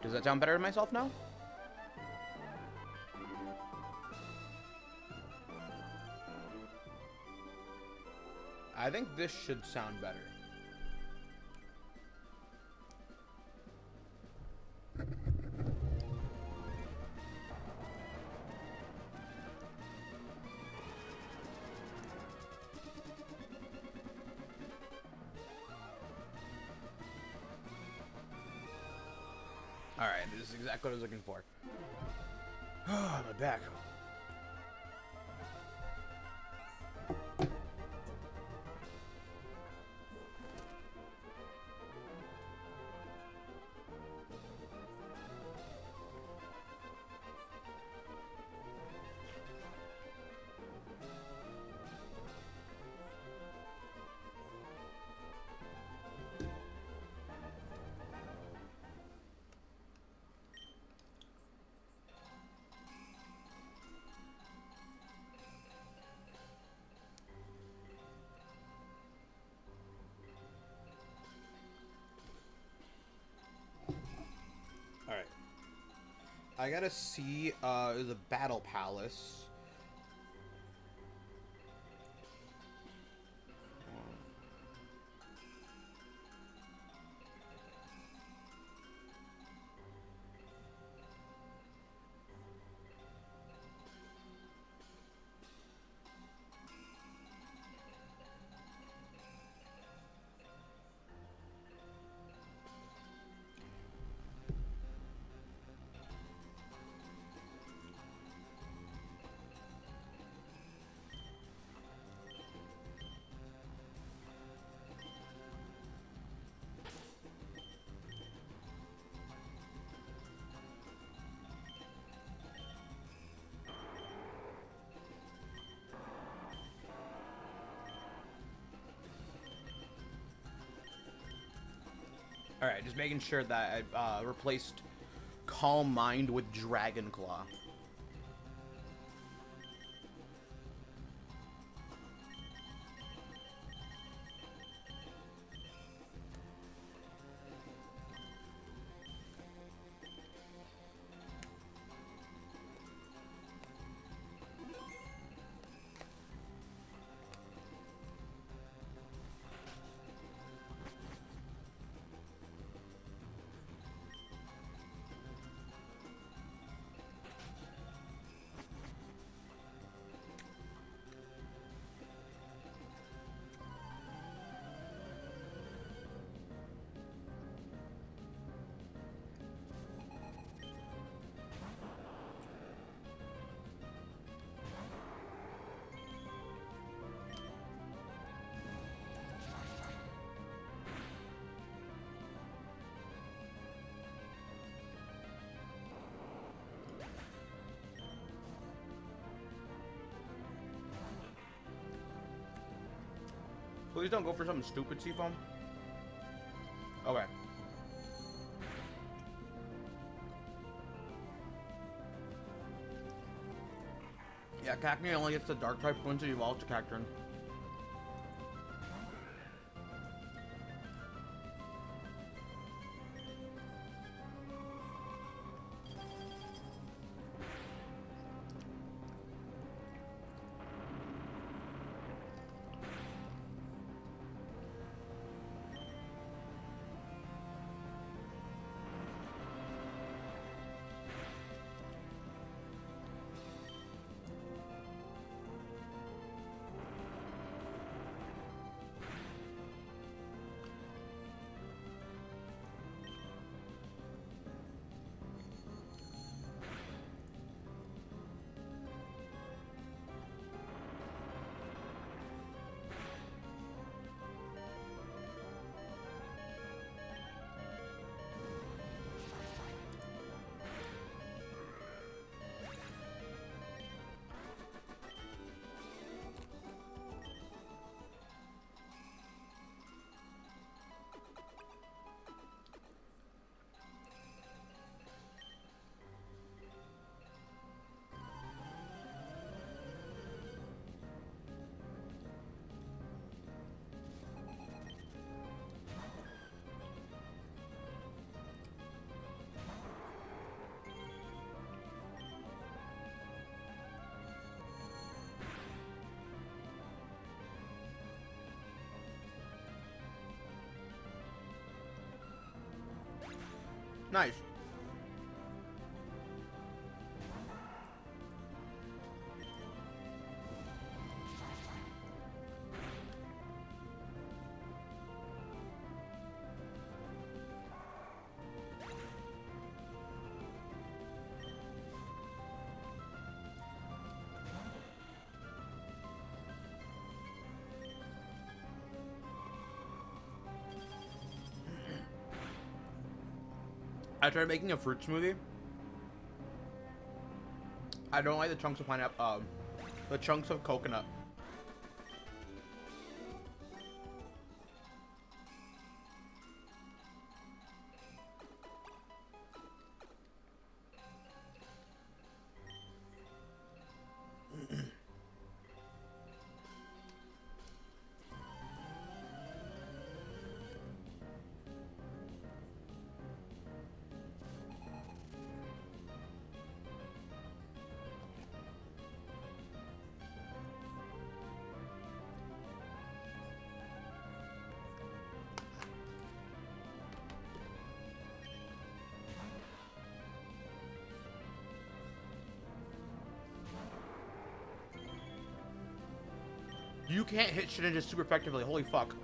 Does that sound better to myself now? I think this should sound better. Alright, this is exactly what I was looking for. Oh, my back. Alright. I gotta see the Battle Palace. Alright, just making sure that I replaced Calm Mind with Dragon Claw. Please don't go for something stupid, Seafoam. Okay. Yeah, Cacnea only gets the dark type once you evolve to Cacturn. Nice. I tried making a fruit smoothie. I don't like the chunks of pineapple, the chunks of coconut. You can't hit shit just super effectively. Holy fuck.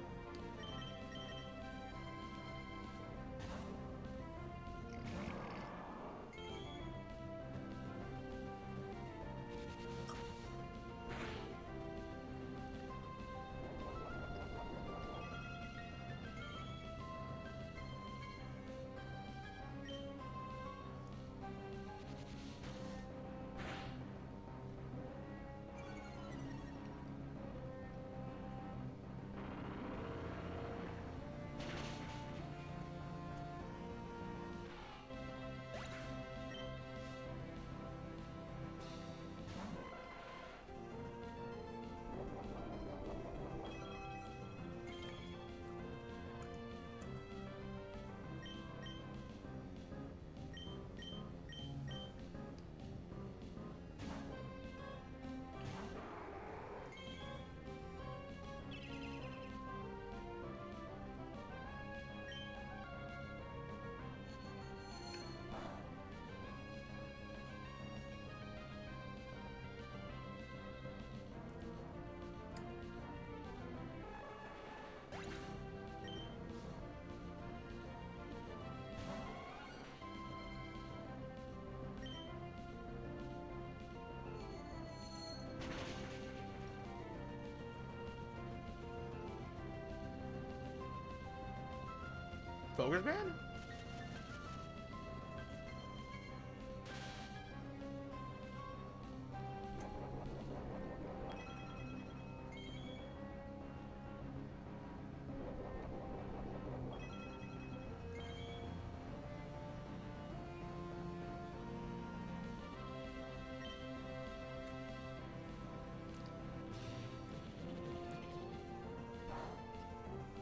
Focus man?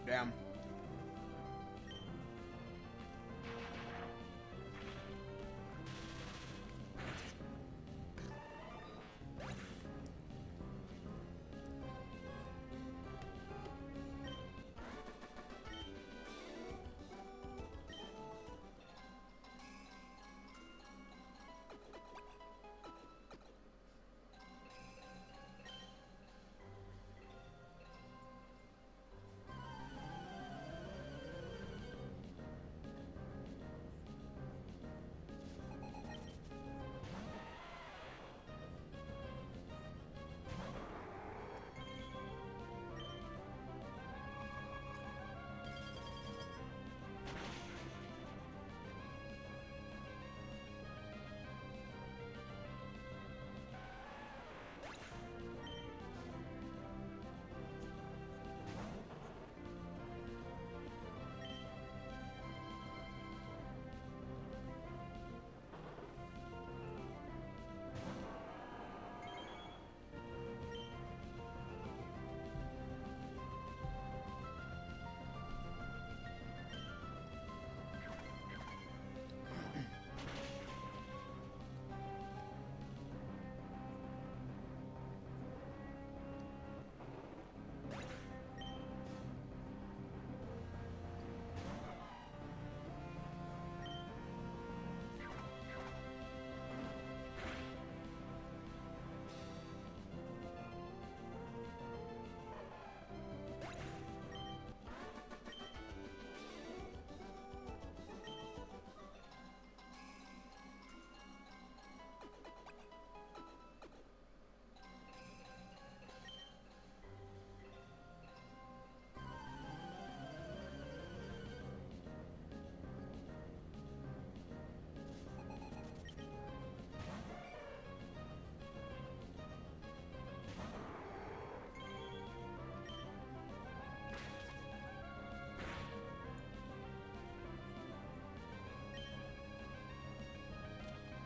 Damn.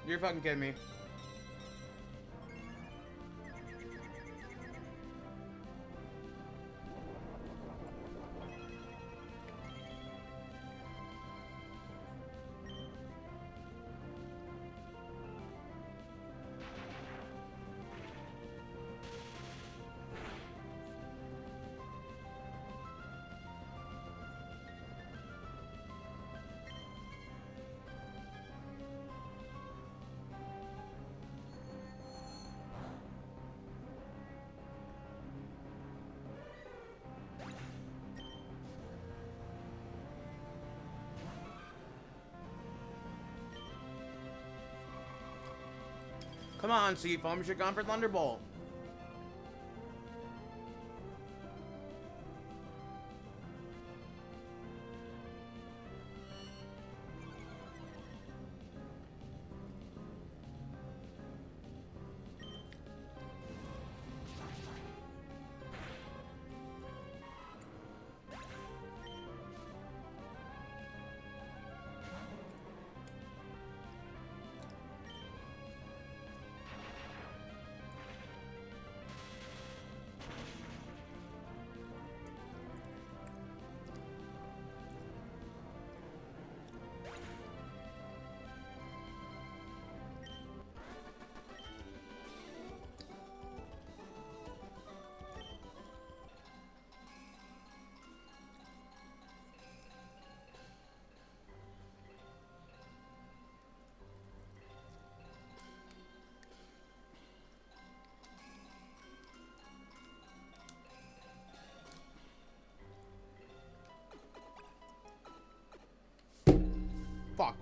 You're fucking kidding me. Come on, Seafoam, you should gone for Thunderbolt. Fuck.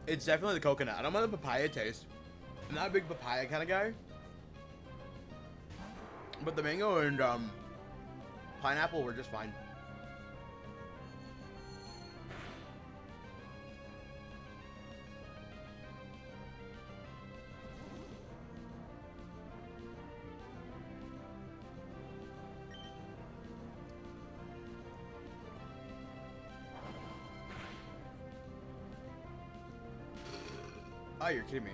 It's definitely the coconut. I don't mind the papaya taste. I'm not a big papaya kind of guy. But the mango and pineapple were just fine. Oh, you're kidding me.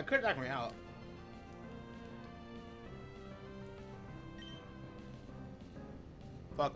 Could knock me out. Fuck.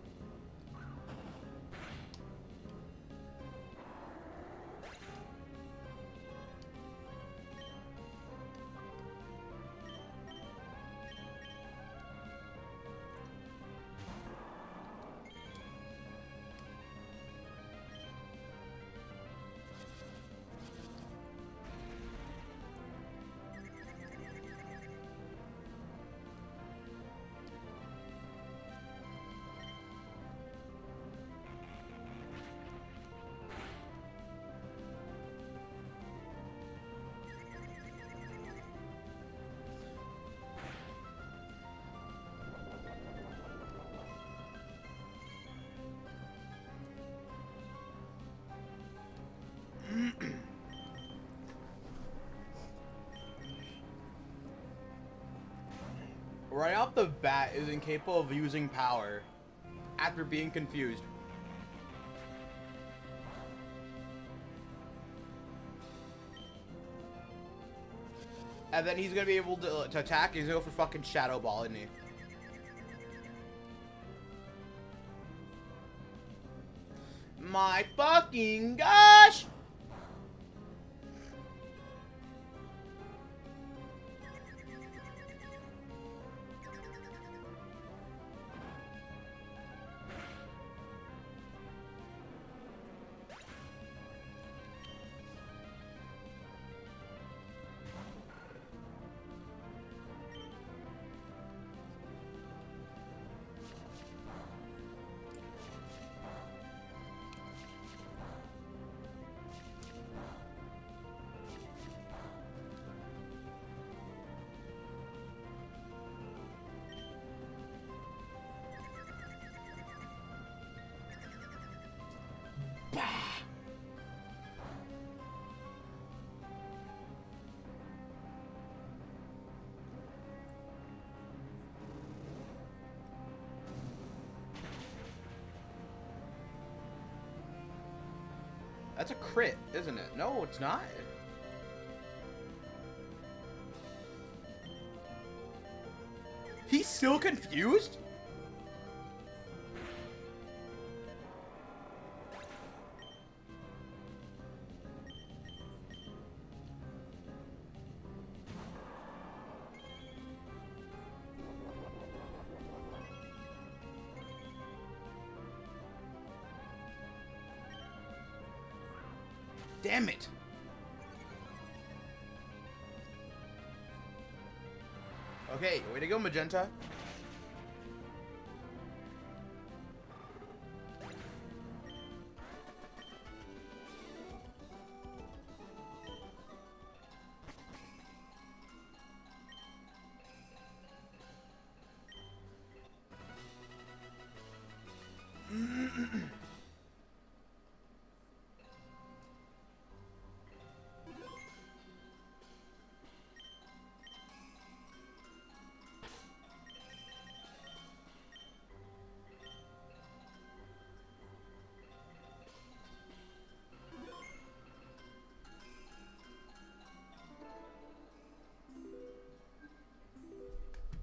right off the bat is incapable of using power after being confused. And then he's gonna be able to attack. He's gonna go for fucking Shadow Ball, isn't he? My fucking gosh! That's a crit, isn't it? No, it's not. He's still confused? Damn it. Okay, way to go, Magenta.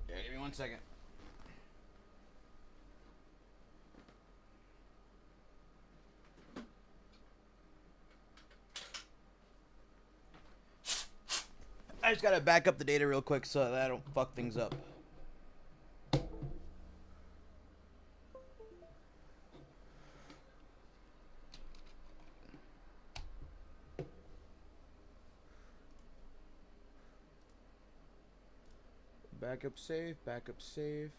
Yeah, give me 1 second. I just gotta back up the data real quick so that I don't fuck things up. Backup safe, backup safe.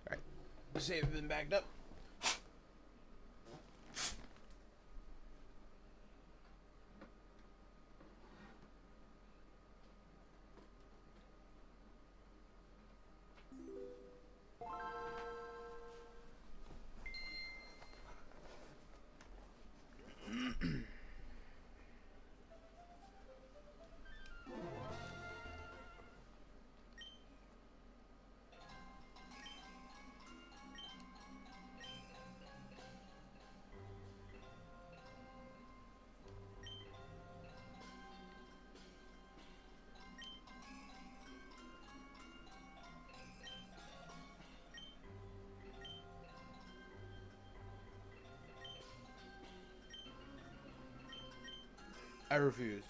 Alright, save has been backed up. I refuse.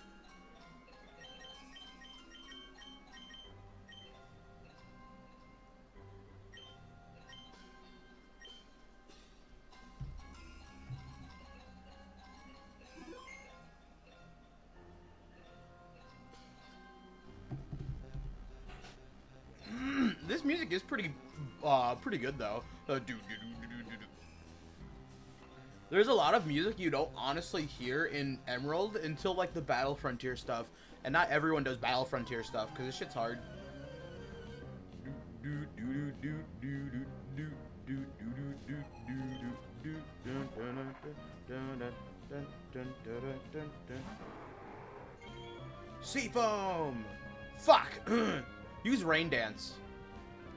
This music is pretty good though. There's a lot of music you don't honestly hear in Emerald until like the Battle Frontier stuff, and not everyone does Battle Frontier stuff because this shit's hard. Sea foam! Fuck! Use rain dance.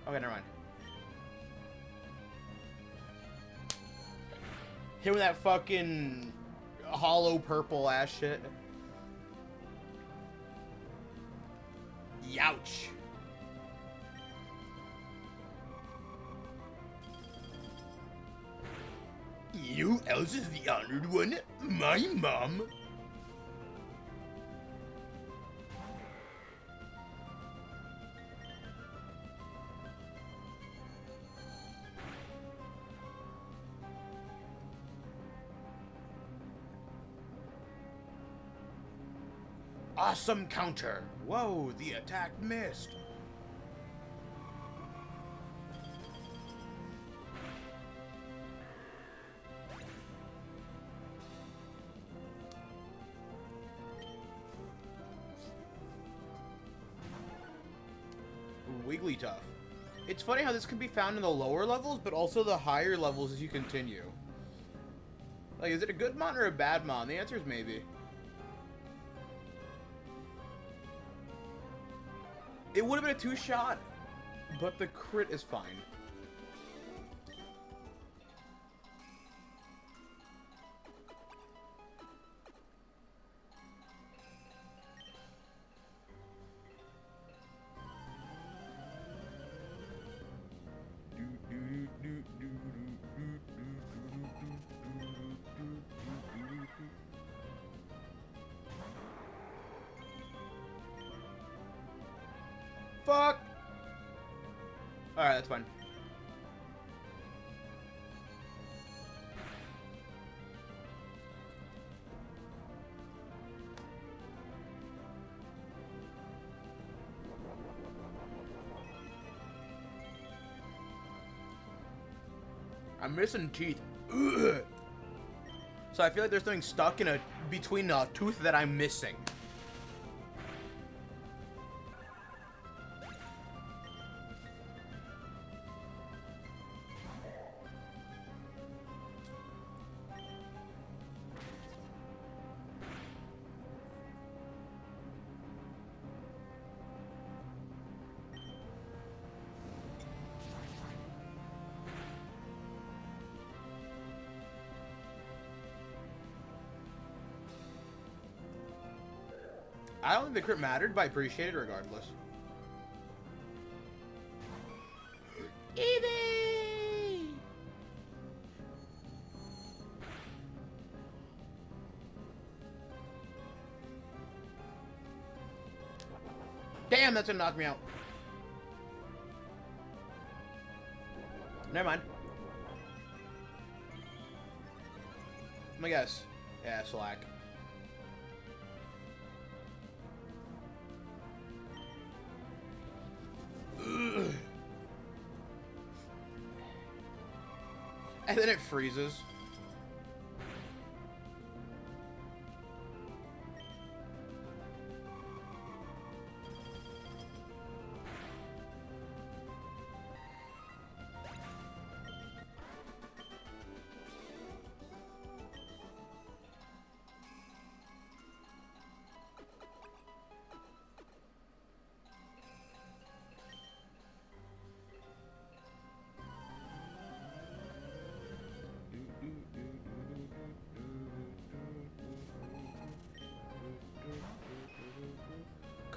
Okay, never mind. Hit with that fucking hollow purple ass shit. Youch. You else is the honored one? My mom? Awesome counter. Whoa, the attack missed. Wigglytuff. It's funny how this can be found in the lower levels, but also the higher levels as you continue. Like, is it a good mon or a bad mon? The answer is maybe. It would have been a two-shot, but the crit is fine. Fuck! Alright, that's fine. I'm missing teeth. Ugh. So I feel like there's something stuck in between a tooth that I'm missing. I don't think the crit mattered, but I appreciate it regardless. Eevee! Damn, that's gonna knock me out. Never mind. Let me guess. Yeah, slack. And then it freezes.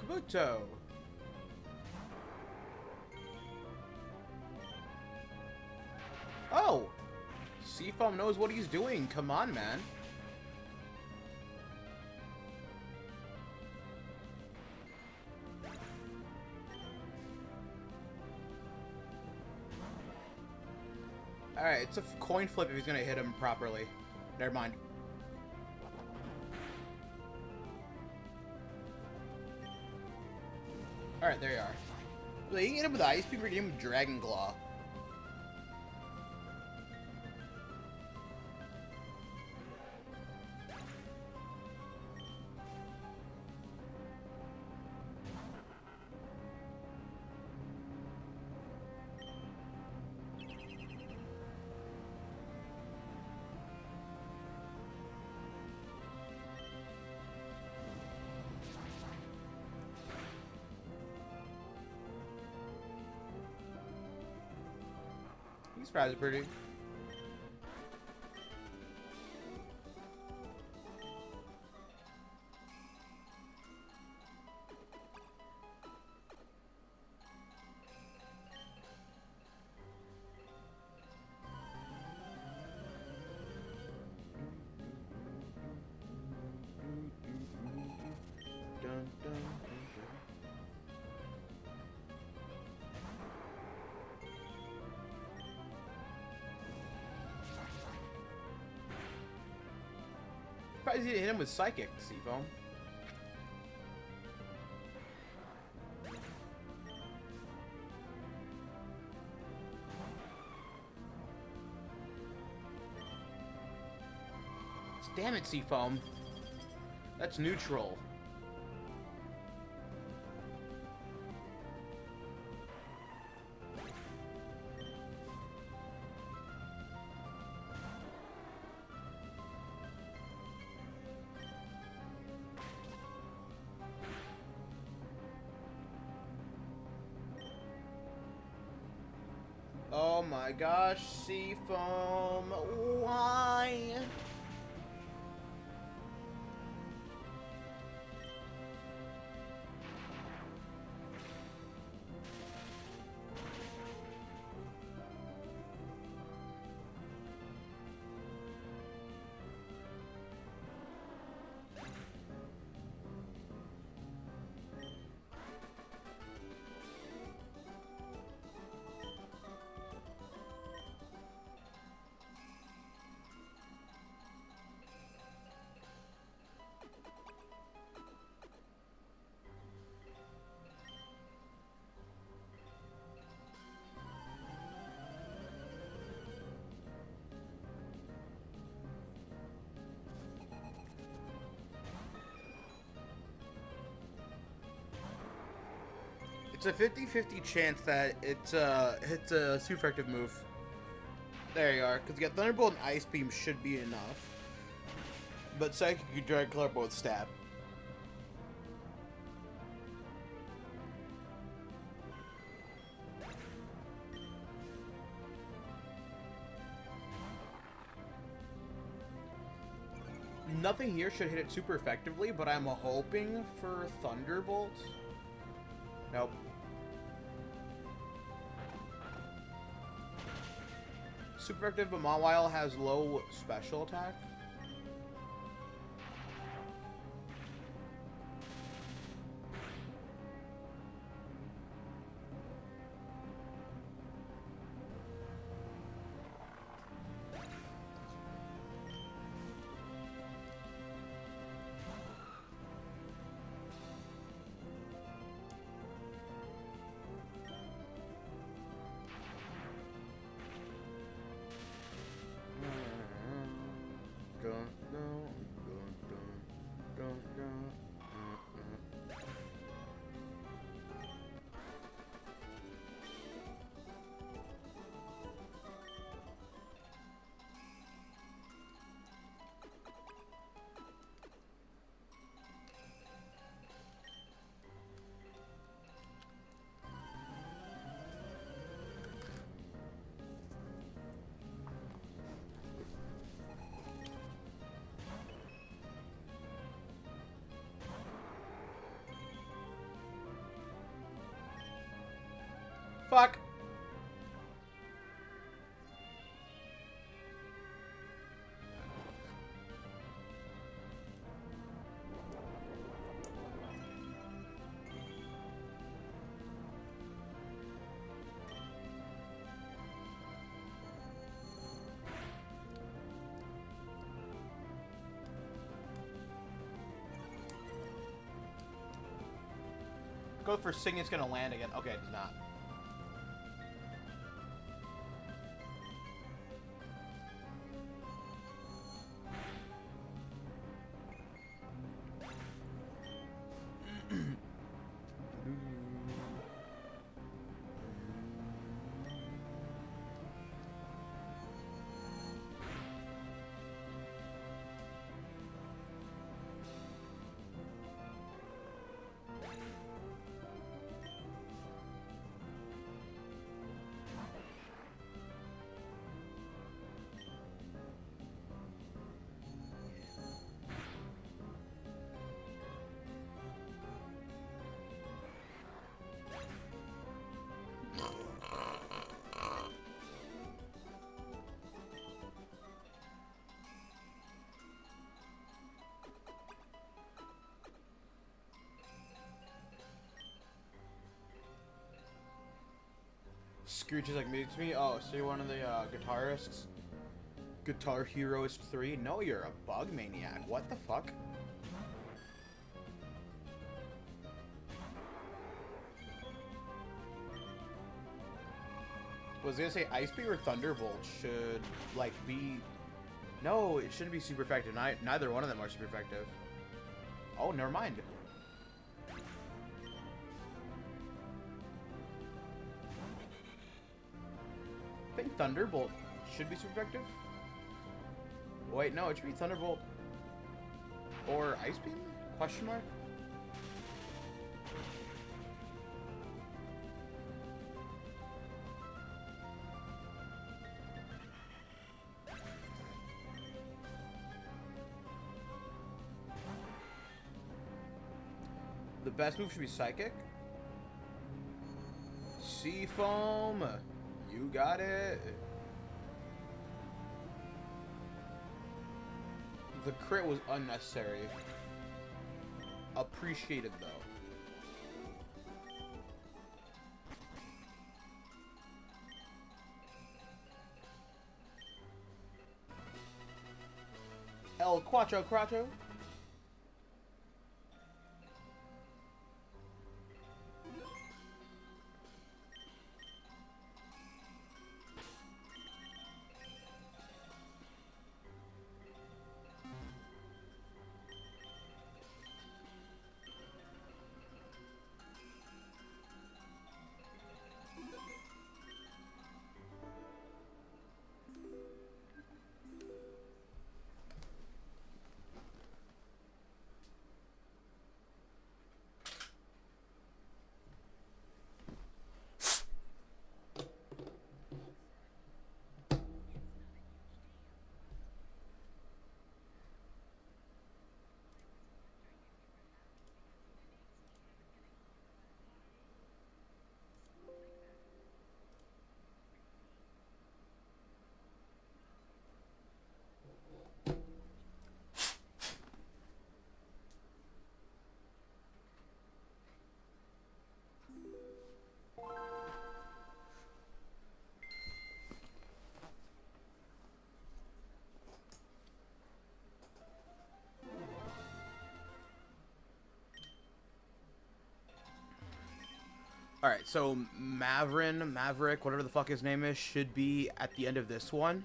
Kabuto. Oh! Seafoam knows what he's doing. Come on, man. Alright, it's a coin flip if he's gonna hit him properly. Never mind. Alright, there you are. Like, you can hit him with Ice Beam or get him with Dragon Claw. These fries are pretty. Surprised you didn't hit him with Psychic, Seafoam. Damn it, Seafoam. That's neutral. Oh my gosh, Seafoam, why? It's a 50-50 chance that it's a super effective move. There you are. Because you got Thunderbolt and Ice Beam should be enough. But Psychic, you Dragon Color both stab. Nothing here should hit it super effectively, but I'm hoping for Thunderbolt. Nope. Super effective, but Mawile has low special attack. Fuck. Go for Sing, it's gonna land again. Okay, it's not. Screeches like music to me. Oh, so you're one of the guitarists? Guitar Heroist 3? No, you're a bug maniac. What the fuck? Was gonna say Ice Beam or Thunderbolt should like be. No, it shouldn't be super effective. Neither one of them are super effective. Oh, never mind. I think Thunderbolt should be super effective. Wait, no, it should be Thunderbolt or Ice Beam? Question mark. The best move should be Psychic. Sea Foam. You got it. The crit was unnecessary. Appreciated though. El Quattro Quattro. Alright, so Maverick, whatever the fuck his name is, should be at the end of this one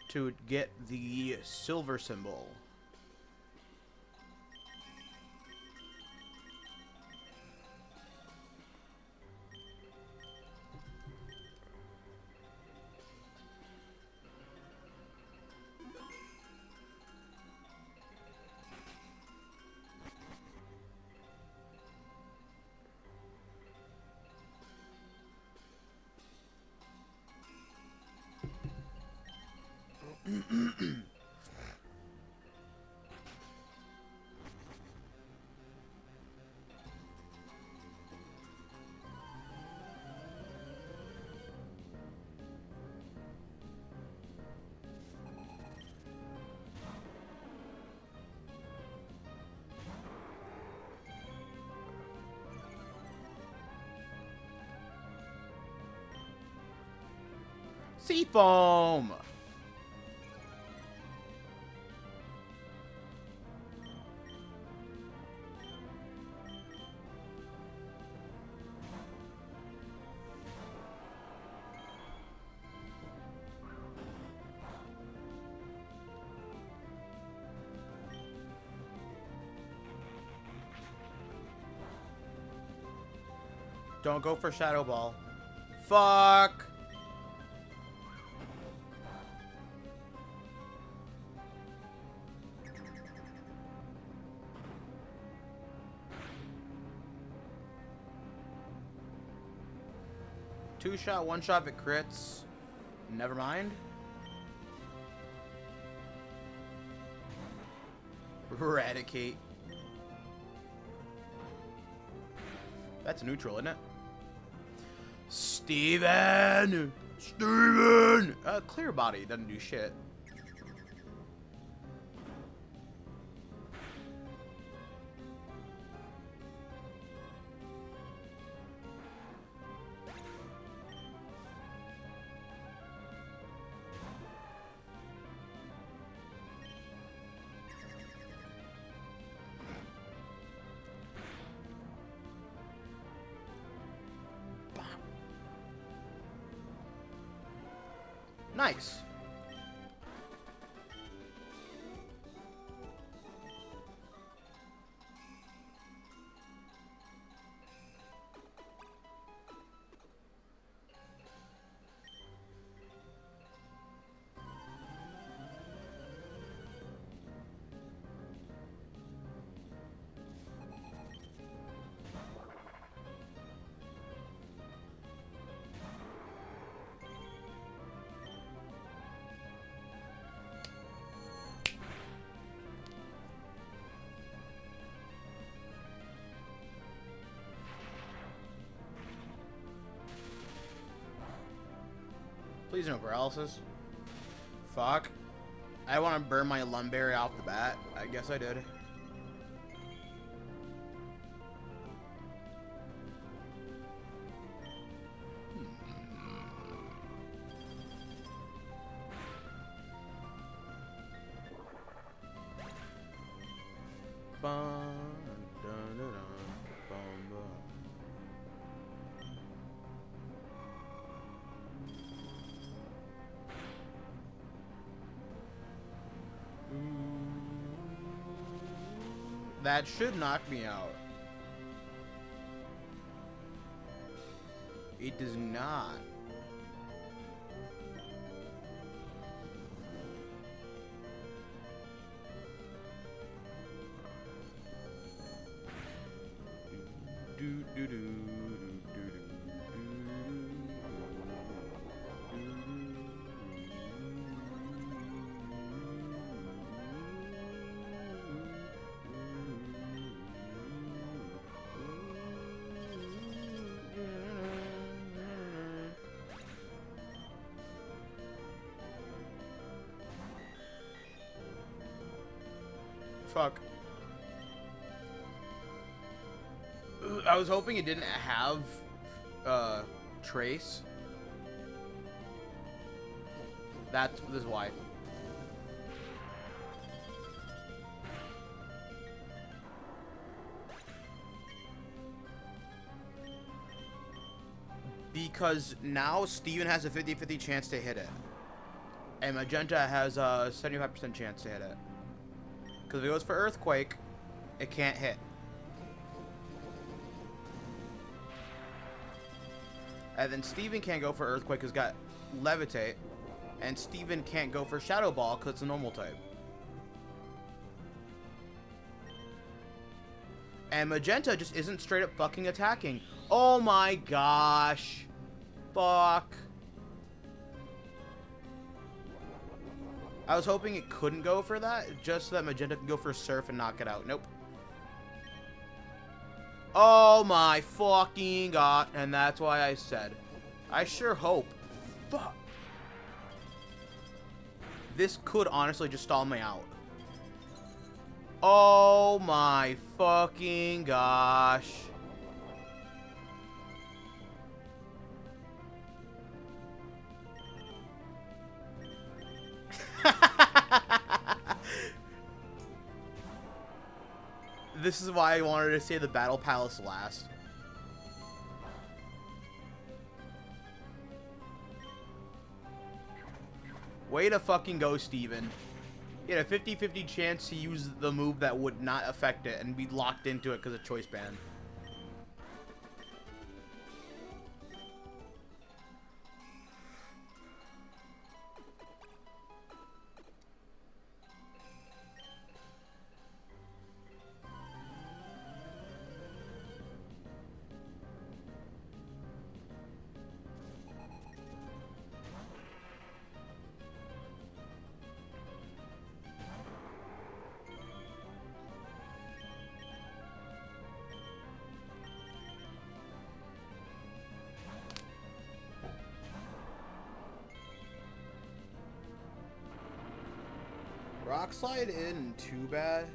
to get the silver symbol. Seafoam! Don't go for Shadow Ball. Fuck! Two shot, one shot if it crits. Never mind. Eradicate. That's neutral, isn't it? Steven! Steven! Clear body doesn't do shit. Nice. Please no paralysis. Fuck. I want to burn my Lumberry off the bat. I guess I did. That should knock me out. It does not. Do do do. Fuck. I was hoping it didn't have trace. This is why. Because now Steven has a 50-50 chance to hit it. And Magenta has a 75% chance to hit it. Because if it goes for Earthquake, it can't hit. And then Steven can't go for Earthquake because he's got Levitate. And Steven can't go for Shadow Ball because it's a normal type. And Magenta just isn't straight up fucking attacking. Oh my gosh. Fuck. I was hoping it couldn't go for that, just so that Magenta can go for Surf and knock it out. Nope. Oh my fucking god. And that's why I said, I sure hope. Fuck. This could honestly just stall me out. Oh my fucking gosh. This is why I wanted to say the Battle Palace last. Way to fucking go, Steven. He had a 50-50 chance to use the move that would not affect it and be locked into it because of Choice Band. Rock Slide in too bad.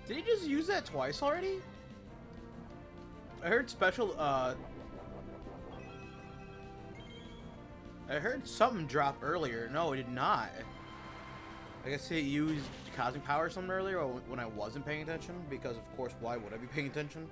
Did he just use that twice already? I heard special, I heard something drop earlier. No, it did not. I guess he used Cosmic Power or something earlier when I wasn't paying attention, because of course, why would I be paying attention?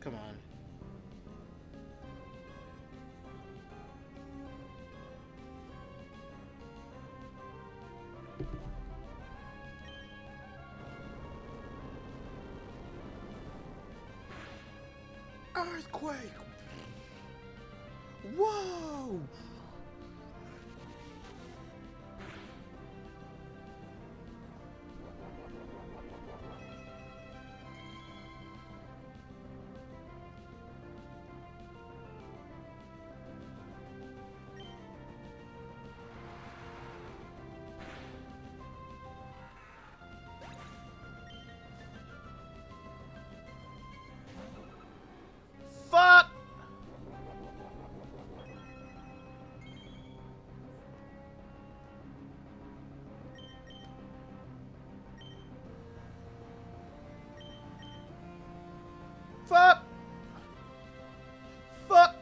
Come on. Earthquake! Whoa! Fuck! Fuck! Fuck!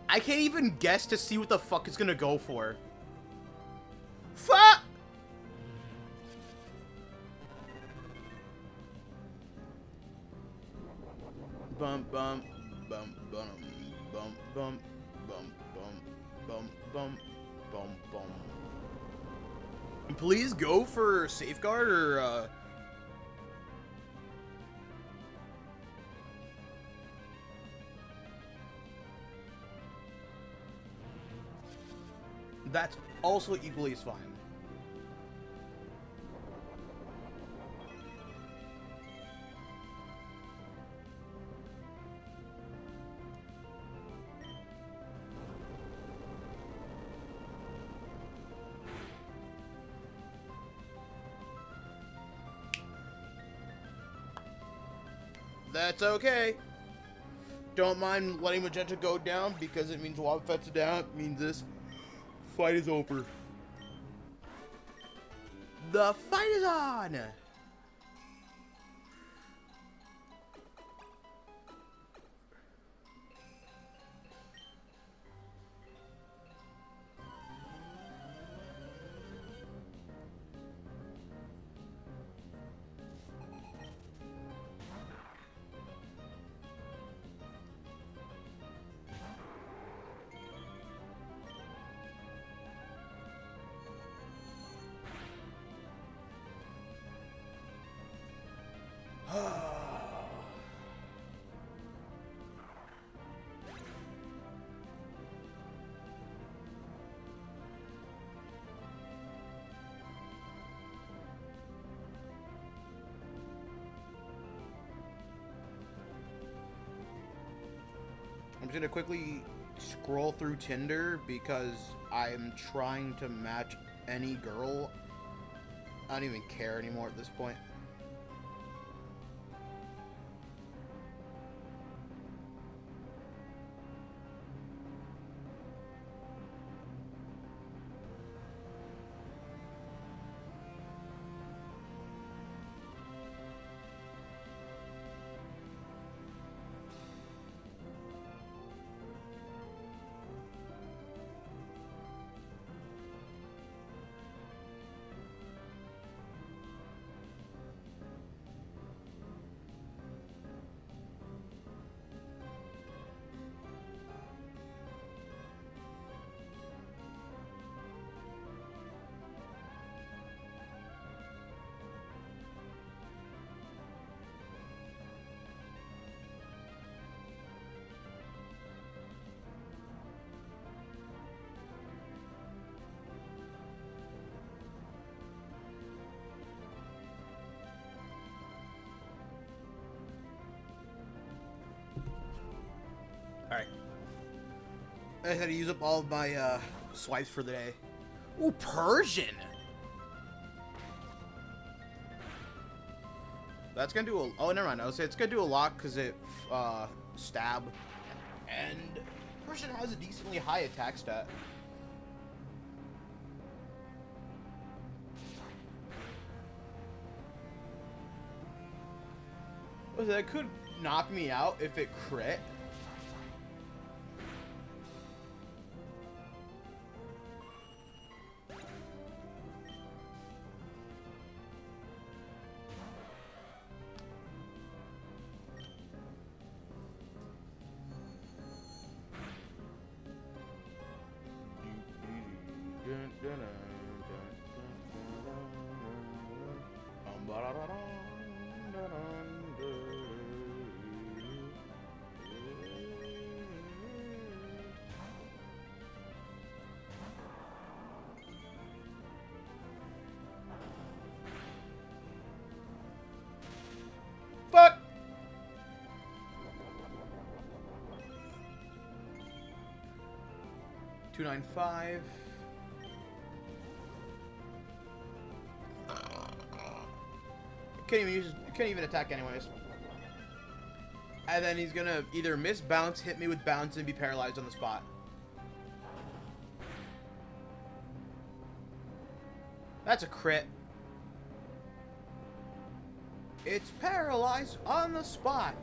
I can't even guess to see what the fuck it's gonna go for. Fuck! Bum bum bum bum bum bum bum bum bum bum bum bum. Please go for safeguard or that's also equally as fine. That's okay. Don't mind letting Magenta go down because it means Wobbuffet's down. It means this fight is over. The fight is on! I'm just gonna quickly scroll through Tinder because I'm trying to match any girl. I don't even care anymore at this point. I had to use up all of my swipes for the day. Ooh, Persian! That's gonna do a... Oh, never mind. I was saying it's gonna do a lot because it stab. And Persian has a decently high attack stat. Oh, that could knock me out if it crit. Fuck! 295. Can't even attack anyways. And then he's gonna either miss bounce, hit me with bounce, and be paralyzed on the spot. That's a crit. It's paralyzed on the spot.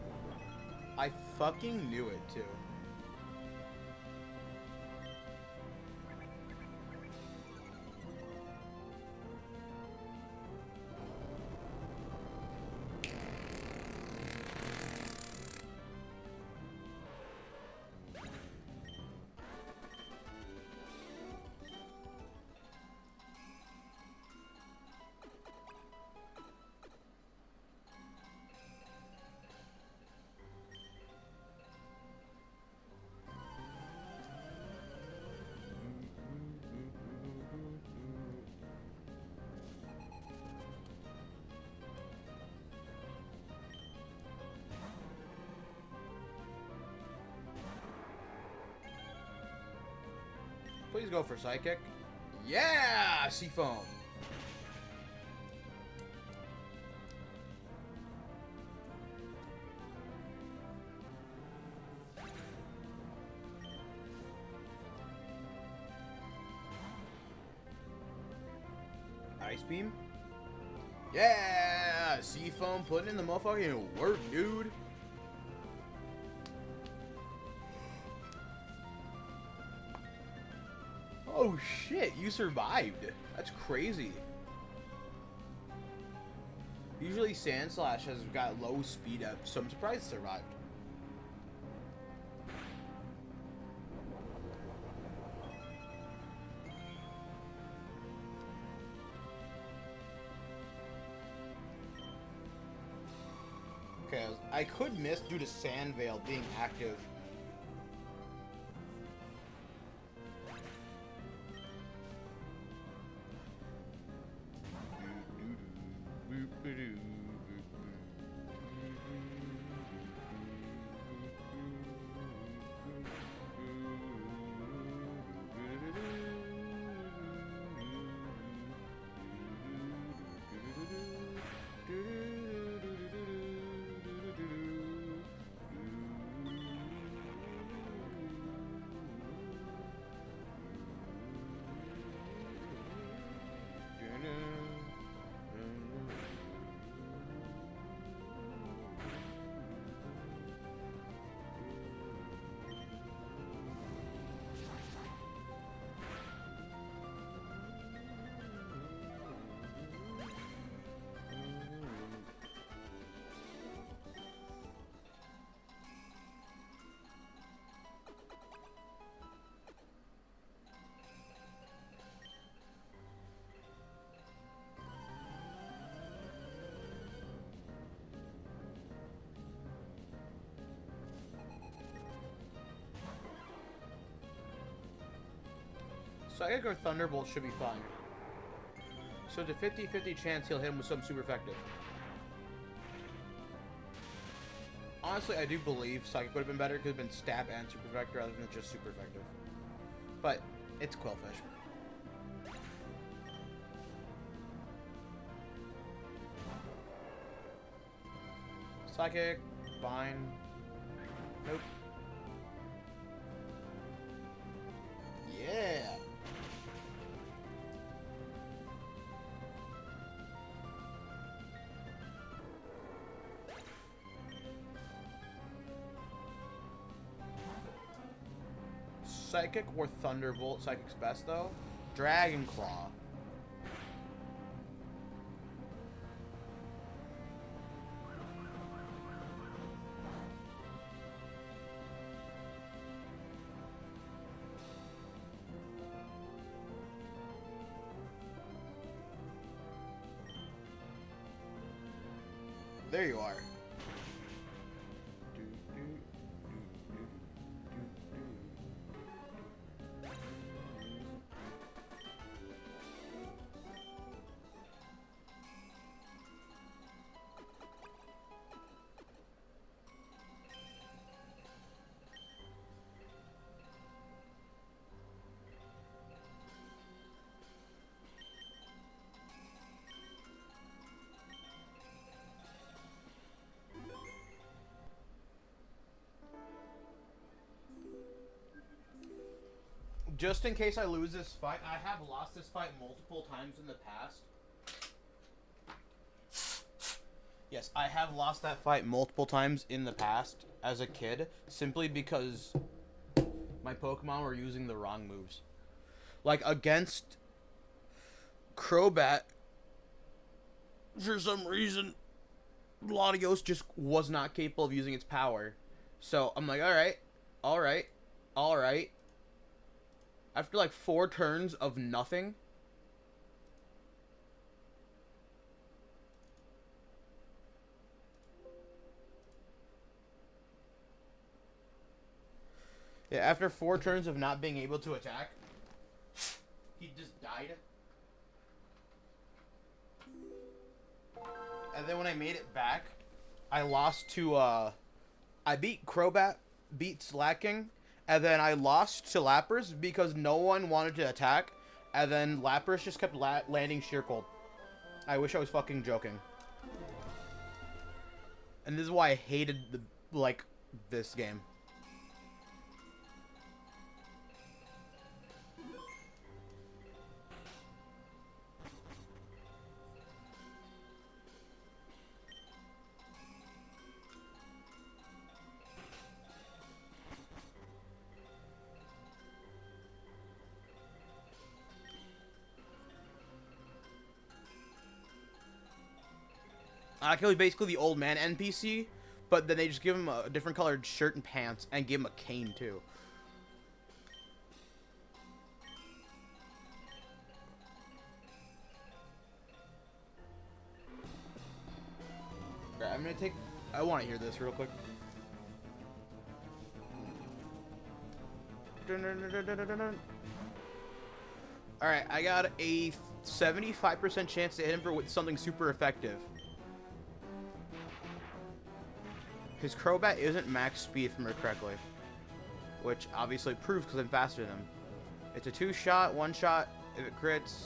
I fucking knew it too. Please go for Psychic. Yeah! Seafoam. Ice Beam. Yeah! Seafoam putting in the motherfucking work, dude. Oh shit, you survived. That's crazy. Usually Sand Slash has got low speed up, so I'm surprised it survived. Okay, I could miss due to Sand Veil being active. Psychic or Thunderbolt should be fine. So it's a 50-50 chance he'll hit him with something super effective. Honestly, I do believe Psychic would have been better. It could have been stab and super effective rather than just super effective. But it's Quillfish. Psychic, Vine. Nope. Yeah. Psychic or Thunderbolt. Psychic's best though. Dragon Claw. There you are. Just in case I lose this fight, I have lost this fight multiple times in the past. Yes, I have lost that fight multiple times in the past as a kid, simply because my Pokemon were using the wrong moves. Like, against Crobat, for some reason, Latios just was not capable of using its power. So, I'm like, alright. After like 4 turns of nothing, yeah, after 4 turns of not being able to attack, he just died. And then when I made it back, I lost to, I beat Crobat, beat Slacking, and then I lost to Lapras because no one wanted to attack, and then Lapras just kept landing Sheer Cold. I wish I was fucking joking. And this is why I hated this game. I like how he's basically the old man NPC, but then they just give him a different colored shirt and pants and give him a cane too. Alright, I'm gonna take... I want to hear this real quick. Alright, I got a 75% chance to hit him with something super effective. His Crobat isn't max speed, if I remember correctly. Which obviously proves because I'm faster than him. It's a 2-shot, 1-shot. If it crits,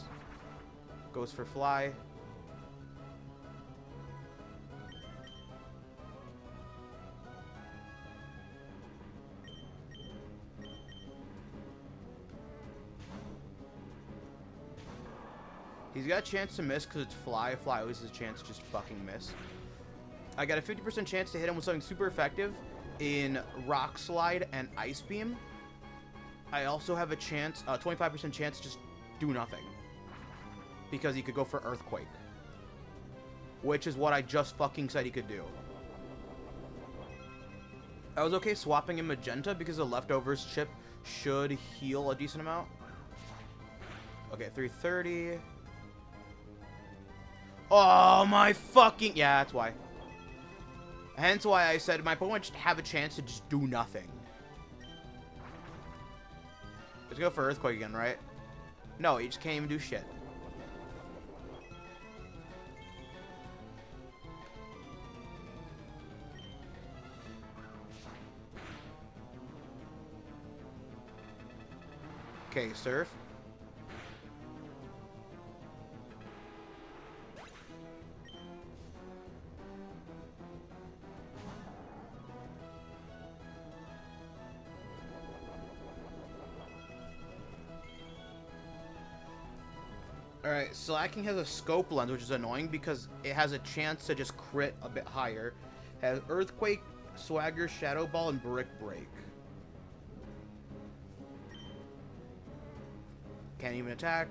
goes for fly. He's got a chance to miss because it's fly. Fly always has a chance to just fucking miss. I got a 50% chance to hit him with something super effective in Rock Slide and Ice Beam. I also have a chance, 25% chance to just do nothing. Because he could go for Earthquake. Which is what I just fucking said he could do. I was okay swapping in Magenta because the leftovers chip should heal a decent amount. Okay, 330. Oh my fucking... Yeah, that's why. Hence why I said my Pokemon just have a chance to just do nothing. Let's go for Earthquake again, right? No, he just can't even do shit. Okay, surf. Alright, Slacking has a scope lens, which is annoying because it has a chance to just crit a bit higher. Has Earthquake, Swagger, Shadow Ball, and Brick Break. Can't even attack.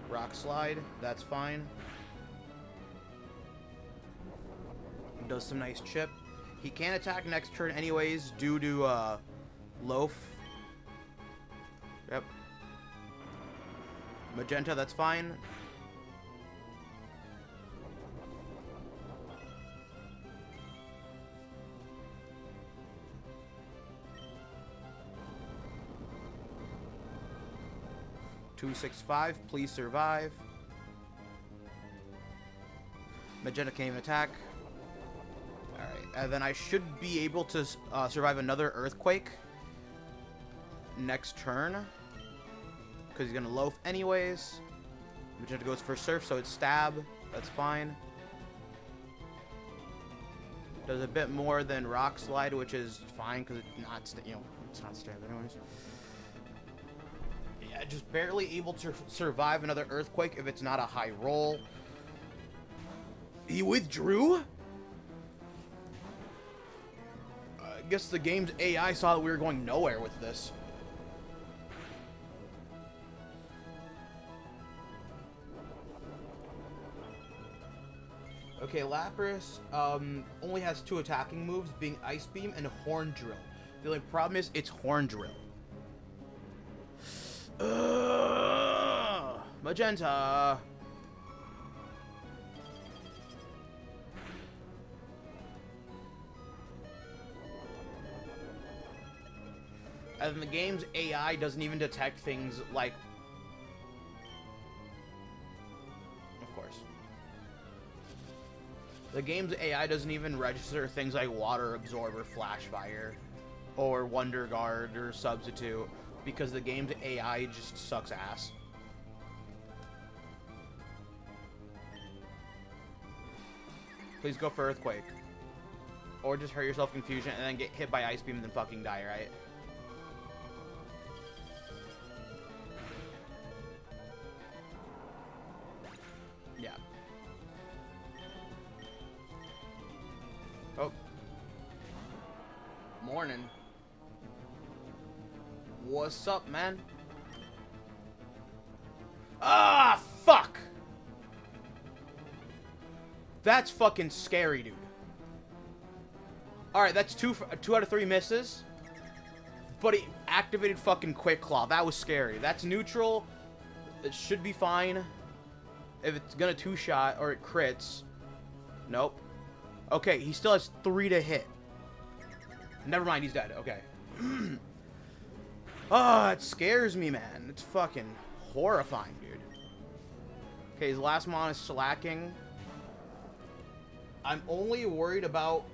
Rock Slide, that's fine. Does some nice chip. He can't attack next turn anyways due to Loaf. Yep. Magenta, that's fine. $265, please survive. Magenta can't even attack. Alright, and then I should be able to survive another Earthquake next turn. Because he's going to Loaf anyways. Magenta goes for Surf, so it's Stab. That's fine. Does a bit more than Rock Slide, which is fine because it's not, it's not Stab anyways. Yeah, just barely able to survive another Earthquake if it's not a high roll. He withdrew? I guess the game's AI saw that we were going nowhere with this. Okay, Lapras only has 2 attacking moves, being Ice Beam and Horn Drill. The only problem is it's Horn Drill. Magenta. And the game's AI doesn't even detect things like... Of course. The game's AI doesn't even register things like Water Absorb or Flash Fire or Wonder Guard or Substitute because the game's AI just sucks ass. Please go for Earthquake. Or just hurt yourself Confusion and then get hit by Ice Beam and then fucking die, right? Yeah. Oh. Morning. What's up, man? Ah, fuck! That's fucking scary, dude. Alright, that's 2 out of 3 misses. But he activated fucking Quick Claw. That was scary. That's neutral. It should be fine. If it's gonna 2-shot or it crits. Nope. Okay, he still has 3 to hit. Never mind, he's dead. Okay. Oh, it scares me, man. It's fucking horrifying, dude. Okay, his last mon is Slacking. I'm only worried about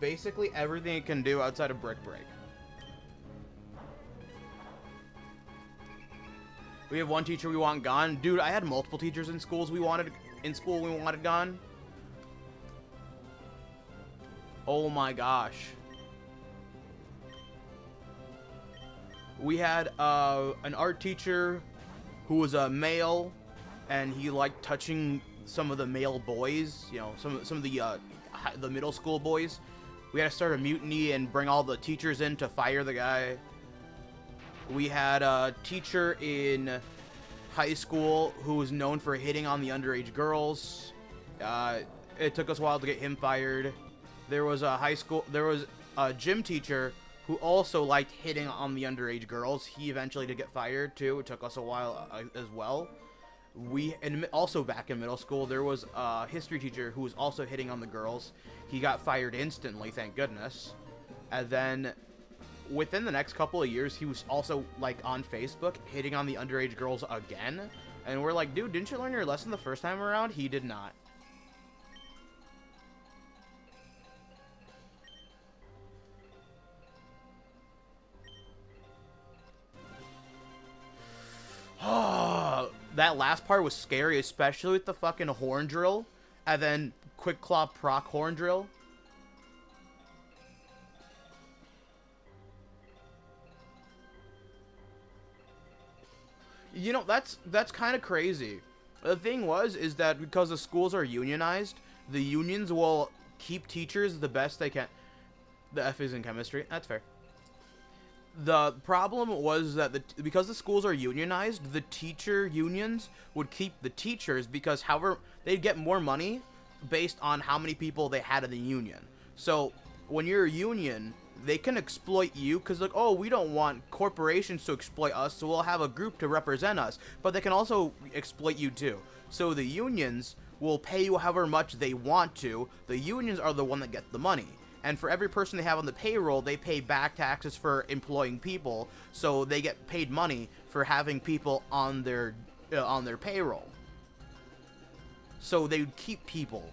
basically everything it can do outside of Brick Break. We have one teacher we want gone. Dude, I had multiple teachers in school we wanted gone. Oh my gosh. We had an art teacher who was a male, and he liked touching some of the male boys, you know, some of the middle school boys. We had to start a mutiny and bring all the teachers in to fire the guy. We had a teacher in high school who was known for hitting on the underage girls. It took us a while to get him fired. There was a gym teacher who also liked hitting on the underage girls. He eventually did get fired too. It took us a while as well. And also back in middle school, there was a history teacher who was also hitting on the girls. He got fired instantly, thank goodness. And then within the next couple of years, he was also like on Facebook hitting on the underage girls again. And we're like, dude, didn't you learn your lesson the first time around? He did not. that last part was scary, especially with the fucking horn drill, and then quick claw proc horn drill. You know, that's kind of crazy. The thing is that because the schools are unionized, the unions will keep teachers the best they can. The F is in chemistry. That's fair. The problem was that because the schools are unionized, the teacher unions would keep the teachers because however they'd get more money based on how many people they had in the union. So when you're a union, they can exploit you because like, oh, we don't want corporations to exploit us, so we'll have a group to represent us. But they can also exploit you too. So the unions will pay you however much they want to. The unions are the one that get the money. And for every person they have on the payroll, they pay back taxes for employing people, so they get paid money for having people on their payroll. So they keep people,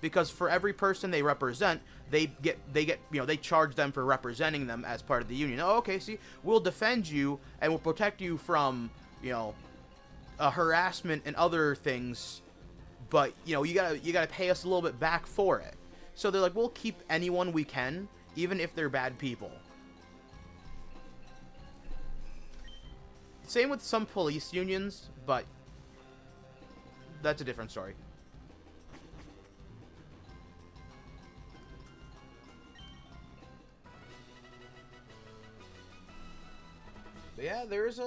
because for every person they represent, they get they charge them for representing them as part of the union. Oh, okay, see, we'll defend you and we'll protect you from harassment and other things, but you gotta pay us a little bit back for it. So they're like, we'll keep anyone we can, even if they're bad people. Same with some police unions, but that's a different story. But yeah, there's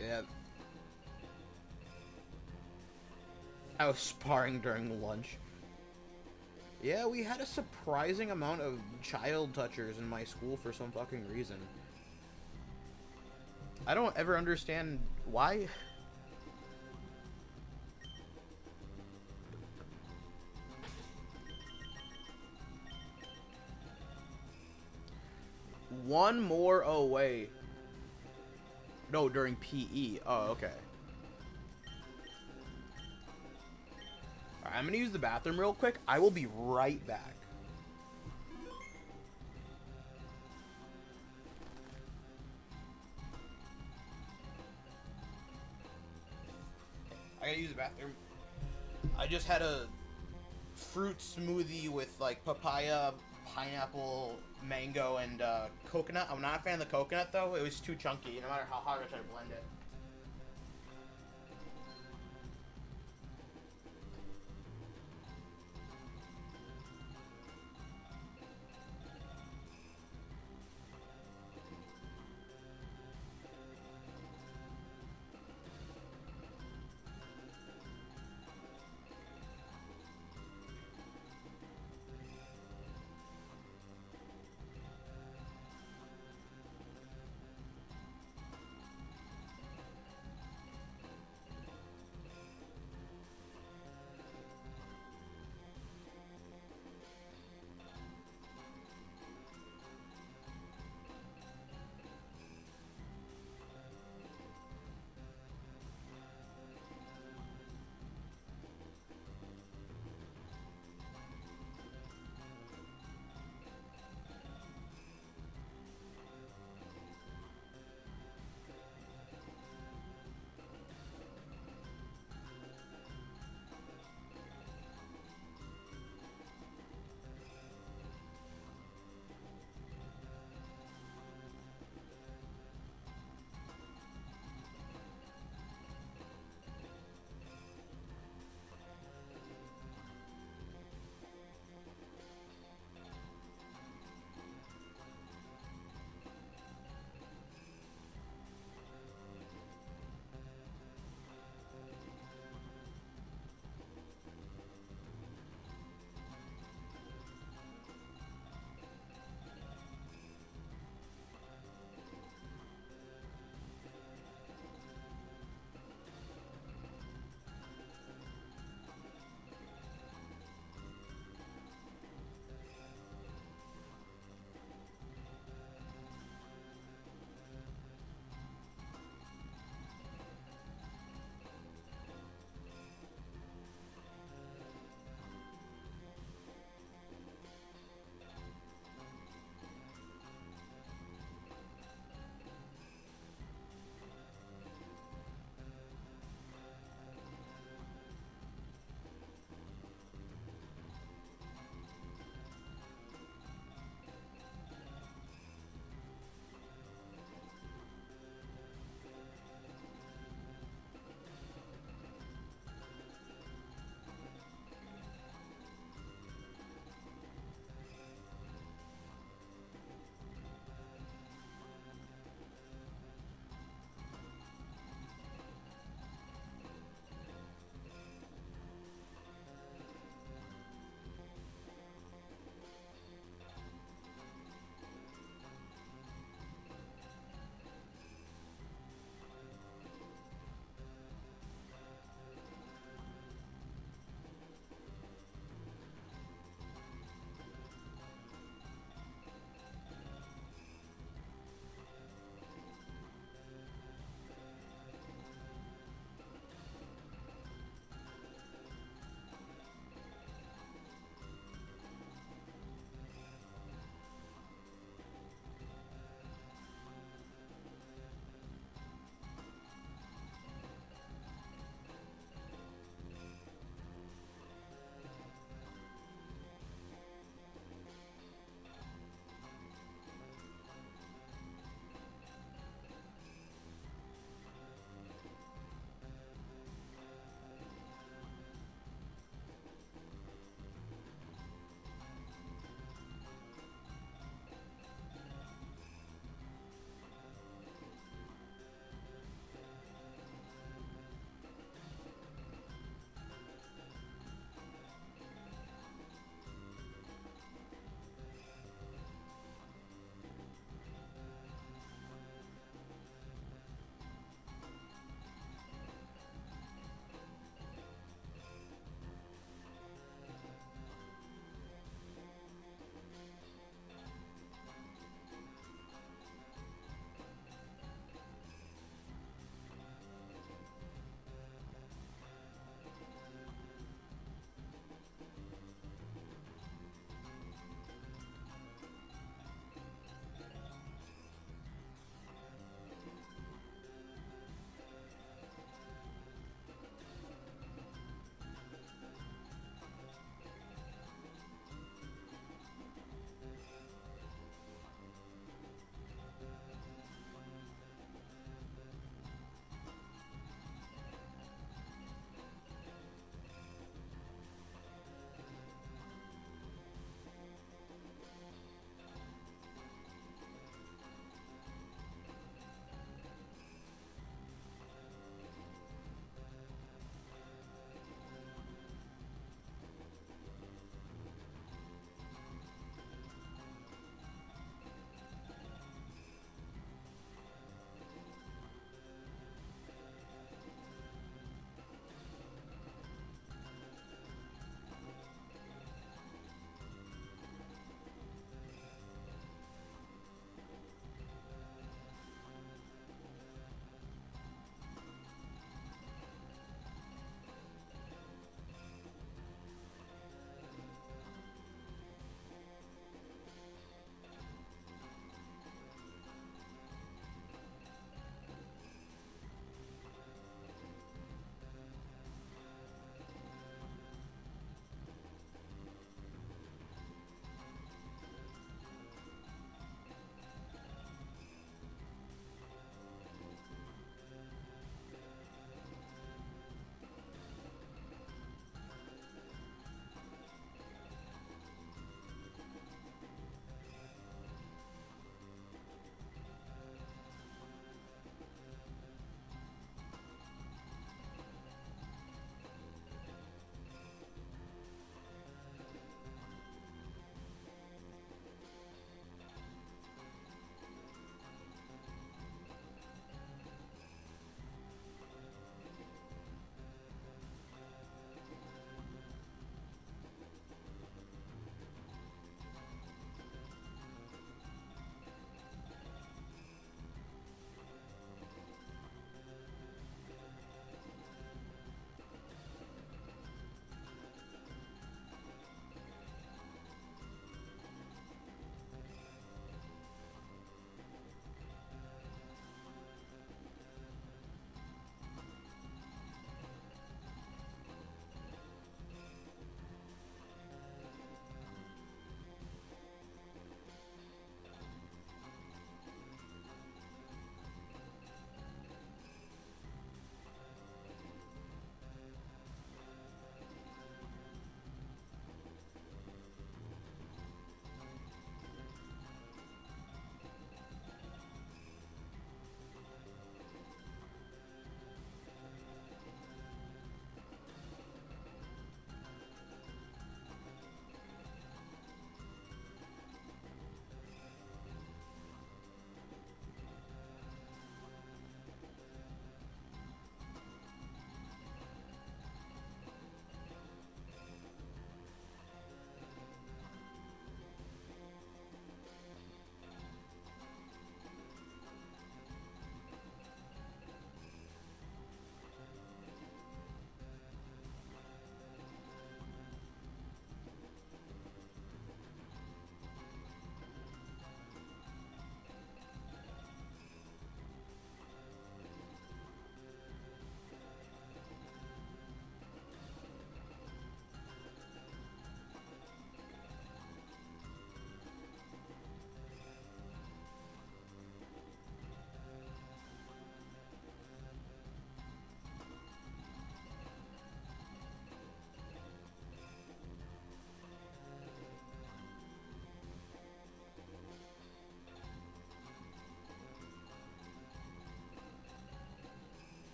yeah. I was sparring during lunch. Yeah, we had a surprising amount of child touchers in my school for some fucking reason. I don't ever understand why. One more away. No, during PE. Oh, okay. Alright, I'm gonna use the bathroom real quick. I will be right back. I gotta use the bathroom. I just had a fruit smoothie with like papaya, pineapple, mango, and coconut. I'm not a fan of the coconut though. It was too chunky, no matter how hard I try to blend it.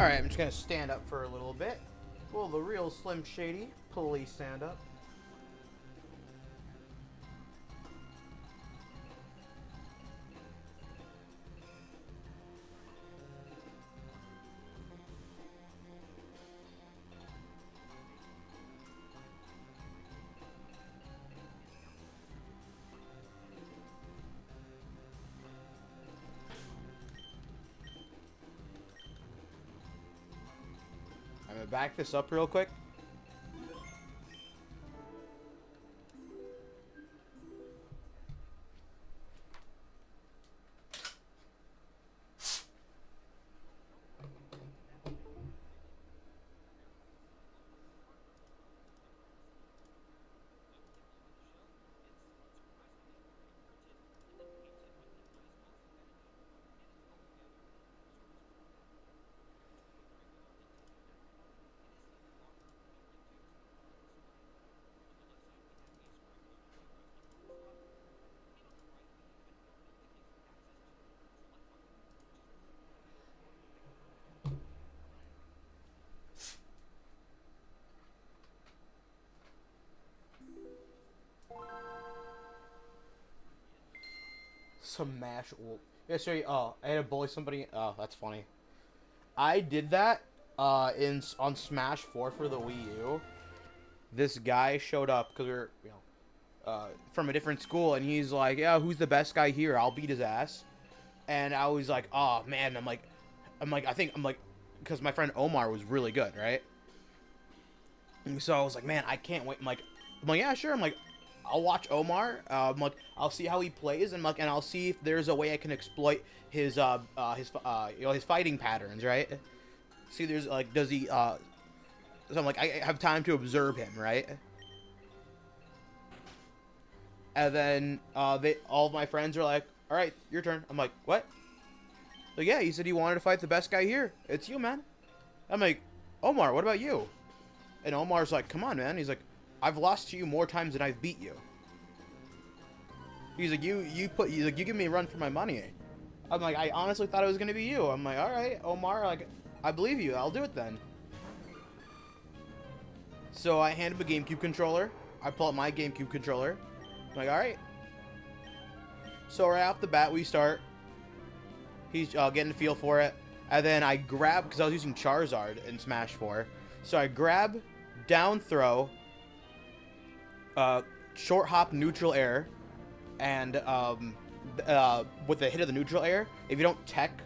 Alright, I'm just gonna stand up for a little bit. Will the real Slim Shady please stand up? I'm gonna back this up real quick. Smash ult. Yeah, sorry. Oh, I had to bully somebody. Oh, that's funny. I did that on Smash 4 for the Wii U. This guy showed up because we were, from a different school, and he's like, "Yeah, who's the best guy here? I'll beat his ass." And I was like, "Oh man," I'm like, because my friend Omar was really good, right? And so I was like, "Man, I can't wait." I'm like, "Yeah, sure." I'm like, I'll watch Omar. Like, I'll see how he plays, and and I'll see if there's a way I can exploit his his fighting patterns, right? See, there's like, does he? So I'm like, I have time to observe him, right? And then all of my friends are like, "All right, your turn." I'm like, "What?" Like, yeah, he said he wanted to fight the best guy here. It's you, man. I'm like, "Omar, what about you?" And Omar's like, "Come on, man." He's like, "I've lost to you more times than I've beat you." He's like, you give me a run for my money. I'm like, I honestly thought it was gonna be you. I'm like, all right, Omar, like, I believe you. I'll do it then. So I hand him a GameCube controller. I pull out my GameCube controller. I'm like, all right. So right off the bat, we start. He's getting the feel for it, and then I grab, because I was using Charizard in Smash 4. So I grab, down throw, short hop, neutral air, and with the hit of the neutral air, if you don't tech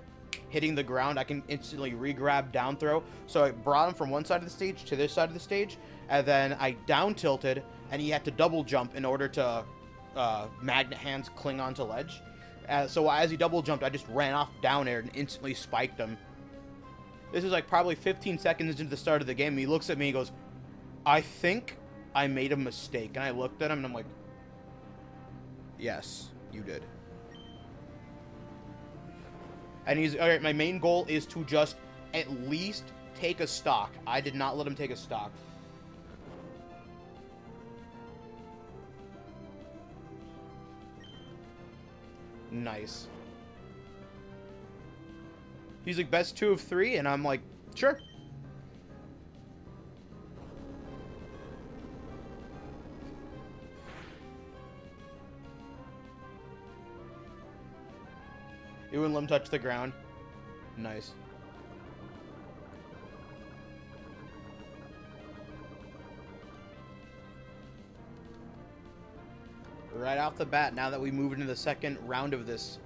hitting the ground, I can instantly re-grab down throw. So I brought him from one side of the stage to this side of the stage, and then I down tilted, and he had to double jump in order to magnet hands cling onto ledge. So as he double jumped, I just ran off down air and instantly spiked him. This is like probably 15 seconds into the start of the game. He looks at me and goes, "I think I made a mistake." And I looked at him and I'm like, "Yes, you did." And he's, "All right, my main goal is to just at least take a stock." I did not let him take a stock. Nice. He's like, "Best 2 of 3," and I'm like, "Sure." You wouldn't let him touch the ground. Nice. Right off the bat, now that we move into the second round of this.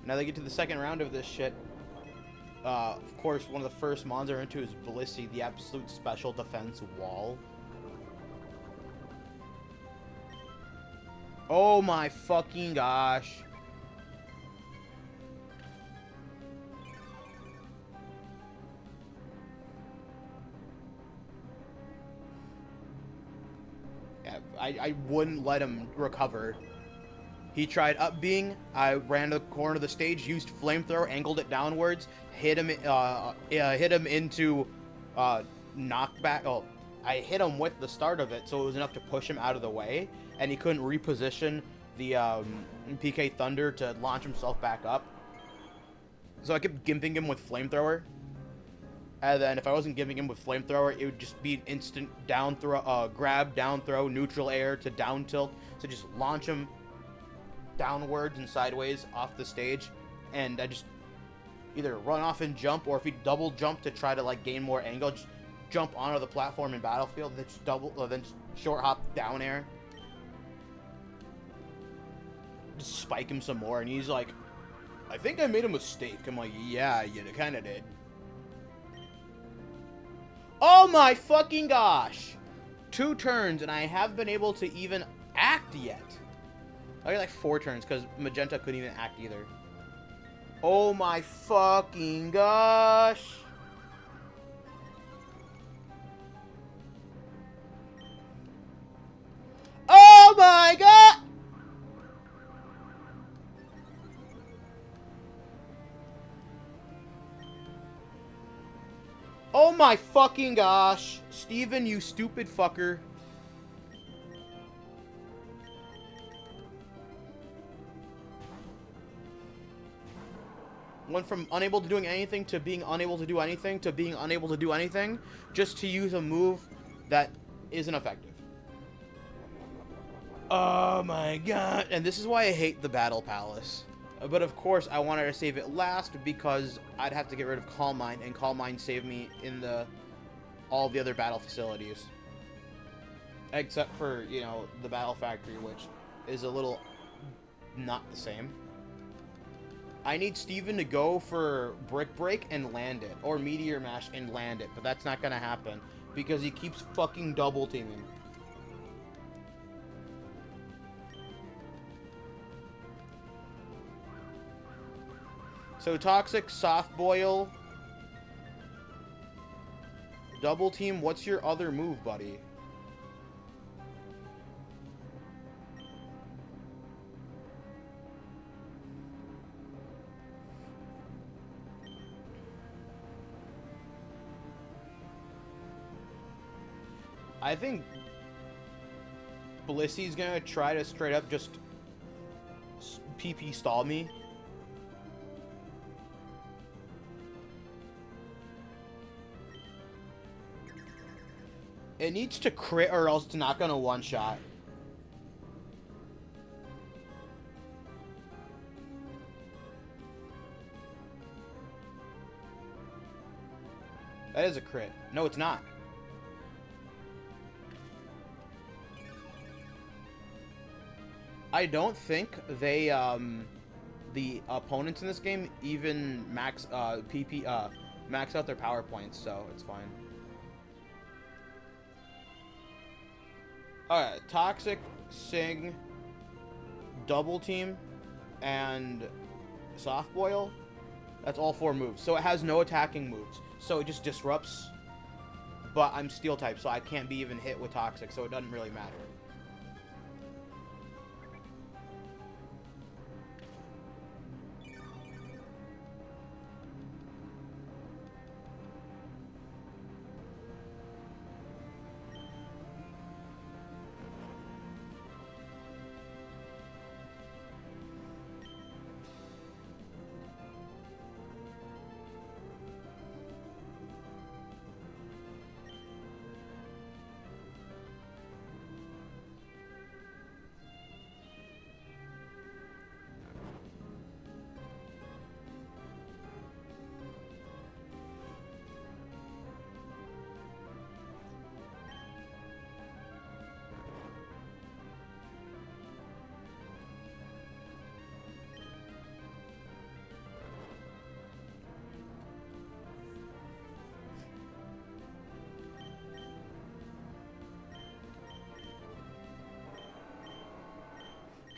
Now they get to the second round of this shit. Of course, one of the first mons are into is Blissey, the absolute special defense wall. Oh my fucking gosh. Yeah, I wouldn't let him recover. He tried up being. I ran to the corner of the stage, used flamethrower, angled it downwards, hit him into knockback. Oh, I hit him with the start of it, so it was enough to push him out of the way, and he couldn't reposition the PK Thunder to launch himself back up. So I kept gimping him with Flamethrower. And then if I wasn't giving him with Flamethrower, it would just be an instant down throw, grab, down throw, neutral air to down tilt. So just launch him downwards and sideways off the stage. And I just either run off and jump, or if he double jump to try to like gain more angle, just jump onto the platform in Battlefield, then just then just short hop down air. Just spike him some more, and he's like, I think I made a mistake. I'm like, yeah, you kind of did. Oh my fucking gosh! 2 turns, and I haven't been able to even act yet. I got like 4 turns, because Magenta couldn't even act either. Oh my fucking gosh! Oh my god! Oh my fucking gosh. Steven, you stupid fucker. Went from unable to doing anything to being unable to do anything to being unable to do anything just to use a move that isn't effective. Oh my god. And this is why I hate the Battle Palace. But of course, I wanted to save it last because I'd have to get rid of Calm Mind, and Calm Mind saved me in all the other battle facilities. Except for, you know, the Battle Factory, which is a little not the same. I need Steven to go for Brick Break and land it, or Meteor Mash and land it, but that's not gonna happen because he keeps fucking double teaming. So Toxic, Soft Boil, Double Team, what's your other move, buddy? I think Blissy's gonna try to straight up just PP stall me. It needs to crit or else it's not gonna one-shot. That is a crit. No, it's not. I don't think they, the opponents in this game even max out their power points, so it's fine. Alright, Toxic, Sing, Double Team, and Soft Boil. That's all 4 moves. So it has no attacking moves. So it just disrupts. But I'm Steel type, so I can't be even hit with Toxic, so it doesn't really matter.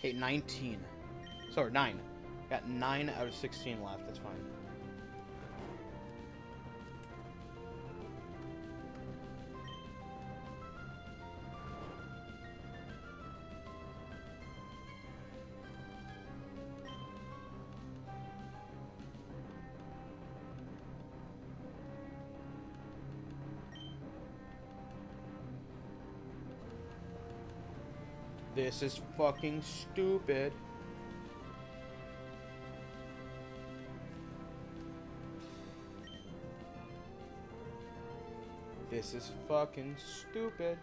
Okay, 19. Sorry, 9. Got 9 out of 16 left. That's fine. This is fucking stupid. This is fucking stupid.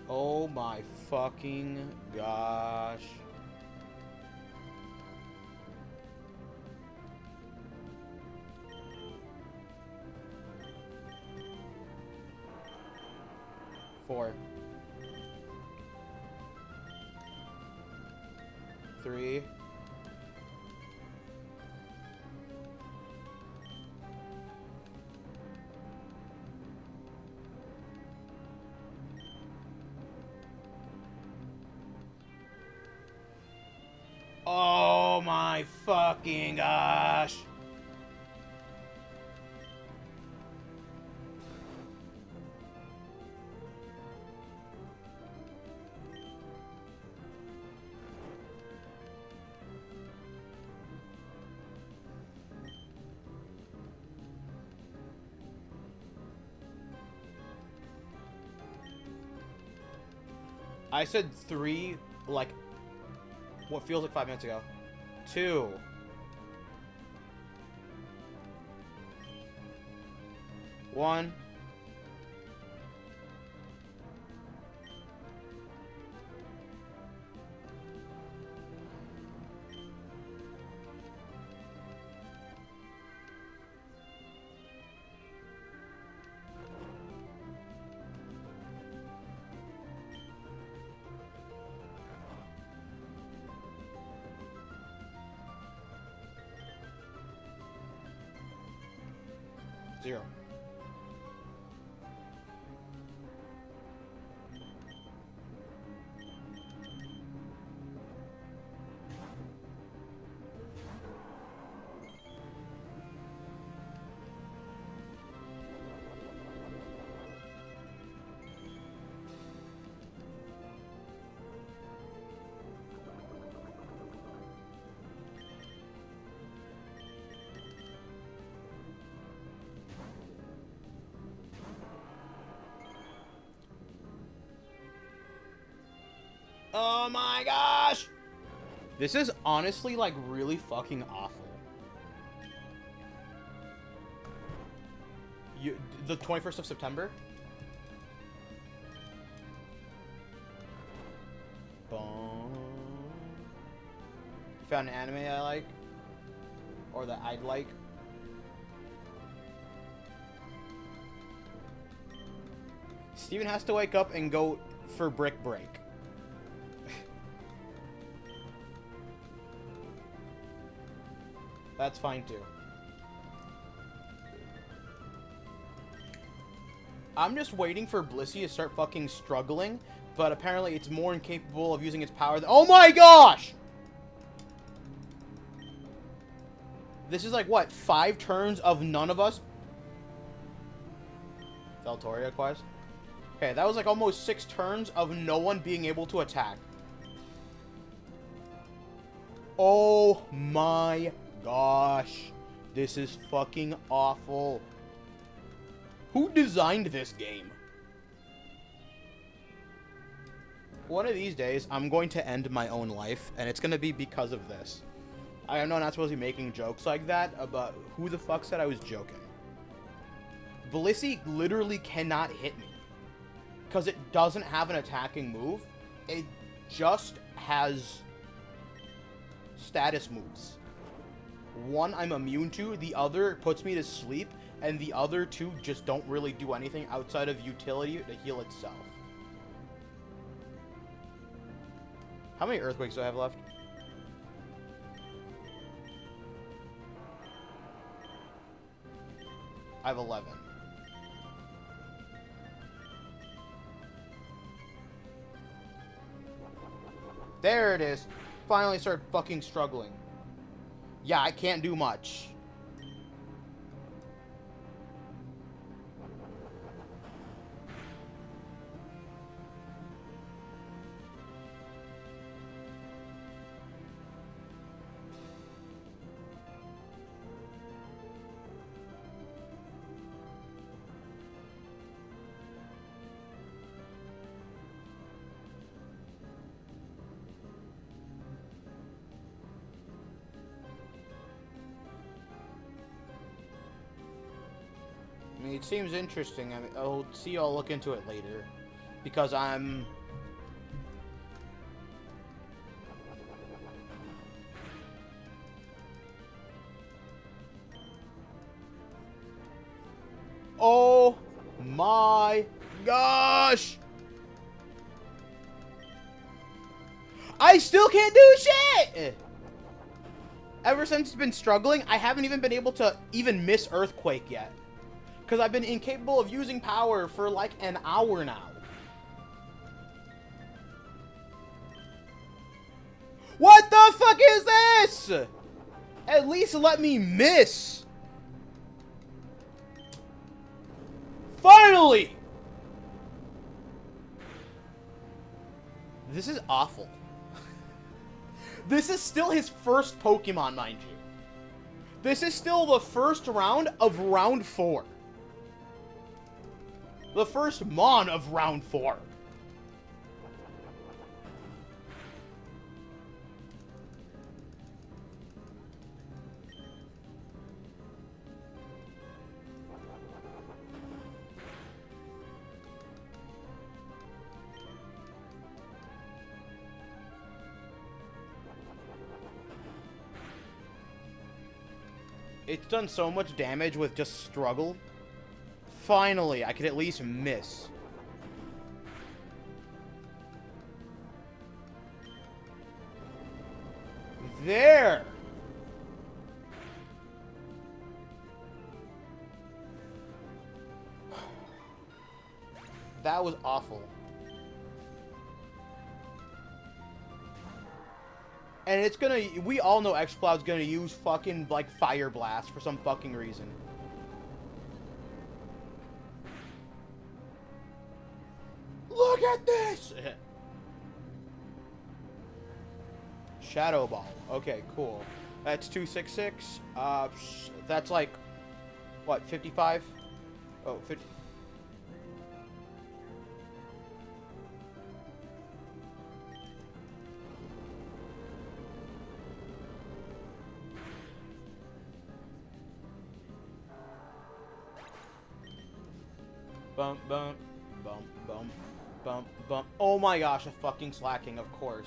Oh my fucking gosh. Four. 3. Oh my fucking gosh. I said 3, like, what feels like 5 minutes ago. 2. 1. Zero. Oh my gosh! This is honestly, like, really fucking awful. The 21st of September? Boom. Found an anime I like? Or that I'd like? Steven has to wake up and go for brick break. That's fine too. I'm just waiting for Blissey to start fucking struggling, but apparently it's more incapable of using its power than— oh my gosh! This is like, what, 5 turns of none of us? Valtoria quest? Okay, that was like almost 6 turns of no one being able to attack. Oh my gosh. This is fucking awful. Who designed this game? One of these days, I'm going to end my own life, and it's going to be because of this. I know I'm not supposed to be making jokes like that, but who the fuck said I was joking? Blissey literally cannot hit me. Because it doesn't have an attacking move. It just has status moves. One I'm immune to, the other puts me to sleep, and the other 2 just don't really do anything outside of utility to heal itself. How many earthquakes do I have left? I have 11. There it is. Finally start fucking struggling. Yeah, I can't do much. I mean, it seems interesting. I mean, I'll see. I'll look into it later, because I'm. Oh my gosh! I still can't do shit. Ever since it's been struggling, I haven't even been able to even miss Earthquake yet. Because I've been incapable of using power for like an hour now. What the fuck is this? At least let me miss. Finally! This is awful. This is still his first Pokemon, mind you. This is still the first round of round 4. The first Mon of round 4. It's done so much damage with just struggle. Finally, I could at least miss. There! That was awful. And it's gonna, we all know X-Cloud's gonna use fucking, like, Fire Blast for some fucking reason. Look at this! Shadow Ball. Okay, cool. That's 266. That's like, what, 55? Oh, 50. Bump, bump, bump, bump, bump, bump. Oh my gosh, a fucking slacking, of course.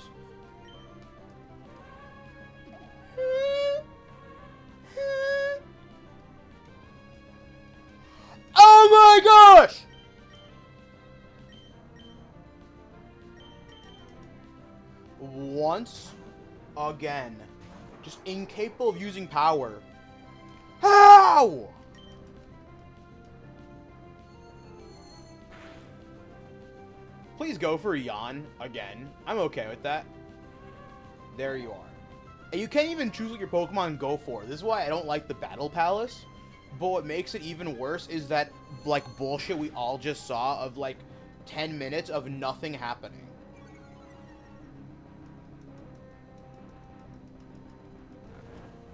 Oh my gosh! Once again. Just incapable of using power. How? Please go for Yawn again. I'm okay with that. There you are. And you can't even choose what your Pokemon go for. This is why I don't like the Battle Palace. But what makes it even worse is that, like, bullshit we all just saw of, like, 10 minutes of nothing happening.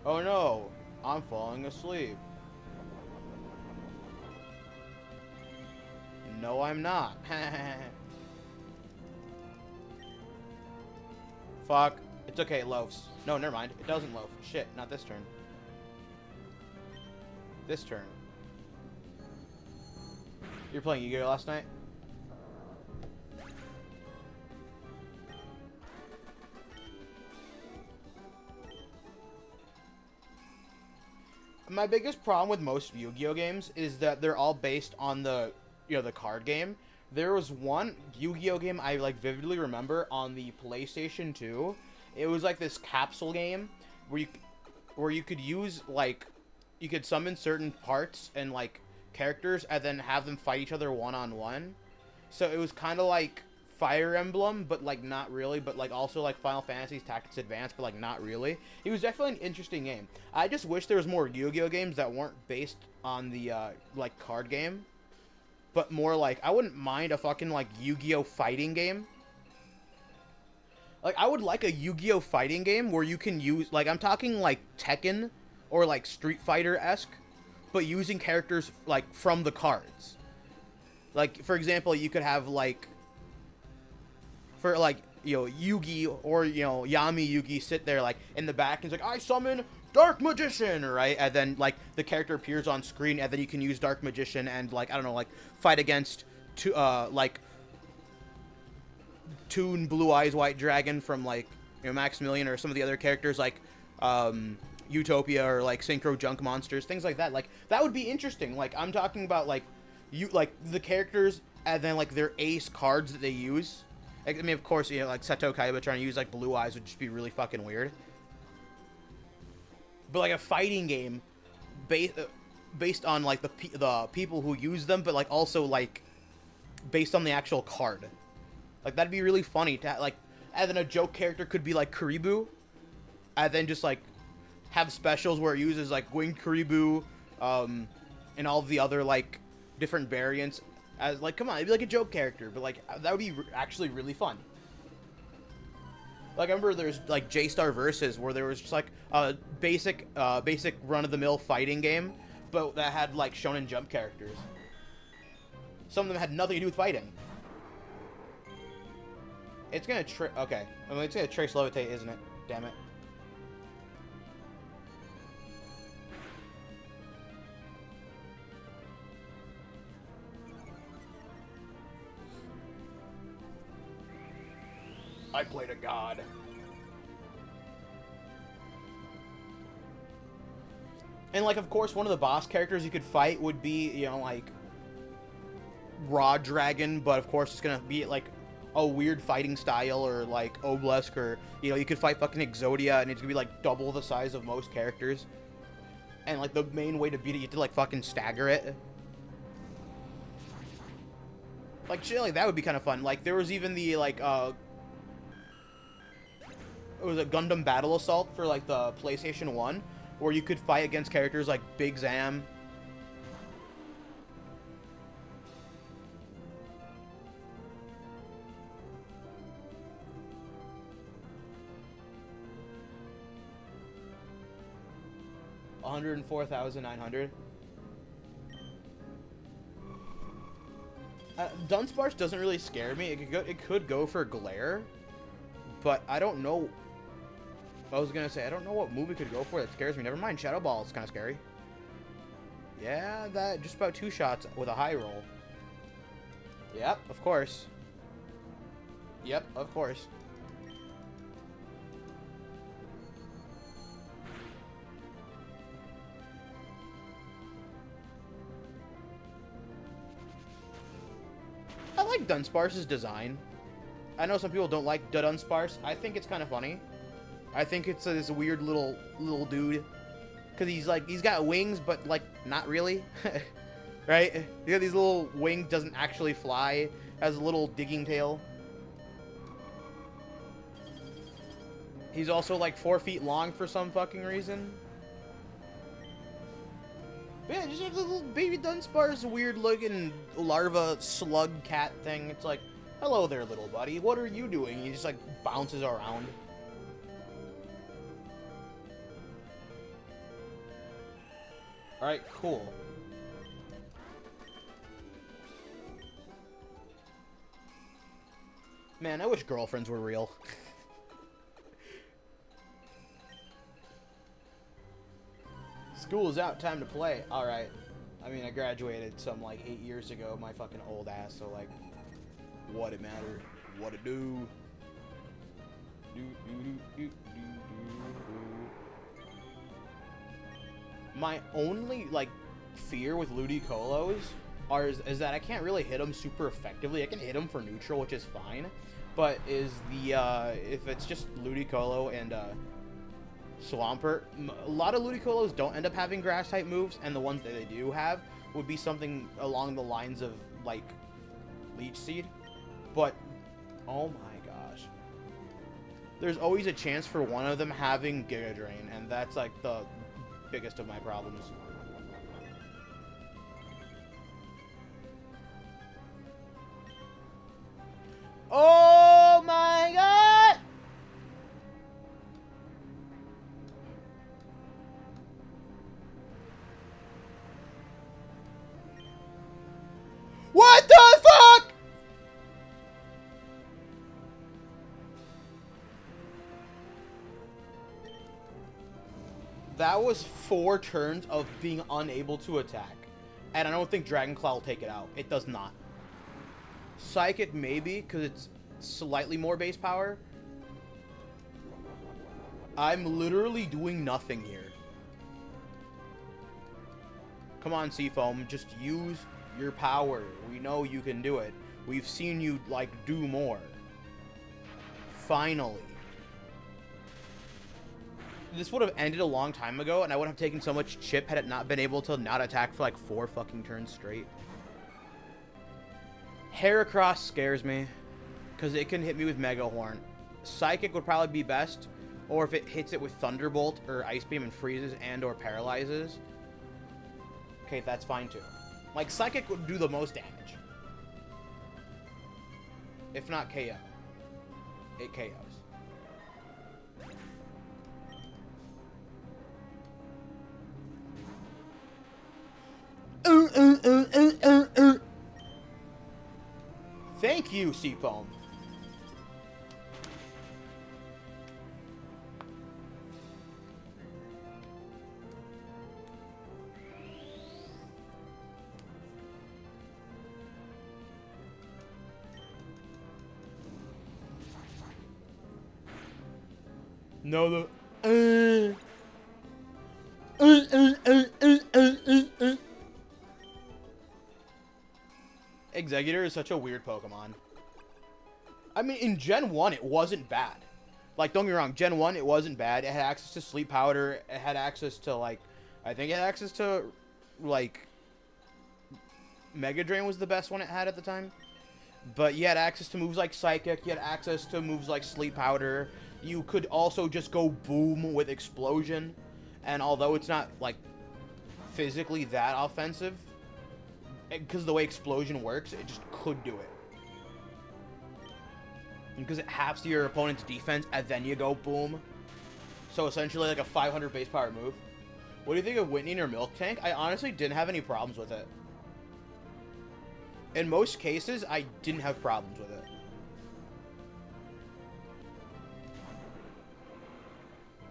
Oh no, I'm falling asleep. No, I'm not. Fuck. It's okay, it loafs. No, never mind. It doesn't loaf. Shit, not this turn. This turn. You were playing Yu-Gi-Oh! Last night? My biggest problem with most Yu-Gi-Oh! Games is that they're all based on the, you know, the card game. There was one Yu-Gi-Oh! Game I, like, vividly remember on the PlayStation 2. It was, like, this capsule game where you could use, like, you could summon certain parts and, like, characters and then have them fight each other one-on-one. So it was kind of like Fire Emblem, but like not really, but like also like Final Fantasy Tactics Advance, but like not really. It was definitely an interesting game. I just wish there was more Yu-Gi-Oh games that weren't based on the like card game, but more like I wouldn't mind a fucking like Yu-Gi-Oh fighting game. Like I would like a Yu-Gi-Oh fighting game where you can use like I'm talking like Tekken or like Street Fighter-esque, but using characters like from the cards. Like for example, you could have like for like, you know, Yugi or, you know, Yami Yugi sit there like in the back and it's like, I summon Dark Magician, right? And then like the character appears on screen and then you can use Dark Magician and like, I don't know, like fight against like Toon Blue Eyes White Dragon from like, you know, Maximilian or some of the other characters like Utopia or like Synchro Junk Monsters, things like that. Like that would be interesting. Like I'm talking about like the characters and then like their ace cards that they use. I mean, of course, you know, like Seto Kaiba trying to use like Blue Eyes would just be really fucking weird. But like a fighting game based on like the people who use them, but like also like based on the actual card. Like that'd be really funny to like. And then a joke character could be like Kuribu, and then just like have specials where it uses like Winged Kuribu, and all the other like different variants. As like, come on, it'd be like a joke character, but like that would be actually really fun. Like I remember there's like J-Star Versus where there was just like a basic run-of-the-mill fighting game, but that had like Shonen Jump characters. Some of them had nothing to do with fighting. It's gonna okay. I mean, it's gonna trace levitate, isn't it? Damn it. I played a god. And like, of course, one of the boss characters you could fight would be, you know, like Raw Dragon, but of course it's gonna be like a weird fighting style, or like Obelisk, or, you know, you could fight fucking Exodia and it's gonna be like double the size of most characters. And like the main way to beat it, you have to like fucking stagger it. Like shit like that would be kind of fun. Like there was even the like it was a Gundam Battle Assault for like the PlayStation 1, where you could fight against characters like Big Zam. $104,900. Dunsparce doesn't really scare me. It could go for Glare, but I don't know. I was gonna say I don't know what move it could go for that scares me. Never mind. Shadow Ball is kind of scary. Yeah, that just about 2 shots with a high roll. Yep, of course. Yep, of course. I like Dunsparce's design. I know some people don't like Dunsparce. I think it's kind of funny. I think it's this weird little dude, because he's got wings, but like not really, right? He got these little wings, doesn't actually fly, has a little digging tail. He's also like 4 feet long for some fucking reason. But yeah, just have the little baby Dunsparce, weird looking larva slug cat thing. It's like, hello there, little buddy. What are you doing? He just like bounces around. Alright, cool. Man, I wish girlfriends were real. School is out, time to play. Alright. I mean, I graduated some like 8 years ago, my fucking old ass, so like, what it mattered, what it do. My only, like, fear with Ludicolo's is that I can't really hit them super effectively. I can hit them for neutral, which is fine. But is the, if it's just Ludicolo and, Swampert, a lot of Ludicolos don't end up having grass-type moves, and the ones that they do have would be something along the lines of, like, Leech Seed. But Oh my gosh. There's always a chance for one of them having Giga Drain, and that's like the biggest of my problems. Oh my god! What the fuck? That was 4 turns of being unable to attack. And I don't think Dragon Claw will take it out. It does not. Psychic maybe, because it's slightly more base power. I'm literally doing nothing here. Come on, Seafoam, just use your power. We know you can do it. We've seen you, like, do more. Finally. This would have ended a long time ago, and I would have taken so much chip had it not been able to not attack for, like, 4 fucking turns straight. Heracross scares me, because it can hit me with Mega Horn. Psychic would probably be best, or if it hits it with Thunderbolt or Ice Beam and freezes and or paralyzes. Okay, that's fine too. Like, Psychic would do the most damage. If not KO. It KOs. Thank you, Seafoam. No, the Executor is such a weird Pokemon. I mean, in Gen 1, it wasn't bad. Like, don't get me wrong, Gen 1, it wasn't bad. It had access to Sleep Powder. It had access to, like, I think it had access to, like, Mega Drain was the best one it had at the time. But you had access to moves like Psychic. You had access to moves like Sleep Powder. You could also just go boom with Explosion. And although it's not, like, physically that offensive, because of the way Explosion works, it just could do it. Because it halves your opponent's defense, and then you go boom. So essentially like a 500 base power move. What do you think of Whitney or Milk Tank? I honestly didn't have any problems with it. In most cases, I didn't have problems with it.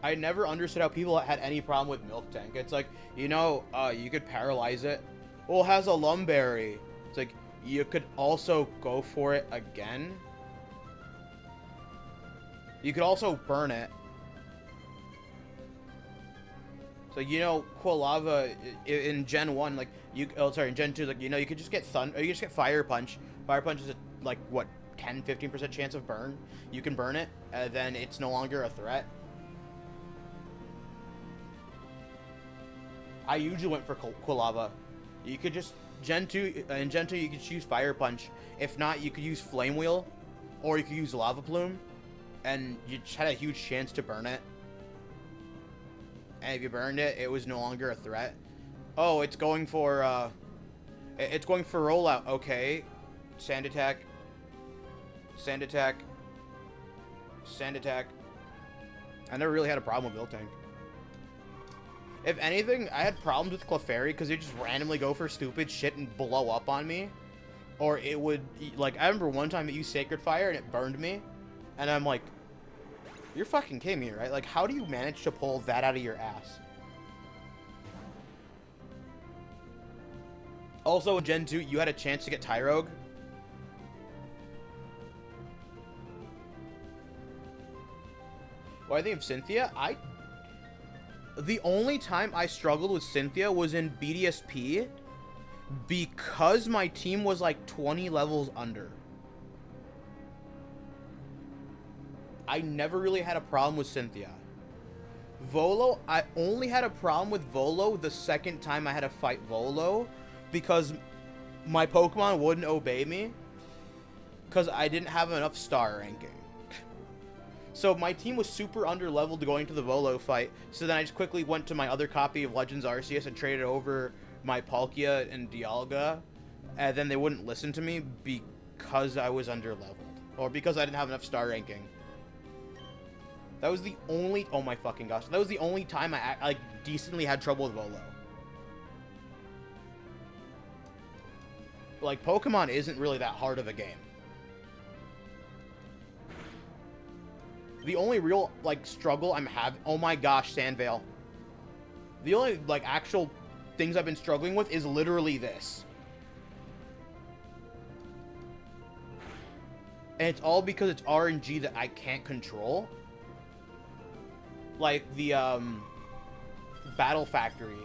I never understood how people had any problem with Milk Tank. It's like, you know, you could paralyze it. Well, it has a Lumberry. It's like, you could also go for it again. You could also burn it. So, you know, Quilava in Gen 1, like, in Gen 2, like, you know, you could just get you could just get Fire Punch. Fire Punch is, like, what, 10-15% chance of burn? You can burn it, and then it's no longer a threat. I usually went for Quilava. You could just, in Gen 2, you could choose Fire Punch. If not, you could use Flame Wheel, or you could use Lava Plume, and you just had a huge chance to burn it. And if you burned it, it was no longer a threat. Oh, it's going for rollout. Okay. Sand Attack. Sand Attack. Sand Attack. I never really had a problem with Milk Tank. If anything, I had problems with Clefairy because it just randomly go for stupid shit and blow up on me. Or it would, like, I remember one time it used Sacred Fire and it burned me. And I'm like, you're fucking kidding me, right? Like, how do you manage to pull that out of your ass? Also, in Gen 2, you had a chance to get Tyrogue. What do I think of Cynthia? The only time I struggled with Cynthia was in BDSP because my team was like 20 levels under. I never really had a problem with Cynthia. Volo, I only had a problem with Volo the second time I had to fight Volo because my Pokemon wouldn't obey me. because I didn't have enough star ranking. So my team was super underleveled going to the Volo fight, so then I just quickly went to my other copy of Legends Arceus and traded over my Palkia and Dialga, and then they wouldn't listen to me because I was underleveled, or because I didn't have enough star ranking. That was the only, oh my fucking gosh, that was the only time I like decently had trouble with Volo. Like, Pokemon isn't really that hard of a game. The only real, like, struggle I'm having... Oh my gosh, Sandvale. The only, like, actual things I've been struggling with is literally this. And it's all because it's RNG that I can't control. Like, the, Battle Factory.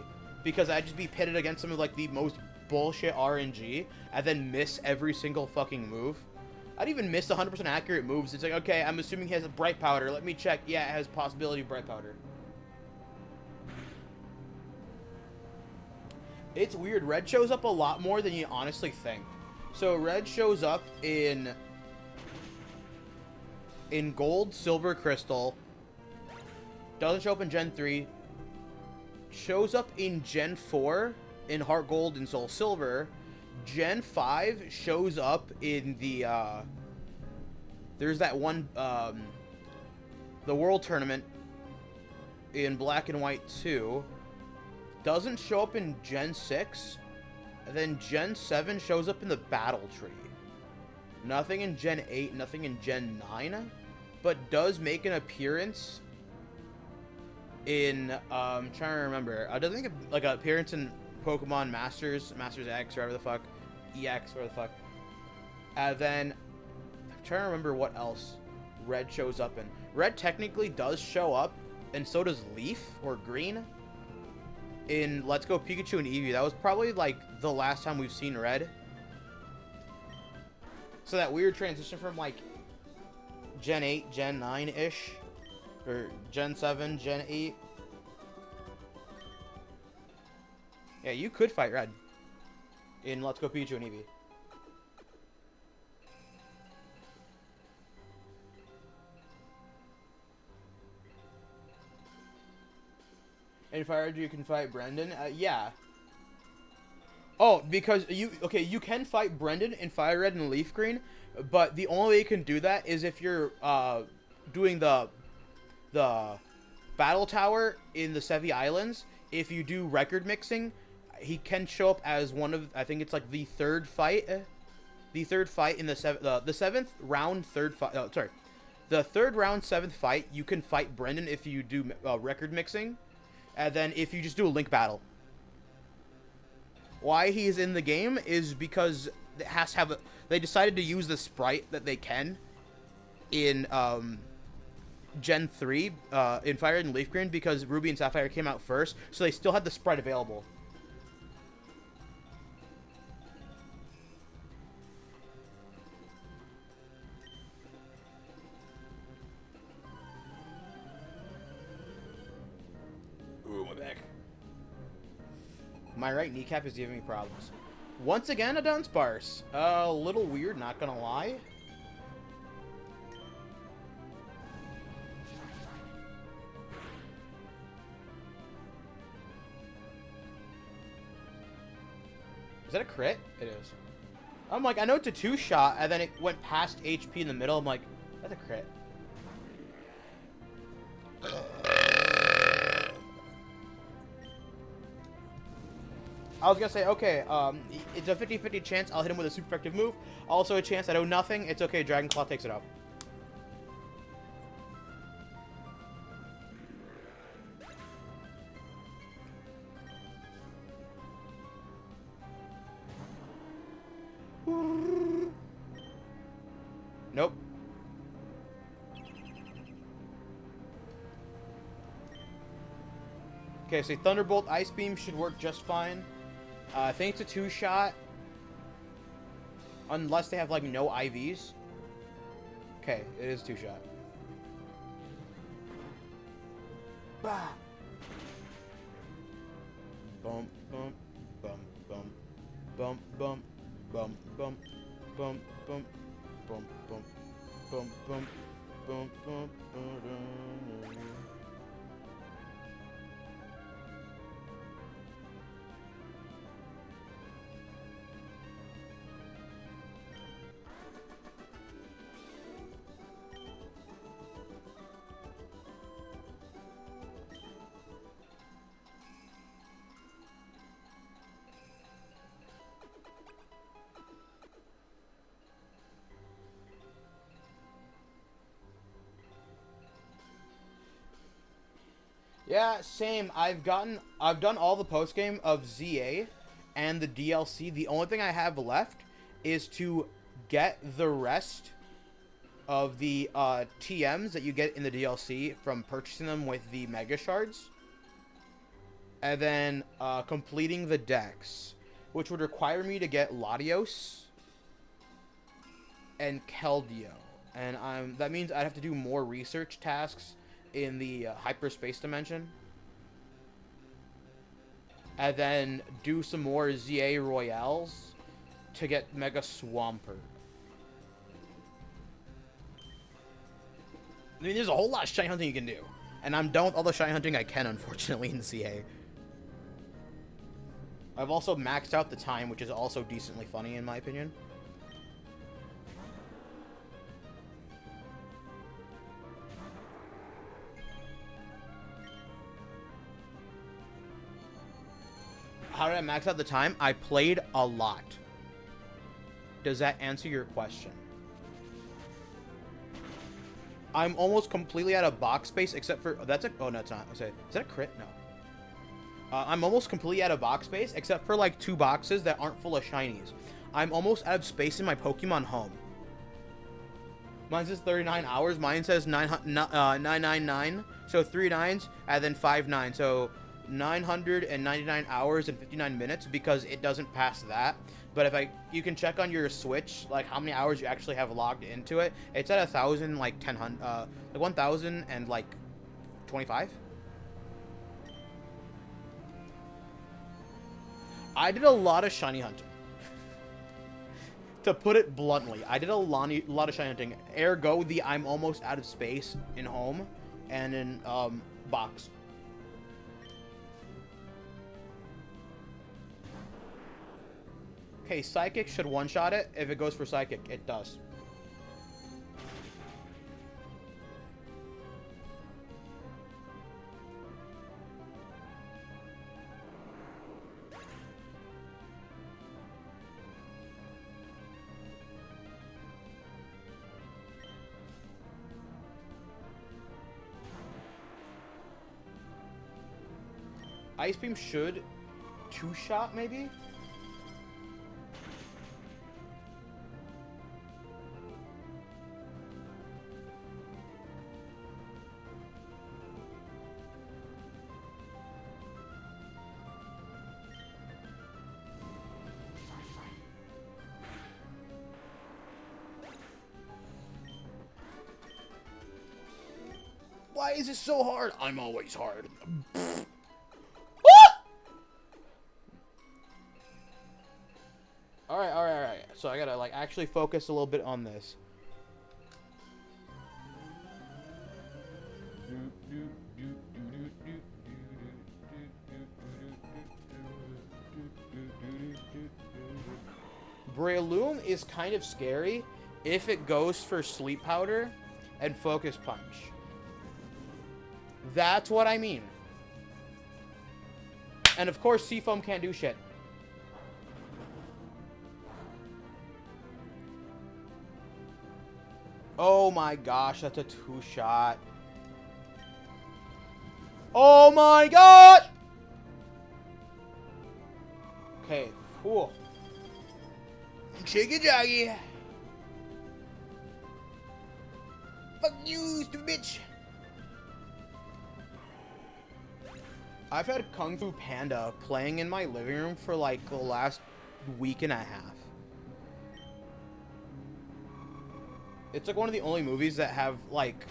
Because I'd just be pitted against some of, like, the most bullshit RNG, and then miss every single fucking move. I'd even miss 100% accurate moves. It's like, okay, I'm assuming he has a Bright Powder. Let me check. Yeah, it has possibility of Bright Powder. It's weird. Red shows up a lot more than you honestly think. So Red shows up in Gold, Silver, Crystal. Doesn't show up in Gen 3. Shows up in Gen 4 in Heart Gold and Soul Silver. Gen 5 shows up in the, there's that one, the World Tournament in Black and White 2. Doesn't show up in Gen 6. And then Gen 7 shows up in the Battle Tree. Nothing in Gen 8, nothing in Gen 9. But does make an appearance in, I'm trying to remember. Does make like an appearance in Pokemon Masters X, whatever the fuck, EX, whatever the fuck. And then I'm trying to remember what else Red shows up in. Red technically does show up, and so does Leaf or Green in Let's Go Pikachu and Eevee. That was probably like the last time we've seen Red. So that weird transition from like Gen 8, Gen 9-ish, or Gen 7, Gen 8. Yeah, you could fight Red in Let's Go Pikachu and Eevee. And if I heard you can fight Brendan, yeah. Oh, because you can fight Brendan in Fire Red and Leaf Green, but the only way you can do that is if you're doing the Battle Tower in the Sevi Islands. If you do record mixing, he can show up as one of, I think it's like the third fight in the seventh round, the third round, seventh fight. You can fight Brendan if you do record mixing, and then if you just do a link battle. Why he's in the game is because it has to have they decided to use the sprite that they can in Gen 3 in Fire and Leaf Green, because Ruby and Sapphire came out first, so they still had the sprite available. Ooh, my back. My right kneecap is giving me problems. Once again, a Dunsparce. A little weird, not gonna lie. Is that a crit? It is. I'm like, I know it's a 2-shot, and then it went past HP in the middle. I'm like, that's a crit. I was gonna say, okay, it's a 50-50 chance I'll hit him with a super effective move. Also a chance I know nothing. It's okay, Dragon Claw takes it up. Nope. Okay, so Thunderbolt Ice Beam should work just fine. I think it's a 2-shot. Unless they have, like, no IVs. Okay, it is 2-shot. Bah! Bump, bump, bump, bump, bump, bump, bump, bump, bump, bump, boom, boom, boom, boom, boom, boom, boom. Yeah, same. I've done all the post game of ZA and the DLC. The only thing I have left is to get the rest of the TMs that you get in the DLC from purchasing them with the Mega Shards. And then completing the decks, which would require me to get Latios and Keldeo. And that means I'd have to do more research tasks in the hyperspace dimension, and then do some more ZA Royales to get Mega Swampert. I mean, there's a whole lot of shiny hunting you can do, and I'm done with all the shiny hunting I can, unfortunately, in ZA. I've also maxed out the time, which is also decently funny in my opinion. How did I max out the time? I played a lot. Does that answer your question? I'm almost completely out of box space, except for... Oh, no, it's not. Is that a crit? No. I'm almost completely out of box space, except for, like, 2 boxes that aren't full of shinies. I'm almost out of space in my Pokemon home. Mine says 39 hours. Mine says 999. So 3 9s, and then 5 9. So 999 hours and 59 minutes, because it doesn't pass that. But if you can check on your Switch, like, how many hours you actually have logged into it. It's at 1,000, like, 1,000 and, like, 25. I did a lot of shiny hunting. To put it bluntly, I did a lot of shiny hunting. Ergo, I'm almost out of space in home and in box. Okay, Psychic should one-shot it. If it goes for Psychic, it does. Ice Beam should two-shot, maybe? Why is it so hard? I'm always hard. Alright. So I gotta, like, actually focus a little bit on this. Breloom is kind of scary if it goes for Sleep Powder and Focus Punch. That's what I mean. And of course, Seafoam can't do shit. Oh my gosh, that's a 2-shot. Oh my god! Okay, cool. Chiggy jaggy. Fuck you, stupid bitch. I've had Kung Fu Panda playing in my living room for like the last week and a half. It's like one of the only movies that have like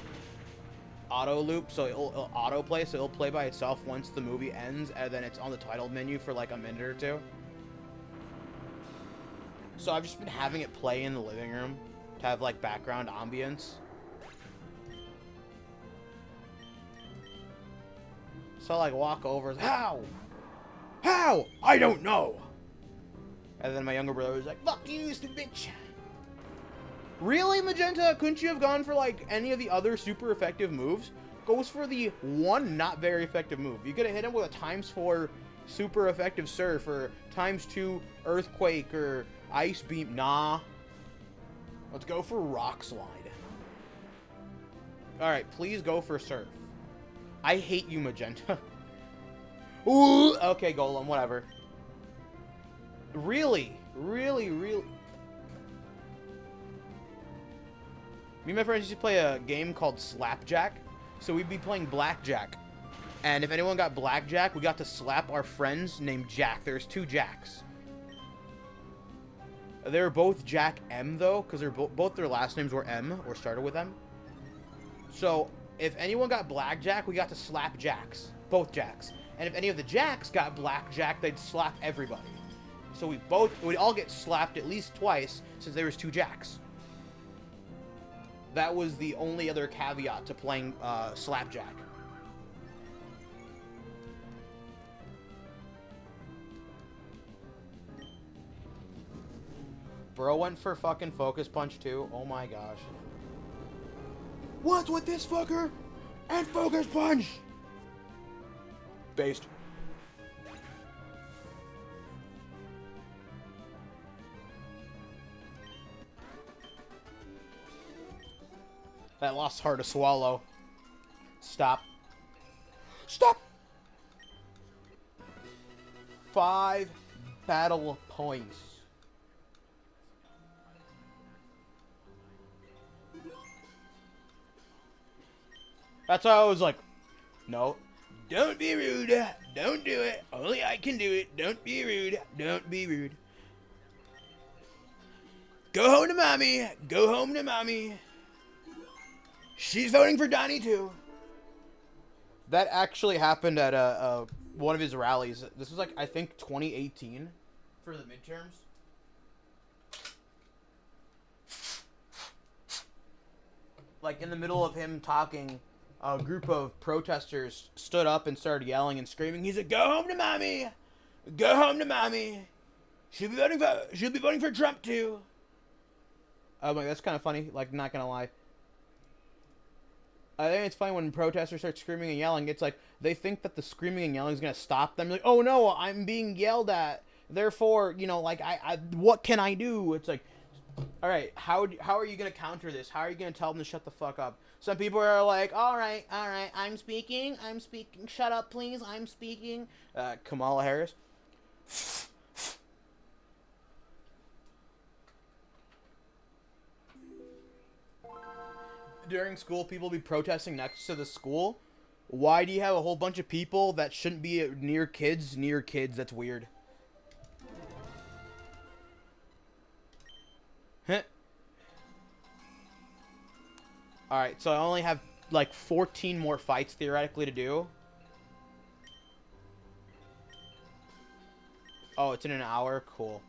auto loop, so it'll auto play, so it'll play by itself once the movie ends, and then it's on the title menu for like a minute or 2. So I've just been having it play in the living room. to have like background ambience. So I like walk over, how? How? I don't know. And then my younger brother was like, fuck you, stupid bitch. Really, Magenta? Couldn't you have gone for like any of the other super effective moves? Goes for the one not very effective move. You could have hit him with a ×4 super effective surf or ×2 earthquake or ice beam. Nah. Let's go for rock slide. Alright, please go for surf. I hate you, Magenta. Ooh, okay, Golem, whatever. Really? Really, really? Me and my friends used to play a game called Slapjack. So we'd be playing Blackjack. And if anyone got Blackjack, we got to slap our friends named Jack. There's 2 Jacks. They were both Jack M, though, because they're both their last names were M, or started with M. So if anyone got Blackjack, we got to slap Jacks. Both Jacks. And if any of the Jacks got Blackjack, they'd slap everybody. So we'd all get slapped at least twice, since there was 2 Jacks. That was the only other caveat to playing Slapjack. Bro went for fucking Focus Punch too. Oh my gosh. What's with this fucker? And Focus Punch! Based. That lost hard to swallow. Stop. Stop! 5 battle points. That's why I was like, no. Don't be rude. Don't do it. Only I can do it. Don't be rude. Don't be rude. Go home to mommy. Go home to mommy. She's voting for Donnie too. That actually happened at one of his rallies. This was like, I think 2018 for the midterms. Like in the middle of him talking, a group of protesters stood up and started yelling and screaming. He's like, "Go home to mommy! Go home to mommy! She'll be voting for Trump too." I'm like, that's kind of funny. Like, not gonna lie. I think it's funny when protesters start screaming and yelling. It's like they think that the screaming and yelling is gonna stop them. Like, oh no, I'm being yelled at. Therefore, you know, like I what can I do? It's like, all right, how are you gonna counter this? How are you gonna tell them to shut the fuck up? Some people are like, all right, I'm speaking. Shut up, please. I'm speaking. Kamala Harris. During school, people be protesting next to the school. Why do you have a whole bunch of people that shouldn't be near kids? That's weird. Huh. Alright, so I only have like 14 more fights theoretically to do. Oh, it's in an hour? Cool.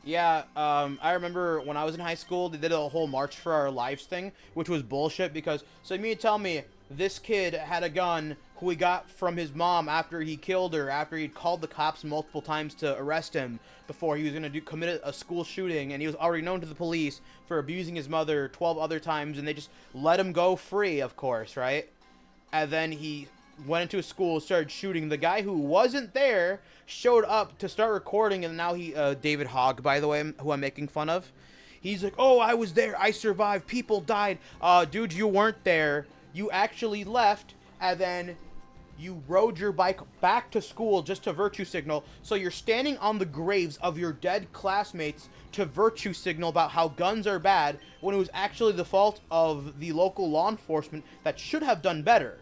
Yeah, I remember when I was in high school, they did a whole March for Our Lives thing, which was bullshit because, so you mean to tell me this kid had a gun who he got from his mom after he killed her, after he'd called the cops multiple times to arrest him before he was going to commit a school shooting, and he was already known to the police for abusing his mother 12 other times, and they just let him go free, of course, right? And then he went into a school, started shooting. The guy who wasn't there showed up to start recording, and now he, David Hogg, by the way, who I'm making fun of. He's like, oh, I was there. I survived. People died. Dude, you weren't there. You actually left, and then you rode your bike back to school just to virtue signal. So you're standing on the graves of your dead classmates to virtue signal about how guns are bad, when it was actually the fault of the local law enforcement that should have done better.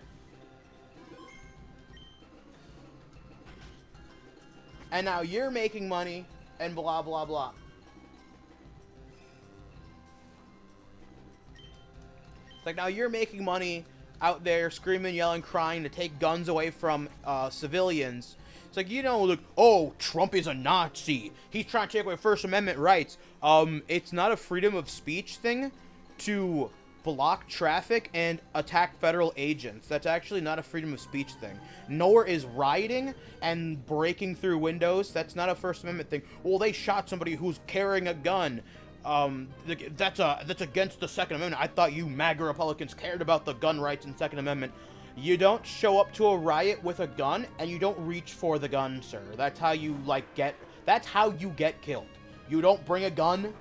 And now you're making money, and blah, blah, blah. It's like, now you're making money out there screaming, yelling, crying to take guns away from civilians. It's like, you know, like, oh, Trump is a Nazi. He's trying to take away First Amendment rights. It's not a freedom of speech thing. to block traffic and attack federal agents. That's actually not a freedom of speech thing. Nor is rioting and breaking through windows. That's not a First Amendment thing. Well, they shot somebody who's carrying a gun. That's against the Second Amendment. I thought you MAGA Republicans cared about the gun rights and Second Amendment. You don't show up to a riot with a gun, and you don't reach for the gun, sir. That's how you, that's how you get killed. You don't bring a gun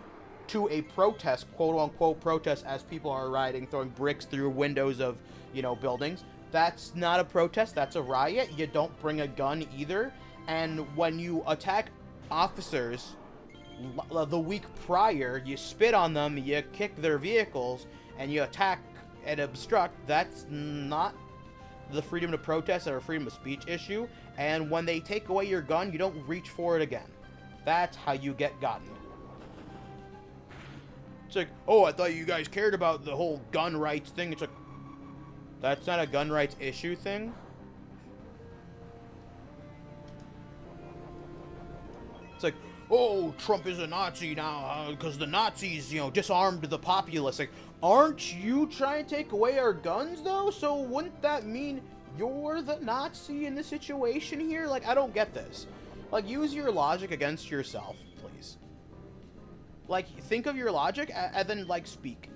to a protest, quote-unquote protest, as people are rioting, throwing bricks through windows of, buildings. That's not a protest, that's a riot. You don't bring a gun either. And when you attack officers the week prior, you spit on them, you kick their vehicles, and you attack and obstruct. That's not the freedom to protest or freedom of speech issue. And when they take away your gun, you don't reach for it again. That's how you get gotten. It's like, oh, I thought you guys cared about the whole gun rights thing. It's like, that's not a gun rights issue thing. It's like, oh, Trump is a Nazi now because the Nazis, disarmed the populace. Like, aren't you trying to take away our guns, though? So wouldn't that mean you're the Nazi in this situation here? Like, I don't get this. Like, use your logic against yourself, please. Like, think of your logic and then, speak.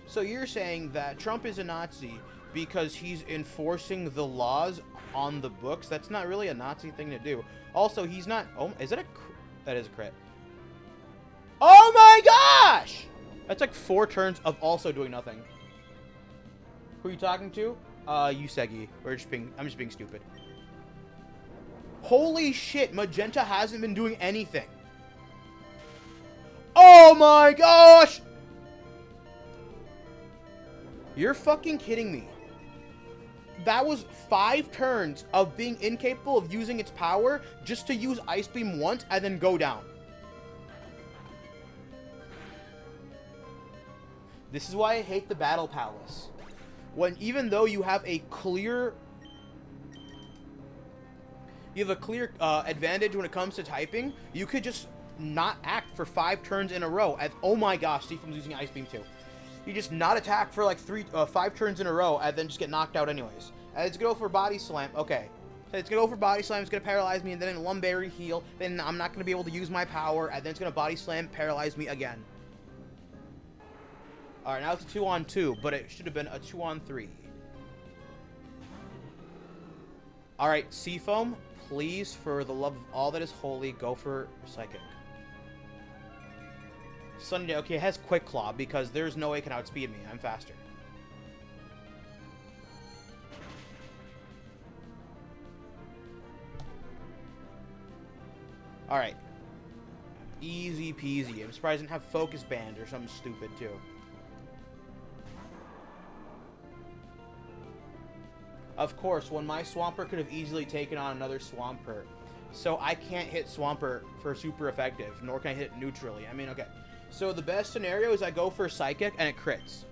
So you're saying that Trump is a Nazi because he's enforcing the laws on the books? That's not really a Nazi thing to do. Also, he's not... Oh, is it a... That is a crit. Oh my gosh! That's like 4 turns of also doing nothing. Who are you talking to? Usegi. I'm just being stupid. Holy shit, Magenta hasn't been doing anything. Oh my gosh! You're fucking kidding me. That was 5 turns of being incapable of using its power just to use Ice Beam once and then go down. This is why I hate the Battle Palace. Even though you have a clear... advantage when it comes to typing, you could just not act for 5 turns in a row. Oh my gosh, Seafoam's using Ice Beam too. You just not attack for 5 turns in a row and then just get knocked out anyways. And it's gonna go for Body Slam. Okay. So it's gonna go for Body Slam, it's gonna paralyze me, and then Lumberry Heal. Then I'm not gonna be able to use my power, and then it's gonna Body Slam, paralyze me again. Alright, now it's a 2-on-2, but it should have been a 2-on-3. Alright, Seafoam, please, for the love of all that is holy, go for Psychic. Sunday, okay, it has Quick Claw, because there's no way it can outspeed me. I'm faster. Alright. Easy peasy. I'm surprised I didn't have Focus Band or something stupid, too. Of course, when my Swampert could have easily taken on another Swampert. So I can't hit Swampert for super effective, nor can I hit it neutrally. I mean, okay. So the best scenario is I go for Psychic and it crits.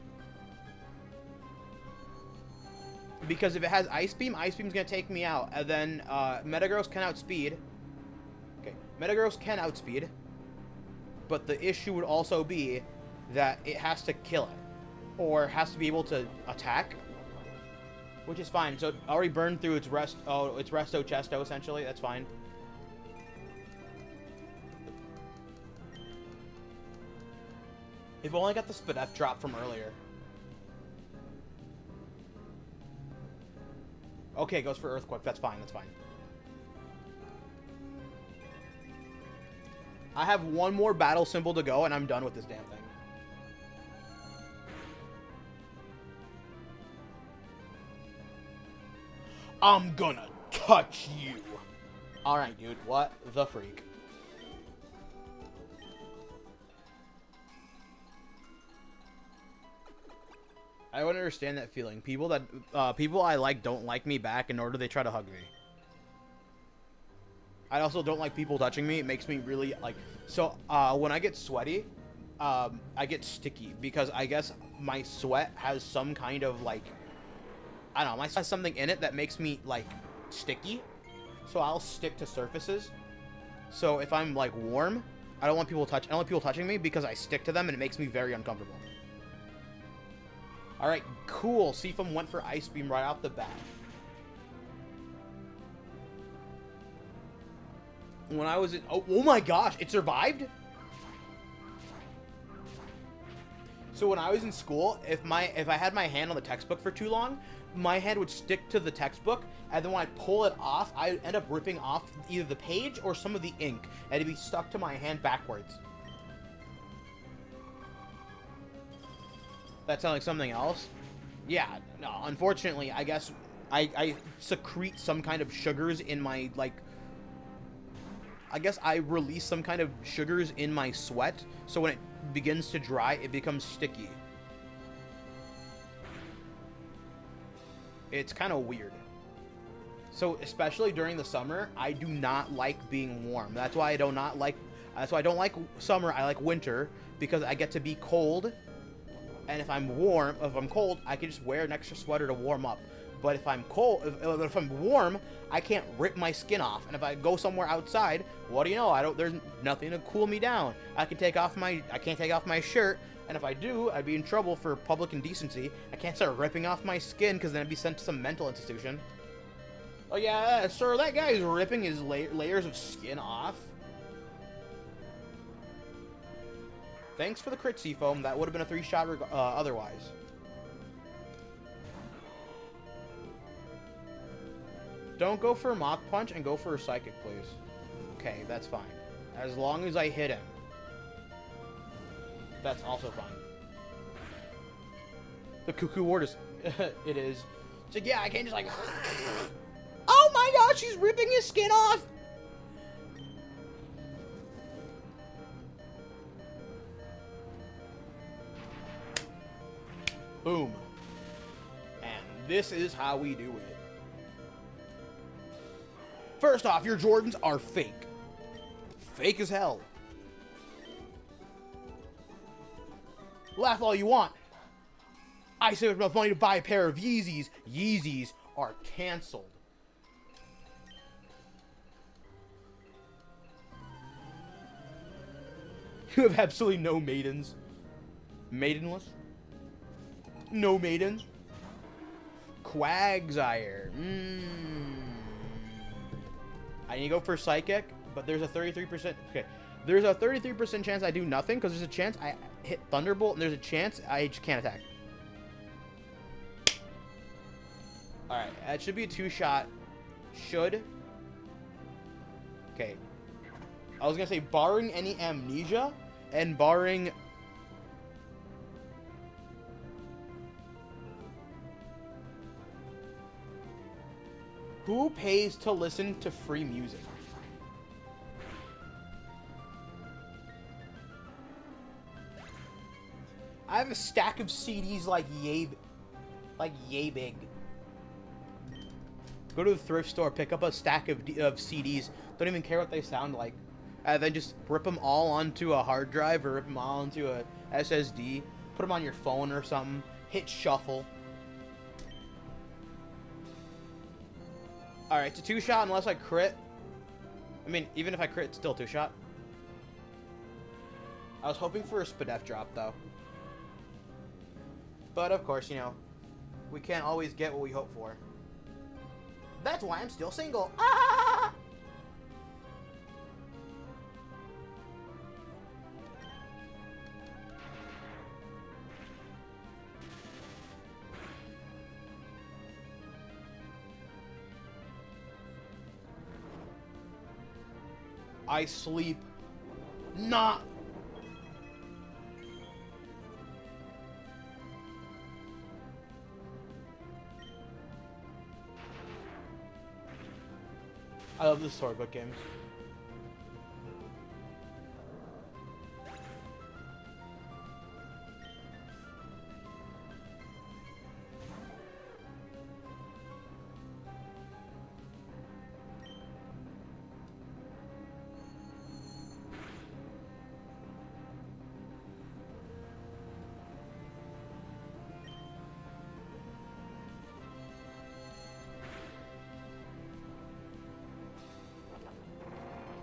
Because if it has Ice Beam's going to take me out. And then Metagross can outspeed. Okay, Metagross can outspeed. But the issue would also be that it has to kill it. Or has to be able to attack. Which is fine. So it already burned through its Resto Chesto, essentially. That's fine. If only I got the Spadef drop from earlier. Okay, it goes for Earthquake. That's fine, that's fine. I have one more battle symbol to go, and I'm done with this damn thing. I'm gonna touch you. Alright, dude. What the freak? I don't understand that feeling. People I like don't like me back, in order they try to hug me. I also don't like people touching me. It makes me really, so, when I get sweaty, I get sticky, because I guess my sweat has some kind of, I don't know, my sweat has something in it that makes me, sticky. So I'll stick to surfaces. So if I'm, warm, I don't want people touching me, because I stick to them, and it makes me very uncomfortable. Alright, cool. Seafoam went for Ice Beam right off the bat. When I was in... Oh my gosh, it survived? So when I was in school, if I had my hand on the textbook for too long, my hand would stick to the textbook, and then when I pull it off, I end up ripping off either the page or some of the ink, and it'd be stuck to my hand backwards. That sounds like something else? Yeah, no, unfortunately, I guess I secrete some kind of sugars in my, like... I guess I release some kind of sugars in my sweat, so when it begins to dry, it becomes sticky. It's kind of weird. So, especially during the summer, I do not like being warm. That's why I don't like summer. I like winter, because I get to be cold. And if I'm cold, I can just wear an extra sweater to warm up. But if I'm cold, if I'm warm, I can't rip my skin off. And if I go somewhere outside, what do you know? There's nothing to cool me down. I can't take off my shirt. And if I do, I'd be in trouble for public indecency. I can't start ripping off my skin because then I'd be sent to some mental institution. Oh yeah, sir, that guy's ripping his layers of skin off. Thanks for the crit, Seafoam. That would have been a 3-shot otherwise. Don't go for a Mach Punch and go for a Psychic, please. Okay, that's fine. As long as I hit him. That's also fine. The Cuckoo Ward is... it is. It's like, yeah, I can't just like... Oh my gosh, she's ripping his skin off! Boom. And this is how we do it. First off, your Jordans are fake. Fake as hell. Laugh all you want. I saved enough money to buy a pair of Yeezys. Yeezys are canceled. You have absolutely no maidens. Maidenless? No maidens? Quagsire. I need to go for Psychic, but there's a 33%... Okay. There's a 33% chance I do nothing, because there's a chance I hit Thunderbolt, and there's a chance I just can't attack. Alright, that should be a 2-shot. Should. Okay. I was going to say, barring any amnesia, and barring... Who pays to listen to free music? I have a stack of CDs like yay big. Go to the thrift store, pick up a stack of CDs. Don't even care what they sound like. And then just rip them all onto a hard drive or rip them all onto a SSD. Put them on your phone or something. Hit shuffle. Alright, it's a 2-shot unless I crit. I mean, even if I crit, it's still 2-shot. I was hoping for a Spadef drop, though. But, of course, you know, we can't always get what we hope for. That's why I'm still single. Ah! I sleep not. I love the storybook games.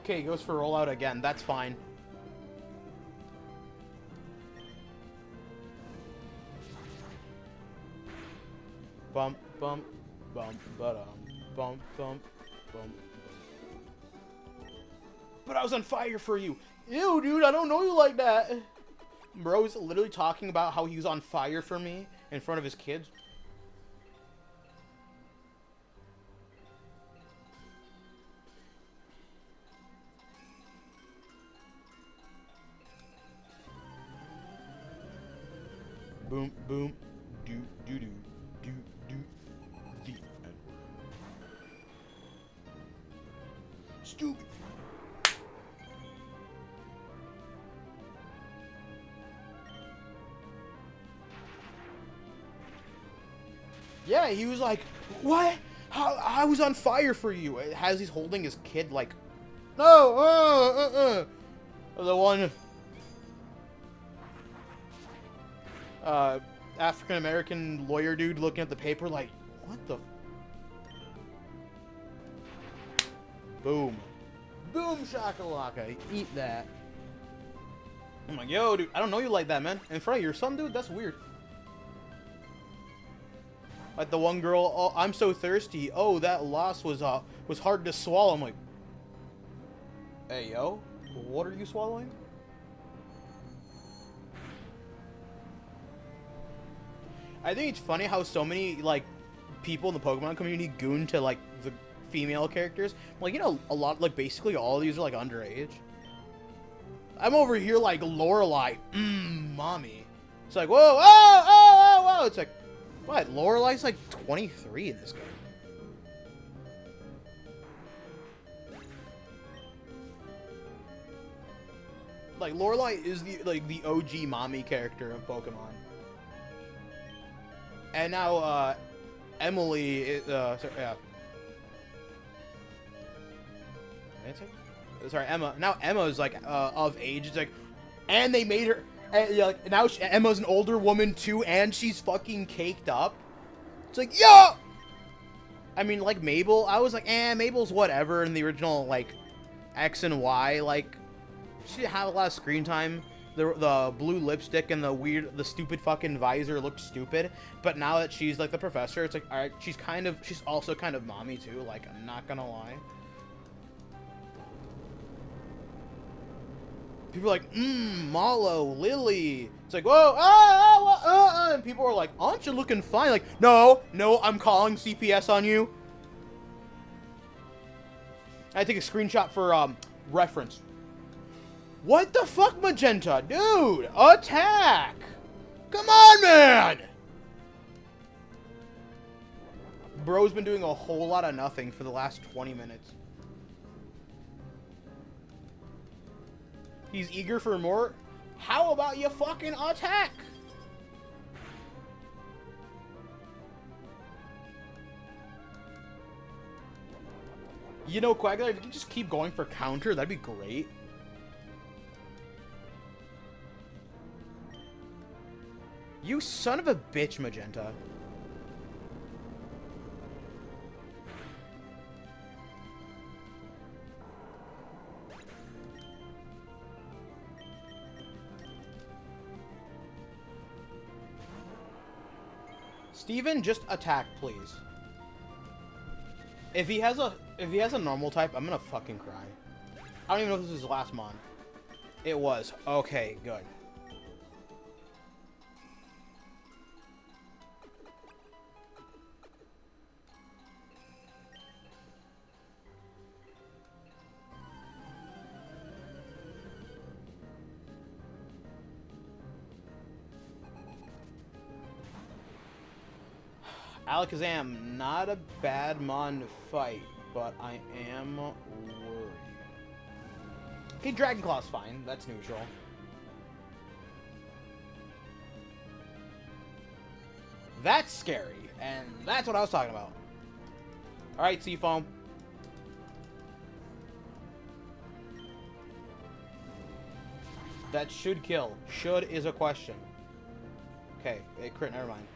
Okay, he goes for rollout again. That's fine. Bump, bump, bump, bump, bump, bump, bump. But I was on fire for you. Ew, dude, I don't know you like that. Bro's literally talking about how he was on fire for me in front of his kids. Boom, boom, do, do, do, do, do, the end. Stupid. Yeah, he was like, what? How? I was on fire for you. As he's holding his kid, like, no, The one, African-American lawyer dude looking at the paper like, what the? Boom. Boom shakalaka. Eat that. I'm like, yo, dude, I don't know you like that, man. In front of your son, dude? That's weird. Like the one girl, oh, I'm so thirsty. Oh, that loss was hard to swallow. I'm like, hey, yo, what are you swallowing? I think it's funny how so many, like, people in the Pokemon community goon to, like, the female characters. Like, you know, a lot, like, basically all of these are, like, underage. I'm over here, like, Lorelai, mommy. It's like, whoa, whoa. It's like, what? Lorelai's, like, 23 in this game. Like, Lorelai is the OG mommy character of Pokemon. And now, Emily is, yeah. Sorry, Emma. Now Emma's, like, of age. It's like, and they made her, like, now Emma's an older woman, too, and she's fucking caked up. It's like, yo! I mean, like, Mabel, I was like, Mabel's whatever in the original, like, X and Y, like, she didn't have a lot of screen time. The blue lipstick and the stupid fucking visor looked stupid. But now that she's, like, the professor, it's like, alright, she's also kind of mommy, too. Like, I'm not gonna lie. People are like, Mallow, Lily. It's like, whoa, and people are like, aren't you looking fine? Like, no, I'm calling CPS on you. I take a screenshot for, reference. What the fuck, Magenta? Dude, attack! Come on, man! Bro's been doing a whole lot of nothing for the last 20 minutes. He's eager for more. How about you fucking attack? You know, Quagliar, if you could just keep going for counter, that'd be great. You son of a bitch, Magenta. Steven, just attack, please. If he has a normal type, I'm gonna fucking cry. I don't even know if this is his last mon. It was. Okay, good. Alakazam, not a bad mon to fight, but I am worried. Okay, Dragon Claw's fine. That's neutral. That's scary, and that's what I was talking about. Alright, Seafoam. That should kill. Should is a question. Okay, it crit, never mind.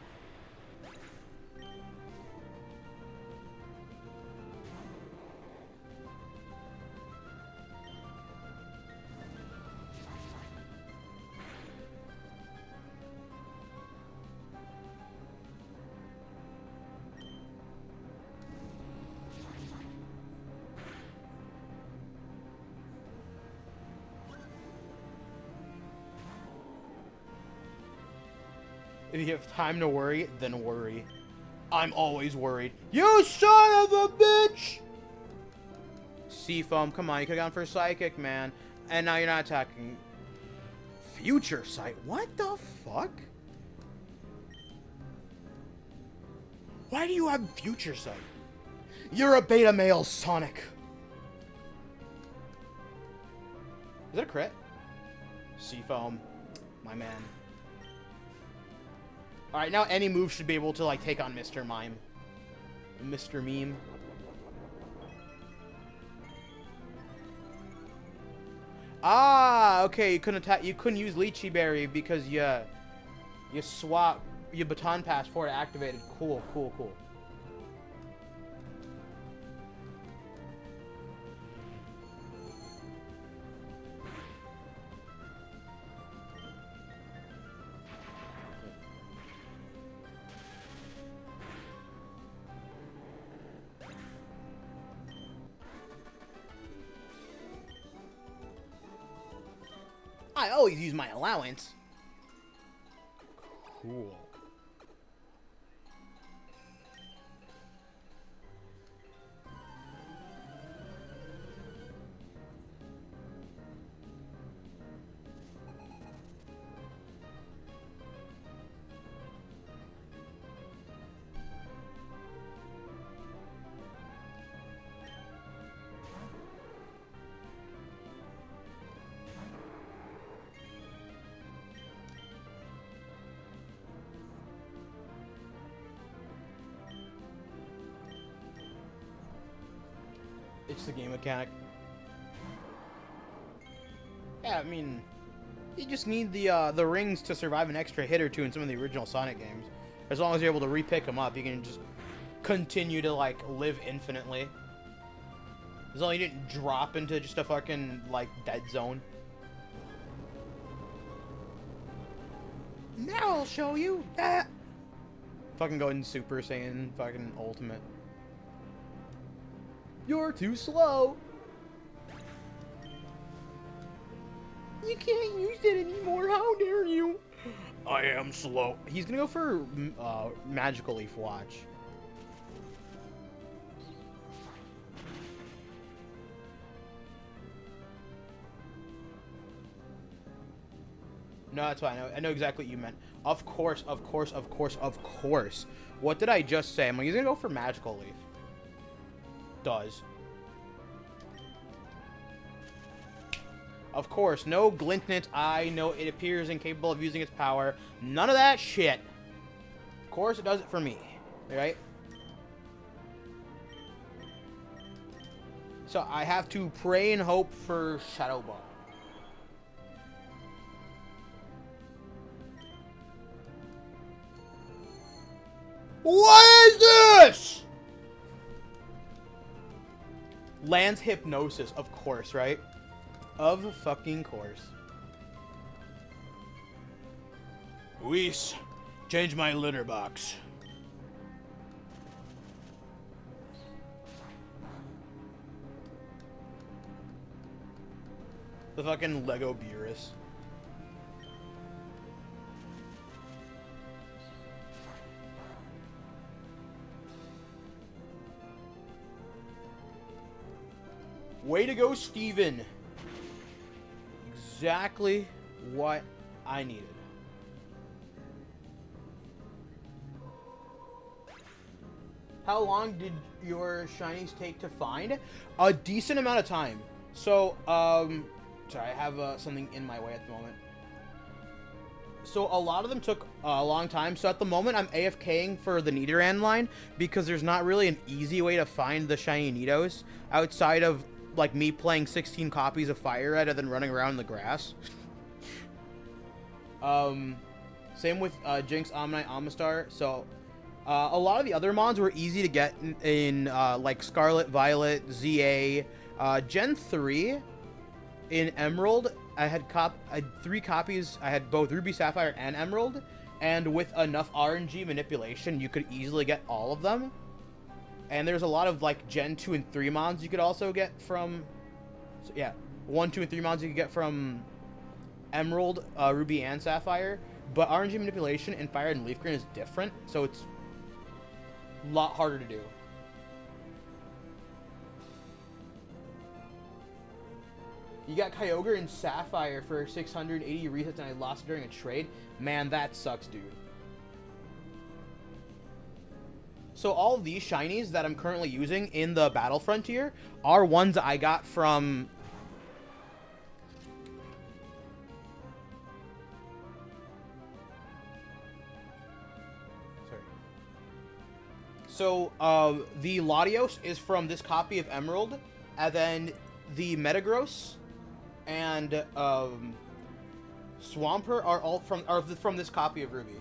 If you have time to worry, then worry. I'm always worried. You son of a bitch! Seafoam, come on, you could've gone for Psychic, man. And now you're not attacking. Future Sight? What the fuck? Why do you have Future Sight? You're a beta male, Sonic. Is that a crit? Seafoam, my man. Alright, now any move should be able to, like, take on Mr. Mime. Mr. Meme. Ah, okay, you couldn't use Lychee Berry because you swap your Baton Pass for it activated. Cool, cool, cool. I always use my allowance. Cool. It's the game mechanic. Yeah, I mean, you just need the rings to survive an extra hit or two in some of the original Sonic games. As long as you're able to re-pick them up, you can just continue to, like, live infinitely. As long as you didn't drop into just a fucking, like, dead zone. Now I'll show you that. Fucking go in Super Saiyan, fucking Ultimate. You're too slow. You can't use it anymore. How dare you? I am slow. He's gonna go for Magical Leaf. Watch. No, that's fine. I know exactly what you meant. Of course, of course, of course, of course. What did I just say? I'm like, he's gonna go for Magical Leaf. Does. Of course, no glint in its eye, no it appears incapable of using its power. None of that shit. Of course, it does it for me. Right? So I have to pray and hope for Shadow Ball. What is this? Lands Hypnosis, of course, right? Of fucking course. Whis, change my litter box. The fucking Lego Beerus. Way to go, Steven. Exactly what I needed. How long did your shinies take to find? A decent amount of time. So, sorry, I have something in my way at the moment. So a lot of them took a long time. So at the moment, I'm AFKing for the Nidoran line because there's not really an easy way to find the shiny Nidos outside of like me playing 16 copies of Fire Red and then running around in the grass. Same with Jinx, Omnite, Amistar. So a lot of the other mons were easy to get in like Scarlet, Violet, ZA, Gen 3 in Emerald. I had 3 copies. I had both Ruby, Sapphire, and Emerald, and with enough RNG manipulation, you could easily get all of them. And there's a lot of like Gen 2 and 3 mons you could also get from, yeah, 1, 2, and 3 mons you could get from Emerald, Ruby, and Sapphire. But RNG manipulation in Fire and Leaf Green is different, so it's a lot harder to do. You got Kyogre and Sapphire for 680 resets and I lost it during a trade. Man, that sucks, dude. So all of these shinies that I'm currently using in the Battle Frontier are ones I got from... Sorry. So, the Latios is from this copy of Emerald, and then the Metagross and Swampert are all from this copy of Ruby.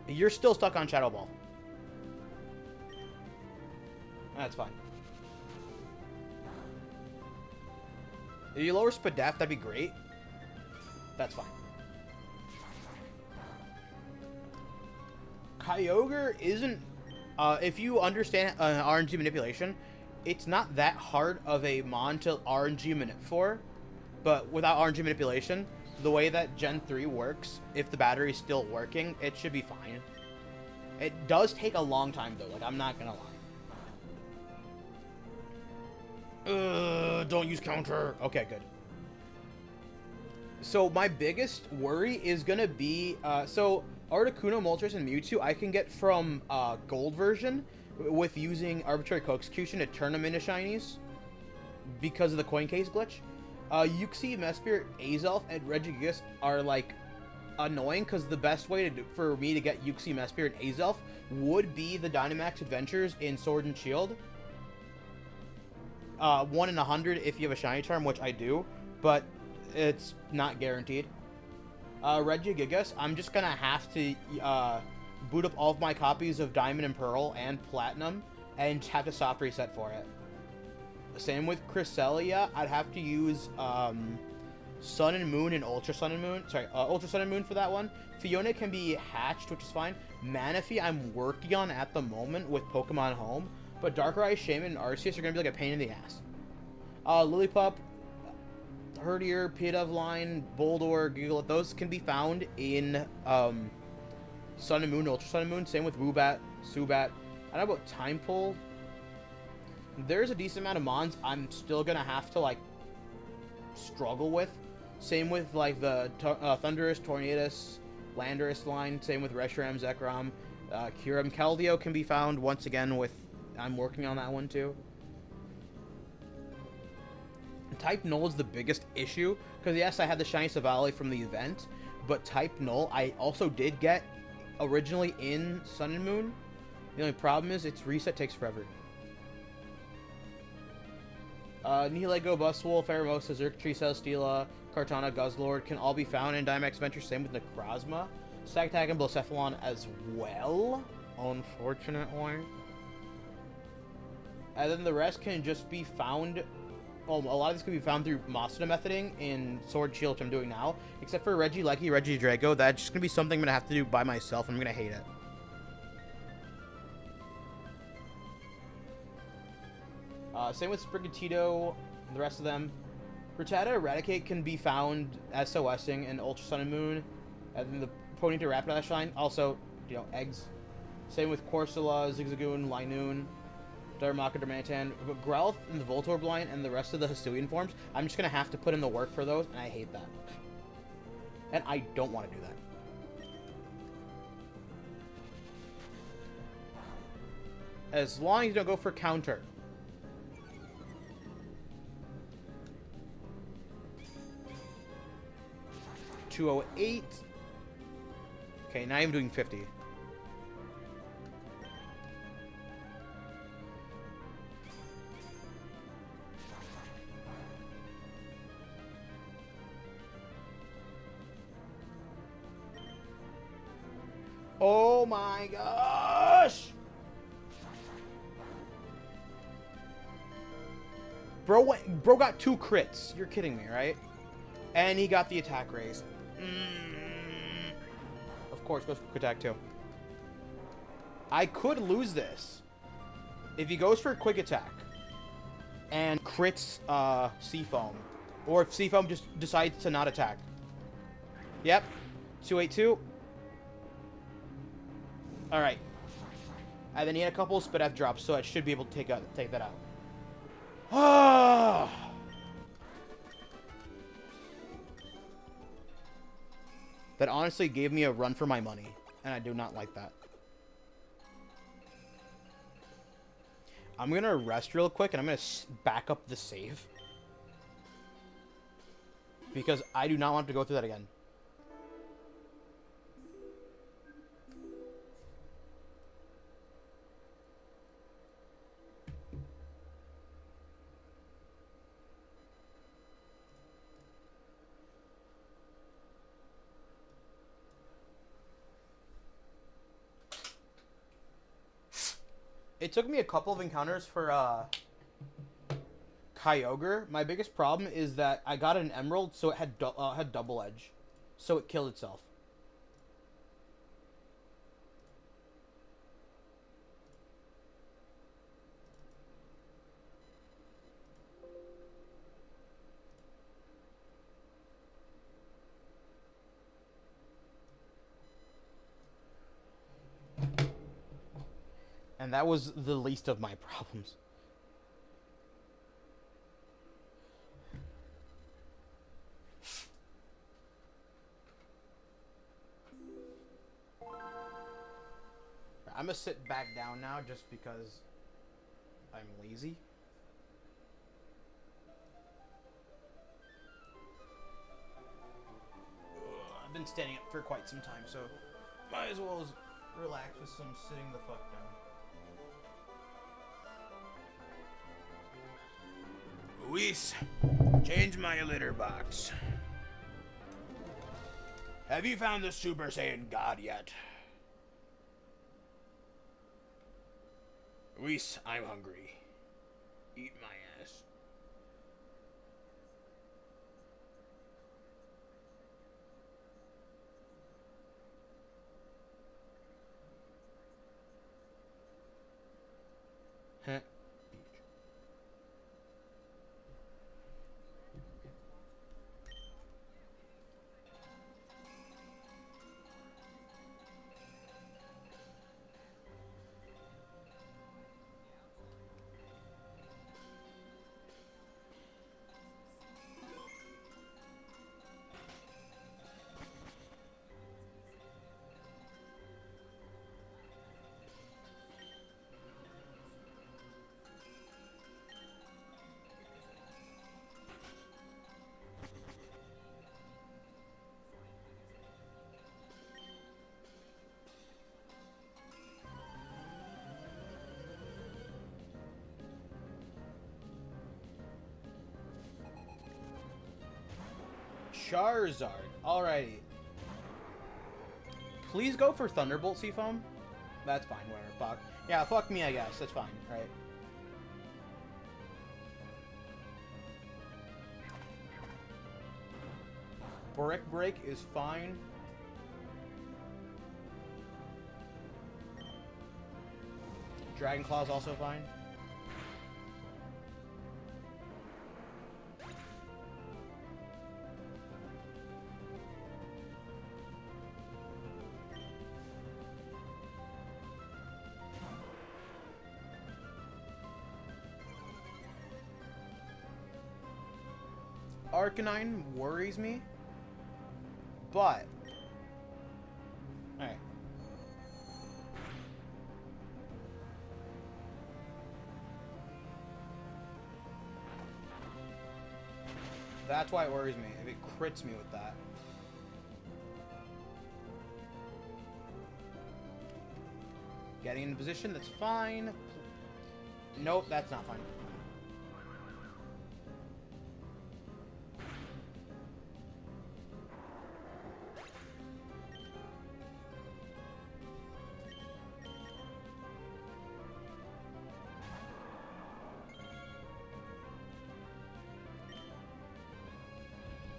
You're still stuck on Shadow Ball. That's fine. If you lower Spadef, that'd be great. That's fine. Kyogre isn't... if you understand RNG manipulation, it's not that hard of a mon to RNG manip for. But without RNG manipulation, the way that Gen 3 works, if the battery's still working, it should be fine. It does take a long time, though. Like, I'm not gonna lie. Don't use counter. Okay, good. So, my biggest worry is gonna be... so, Articuno, Moltres, and Mewtwo I can get from Gold version with using Arbitrary Co-Execution to turn them into Shinies because of the coin case glitch. Uxie, Mesprit, Azelf, and Regigigas are, like, annoying because the best way for me to get Uxie, Mesprit, and Azelf would be the Dynamax Adventures in Sword and Shield. 1 in 100 if you have a Shiny Charm, which I do, but it's not guaranteed. Regigigas, I'm just gonna have to boot up all of my copies of Diamond and Pearl and Platinum and have to soft reset for it. Same with Cresselia, I'd have to use Sun and Moon and Ultra Sun and Moon. Sorry, Ultra Sun and Moon for that one. Fiona can be hatched, which is fine. Manaphy I'm working on at the moment with Pokemon Home, but Darkrai, Shaman, and Arceus are gonna be like a pain in the ass. Lillipup, Herdier, Pidove line, Boldore, Giglet, those can be found in Sun and Moon, Ultra Sun and Moon. Same with Woobat, Zubat. I don't know about Time Pull. There's a decent amount of mons I'm still gonna have to, like, struggle with. Same with, like, the Thundurus, Tornadus, Landorus line. Same with Reshiram, Zekrom, Kyurem. Keldeo can be found once again with... I'm working on that one too. Type Null is the biggest issue, because yes, I had the Shiny Savali from the event, but Type Null I also did get originally in Sun and Moon. The only problem is its reset takes forever. Nihilego, Buswolf, Pheromosa, Xurkitree, Celesteela, Kartana, Guzzlord can all be found in Dynamax Adventure. Same with Necrozma. Stagtag and Blacephalon as well, unfortunately. And then the rest can just be found... Well, a lot of this can be found through Masuna methoding in Sword and Shield, which I'm doing now. Except for Regieleki, Regidrago, that's just going to be something I'm going to have to do by myself, and I'm going to hate it. Same with Sprigatito and the rest of them. Rattata Eradicate can be found as SOSing in Ultra Sun and Moon. And then the Ponyta Rapidash line, also, you know, eggs. Same with Corsola, Zigzagoon, Linoon, Darumaka, Darmanitan. But Growlithe and the Voltorb line and the rest of the Hisuian forms, I'm just going to have to put in the work for those, and I hate that. And I don't want to do that. As long as you don't go for counter. $208. Okay, now I'm doing 50. Oh my gosh! Bro got 2 crits. You're kidding me, right? And he got the attack raise. Of course, goes for quick attack too. I could lose this if he goes for quick attack and crits Seafoam. Or if Seafoam just decides to not attack. Yep. 282. Alright. And then he had a couple of Spit F drops, so it should be able to take that out. Ah! That honestly gave me a run for my money, and I do not like that. I'm going to rest real quick, and I'm going to back up the save. Because I do not want to go through that again. It took me a couple of encounters for Kyogre. My biggest problem is that I got an emerald, so it had double edge, so it killed itself. And that was the least of my problems. I'm gonna sit back down now just because I'm lazy. I've been standing up for quite some time, so might as well relax with some sitting the fuck down. Luis, change my litter box. Have you found the Super Saiyan God yet? Luis, I'm hungry. Eat my ass. Huh. Charizard. Alrighty. Please go for Thunderbolt, Seafoam. That's fine, whatever. Fuck. Yeah, fuck me, I guess. That's fine, right? Brick Break is fine. Dragon Claw's also fine. Arcanine worries me, but alright. That's why it worries me, if it crits me with that. Getting into position, that's fine. Nope, that's not fine.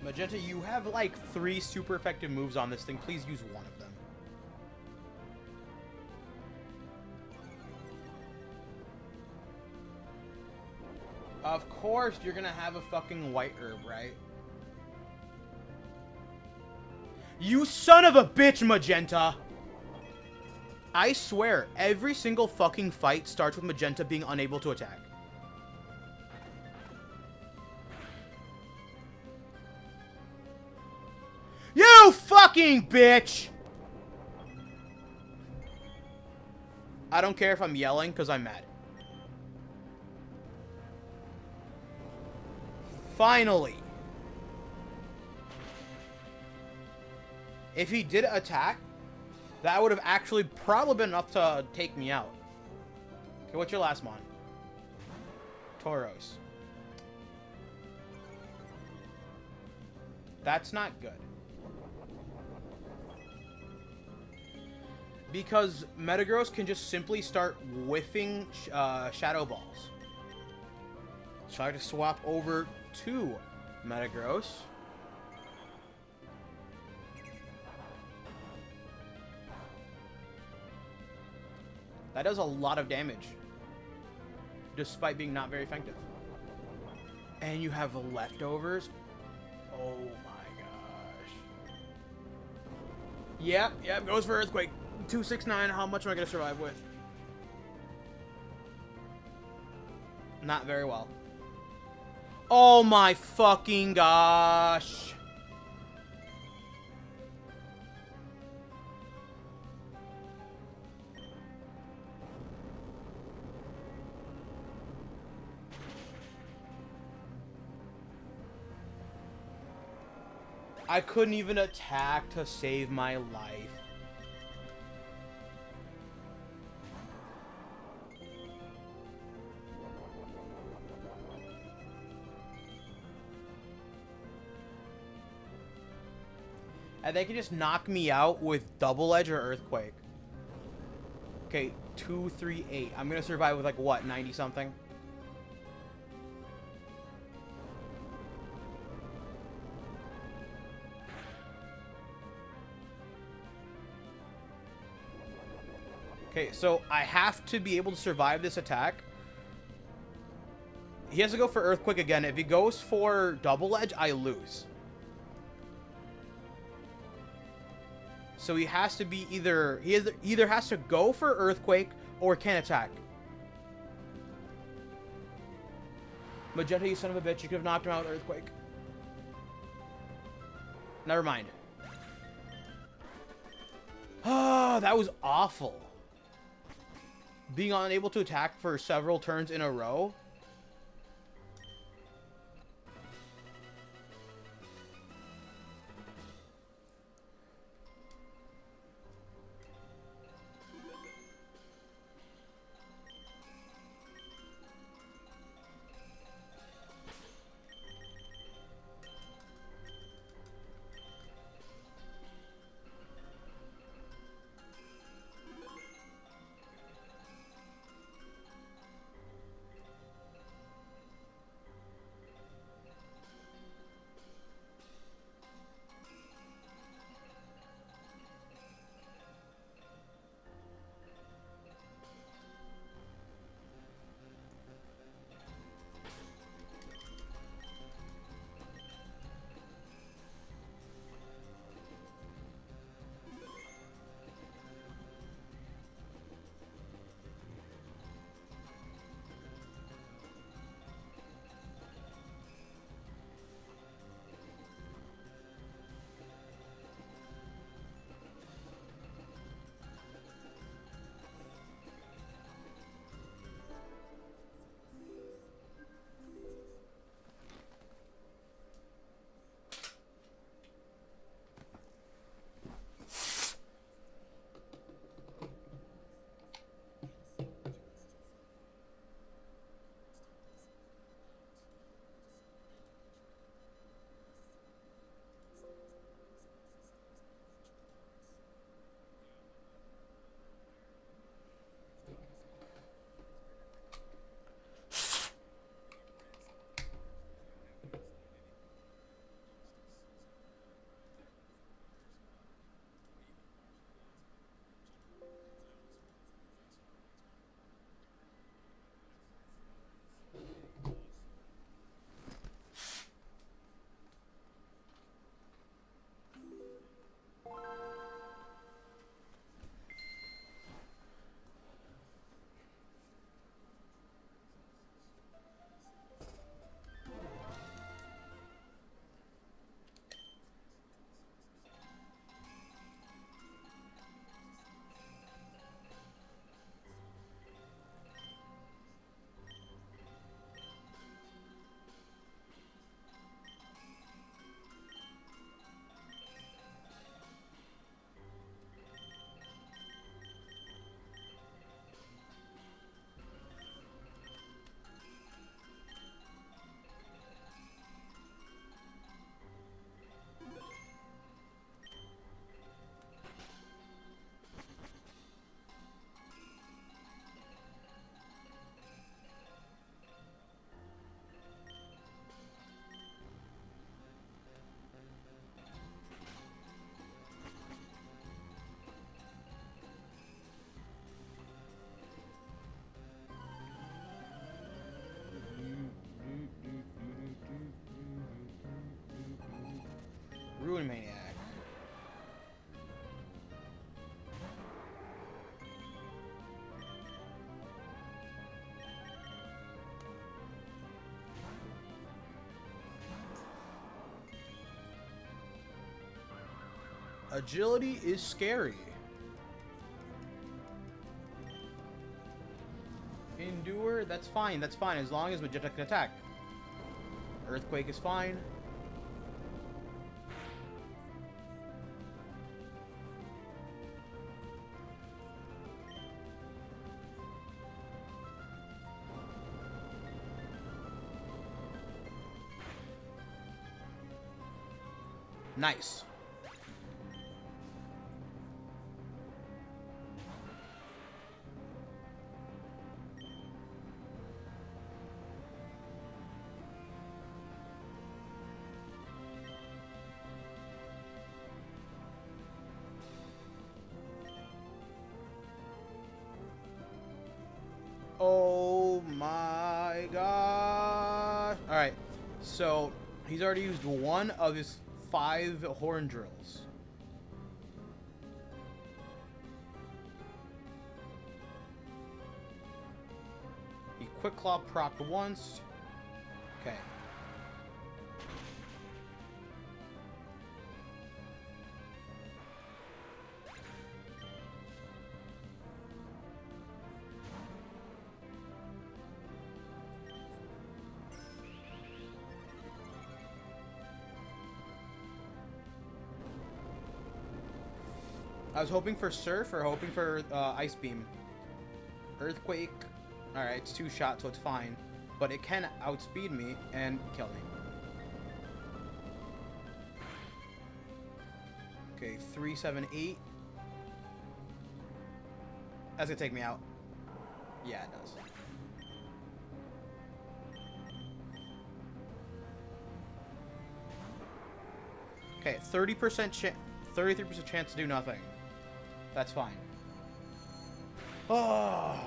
Magenta, you have like 3 super effective moves on this thing. Please use one of them. Of course you're gonna have a fucking white herb, right? You son of a bitch, Magenta! I swear, every single fucking fight starts with Magenta being unable to attack. You fucking bitch! I don't care if I'm yelling, because I'm mad. Finally! If he did attack, that would have actually probably been enough to take me out. Okay, what's your last mon? Tauros. That's not good. Because Metagross can just simply start whiffing Shadow Balls. Try to swap over to Metagross. That does a lot of damage, despite being not very effective. And you have leftovers. Oh my gosh. Yep, goes for Earthquake. 269, how much am I going to survive with? Not very well. Oh my fucking gosh. I couldn't even attack to save my life. And they can just knock me out with Double Edge or Earthquake. Okay, 2, 3, 8. I'm gonna survive with like what, 90 something? Okay, so I have to be able to survive this attack. He has to go for Earthquake again. If he goes for Double Edge, I lose. So he has to be either has to go for Earthquake or can't attack. Magenta, you son of a bitch! You could have knocked him out with Earthquake. Never mind. Ah, that was awful. Being unable to attack for several turns in a row. Ruin Maniac. Agility is scary. Endure, that's fine, as long as Magenta can attack. Earthquake is fine. Nice. Oh my gosh. Alright, so he's already used one of his 5 horn drills. He Quick Claw procced once. Okay. I was hoping for Surf or hoping for Ice Beam. Earthquake. Alright, it's 2 shots, so it's fine. But it can outspeed me and kill me. Okay, 3, 7, 8. That's gonna take me out. Yeah, it does. Okay, 30% chance, 33% chance to do nothing. That's fine. Oh.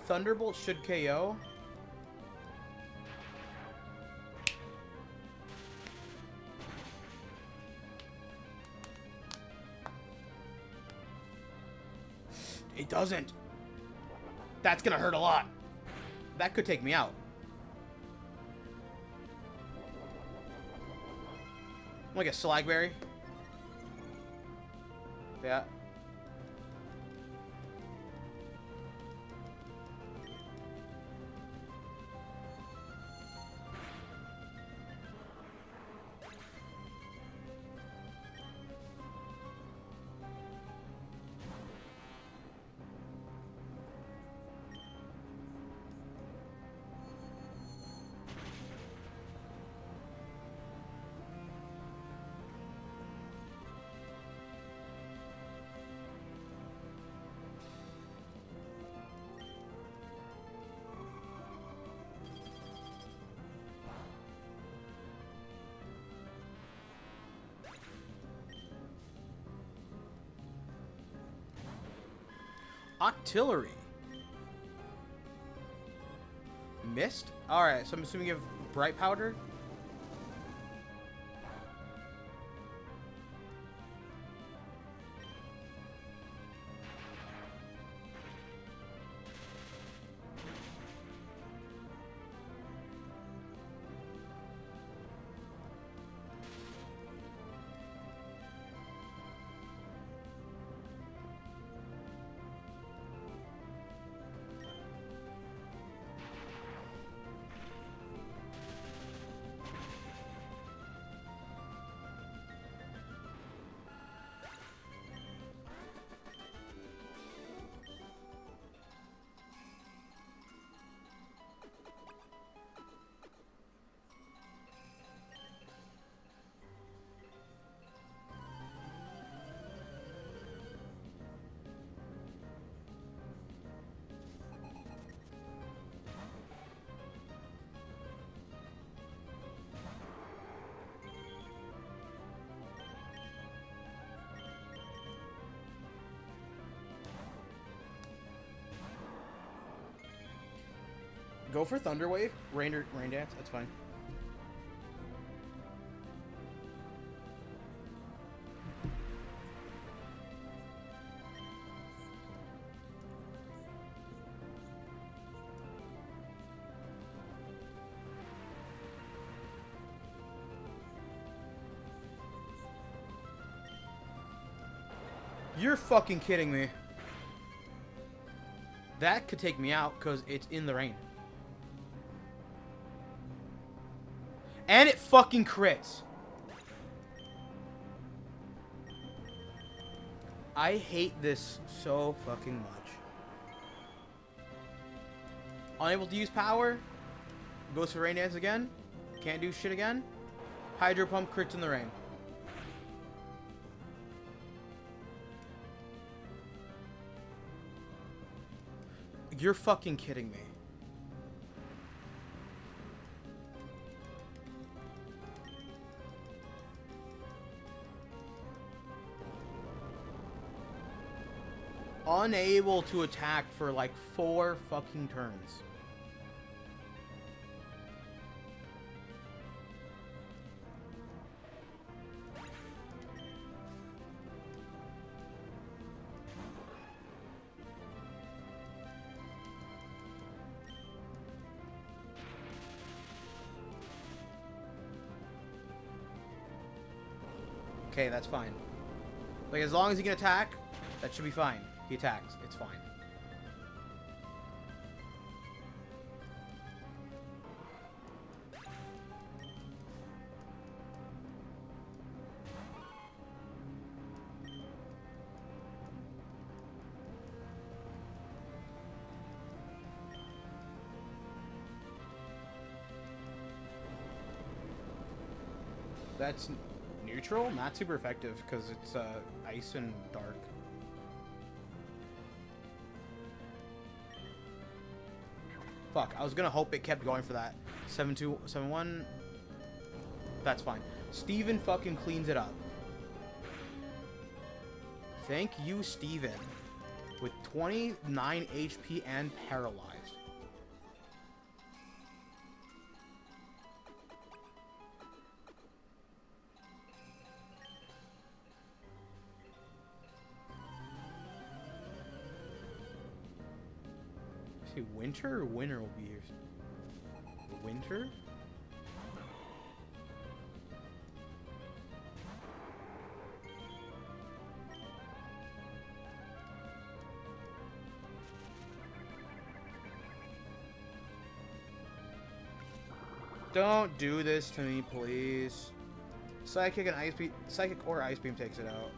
Thunderbolt should KO. It doesn't. That's gonna hurt a lot. That could take me out. Like a Slagberry. Yeah. Octillery. Mist? Alright, so I'm assuming you have Bright Powder? Go for Thunder Wave. Rain Dance. That's fine. You're fucking kidding me. That could take me out because it's in the rain. And it fucking crits. I hate this so fucking much. Unable to use power. Goes for Rain Dance again. Can't do shit again. Hydro Pump crits in the rain. You're fucking kidding me. Unable to attack for like 4 fucking turns. Okay, that's fine. Like, as long as he can attack, that should be fine. He attacks. It's fine. That's neutral? Not super effective because it's ice and dark. Fuck, I was gonna hope it kept going for that. 7-2, 7-1. That's fine. Steven fucking cleans it up. Thank you, Steven. With 29 HP and paralyzed. See, winter or winter will be here. Winter? Don't do this to me, please. Psychic and Ice Beam, Psychic or Ice Beam takes it out.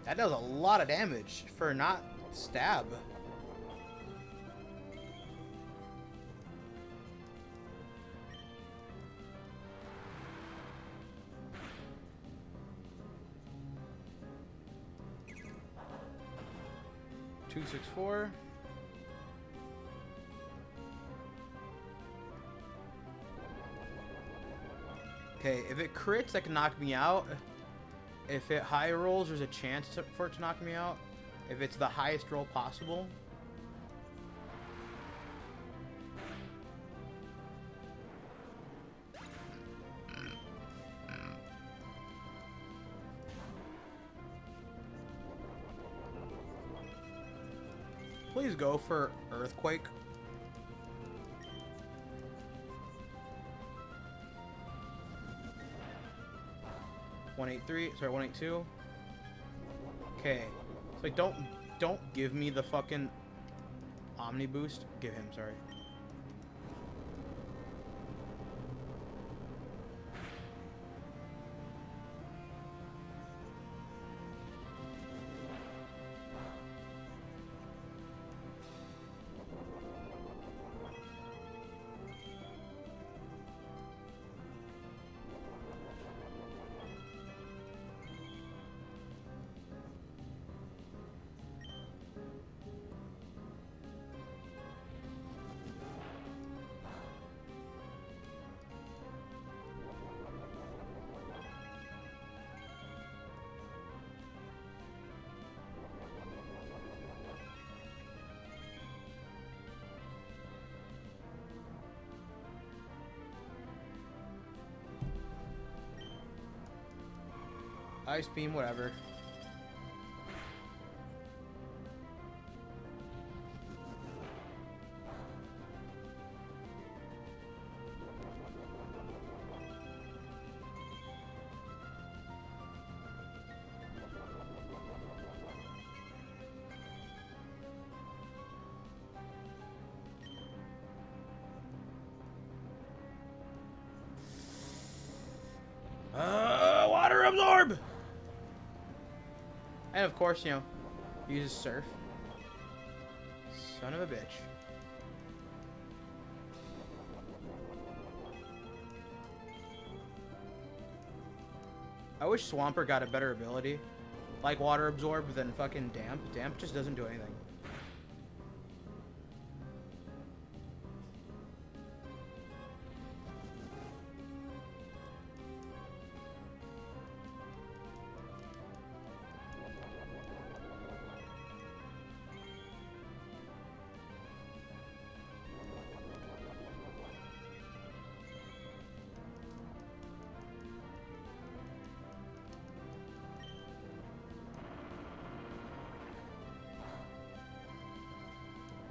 That does a lot of damage for not stab. Two, 6, 4. Okay, if it crits, that can knock me out. If it high rolls, there's a chance for it to knock me out. If it's the highest roll possible. Please go for Earthquake. $183, sorry, 182. Okay, so like, don't give me the fucking Omni boost. Give him, sorry. Ice beam, whatever. Water absorb! And of course, you know, uses surf. Son of a bitch. I wish Swampert got a better ability. Like water absorb than fucking damp. Damp just doesn't do anything.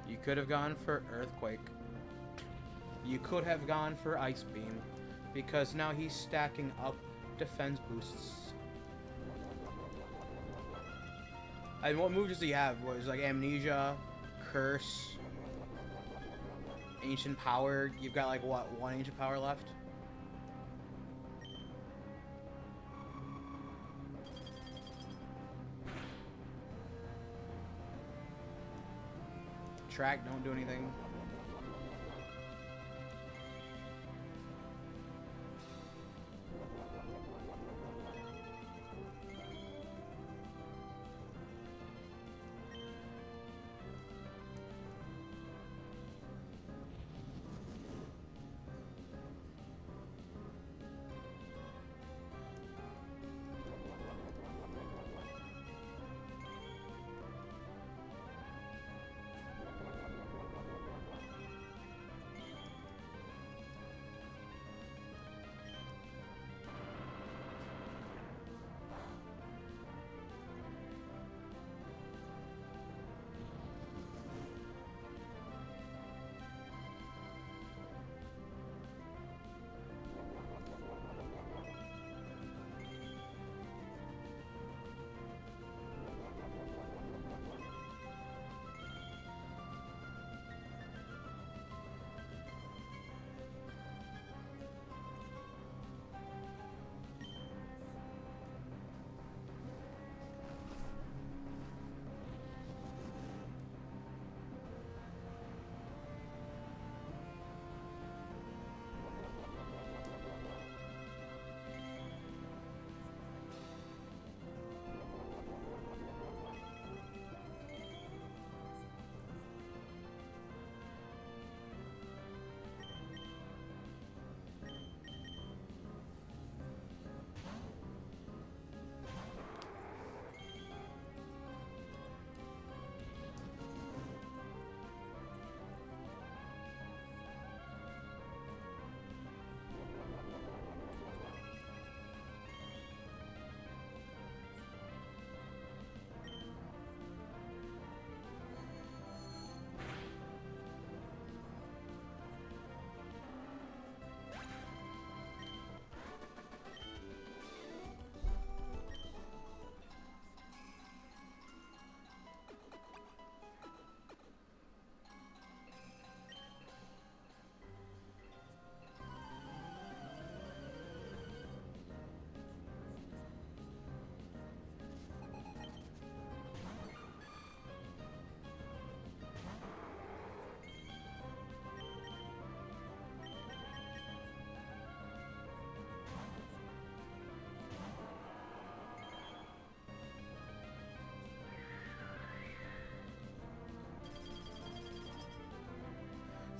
You could have gone for Earthquake. You could have gone for Ice Beam. Because now he's stacking up defense boosts. I mean, what moves does he have? What is like Amnesia, Curse, Ancient Power? You've got like what, one Ancient Power left? Track, don't do anything.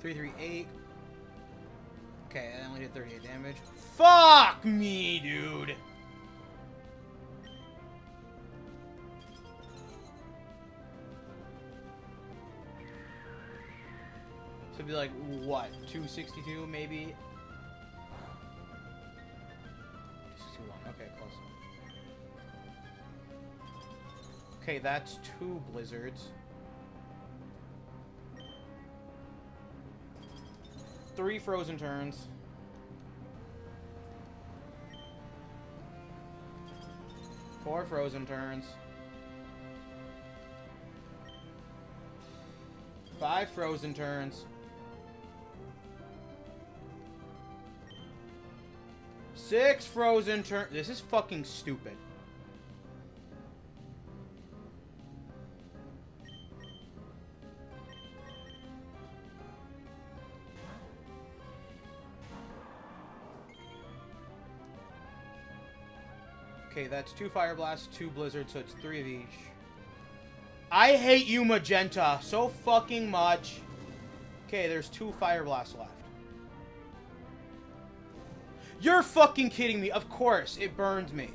Three, 8. Okay, I only did 38 damage. Fuck me, dude! So it'd be like, what, 262 maybe? 261, okay, close. Okay, that's 2 blizzards. 3 frozen turns. 4 frozen turns. 5 frozen turns. 6 frozen turns. This is fucking stupid. Okay, that's 2 fire blasts, 2 blizzards, so it's 3 of each. I hate you, Magenta, so fucking much. Okay, there's 2 fire blasts left. You're fucking kidding me. Of course, it burns me.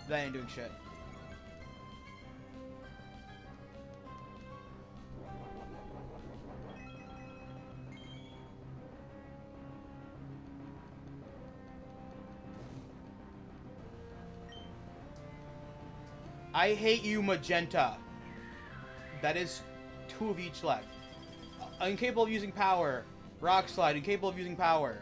That ain't doing shit. I hate you, Magenta. That is 2 of each left. Incapable of using power. Rock Slide, incapable of using power.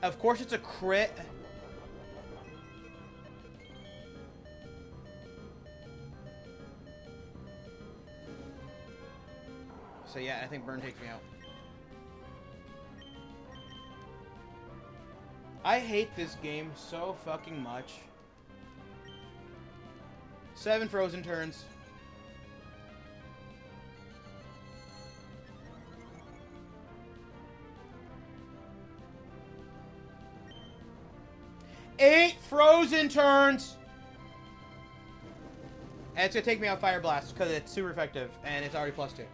Of course it's a crit. So yeah, I think Burn takes me out. I hate this game so fucking much. 7 frozen turns. Eight frozen turns! And it's gonna take me out Fire Blast because it's super effective and it's already +2.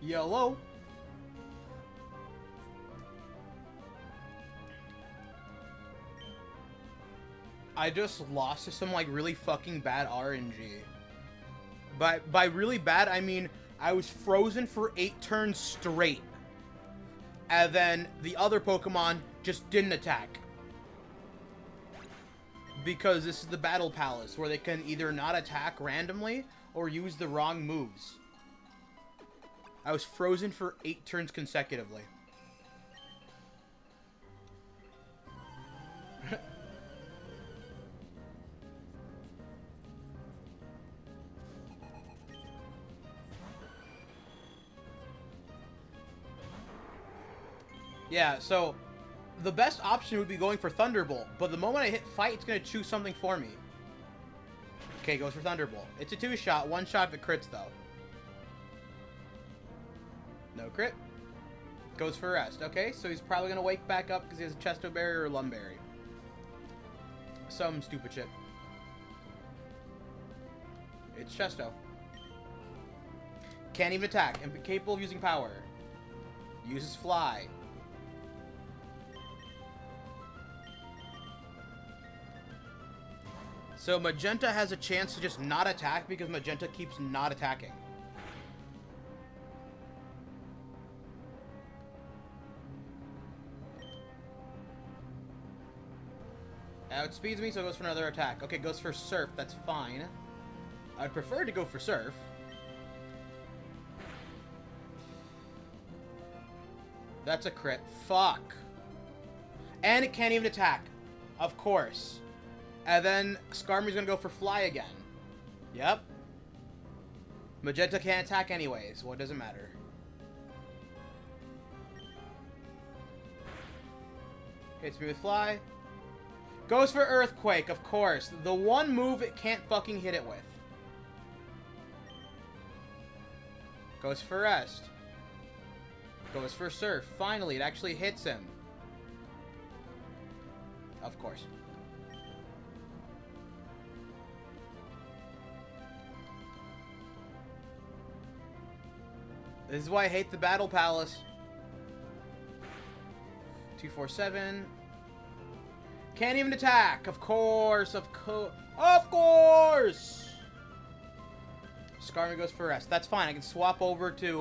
YOLO. I just lost to some, like, really fucking bad RNG. By really bad, I mean I was frozen for 8 turns straight. And then the other Pokemon just didn't attack. Because this is the Battle Palace, where they can either not attack randomly or use the wrong moves. I was frozen for 8 turns consecutively. Yeah, so the best option would be going for Thunderbolt, but the moment I hit fight, it's going to choose something for me. Okay, goes for Thunderbolt. It's a 2-shot, 1 shot if it crits, though. No crit. Goes for rest. Okay, so he's probably going to wake back up because he has a Chesto Berry or a Lumberry. Some stupid shit. It's Chesto. Can't even attack, and be capable of using power. Uses Fly. So Magenta has a chance to just not attack because Magenta keeps not attacking. Outspeeds me, so it goes for another attack. Okay, goes for Surf. That's fine. I'd prefer to go for Surf. That's a crit. Fuck. And it can't even attack. Of course. And then Skarmory's gonna go for Fly again. Yep. Magenta can't attack anyways. Well, it doesn't matter. Hits me with Fly. Goes for Earthquake, of course. The one move it can't fucking hit it with. Goes for Rest. Goes for Surf. Finally, it actually hits him. Of course. This is why I hate the Battle Palace. 247. Can't even attack. Of course. Of course. Skarmory goes for rest. That's fine. I can swap over to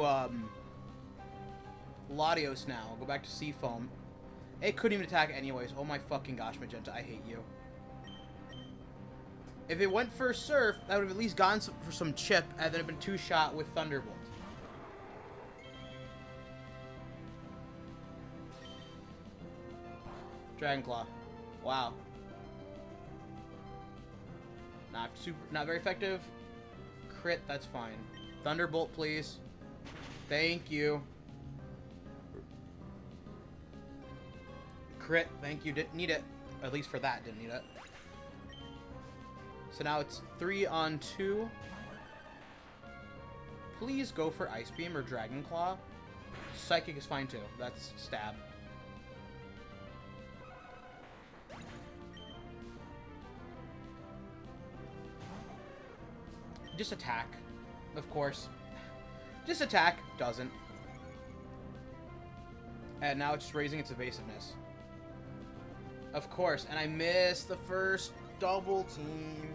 Latios now. I'll go back to Seafoam. It couldn't even attack anyways. Oh my fucking gosh, Magenta. I hate you. If it went for Surf, that would have at least gone for some chip and then have been 2-shot with Thunderbolt. Dragon Claw. Wow. Not very effective. Crit, that's fine. Thunderbolt, please. Thank you. Crit, thank you. Didn't need it. At least for that, didn't need it. So now it's 3 on 2. Please go for Ice Beam or Dragon Claw. Psychic is fine too. That's stab. Just attack, of course. Just attack. Doesn't. And now it's just raising its evasiveness. Of course. And I missed the first double team.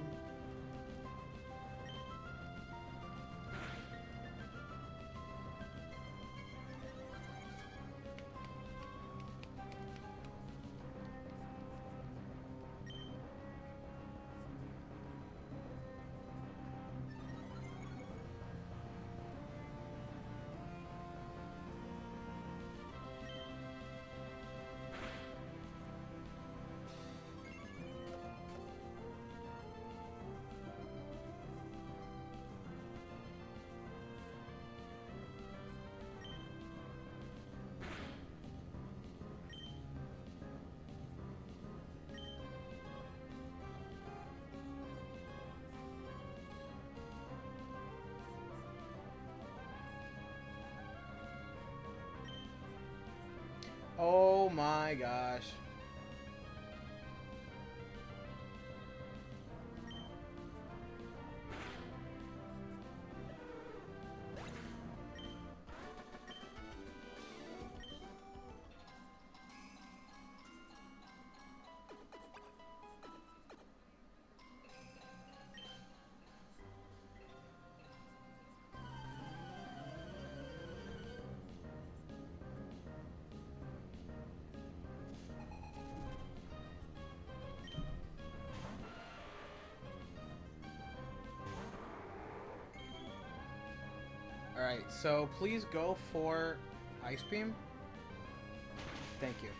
Oh my gosh. Alright, so please go for Ice Beam. Thank you.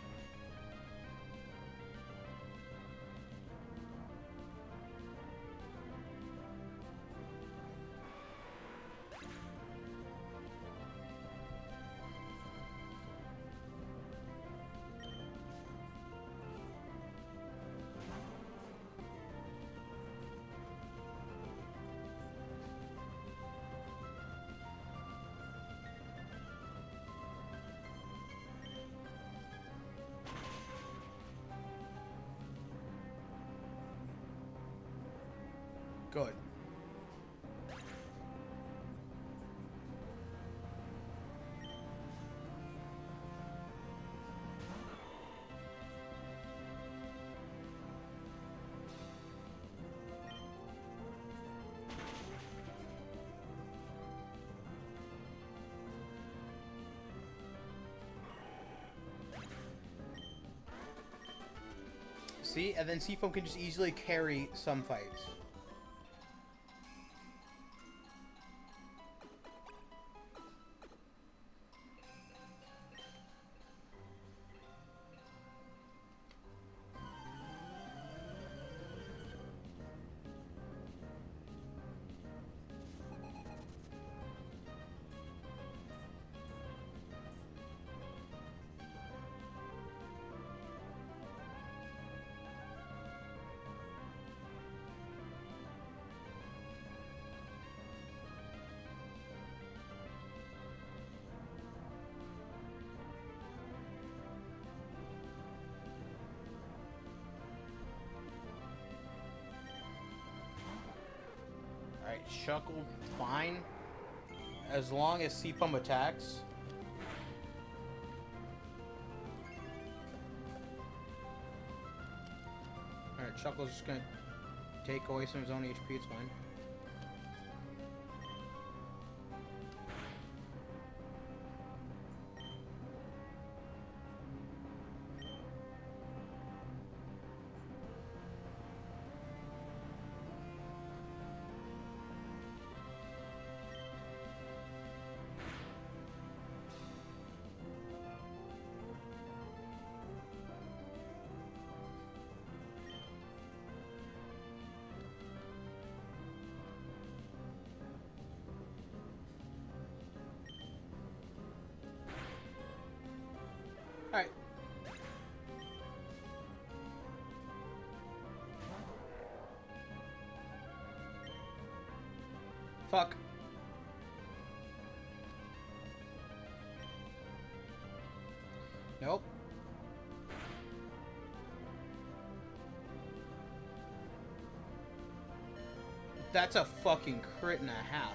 Good. See, and then Seafoam can just easily carry some fights. Alright, Shuckle, fine. As long as Seafoam attacks. Alright, Shuckle's just gonna take away some of his own HP, it's fine. Alright. Fuck. Nope. That's a fucking crit and a half.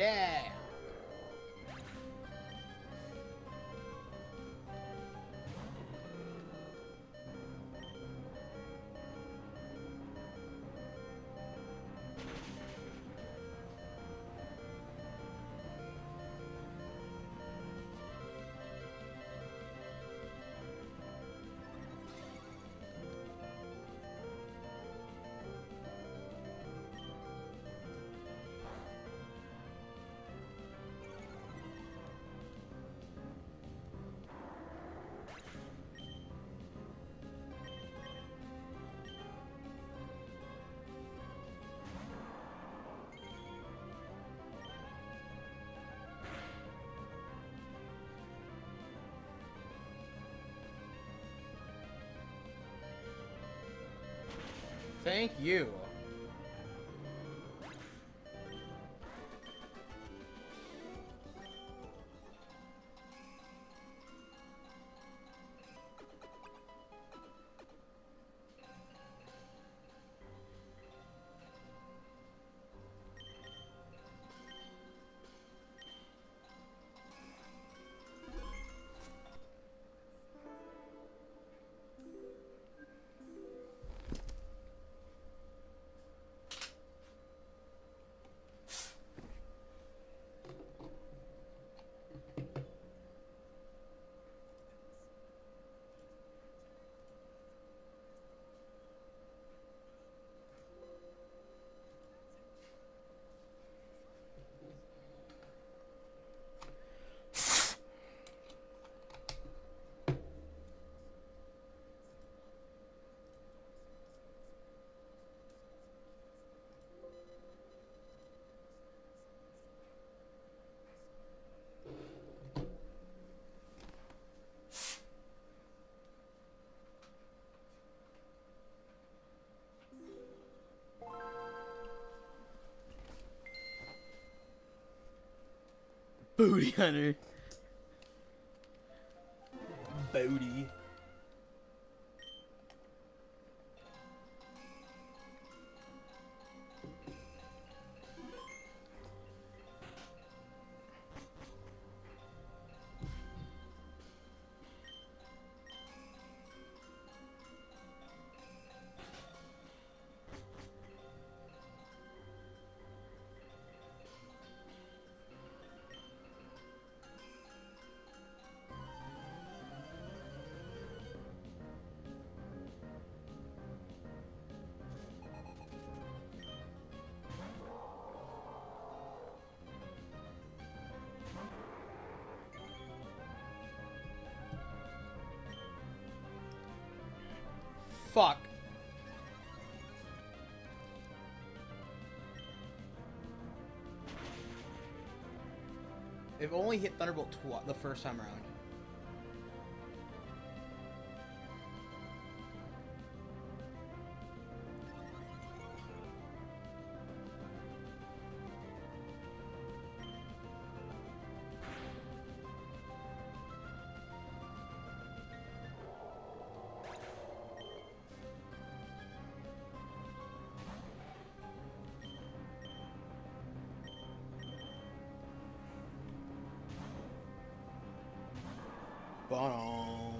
Yeah. Thank you. Booty hunter. Booty. Fuck. If only hit Thunderbolt the first time around. Ba-dum.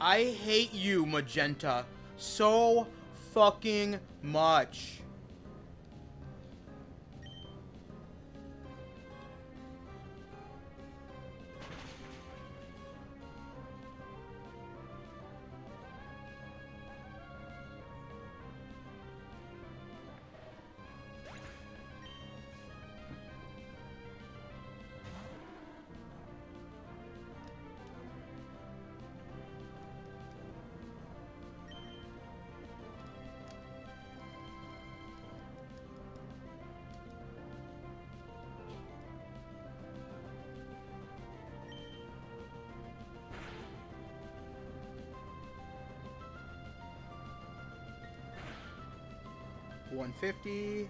I hate you, Magenta, so fucking much. $150.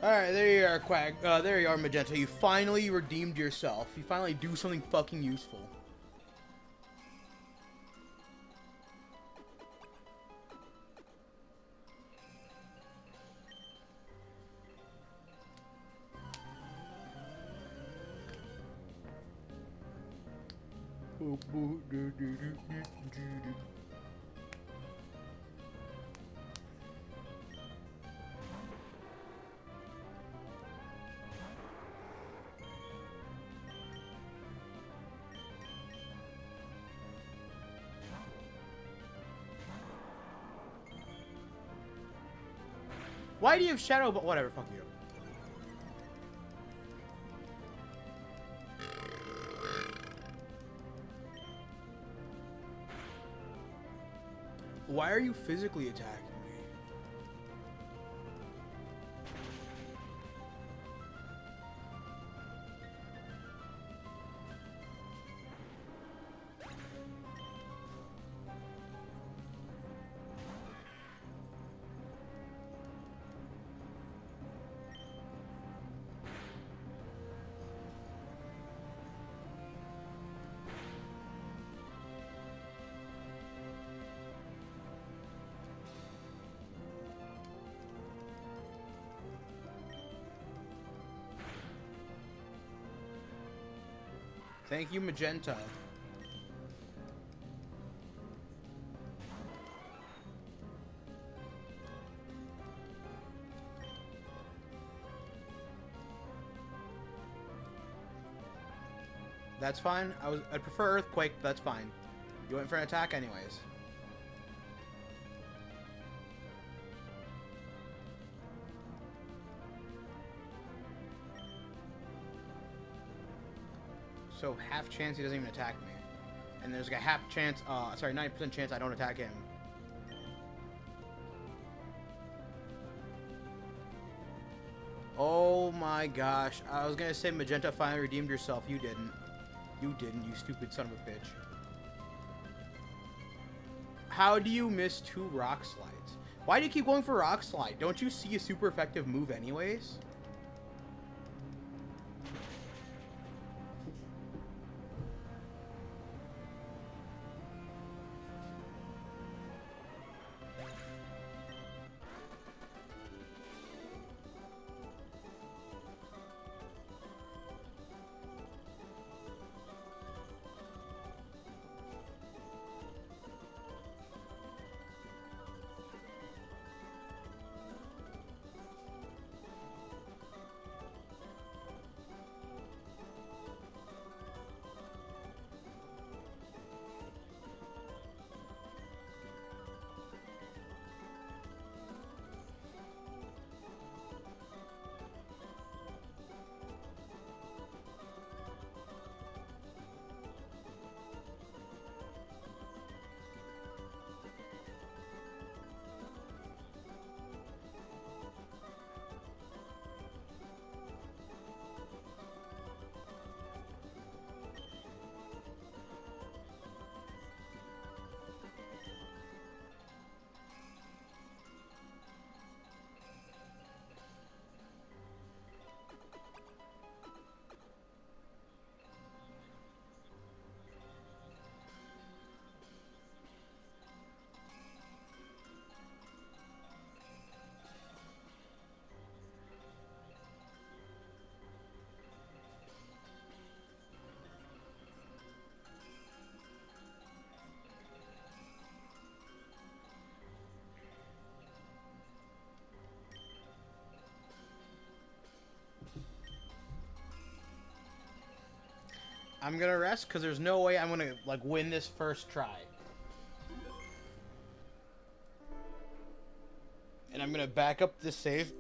Alright, there you are, Quack. There you are, Magenta. You finally redeemed yourself. You finally do something fucking useful. Why do you have Shadow? But whatever, fuck you. Why are you physically attacking me? Thank you, Magenta. That's fine. I'd prefer Earthquake, but that's fine. You went for an attack anyways. So half chance he doesn't even attack me. And there's like a half chance, sorry, 90% chance I don't attack him. Oh my gosh. I was gonna say Magenta finally redeemed yourself. You didn't. You didn't, you stupid son of a bitch. How do you miss 2 rock slides? Why do you keep going for rock slide? Don't you see a super effective move anyways? I'm gonna rest because there's no way I'm gonna like win this first try. And I'm gonna back up this save.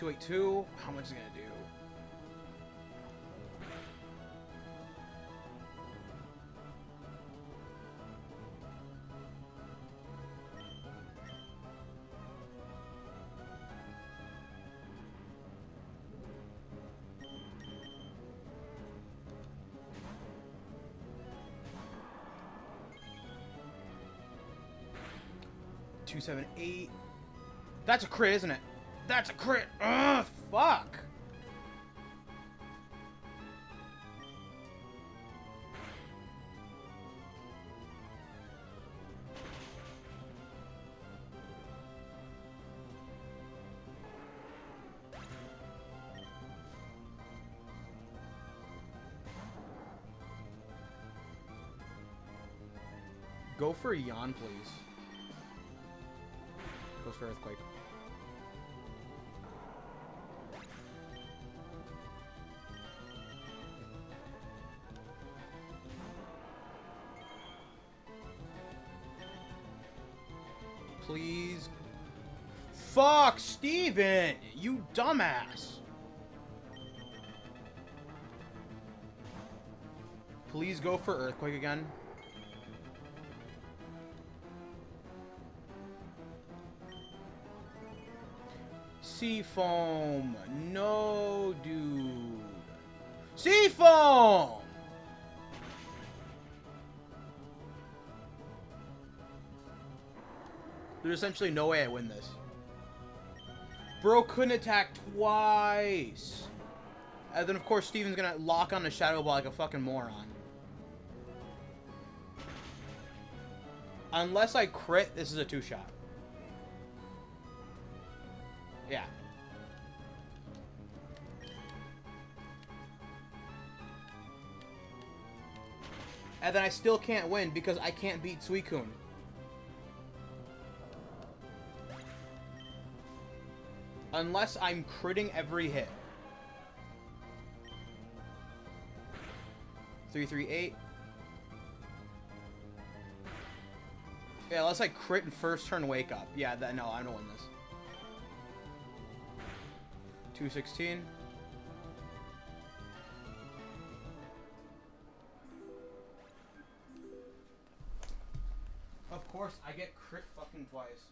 $282. How much is it gonna do? $278. That's a crit, isn't it? That's a crit. Ugh, fuck. Go for Yawn, please. Goes for Earthquake. Please. Fuck, Steven! You dumbass! Please go for Earthquake again. Seafoam! No, dude. Seafoam! There's essentially no way I win this. Bro couldn't attack twice. And then, of course, Steven's gonna lock on a Shadow Ball like a fucking moron. Unless I crit, this is a 2-shot. Yeah. And then I still can't win because I can't beat Suicune. Unless I'm critting every hit. 338. Yeah, unless I crit and first turn wake up. Yeah, no, I don't win this. 216. Of course, I get crit fucking twice.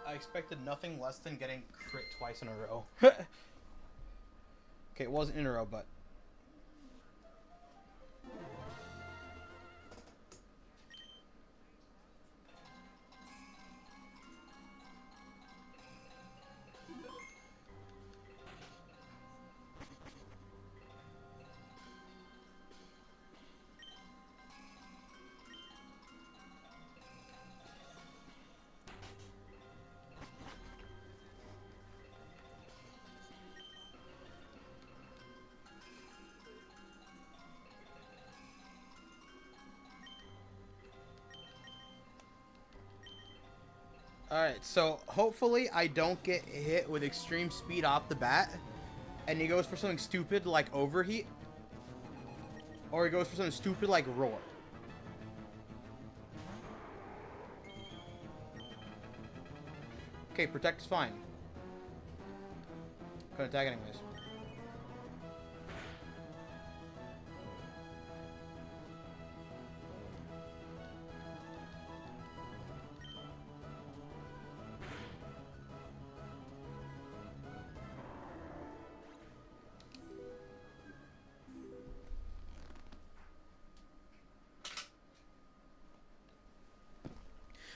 I expected nothing less than getting crit twice in a row. Okay, it wasn't in a row, but... Alright, so hopefully I don't get hit with extreme speed off the bat. And he goes for something stupid like Overheat. Or he goes for something stupid like Roar. Okay, Protect is fine. Couldn't attack anyways.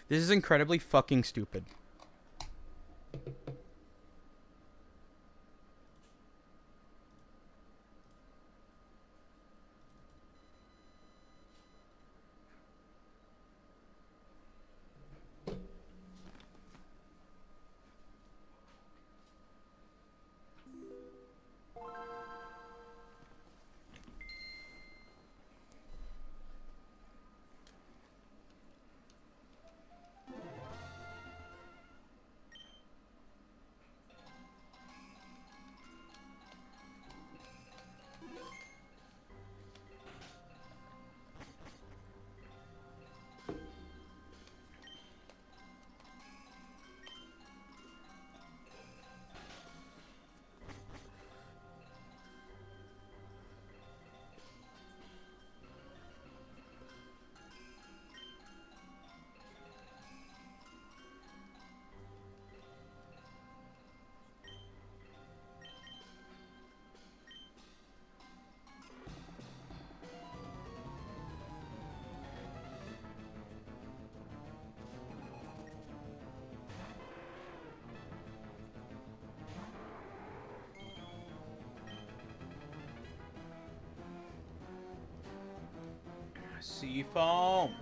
This is incredibly fucking stupid. Seafoam.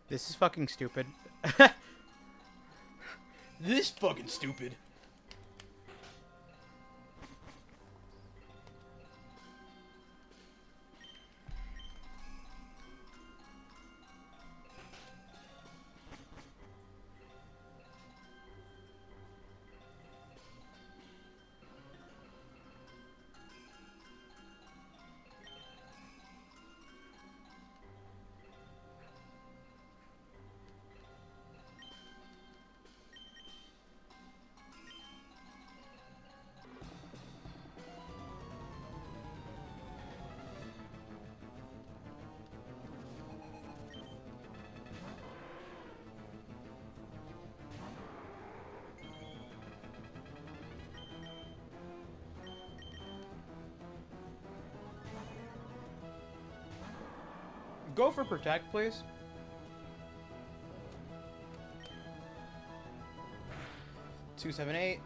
This is fucking stupid. This is fucking stupid. Go for protect, please. Two, 7, 8.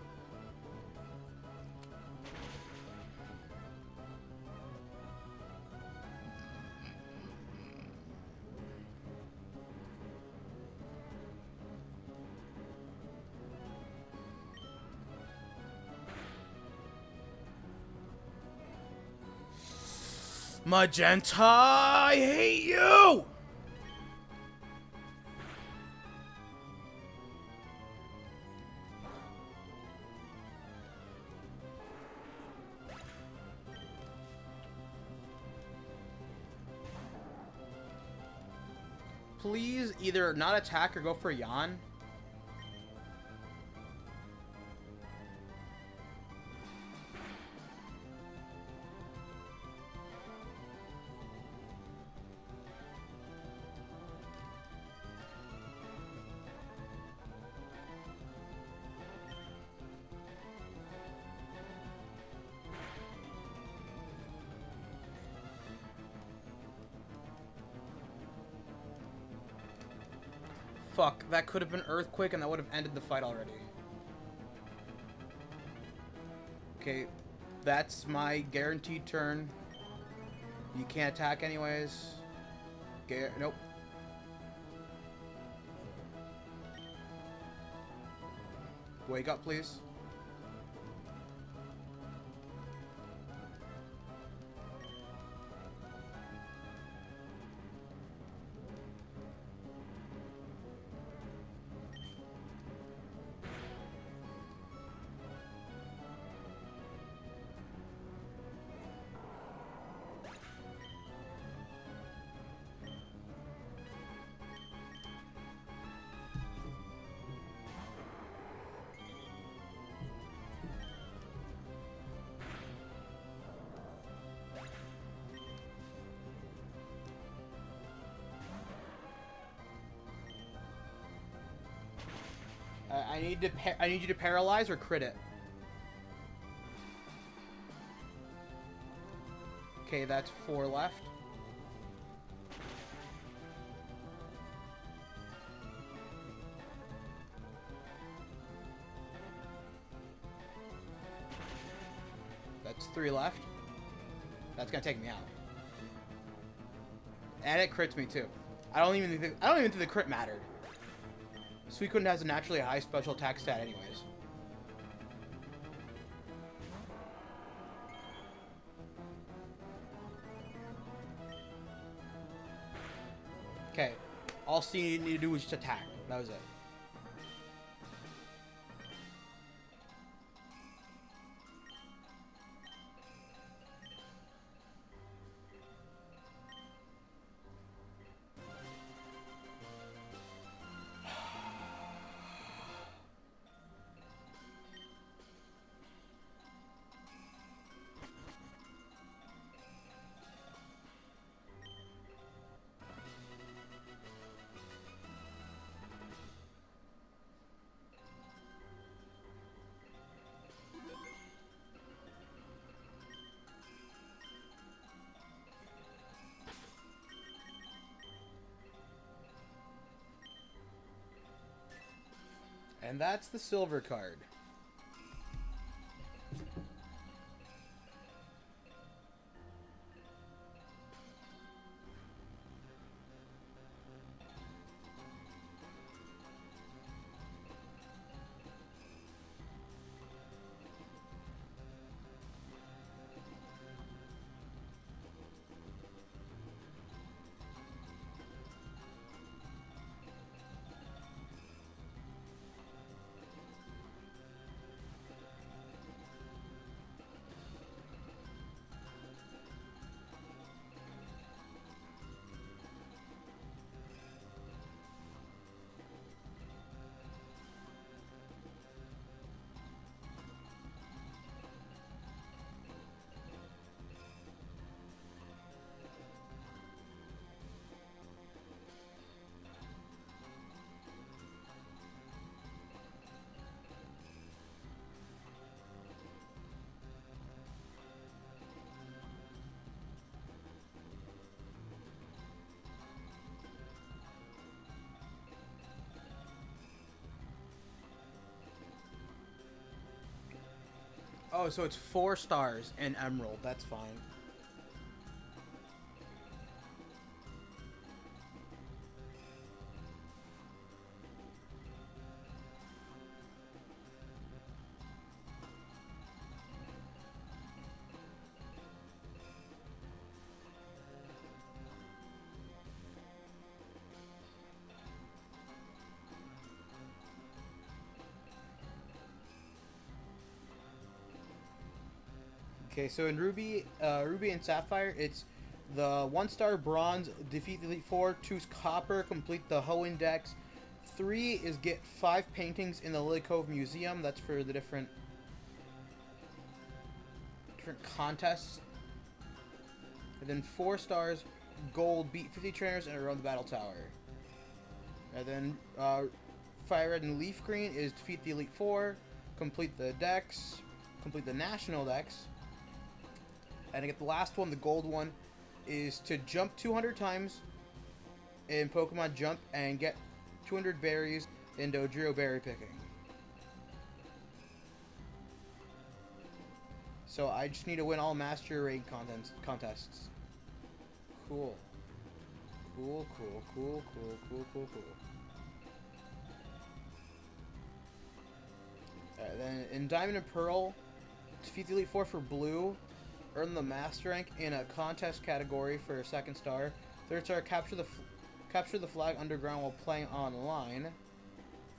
Magenta, I hate you! Please either not attack or go for Yan. Fuck, that could have been Earthquake and that would have ended the fight already. Okay, that's my guaranteed turn. You can't attack anyways. Nope. Wake up, please. I need you to paralyze or crit it. Okay, that's 4 left. That's 3 left. That's gonna take me out. And it crits me too. I don't even think the crit mattered. Suicune has a naturally high special attack stat anyways. Okay. All you need to do is just attack. That was it. And that's the silver card. Oh, so it's 4 stars and emerald. That's fine. Okay, so in Ruby and Sapphire, it's the 1-star bronze, defeat the Elite Four, 2's copper, complete the Ho Index. 3 is get 5 paintings in the Lily Cove Museum. That's for the different contests. And then 4 stars, gold, beat 50 trainers and around the battle tower. And then Fire Red and Leaf Green is defeat the Elite Four, complete the decks, complete the national decks. And to get the last one, the gold one, is to jump 200 times in Pokemon Jump and get 200 berries in Dodrio berry picking. So I just need to win all Master Rank contests. Cool. Cool. Then in Diamond and Pearl, defeat the Elite Four for blue. Earn the Master Rank in a contest category for a 2nd star. 3rd star, capture the flag underground while playing online.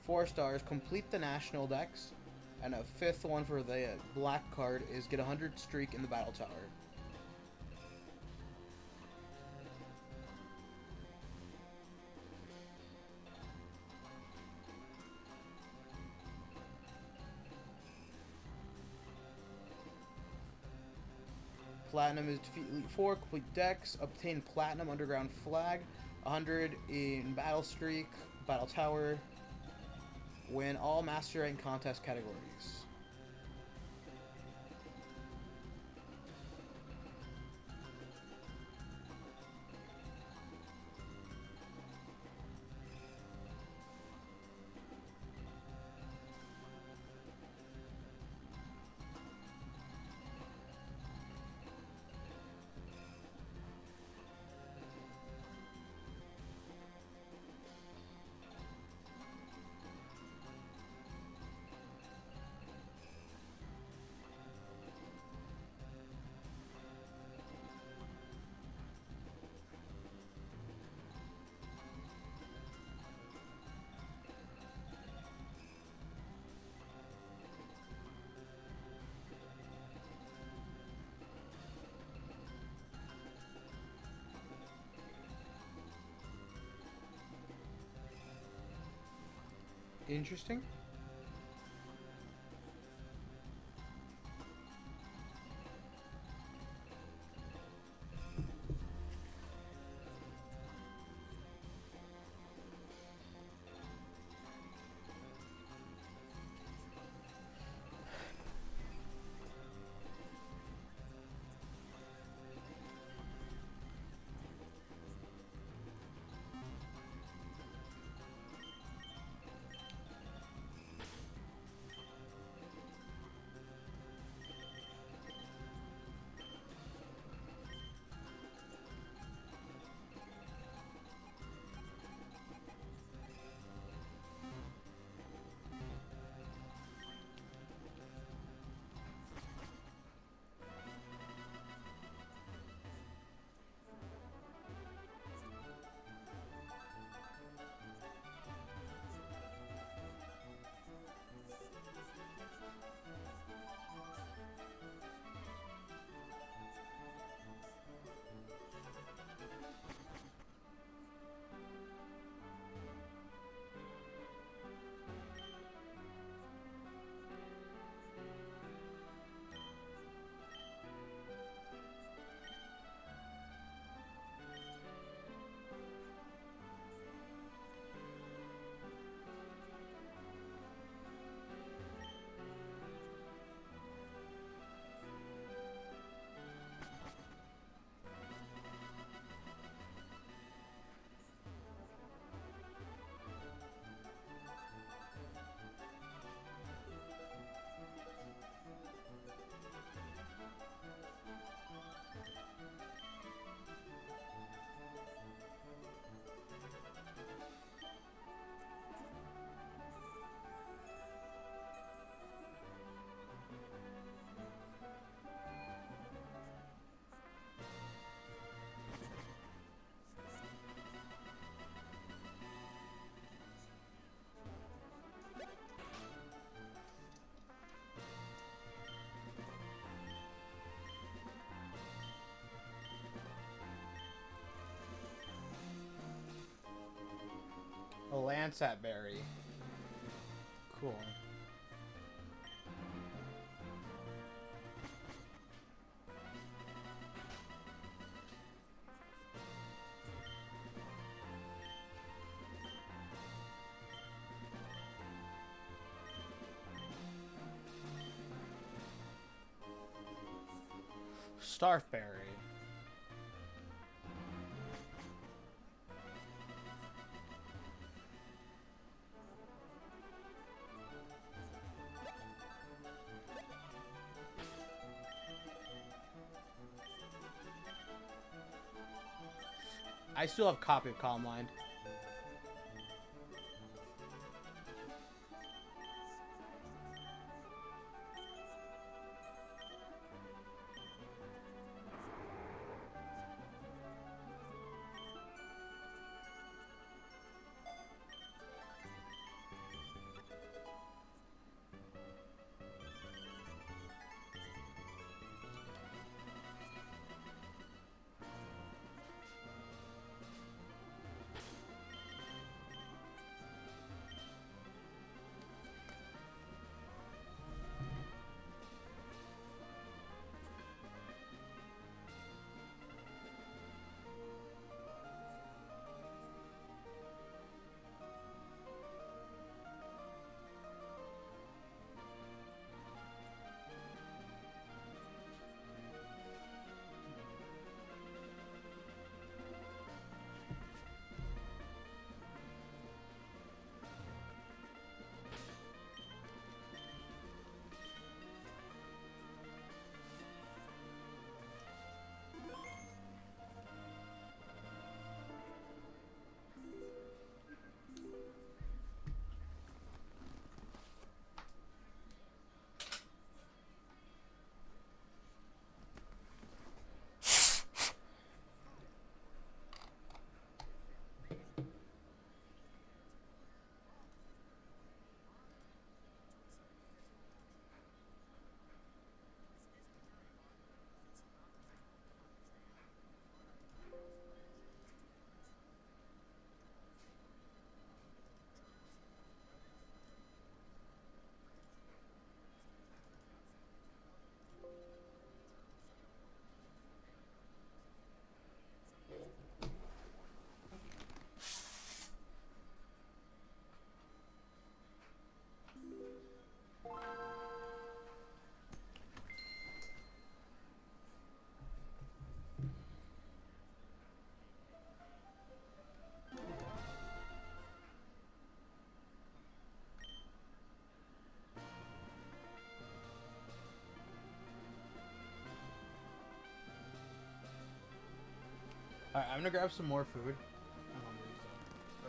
4 stars, complete the national decks. And a 5th one for the black card is get 100 streak in the battle tower. Platinum is defeat Elite Four, complete decks, obtain Platinum Underground Flag, 100 in Battle Streak, Battle Tower, win all Master Rank contest categories. Interesting. A Lancet berry. Cool. Starfberry. I still have a copy of Calm Mind. Alright, I'm gonna grab some more food. I'm hungry, so.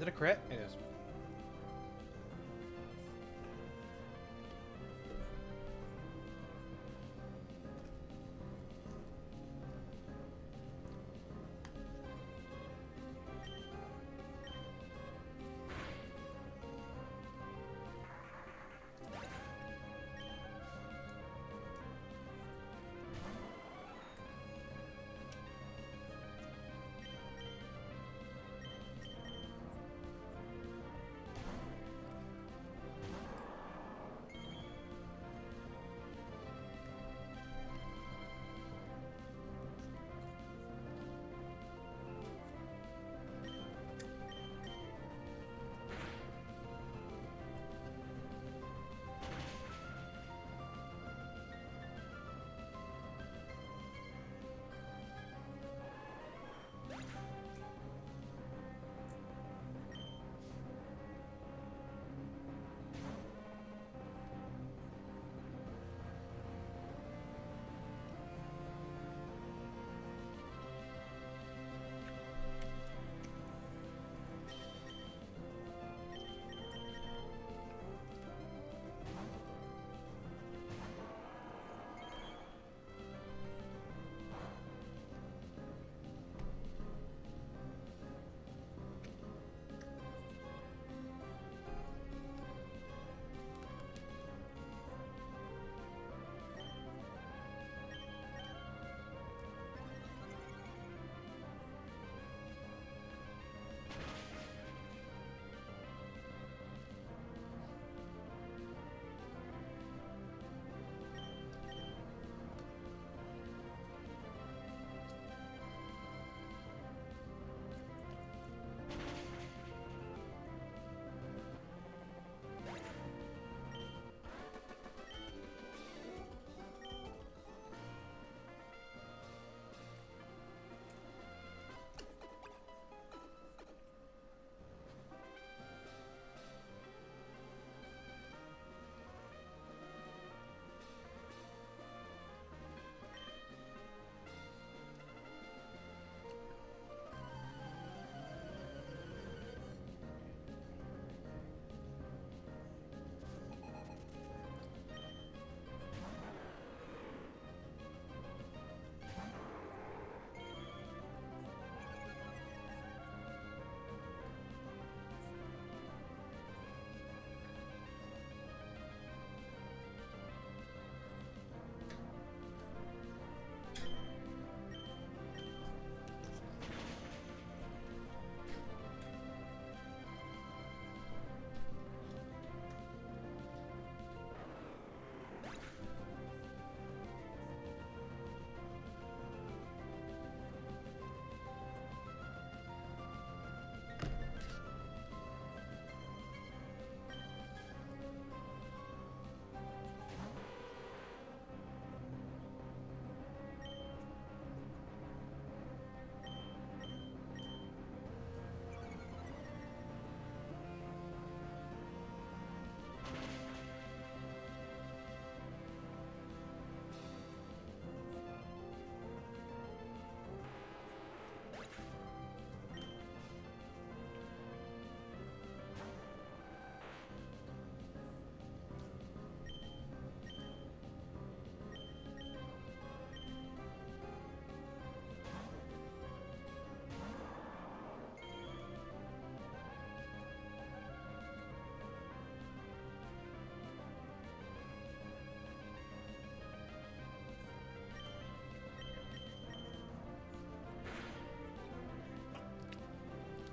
Is it a crit? It is.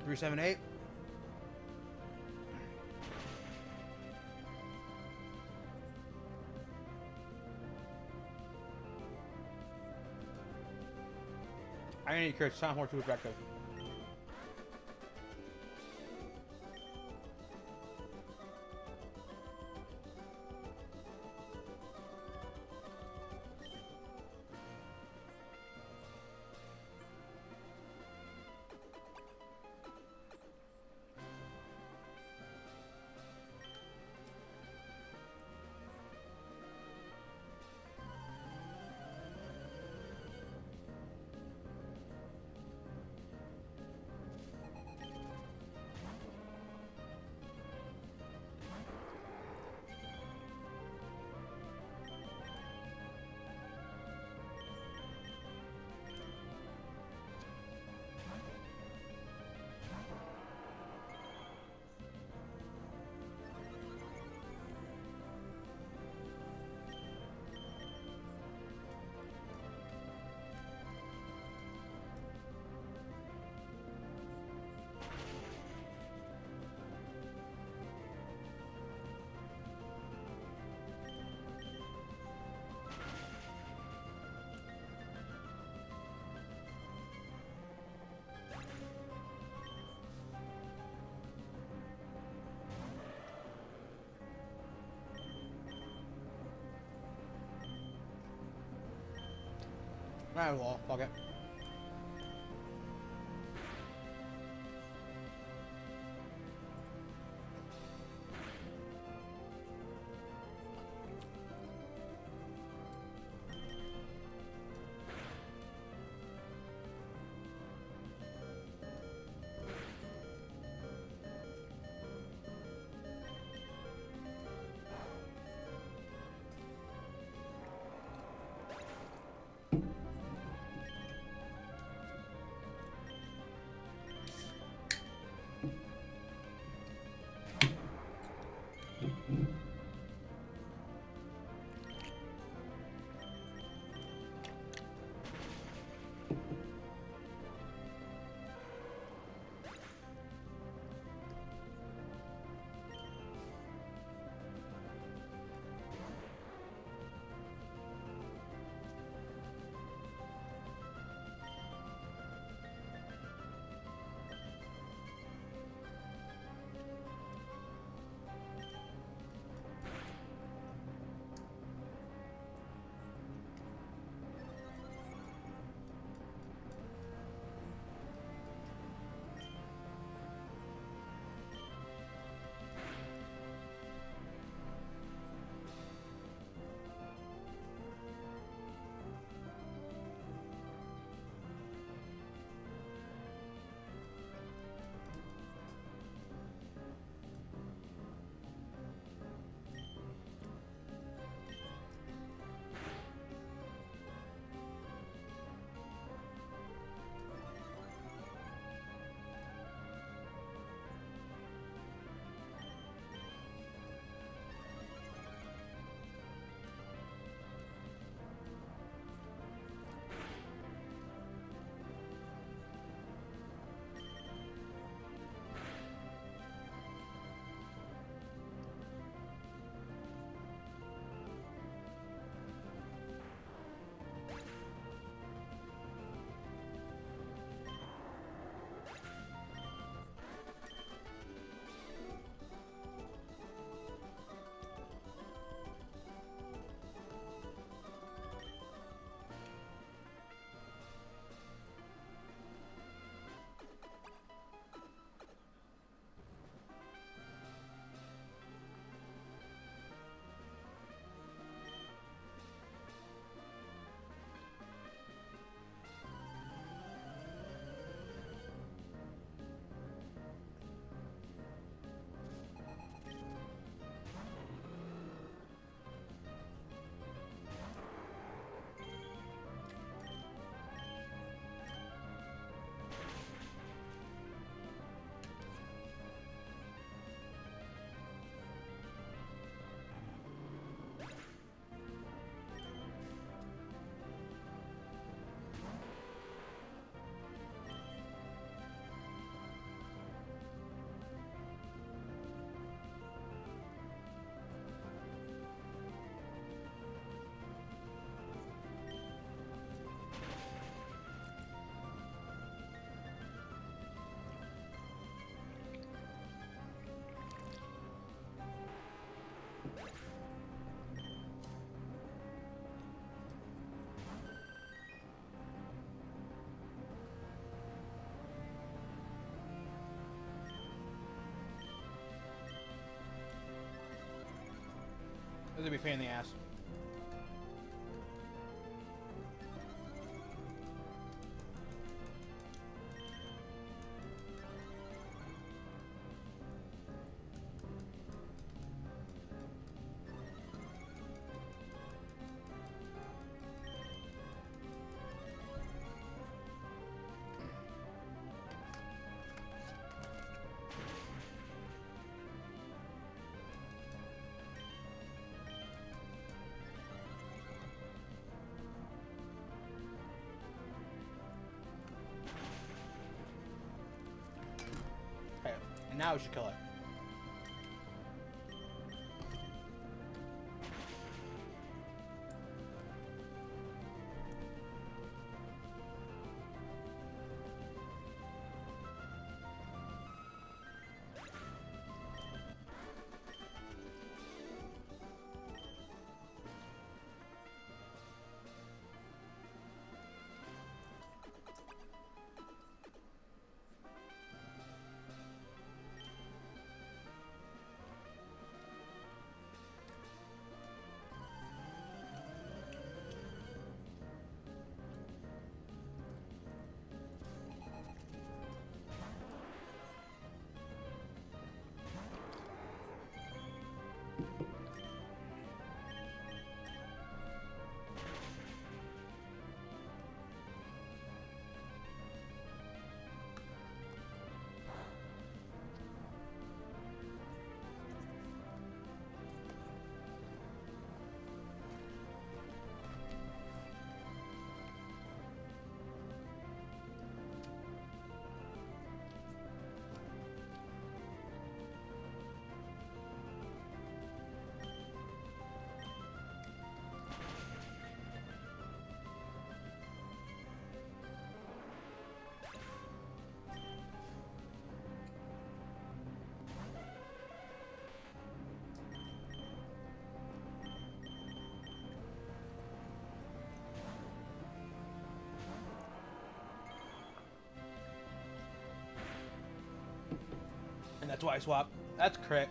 Three, 7, 8. I need to crit. Sound more too effective. Alright, well, fuck it. This is gonna be a pain in the ass. Okay, and now we should kill it. That's why I swap. That's crit.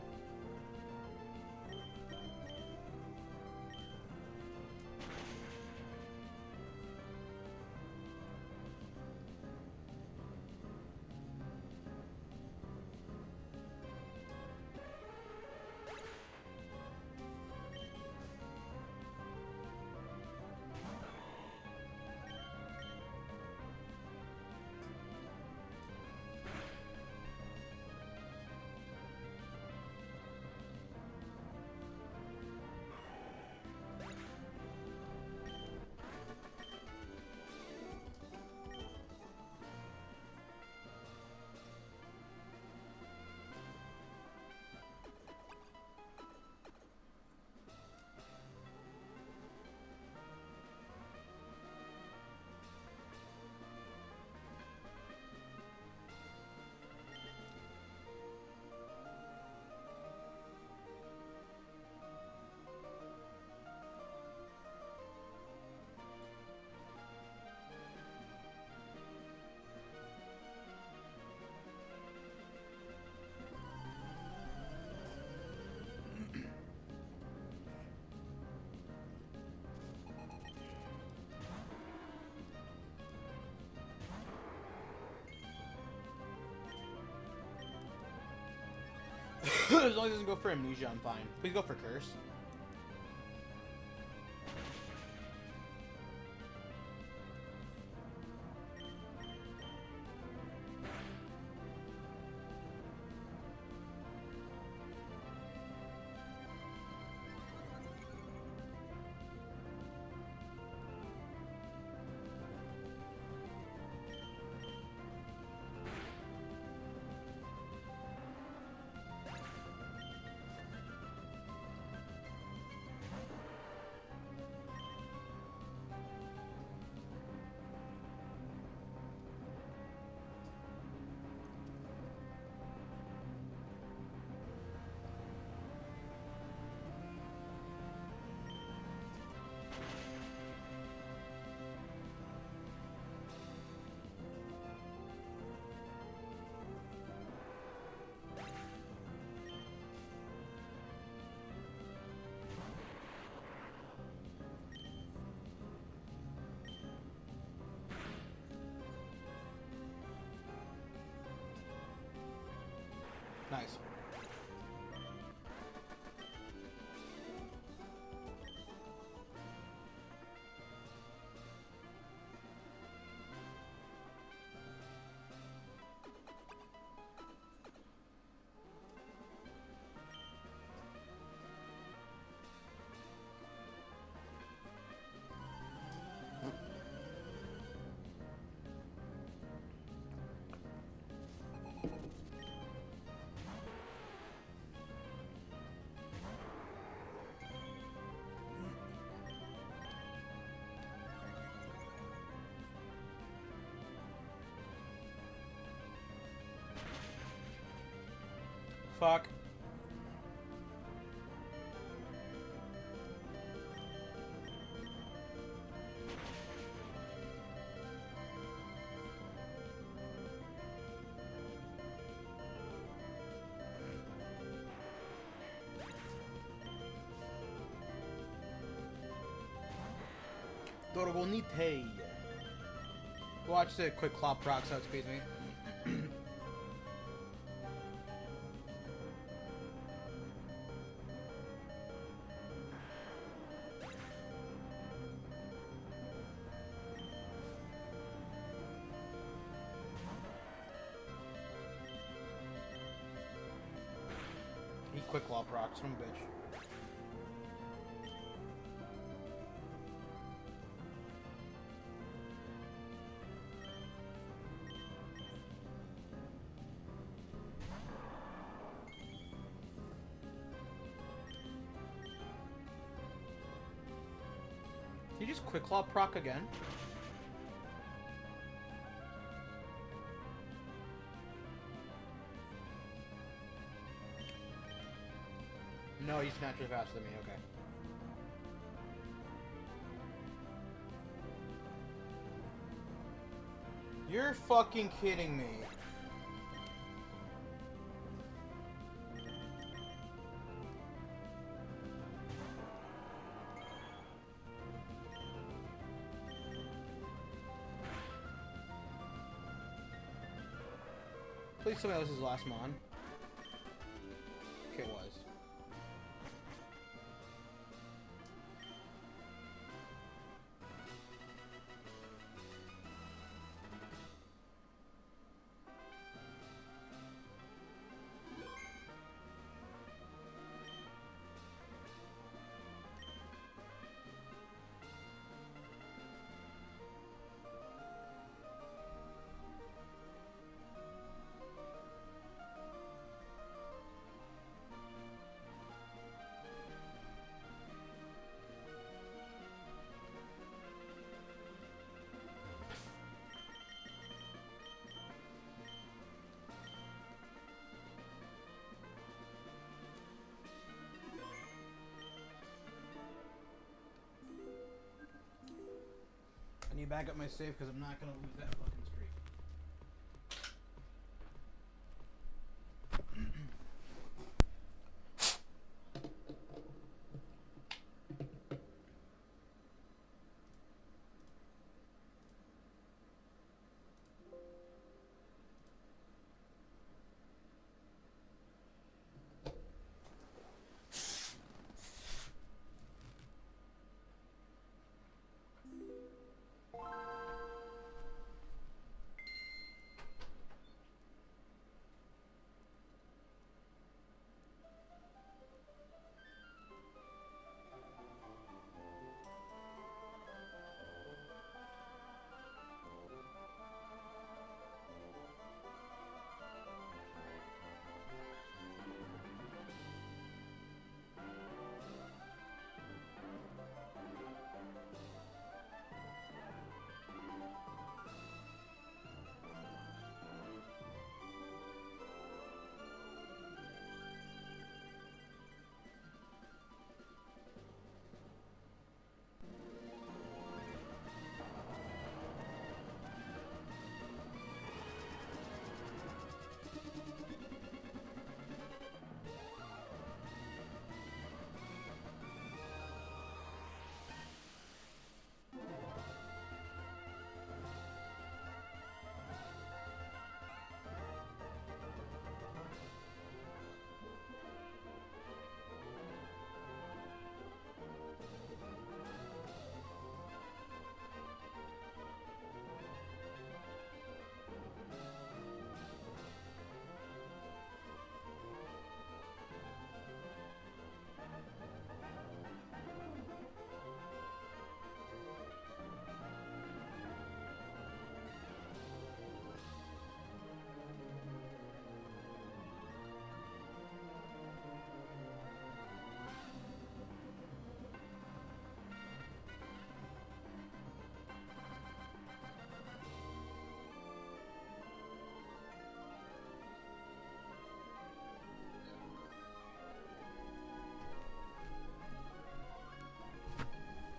As long as it doesn't go for amnesia, I'm fine. Please go for curse. Nice. Fuck. Dorgonite. Watch the quick clop procs outspeed me. He quick claw procs, some bitch. Did you just quick claw proc again? No, he's naturally faster than me, okay. You're fucking kidding me. Please tell me this is the last mon. Okay, it was. I need to back up my save because I'm not gonna lose that fucking streak.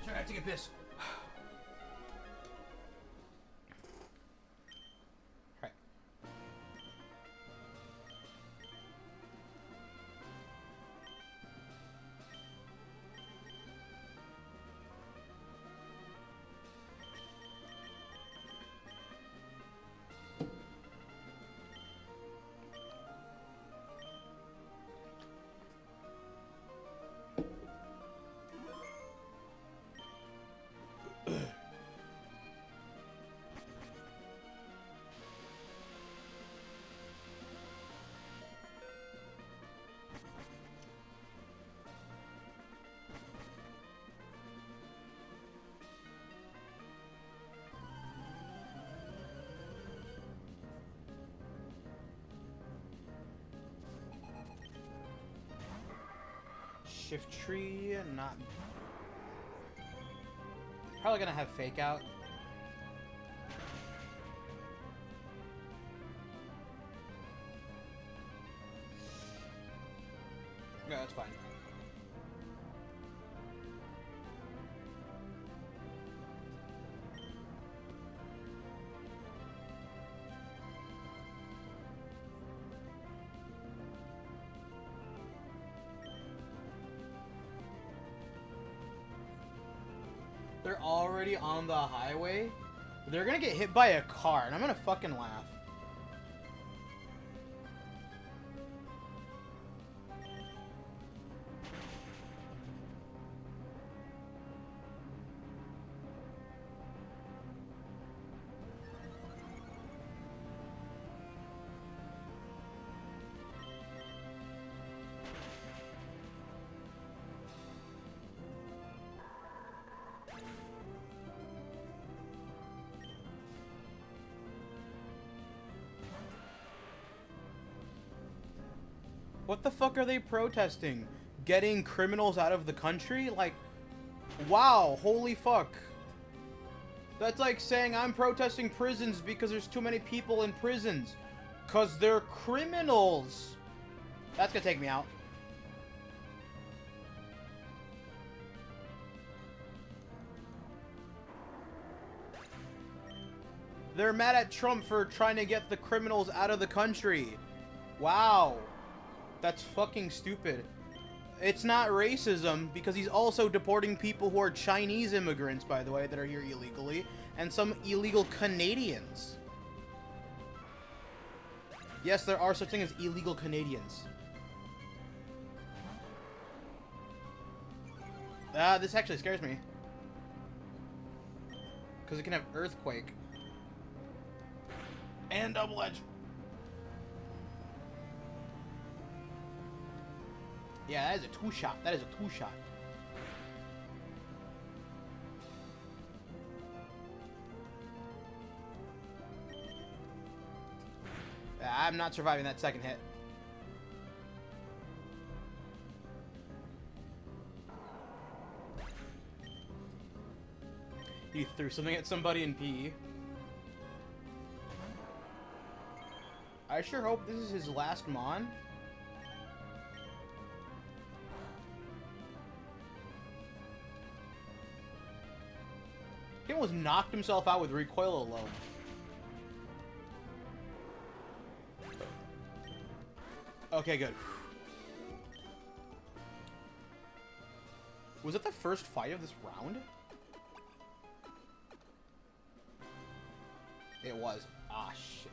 Sorry, I have to get piss. Alright. Shift tree, not... Probably gonna have fake out. Yeah, that's fine. They're already on the highway. They're gonna get hit by a car, and I'm gonna fucking laugh. What the fuck are they protesting? Getting criminals out of the country? Like, wow, holy fuck. That's like saying I'm protesting prisons because there's too many people in prisons. Cause they're criminals. That's gonna take me out. They're mad at Trump for trying to get the criminals out of the country. Wow. That's fucking stupid. It's not racism, because he's also deporting people who are Chinese immigrants, by the way, that are here illegally, and some illegal Canadians. Yes, there are such things as illegal Canadians. This actually scares me. Because it can have earthquake. And double edge. Yeah, that is a two-shot. That is a two-shot. I'm not surviving that second hit. He threw something at somebody in PE. I sure hope this is his last Mon. He almost knocked himself out with recoil alone. Okay, good. Was it the first fight of this round? It was. Ah, shit.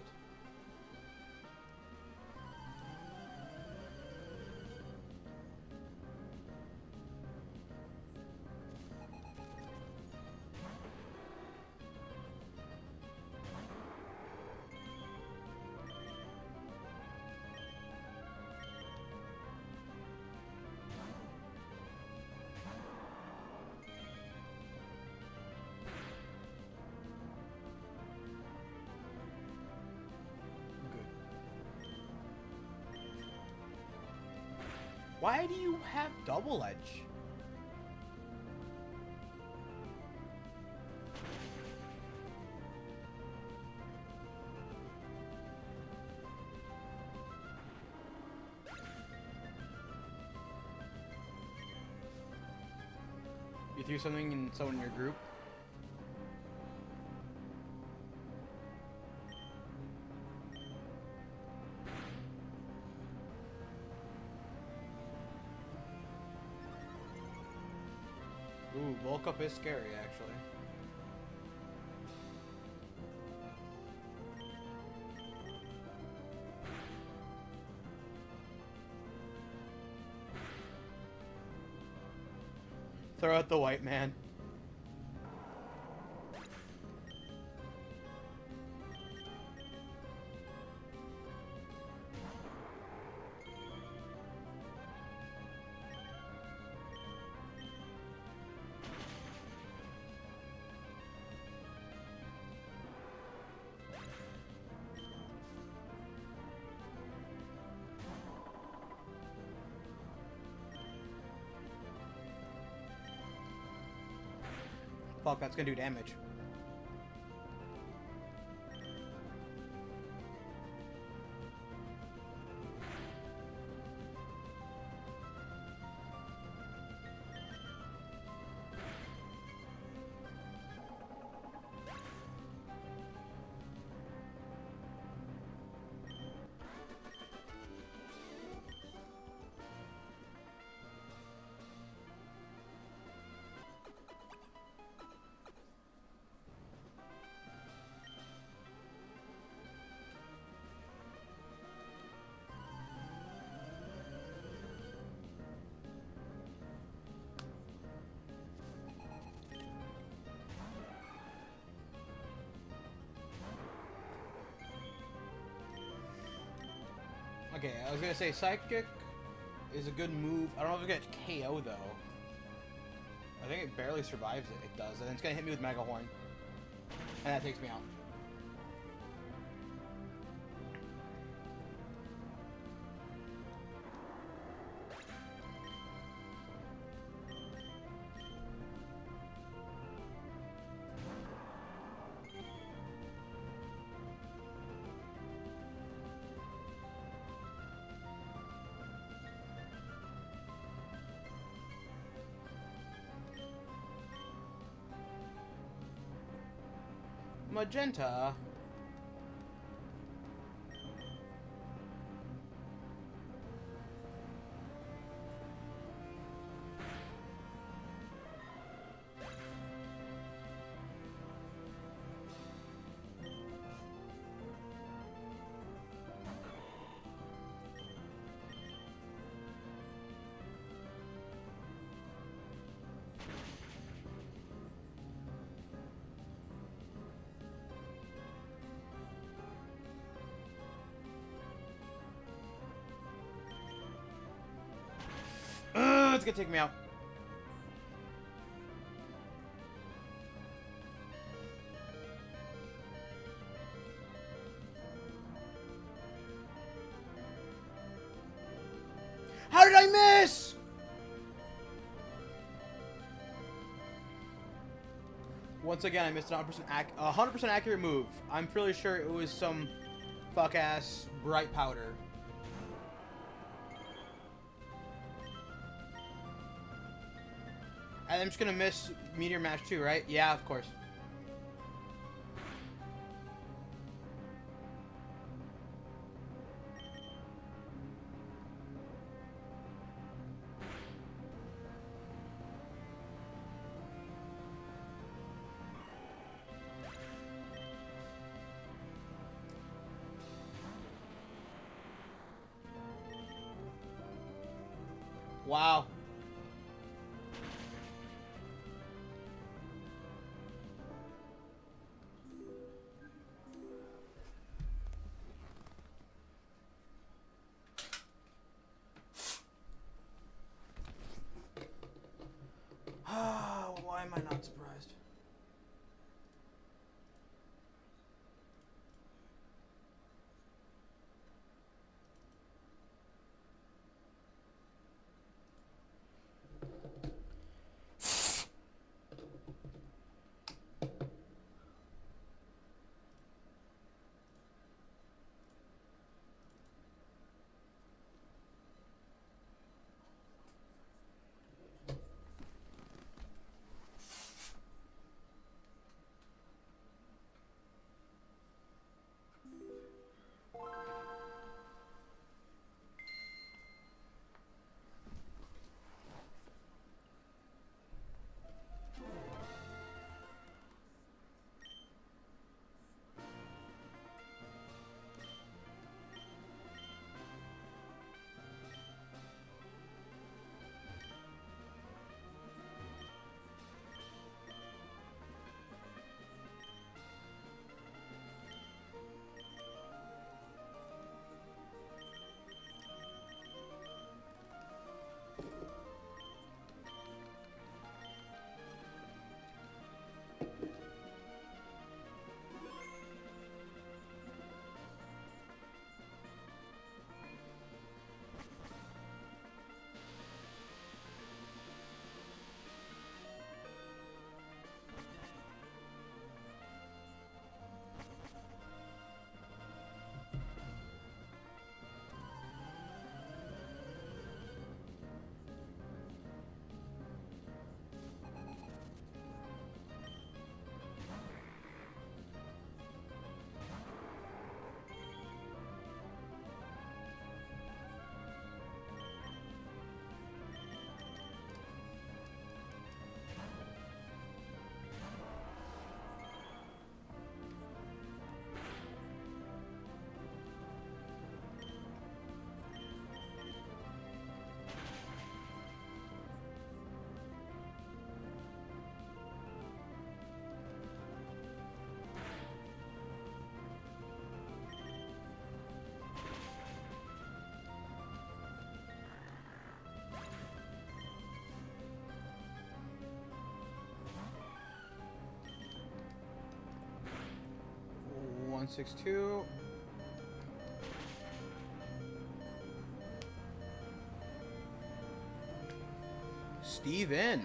Why do you have double edge? You threw something in someone in your group? Ooh, bulk up is scary, actually. Throw out the white man. Fuck, that's gonna do damage. Okay, I was gonna say Psychic is a good move. I don't know if it gets KO though. I think it barely survives it. It does, and it's gonna hit me with Mega Horn, and that takes me out. Magenta. It's gonna take me out. How did I miss? Once again, I missed an 100% accurate move. I'm fairly sure it was some fuck-ass bright powder. And I'm just gonna miss Meteor Mash too, right? Yeah, of course. Wow. Why am I not surprised? Ooh, 162. Steven.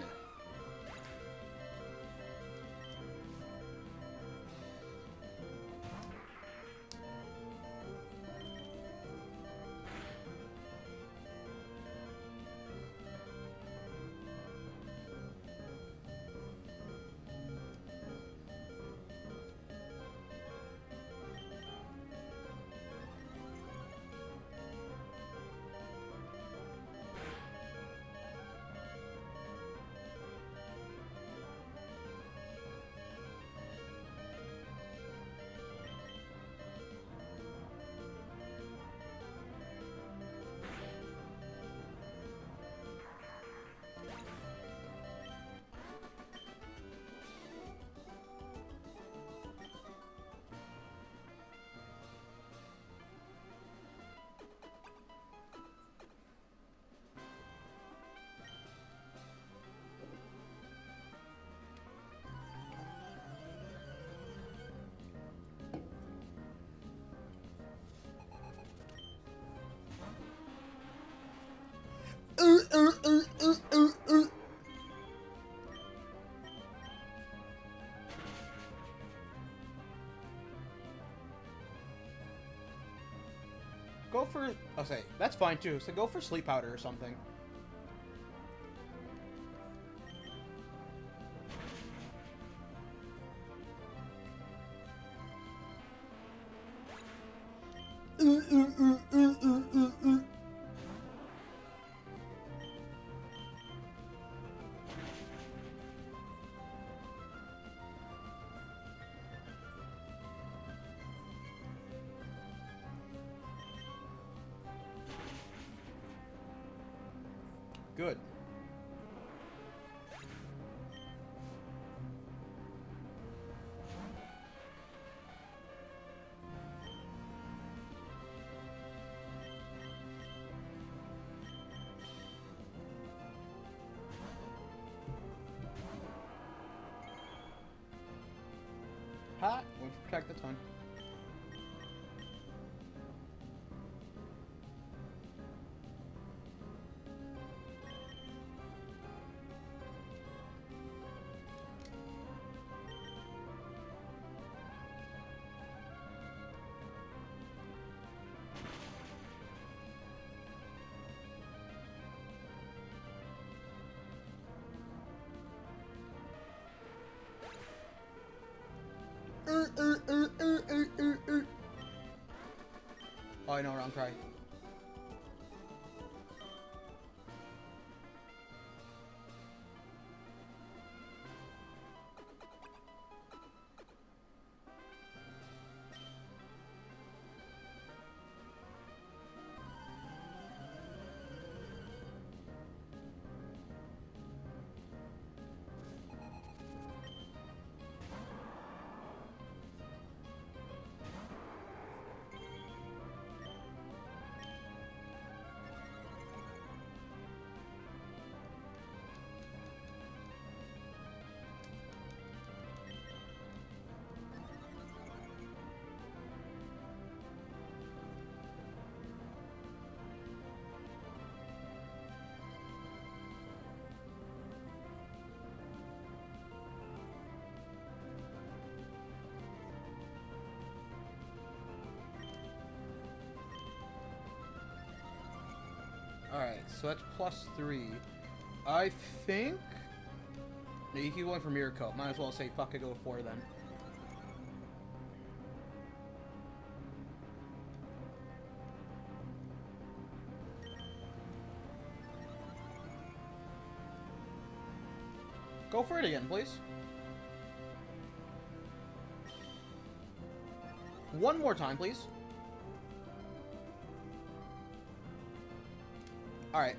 Go for... I'll say, that's fine too. So go for sleep powder or something. Good. Ha! Went for protect the ton. Oh, I know, wrong cry. Alright, so that's +3. I think... No, you keep going for Mirror Coat. Might as well say fuck it, go 4 then. Go for it again, please. One more time, please. Alright.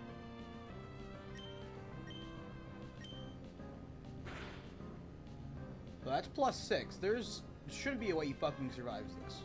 Well, that's +6. There's... shouldn't be a way he fucking survives this.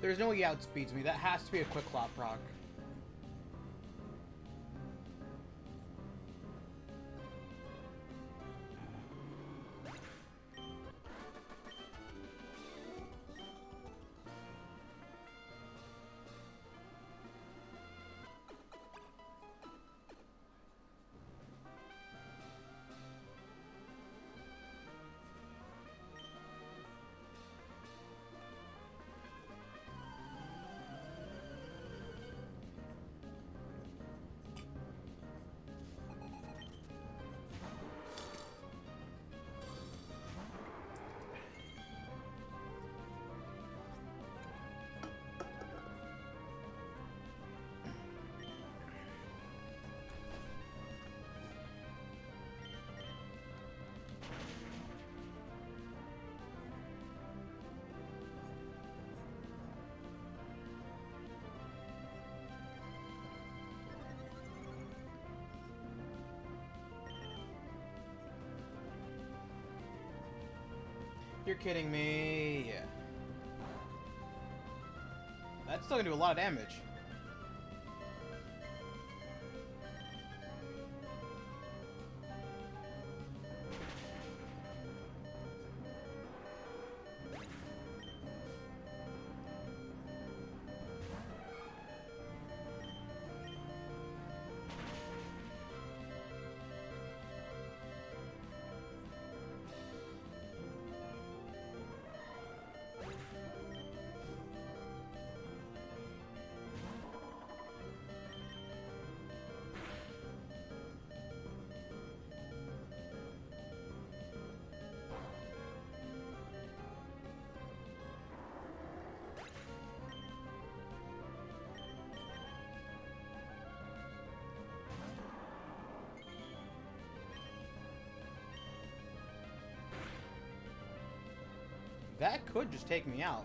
There's no way he outspeeds me. That has to be a quick claw proc. You're kidding me. Yeah. That's still gonna do a lot of damage. That could just take me out.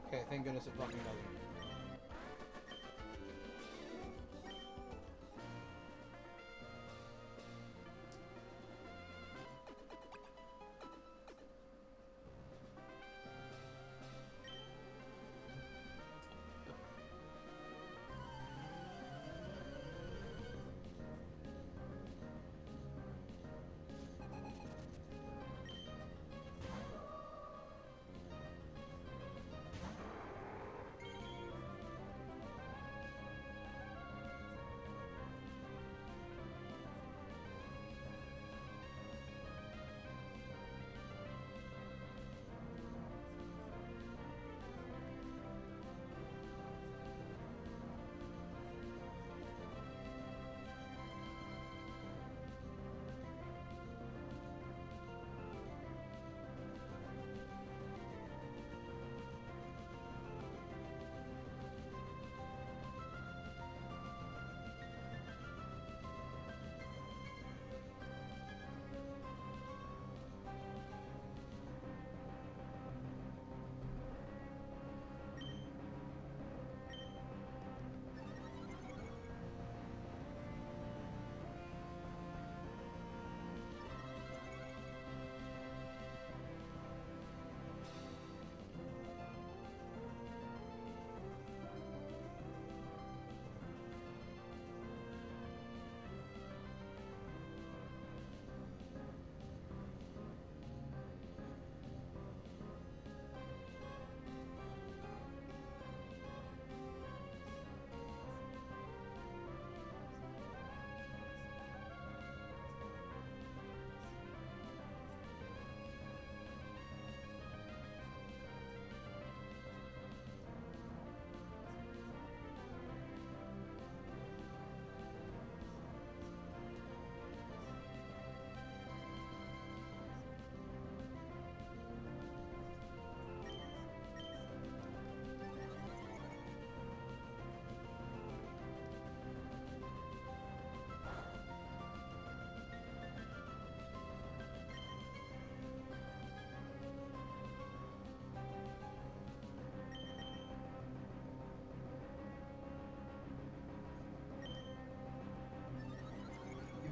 Okay, thank goodness it fucking doesn't.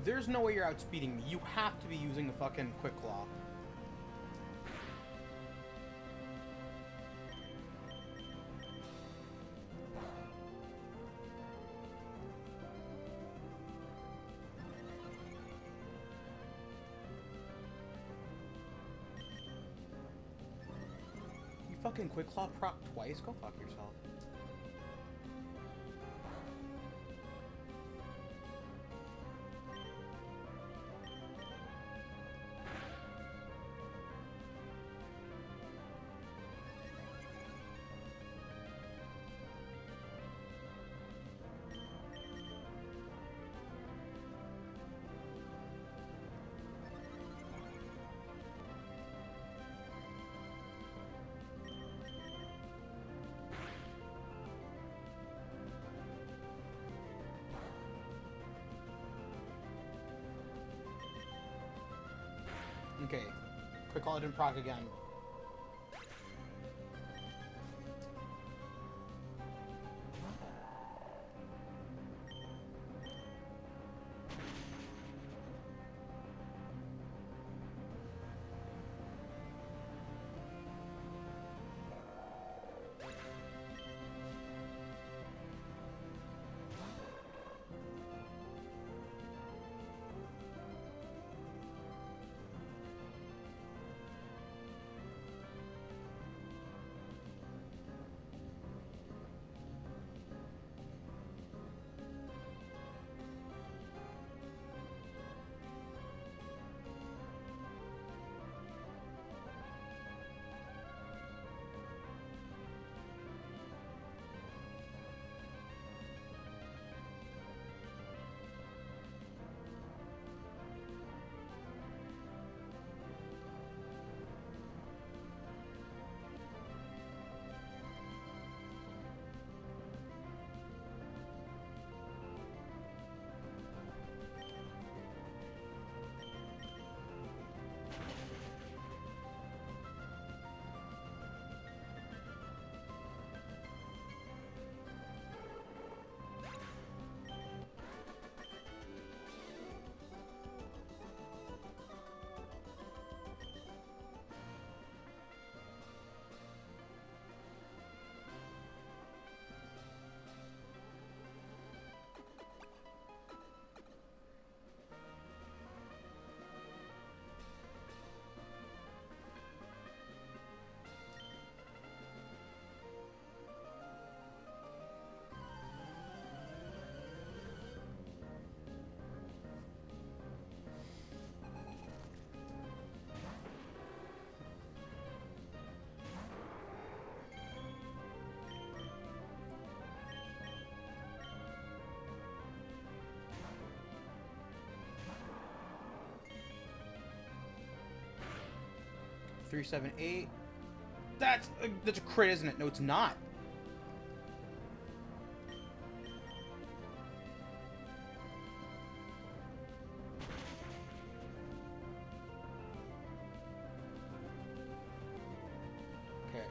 There's no way you're outspeeding me. You have to be using the fucking Quick Claw. fucking Quick Claw proc twice? Go fuck yourself. Okay. Quick Claw didn't proc again. Three, 7, 8. That's a crit, isn't it? No, it's not. Okay.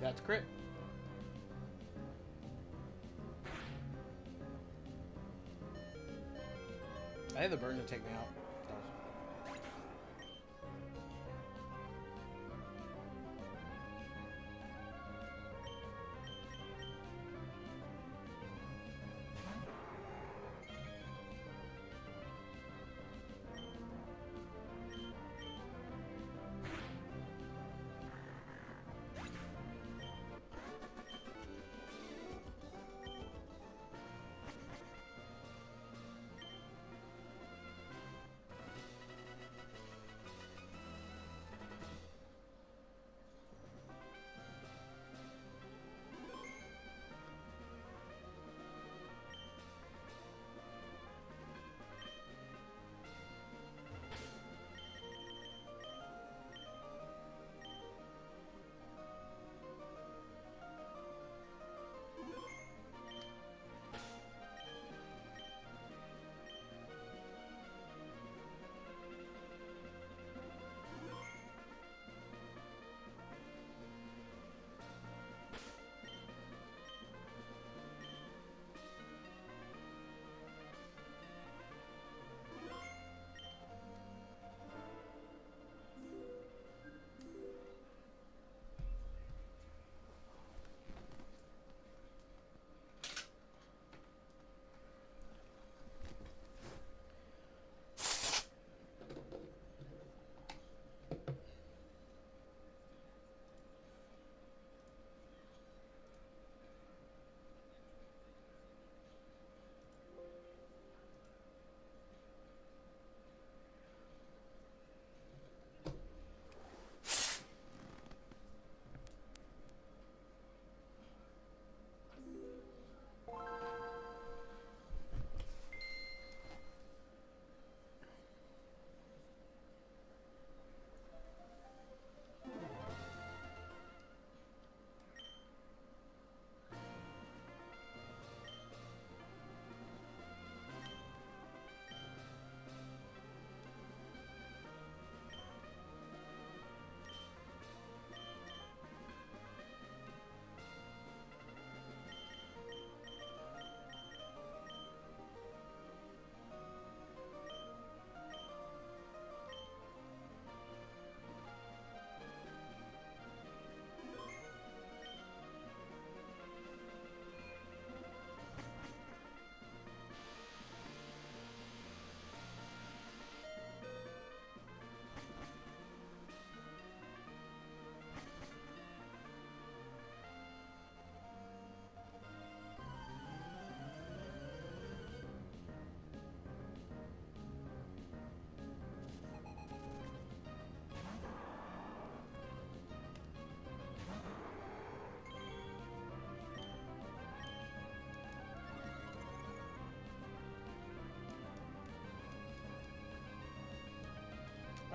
That's crit. I think the burn to take me out.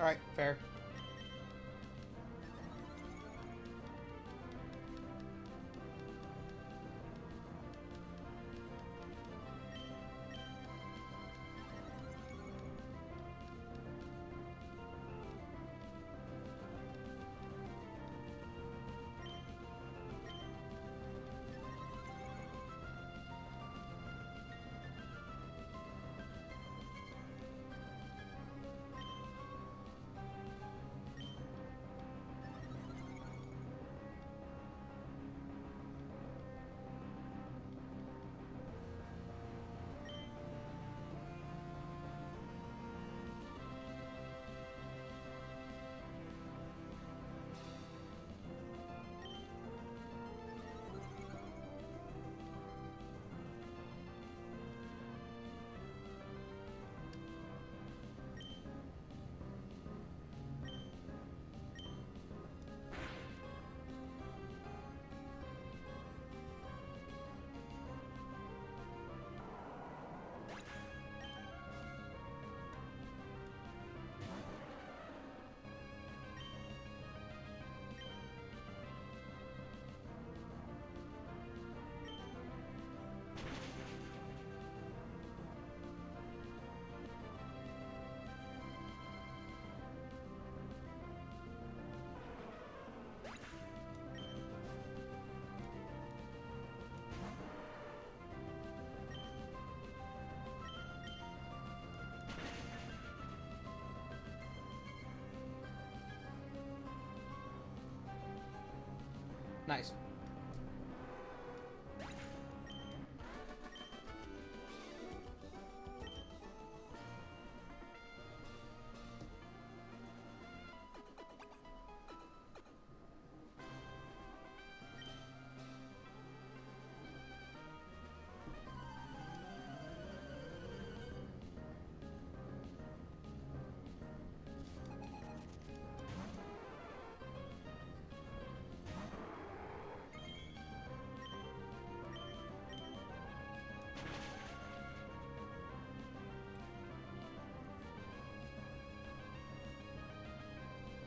Alright, fair. Nice.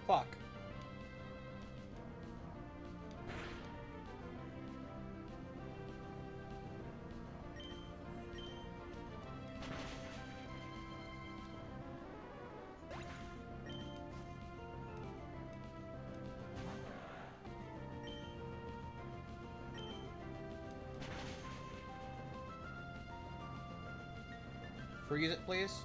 Fuck. Freeze it, please.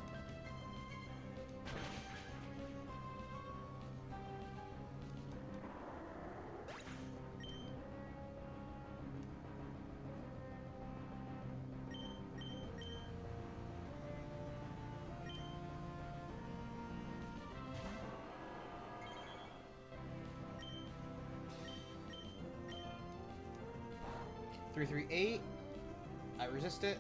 Three, 8. I resist it.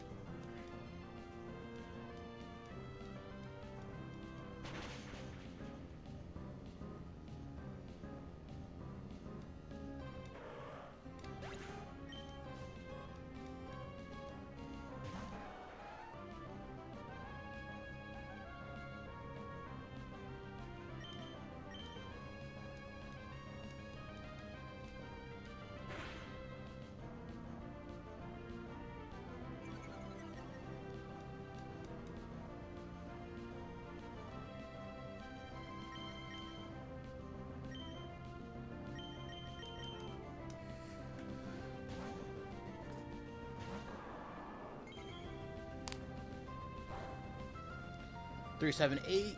Three, 7, 8.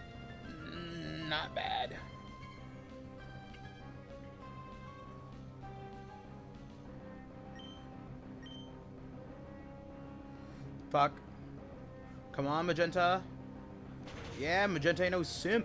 Not bad. Fuck. Come on, Magenta. Yeah, Magenta ain't no simp.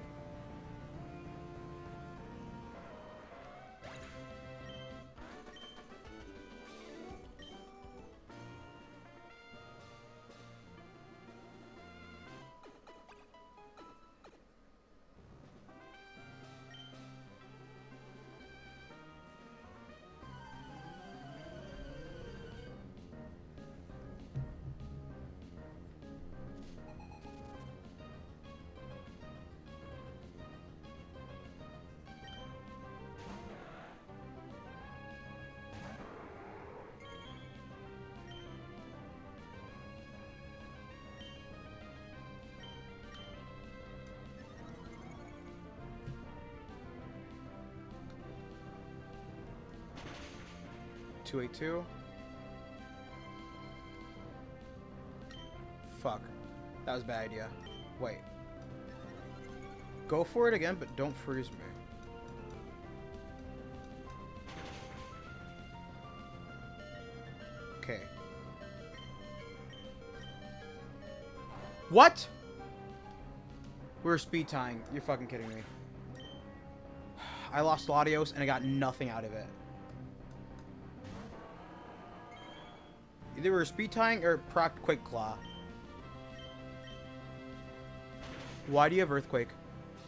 Two, 8, 2. Fuck. That was a bad idea. Wait. Go for it again, but don't freeze me. Okay. What? We were speed tying. You're fucking kidding me. I lost Latios and I got nothing out of it. Either we were speed tying or proc Quick Claw. Why do you have Earthquake?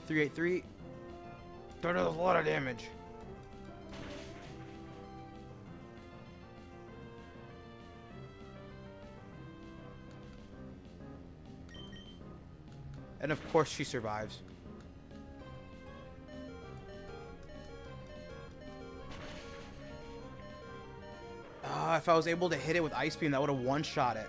3, 8, 3. That does a lot of damage. And of course she survives. If I was able to hit it with Ice Beam, that would have one-shot it.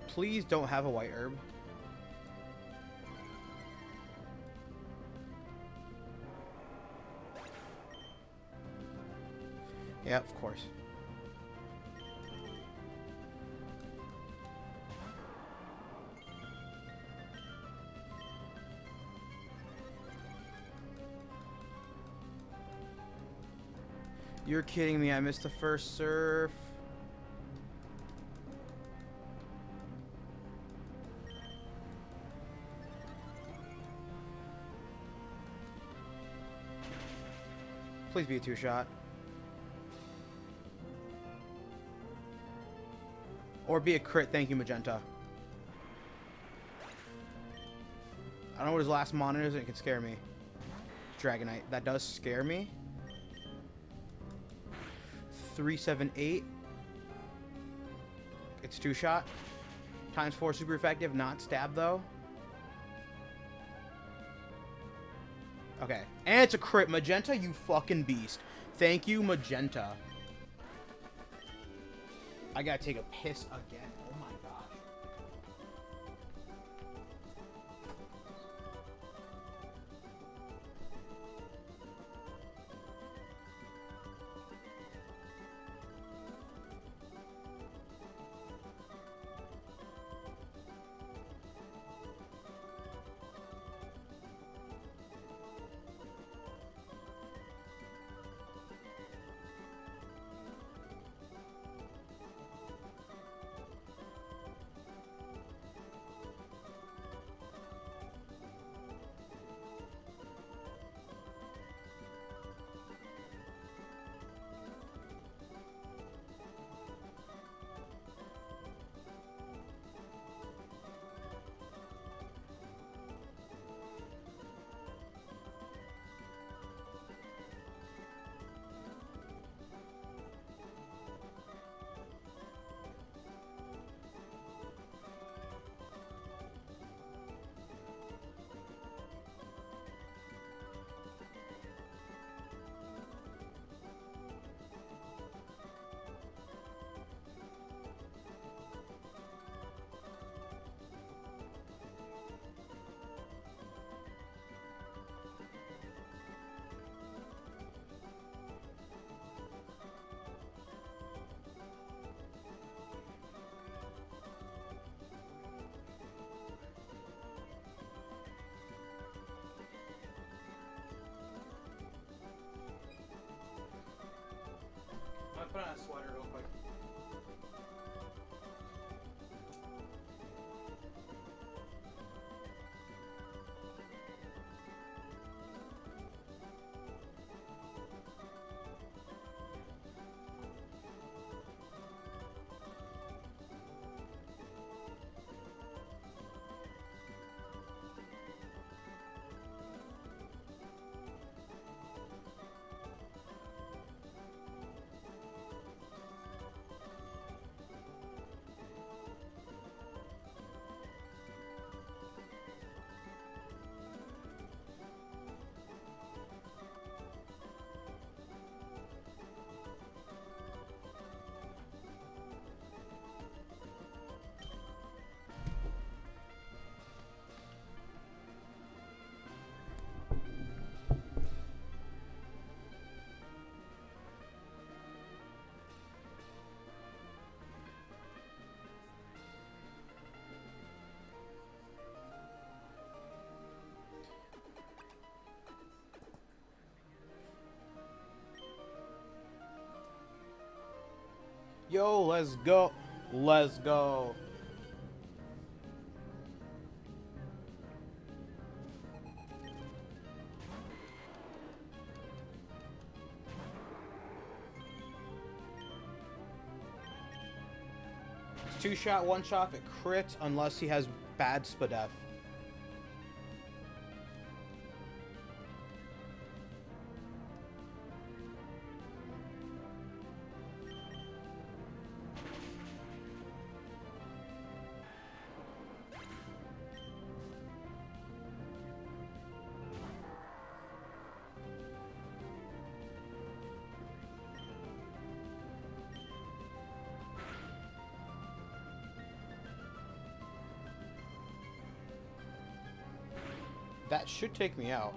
Please don't have a white herb. Yeah, of course. You're kidding me. I missed the first surf. Please be a two-shot. Or be a crit. Thank you, Magenta. I don't know what his last mon is, and it can scare me. Dragonite. That does scare me. 378. It's two-shot. Times 4 super effective. Not stab, though. Okay. And it's a crit. Magenta, you fucking beast. Thank you, Magenta. I gotta take a piss again. Oh my gosh. I'm gonna put on a sweater real quick. Yo, let's go. Let's go. It's two-shot, one-shot, it crits unless he has bad spadef. That should take me out.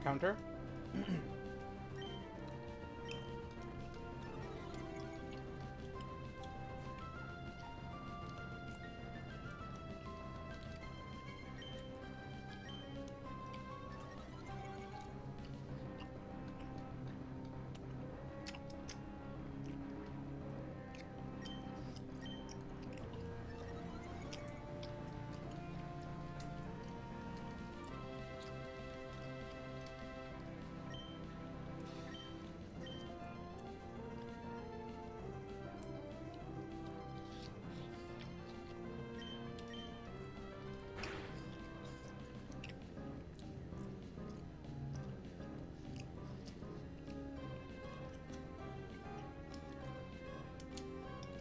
Counter.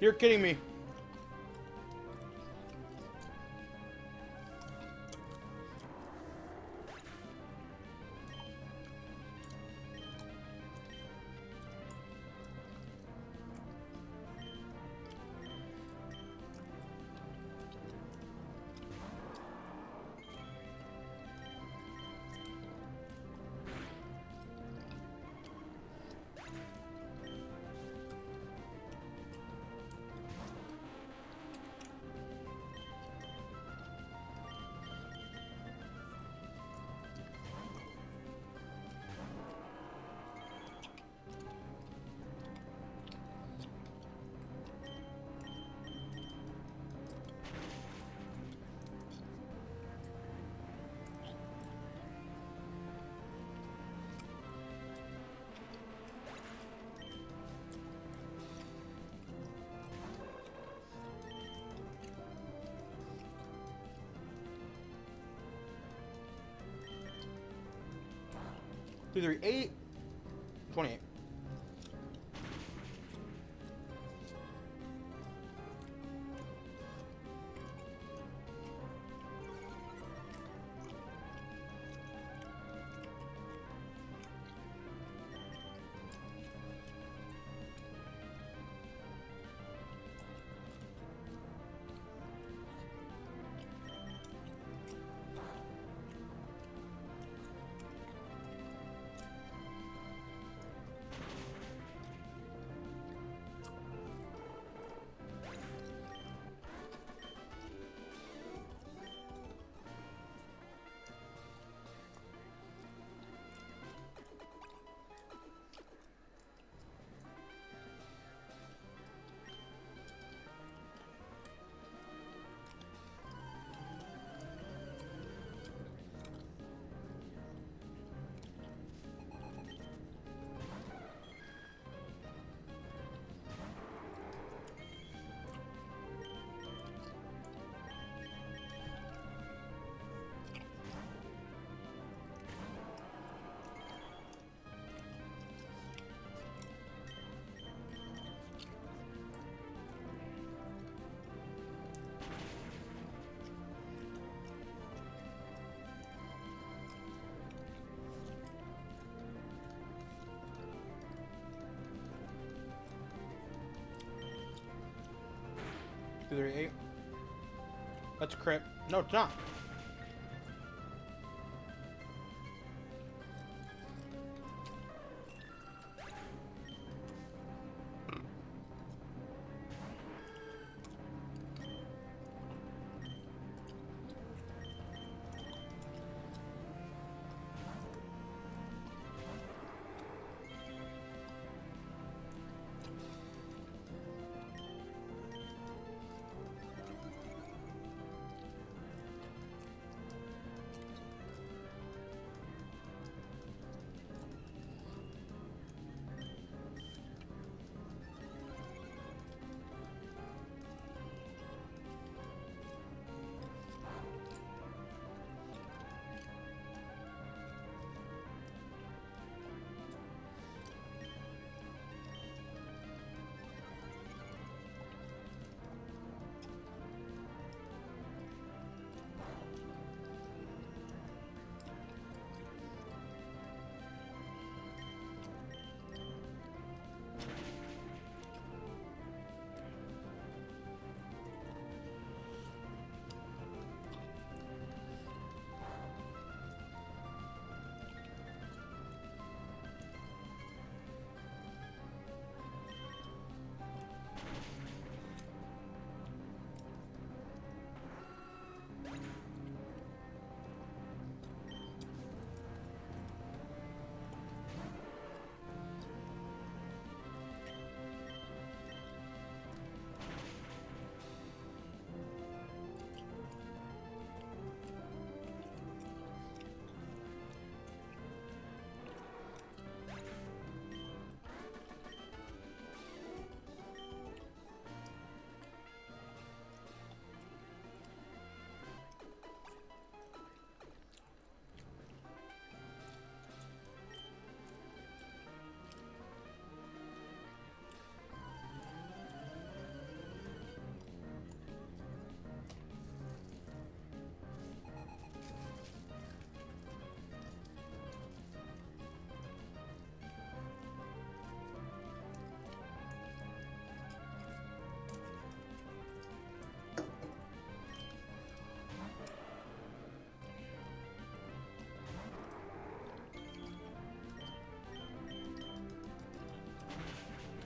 You're kidding me. Two, three, 8, 28. Two, three, 8. That's a crit. No, it's not.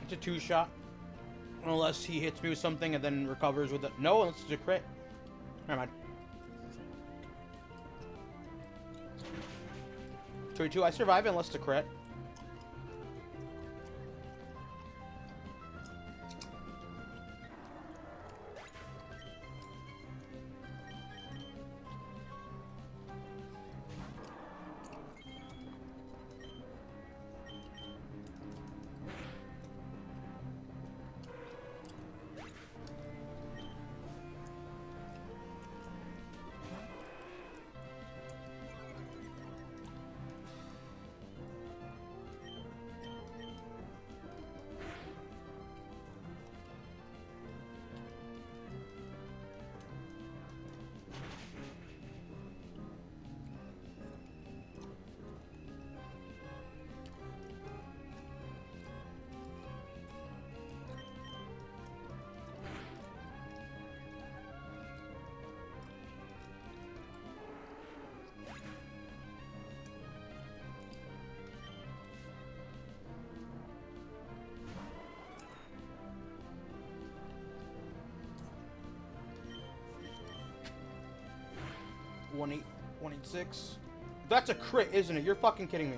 It's a 2-shot. Unless he hits me with something and then recovers with it. No, unless it's a crit. Never mind. 22, I survive unless it's a crit. One eight, 186. That's a crit, isn't it? You're fucking kidding me.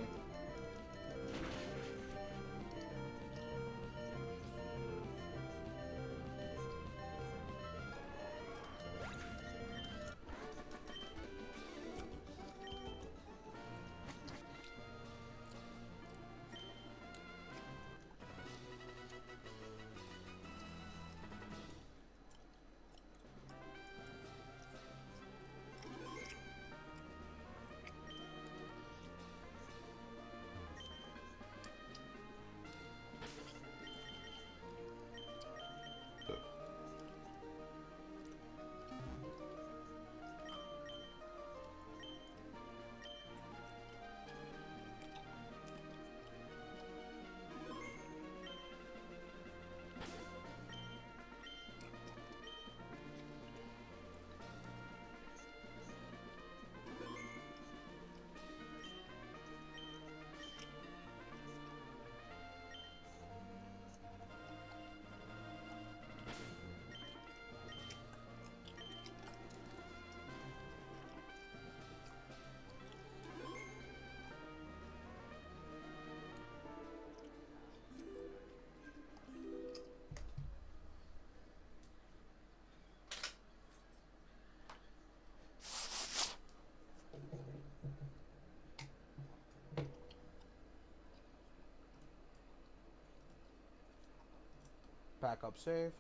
Backup save.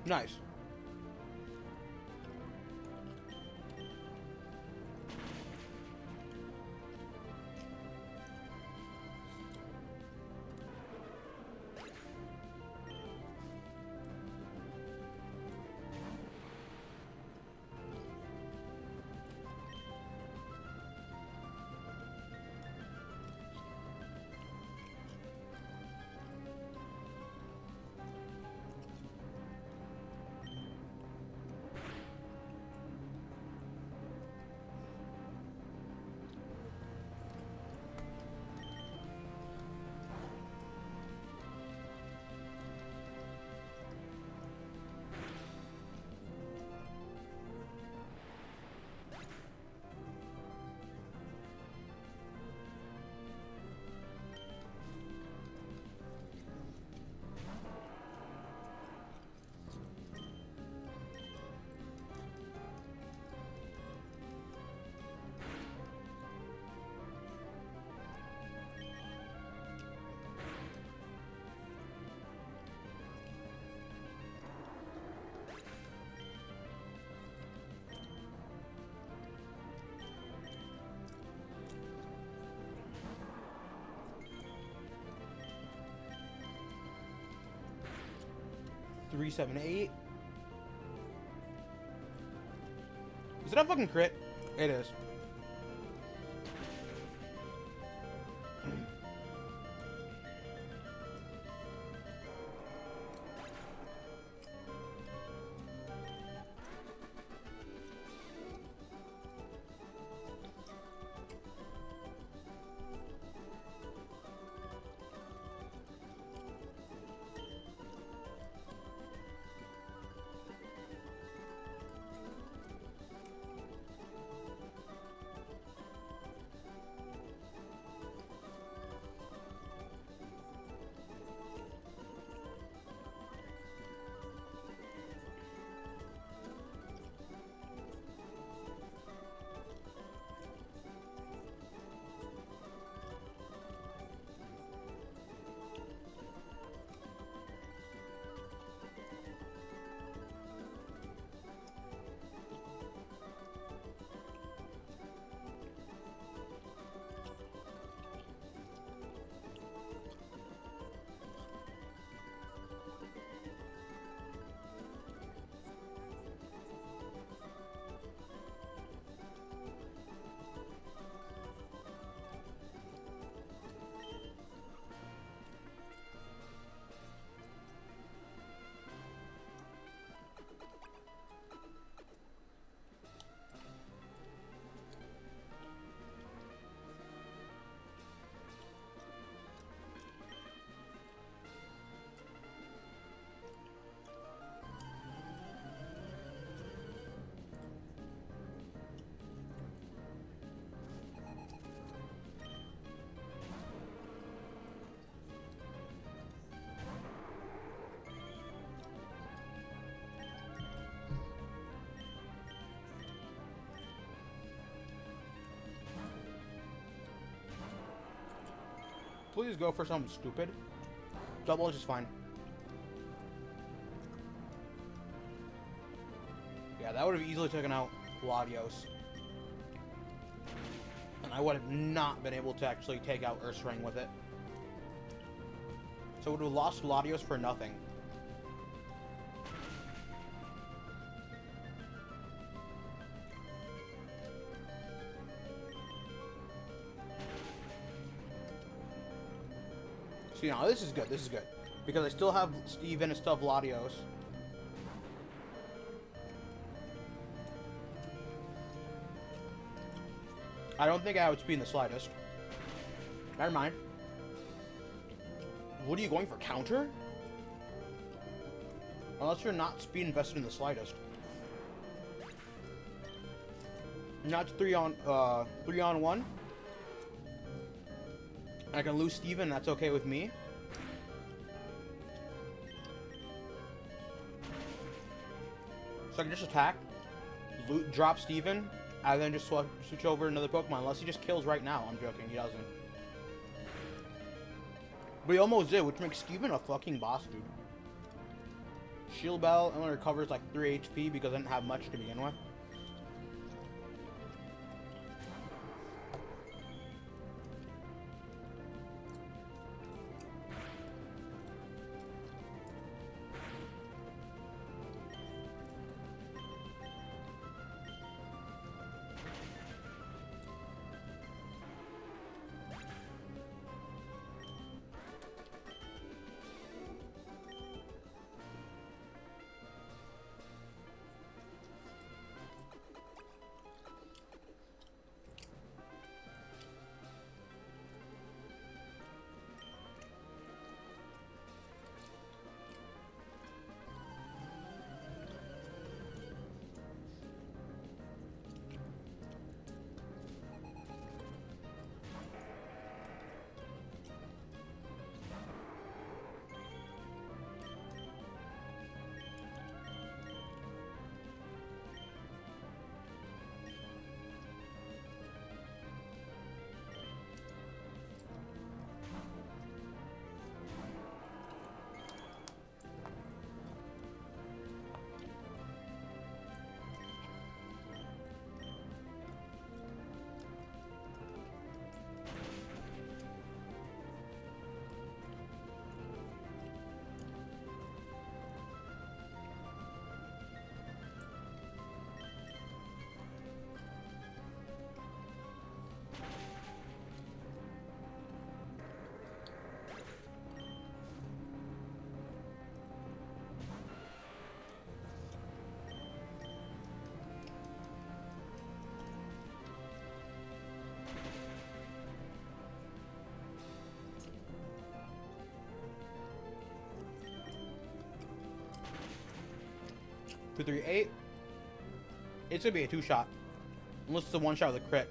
Nice. Three, 7, 8. Is it a fucking crit? It is. Please go for something stupid. Double is just fine. Yeah, that would have easily taken out Latios. And I would have not been able to actually take out Ursaring with it. So we would have lost Latios for nothing. See, now this is good. This is good. Because I still have Steven and still have Latios. I don't think I would speed in the slightest. Never mind. What are you going for? Counter? Unless you're not speed invested in the slightest. Not 3 on 1. I can lose Steven, that's okay with me. So I can just attack, drop Steven, and then just switch over to another Pokemon. Unless he just kills right now. I'm joking, he doesn't. But he almost did, which makes Steven a fucking boss, dude. Shield Bell only recovers like 3 HP because I didn't have much to begin with. Two, three, eight. It's gonna be a 2-shot. Unless it's a 1-shot with a crit.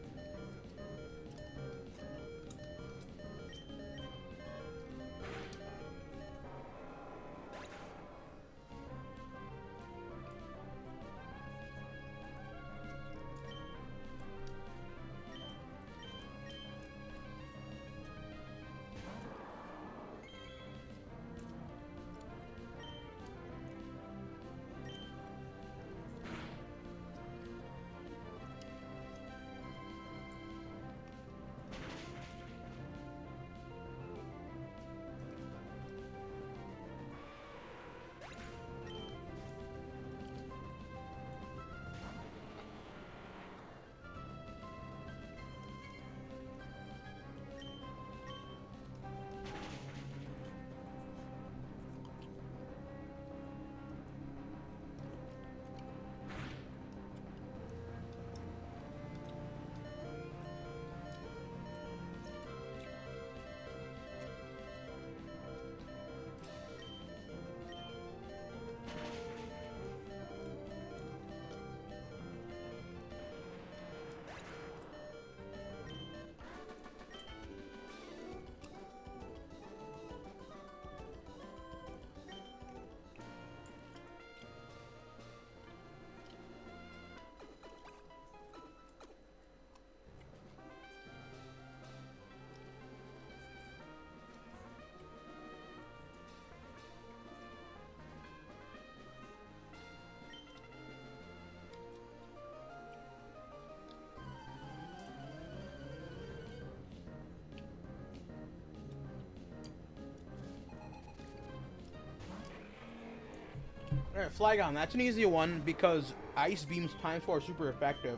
Alright, Flygon, that's an easy one because Ice Beam's times 4 are super effective.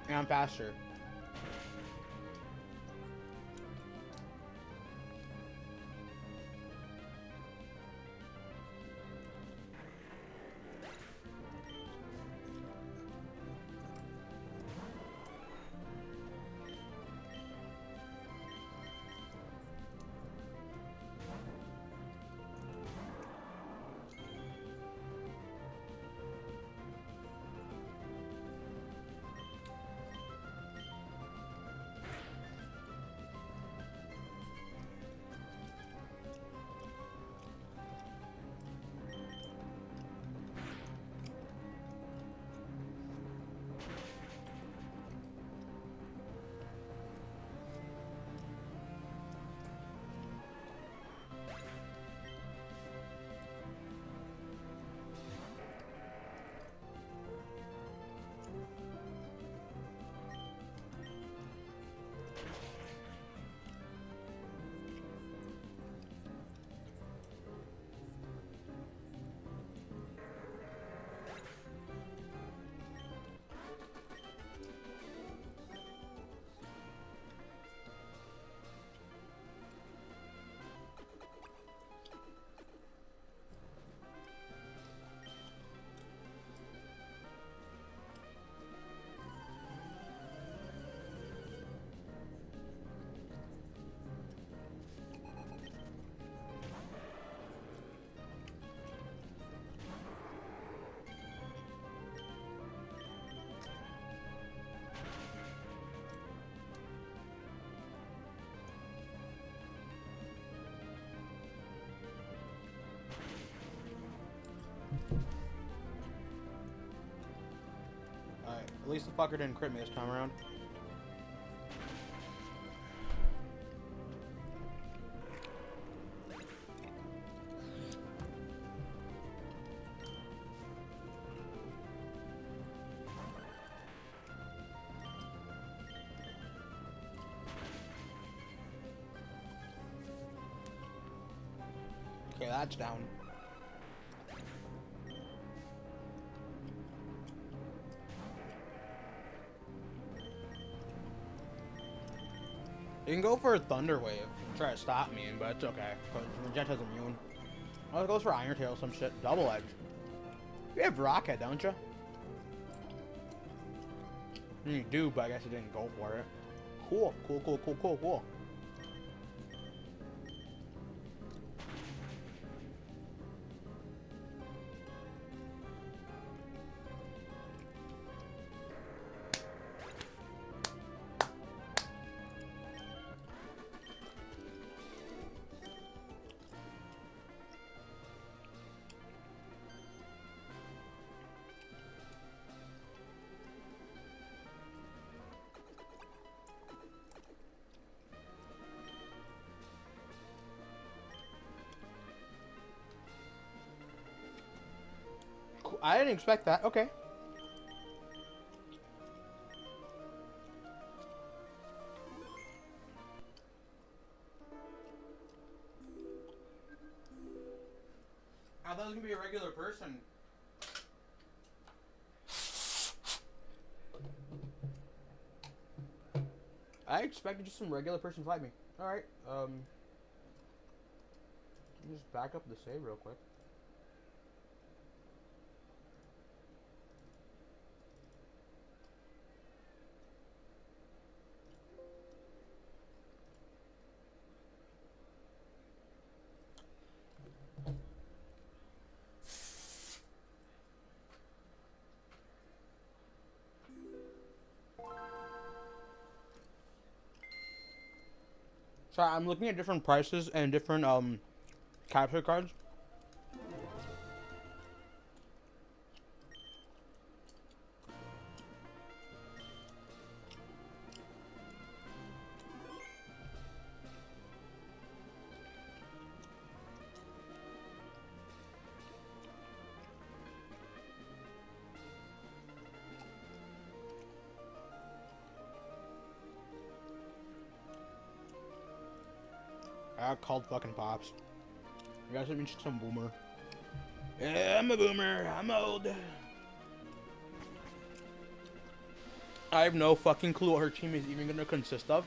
And I'm faster. At least the fucker didn't crit me this time around. Okay, that's down. You can go for a Thunder Wave and try to stop me, but it's okay, because Magenta's immune. Oh, it goes for Iron Tail, some shit. Double Edge. You have Rocket, don't you? You do, but I guess you didn't go for it. Cool, cool, cool, cool, cool, cool. I didn't expect that. Okay. I thought it was gonna be a regular person. I expected just some regular person to fight me. Alright, let me just back up the save real quick. So I'm looking at different prices and different capture cards. I got called fucking Pops. You guys let me some boomer. Yeah, I'm a boomer. I'm old. I have no fucking clue what her team is even gonna consist of.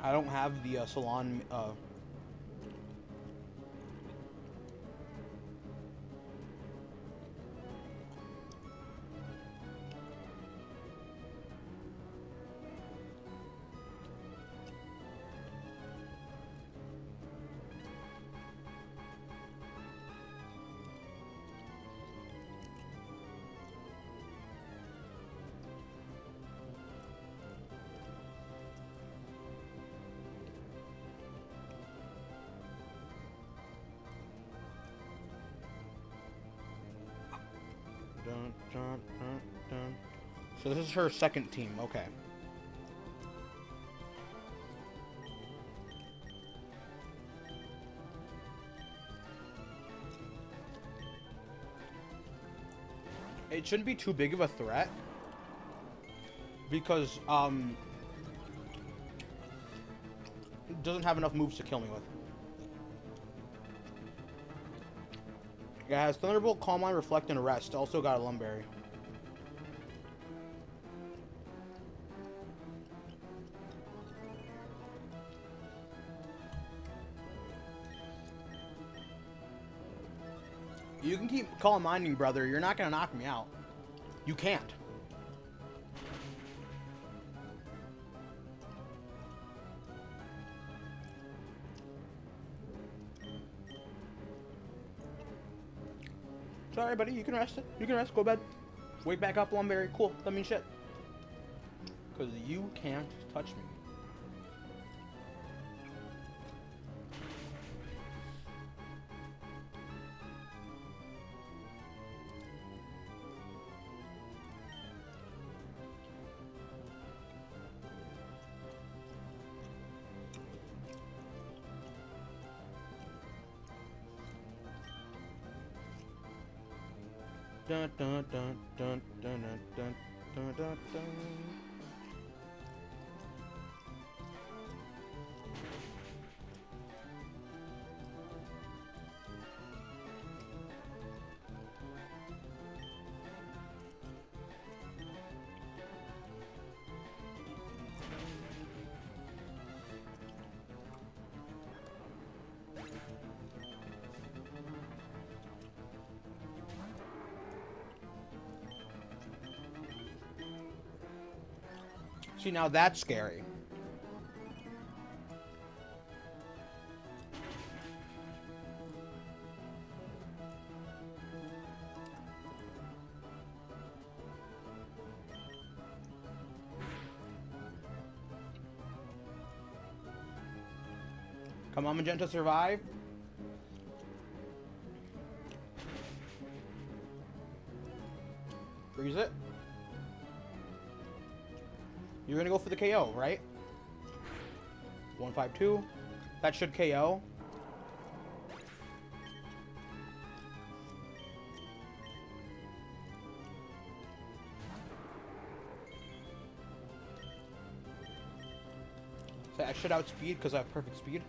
I don't have the salon. Dun, dun, dun, dun. So this is her second team. Okay. It shouldn't be too big of a threat because it doesn't have enough moves to kill me with. Yeah, it has Thunderbolt, Calm Mind, Reflect, and Arrest. Also got a Lumberry. You can keep Calm Minding, brother. You're not gonna knock me out. You can't. Sorry, buddy. You can rest it. You can rest. Go to bed. Wake back up, Lumberry. Cool. That means shit. Because you can't touch me. Dun dun dun dun dun dun dun dun dun. See, now that's scary. Come on, Magenta, survive. Freeze it. You're gonna go for the KO, right? 152. That should KO. So I should outspeed because I have perfect speed.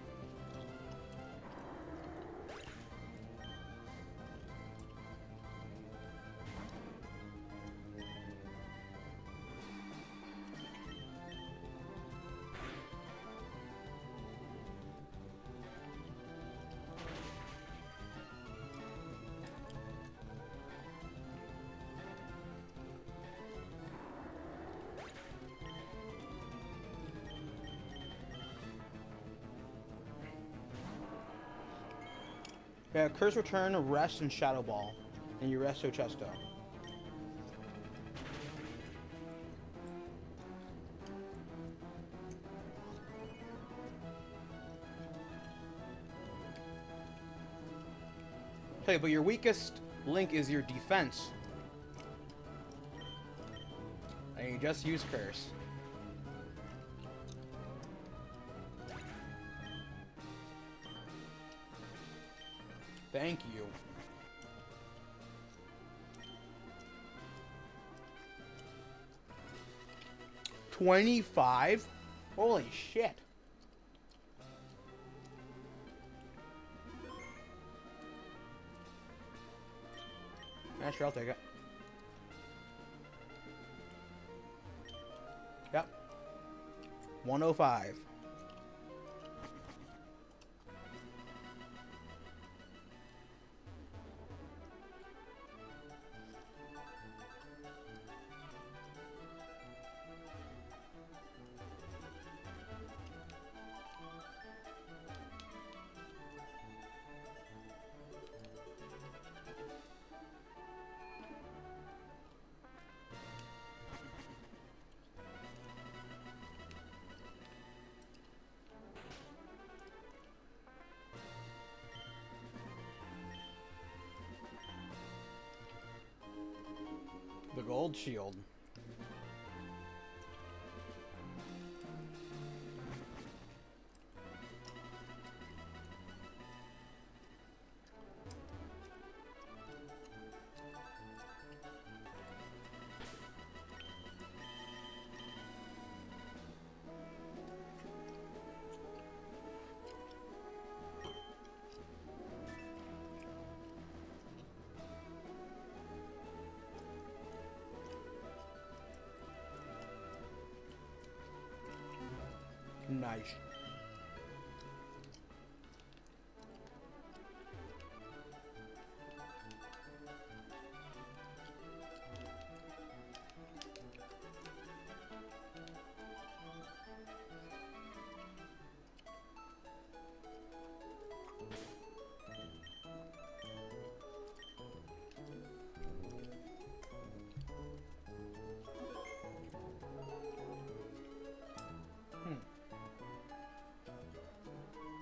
Yeah, Curse Return, Rest, and Shadow Ball. And you Resto Chesto. Hey, but your weakest link is your defense. And you just use Curse. Thank you. $25? Holy shit. Yeah, sure, I'll take it. Yep. 105. The gold shield. Nice.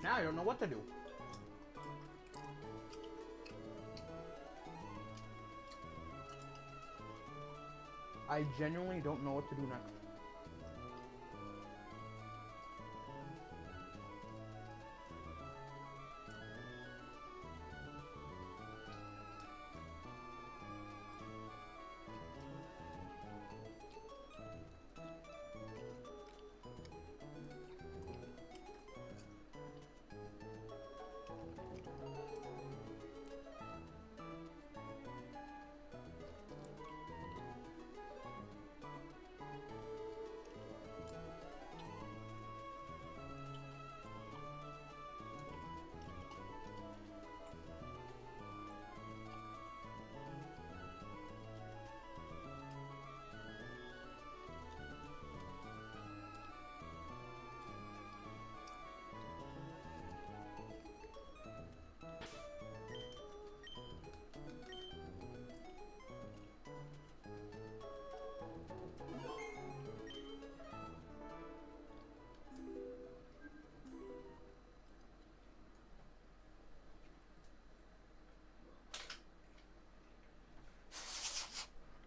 Now I don't know what to do. I genuinely don't know what to do next.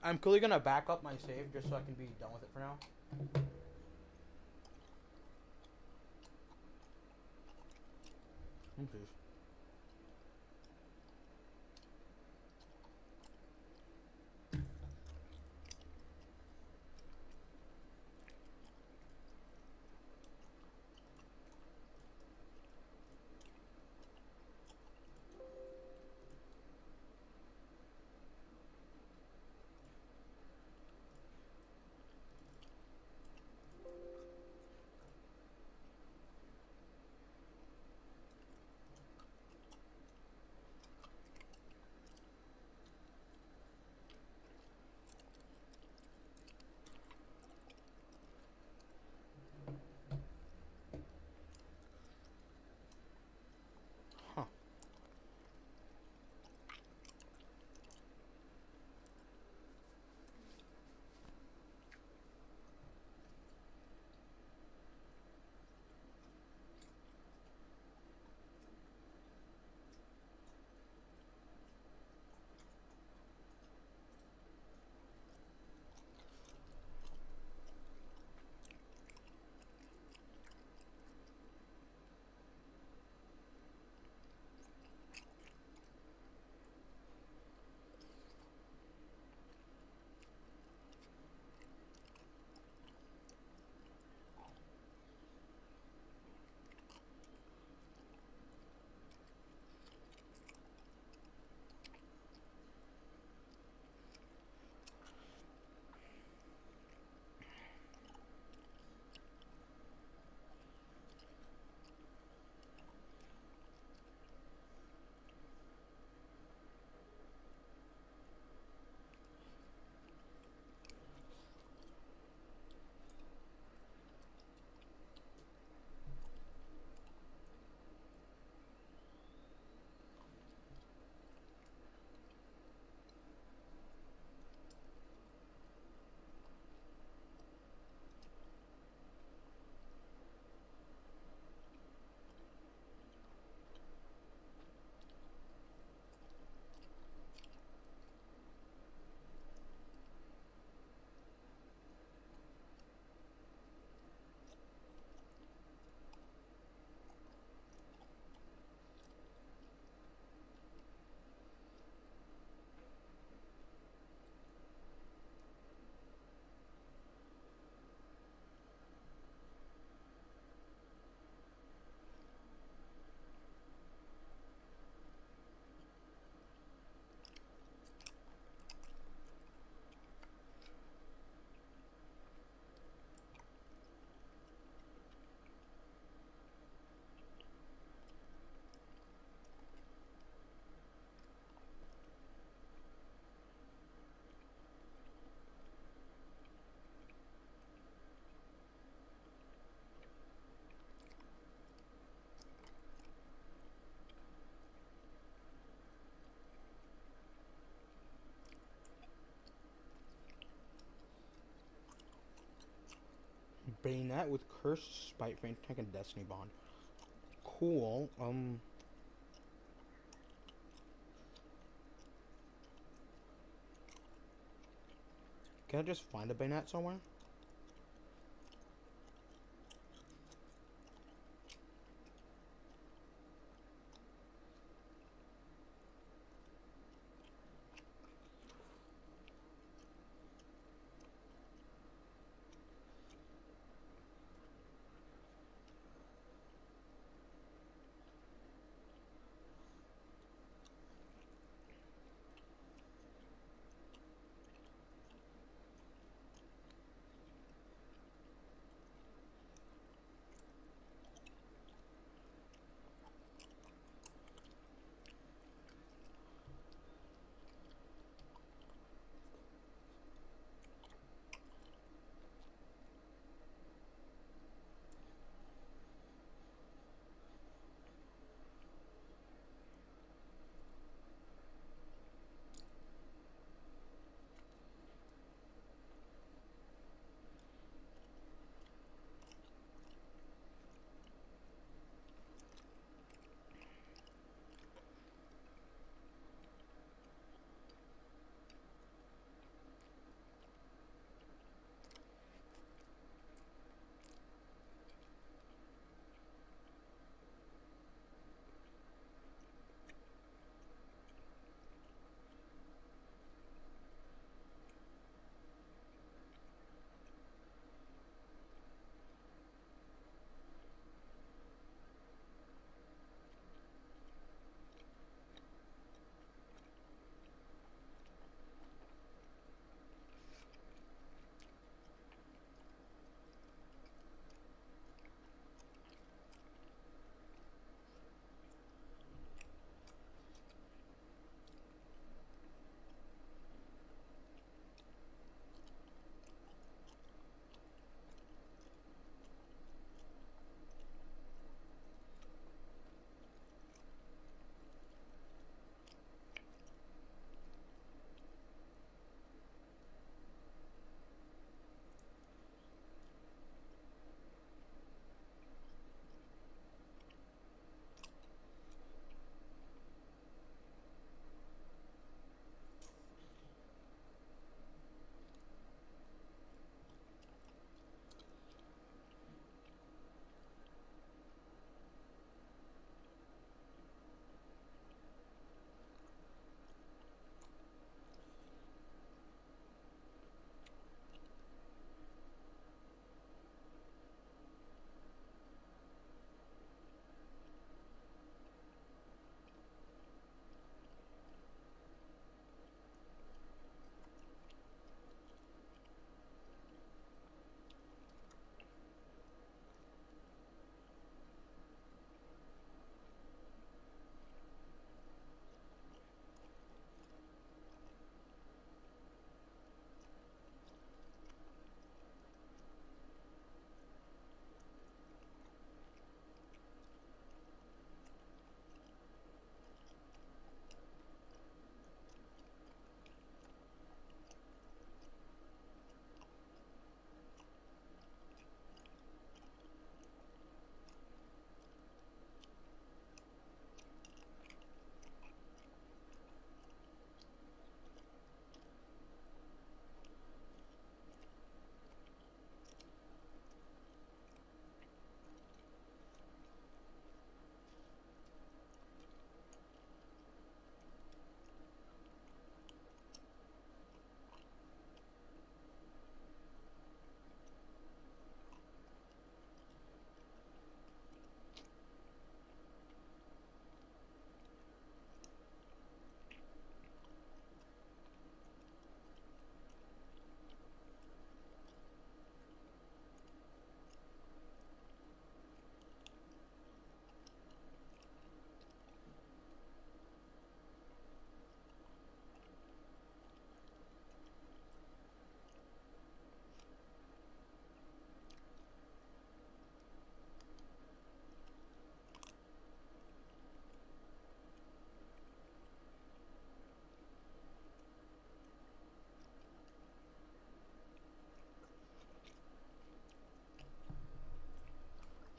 I'm clearly gonna back up my save just so I can be done with it for now. Please. Bayonet with Cursed Spite Range Tank and Destiny Bond. Cool. Can I just find a bayonet somewhere?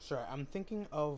Sorry, I'm thinking of.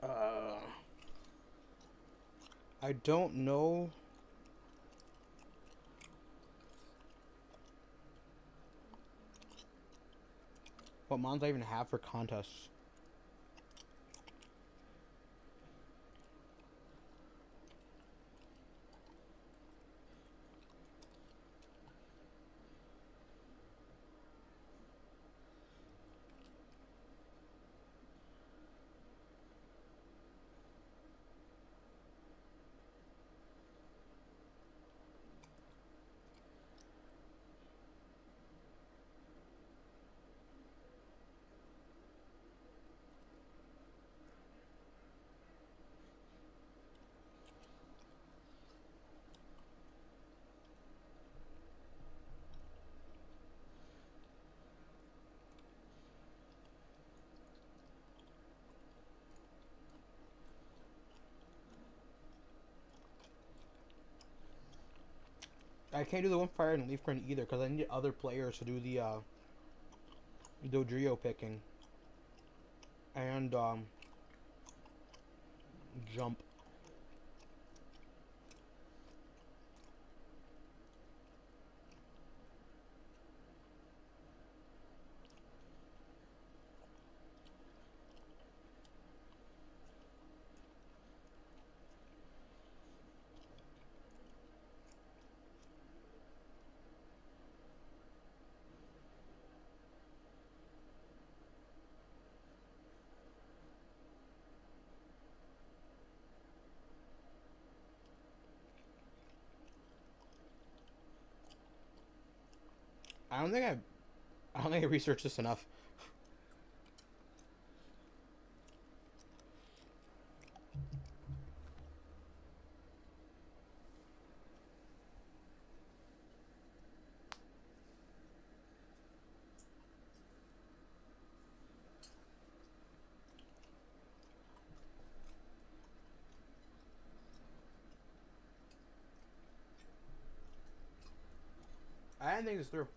Uh, I don't know. What mons I even have for contests. I can't do the one fire and leaf print either because I need other players to do the Dodrio picking and jump. I don't think I researched this enough. I didn't think this through.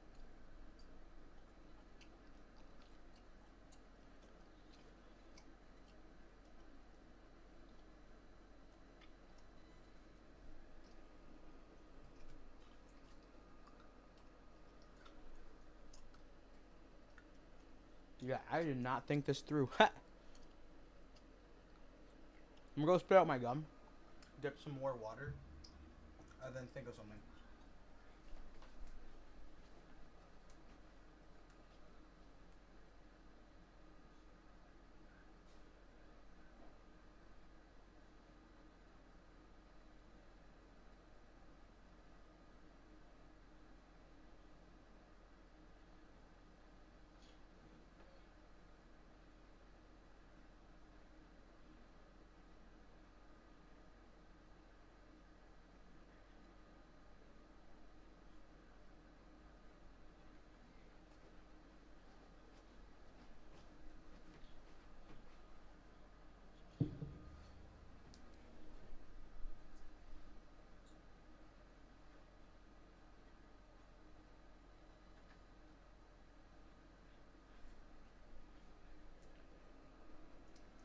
Yeah, I did not think this through. I'm gonna go spit out my gum, dip some more water, and then think of something.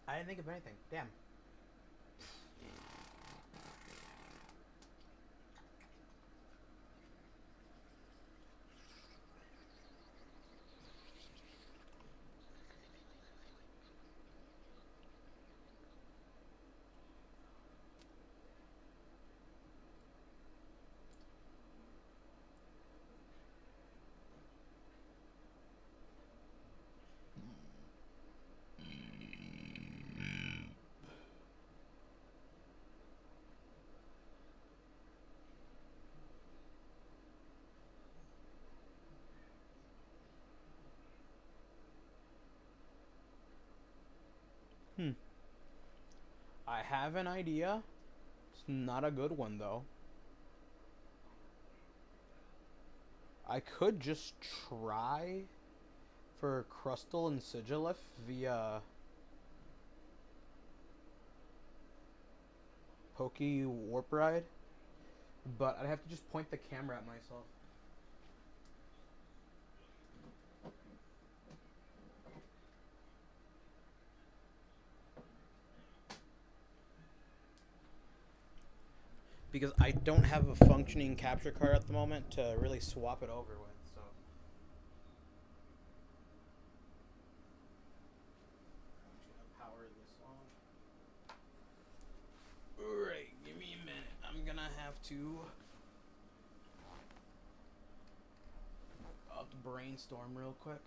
I didn't think of anything. Damn. I have an idea. It's not a good one though. I could just try for Crustal and Sigilif via Poke Warp Ride, but I'd have to just point the camera at myself. Because I don't have a functioning capture card at the moment to really swap it over with, so. I'm just gonna power this on. Alright, give me a minute. I'm gonna have to brainstorm real quick.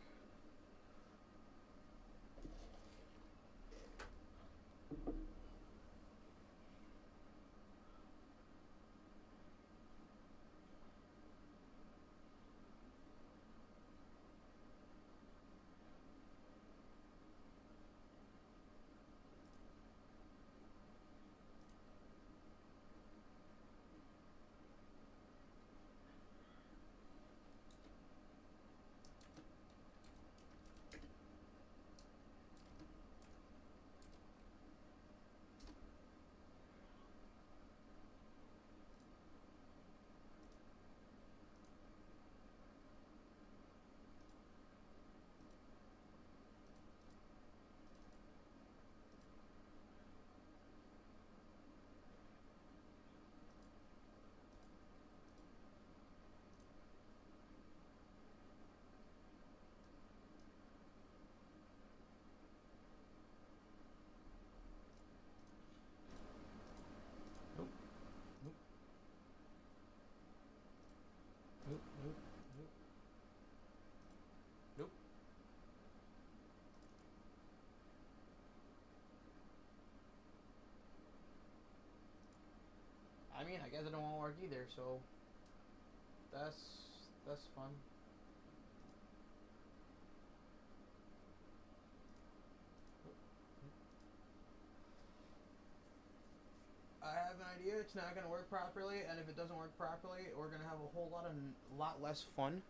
Nope, nope, nope. Nope. I mean, I guess it don't want to work either, so that's fun. have an idea, it's not gonna work properly, and if it doesn't work properly, we're gonna have a whole lot less fun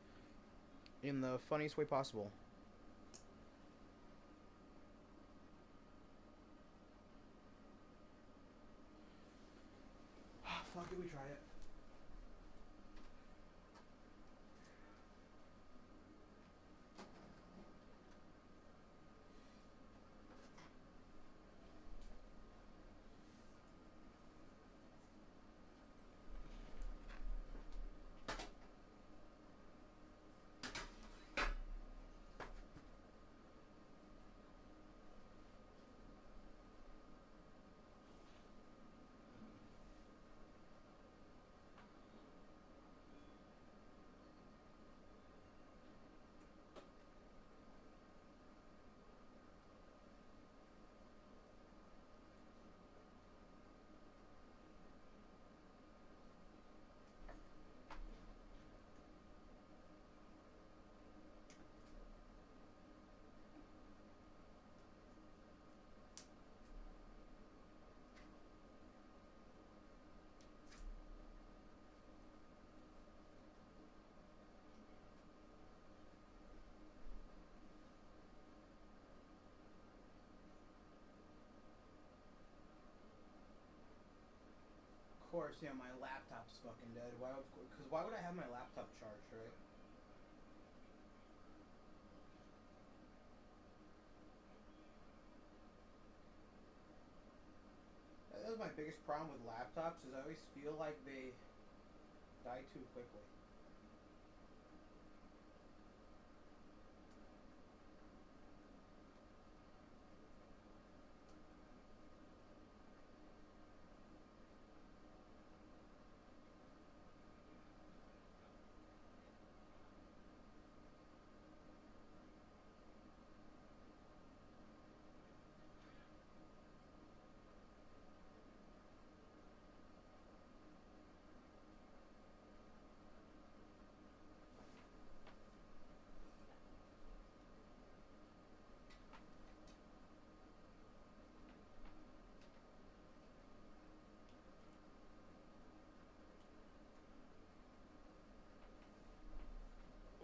in the funniest way possible. Fuck it, we tried it. Of course, yeah, my laptop's fucking dead. Why would I have my laptop charged, right? That was my biggest problem with laptops, is I always feel like they die too quickly.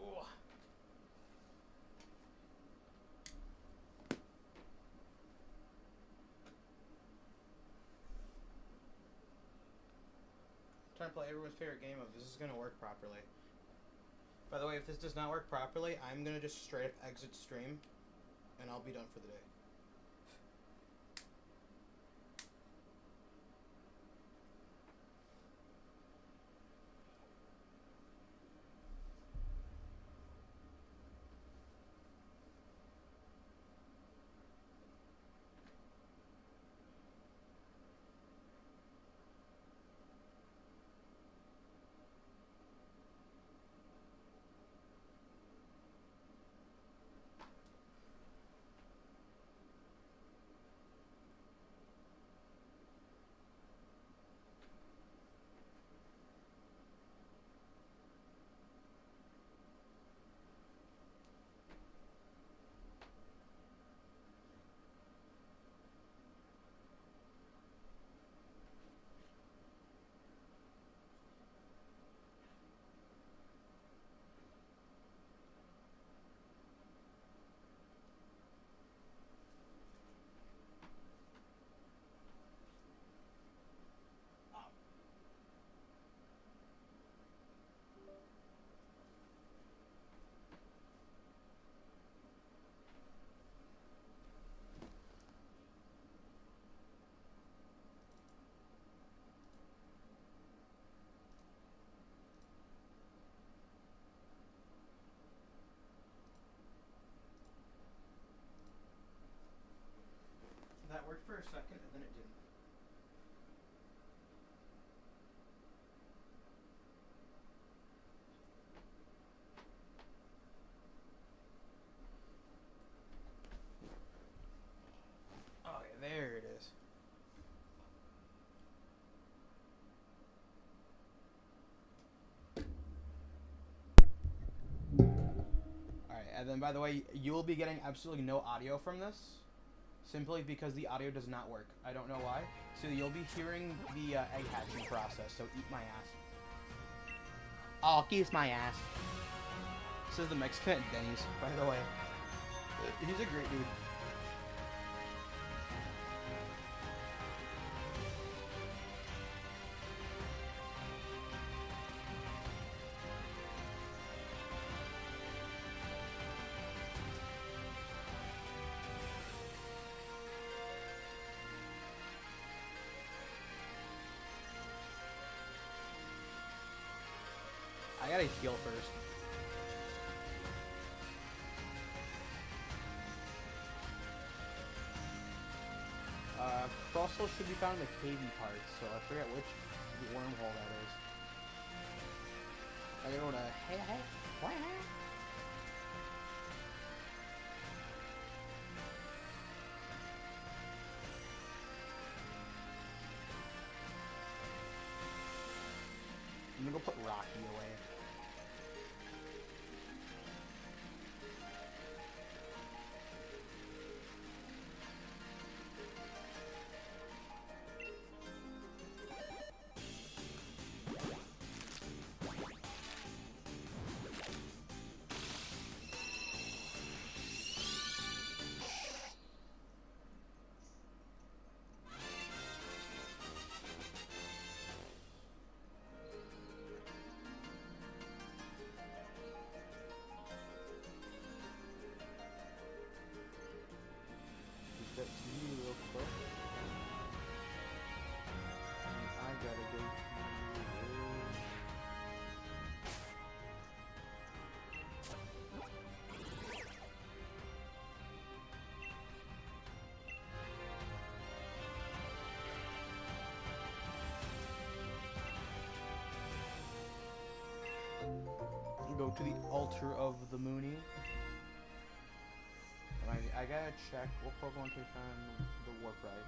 Ugh. Trying to play everyone's favorite game of this is gonna work properly. By the way, if this does not work properly, I'm gonna just straight up exit stream, and I'll be done for the day. That worked for a second, and then it didn't. Okay, there it is. Alright, and then by the way, you will be getting absolutely no audio from this. simply because the audio does not work. I don't know why. So you'll be hearing the egg hatching process, so eat my ass. Oh, kiss my ass. This is the Mexican at Denny's, by the way. He's a great dude. I gotta heal first. Crustle should be found in the cavey part, so I forget which wormhole that is. I gotta go to what? I'm gonna go put Rocky away. That to you real quick. And I gotta go to... Go to the altar of the Mooney. I gotta check what Pokemon can find the warp ride.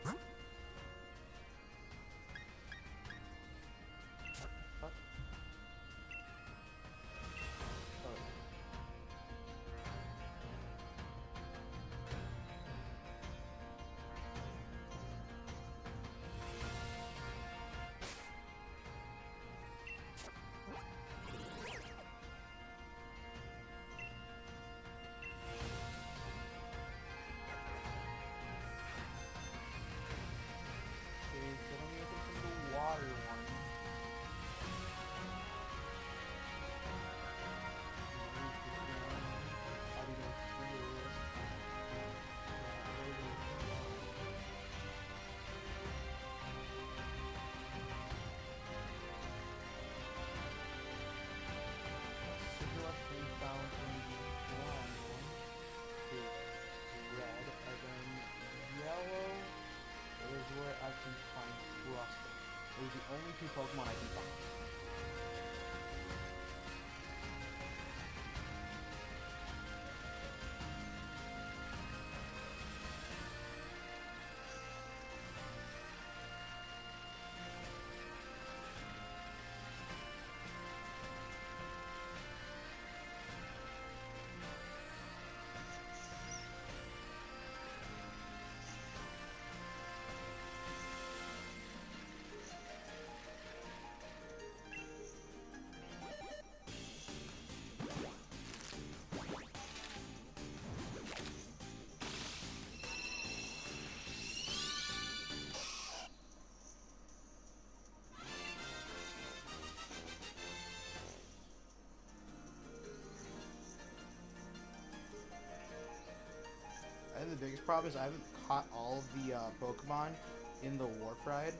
What? Oh. Those are the only two Pokemon I can find. I think the biggest problem is I haven't caught all of the Pokemon in the Warp Ride,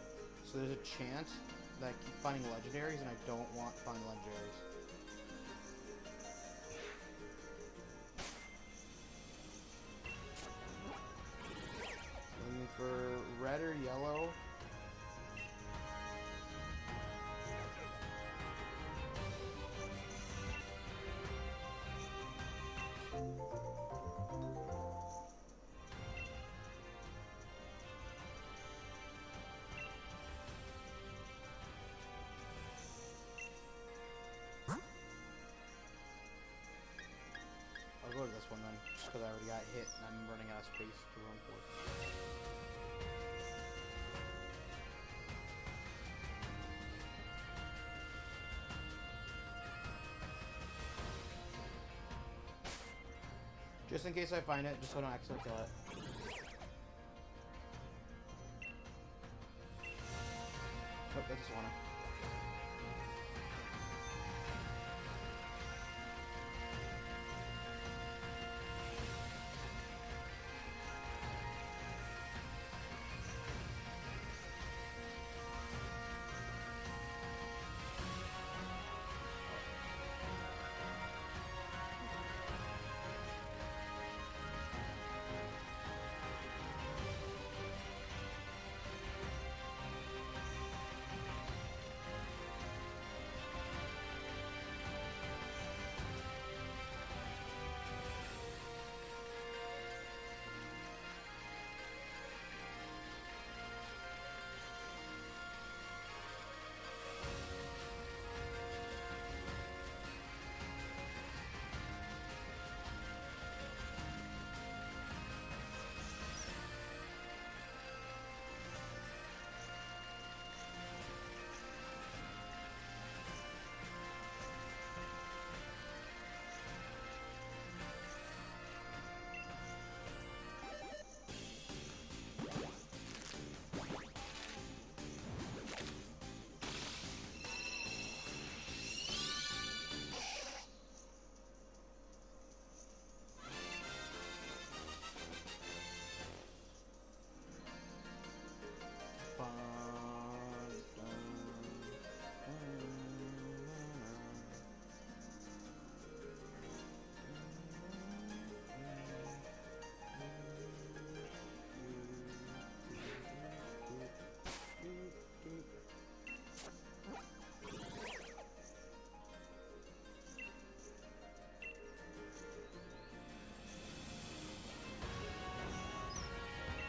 so there's a chance that I keep finding legendaries, and I don't want to find legendaries. Looking for red or yellow. I'll go to this one then. just because I already got hit and I'm running out of space to run for. Just in case I find it, just so I don't accidentally kill it. Oh, I just wanna.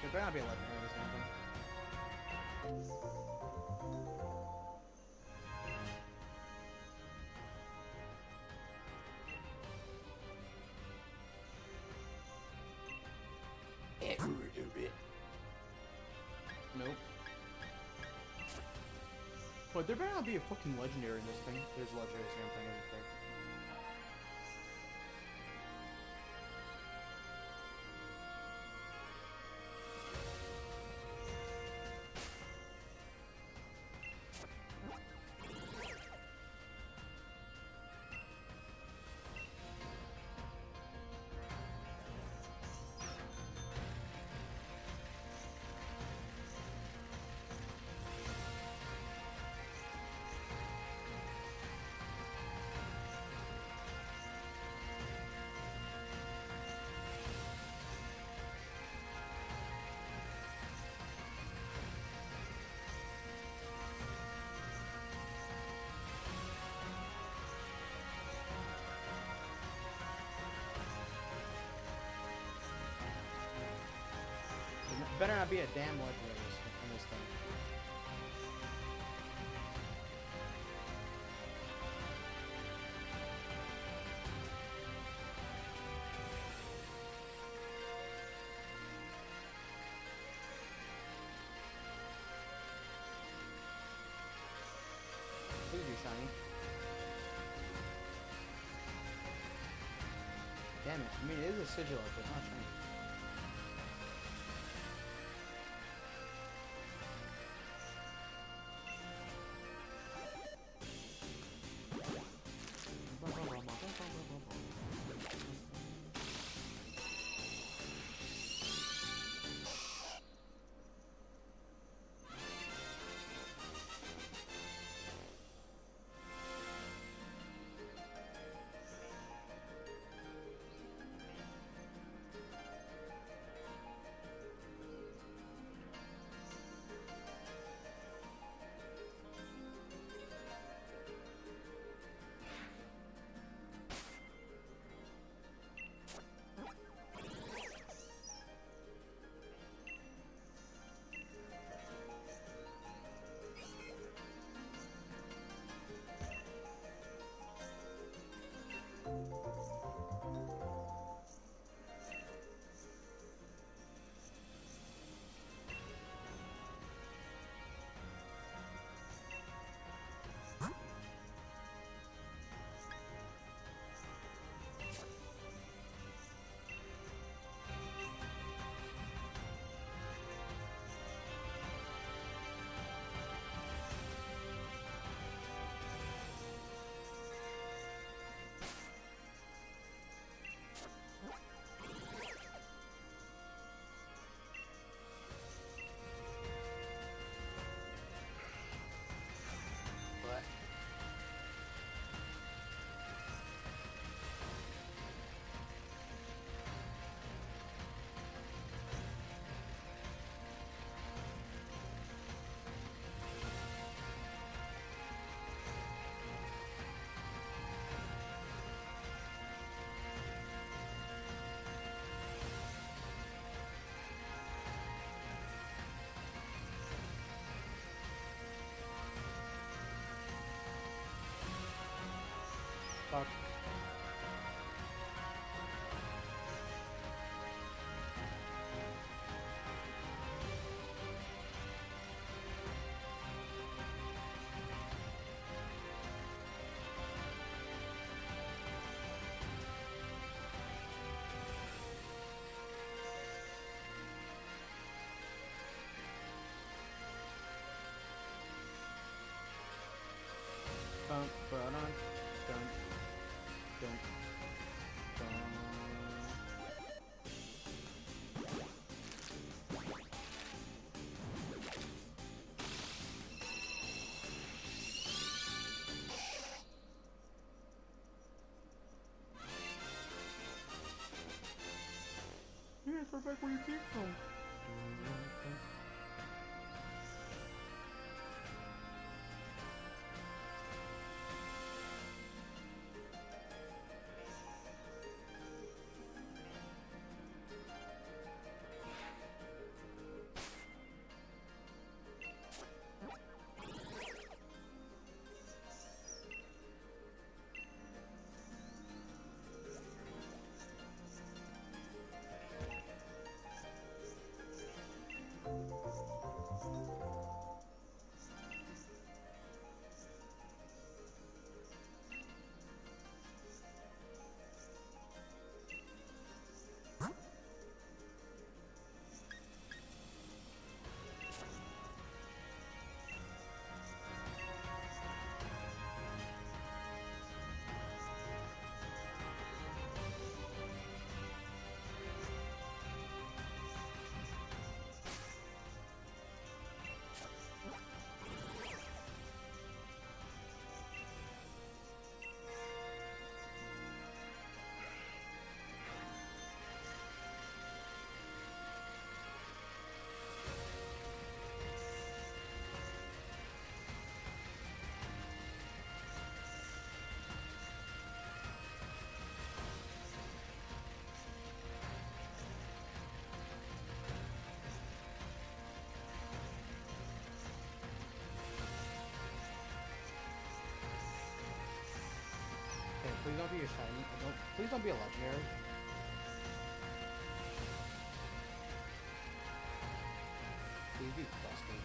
There better not be a legendary in this mountain. Nope. But there better not be a fucking legendary in this thing. There's legendaries here, I'm trying to be fair. There better not be a damn legendary in this thing. Please be shiny. Damn it. I mean, it is a sigil, but not shiny. Bum, ba-dum, dum, dum, dum. Yes, we're back where you came from. Okay, please don't be a shiny. Please don't be a legendary. Please be busted.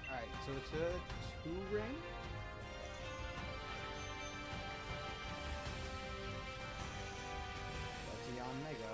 Alright, so it's a 2-ring. That's Eon Mega.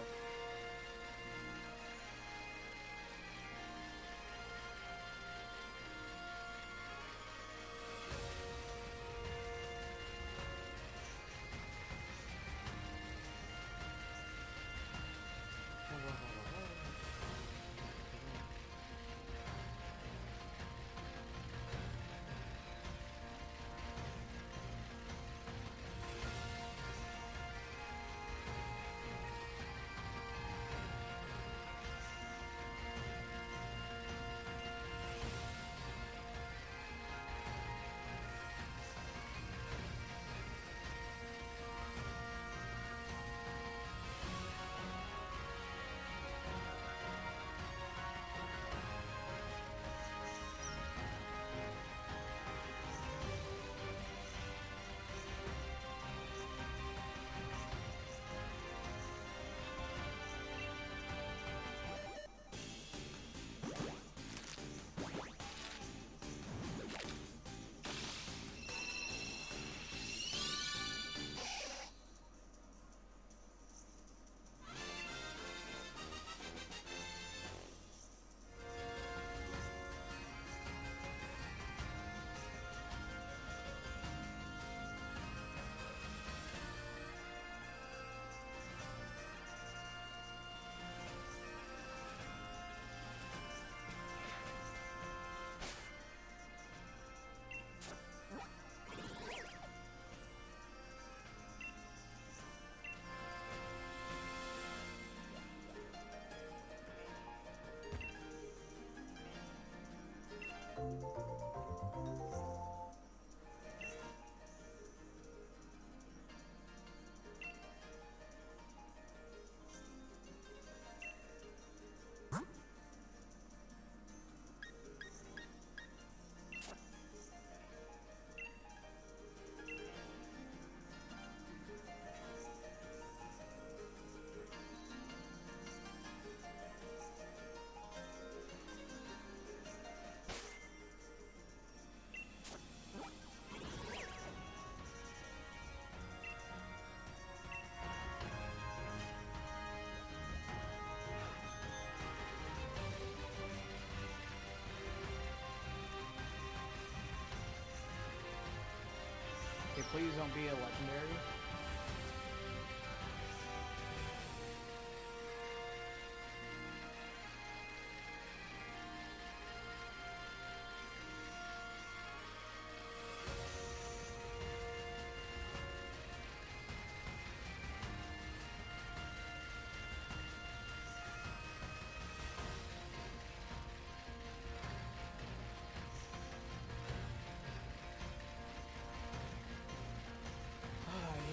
Please don't be a legendary.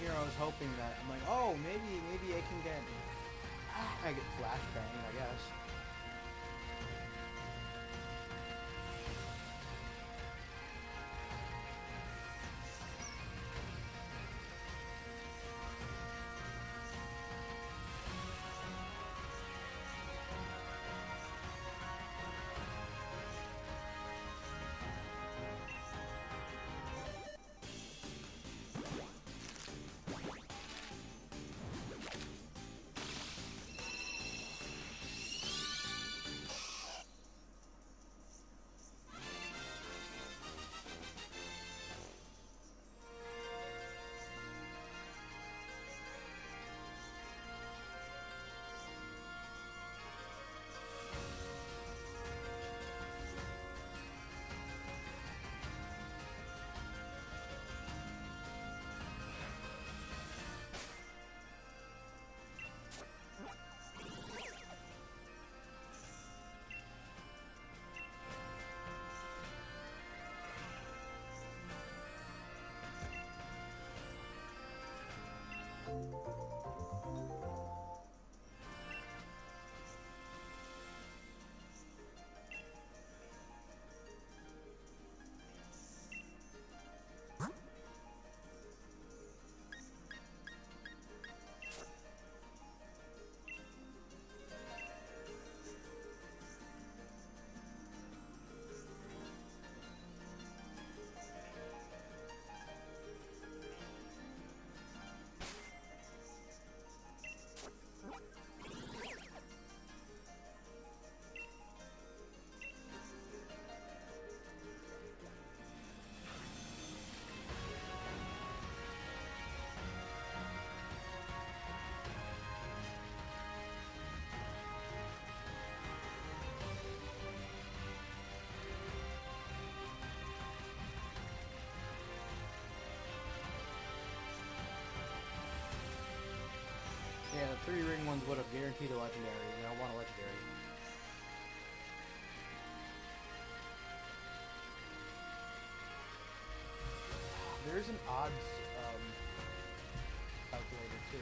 Here I was hoping that I'm like, oh, maybe I can get I get flashbang, I guess. Yeah, the 3 ring ones would have guaranteed a legendary, and I want a legendary. There is an odds calculator too.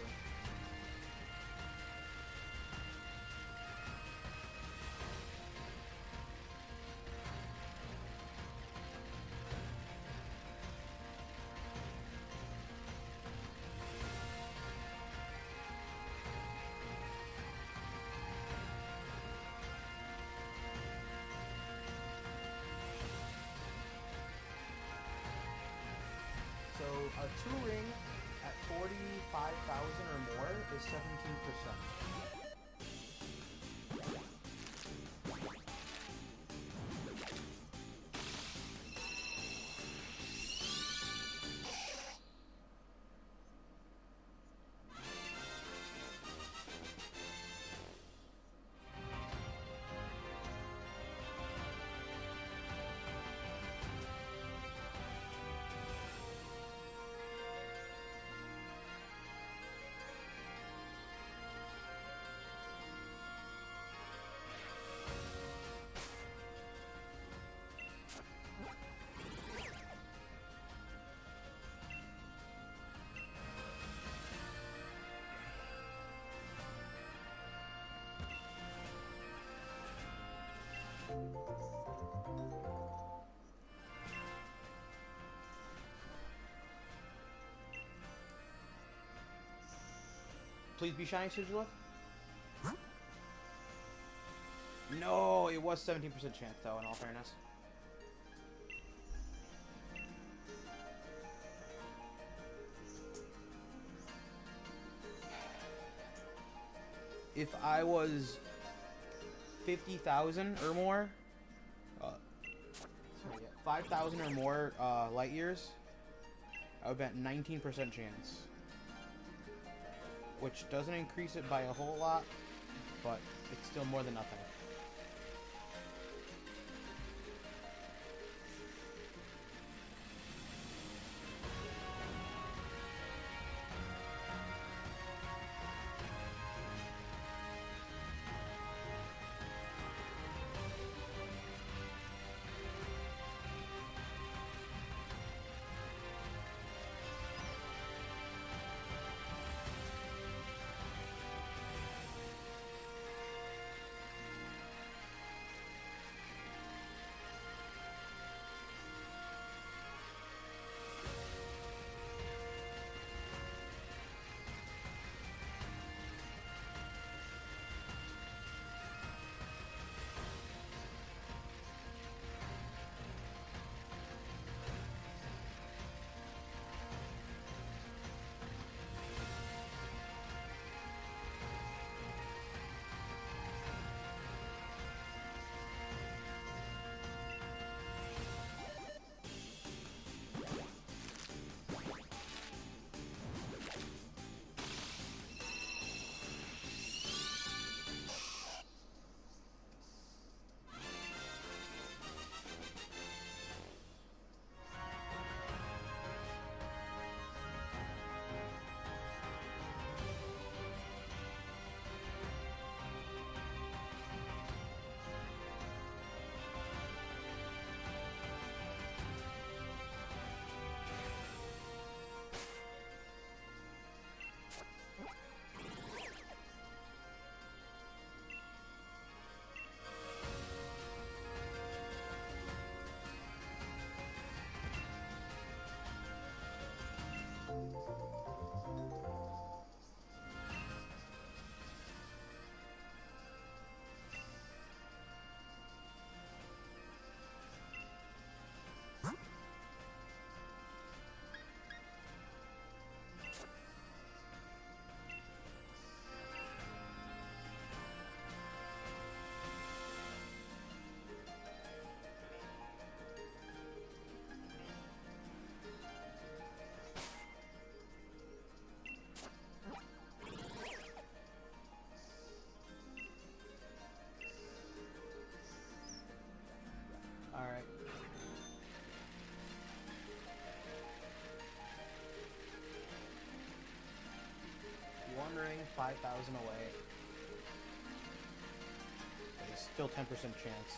So a 2 ring at 45,000 or more is 17%. Please be shiny, Sigilith. No, it was 17% chance though, in all fairness. If I was 50,000 or more, 5,000 or more light years, of at 19% chance. Which doesn't increase it by a whole lot, but it's still more than nothing. Alright. One ring, 5,000 away. There's still 10% chance.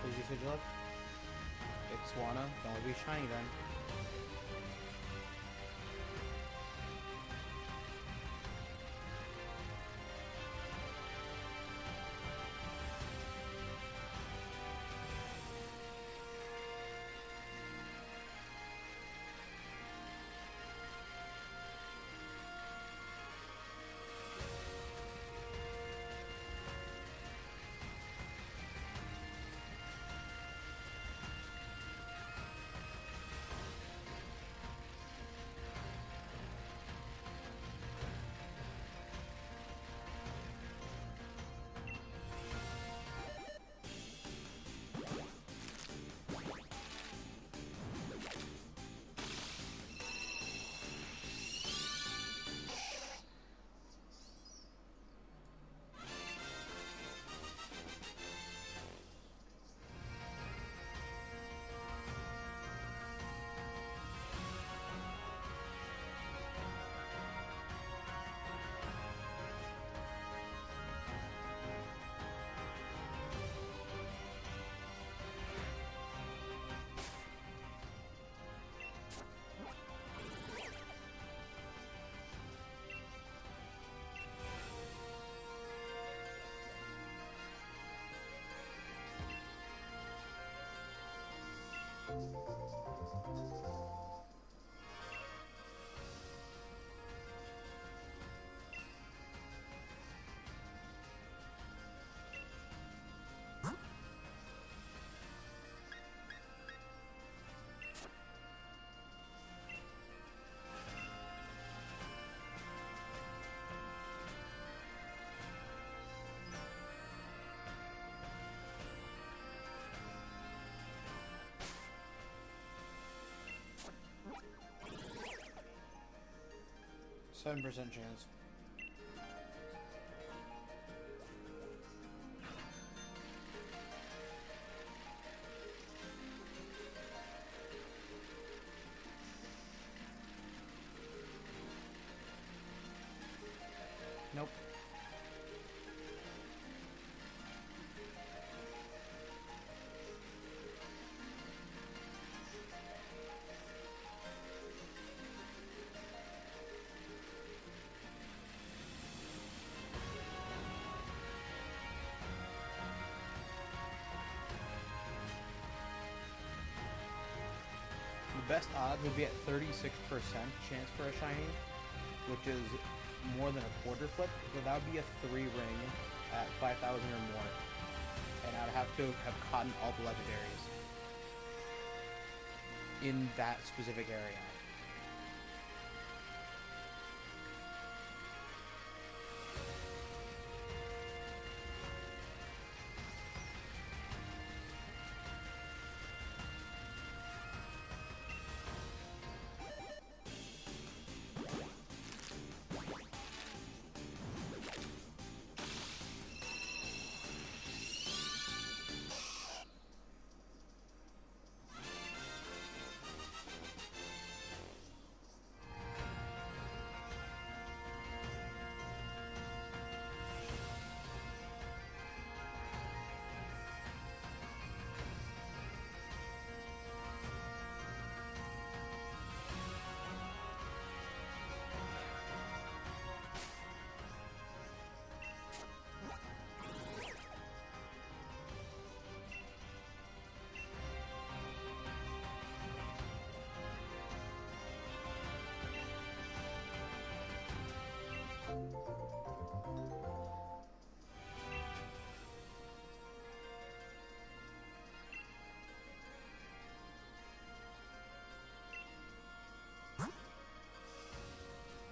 Please use your luck. It's Swanna. Don't be shiny then. 7% chance. Nope. The best odds would be at 36% chance for a shiny, which is more than a quarter flip, but that would be a 3 ring at 5,000 or more. And I would have to have caught all the legendaries in that specific area.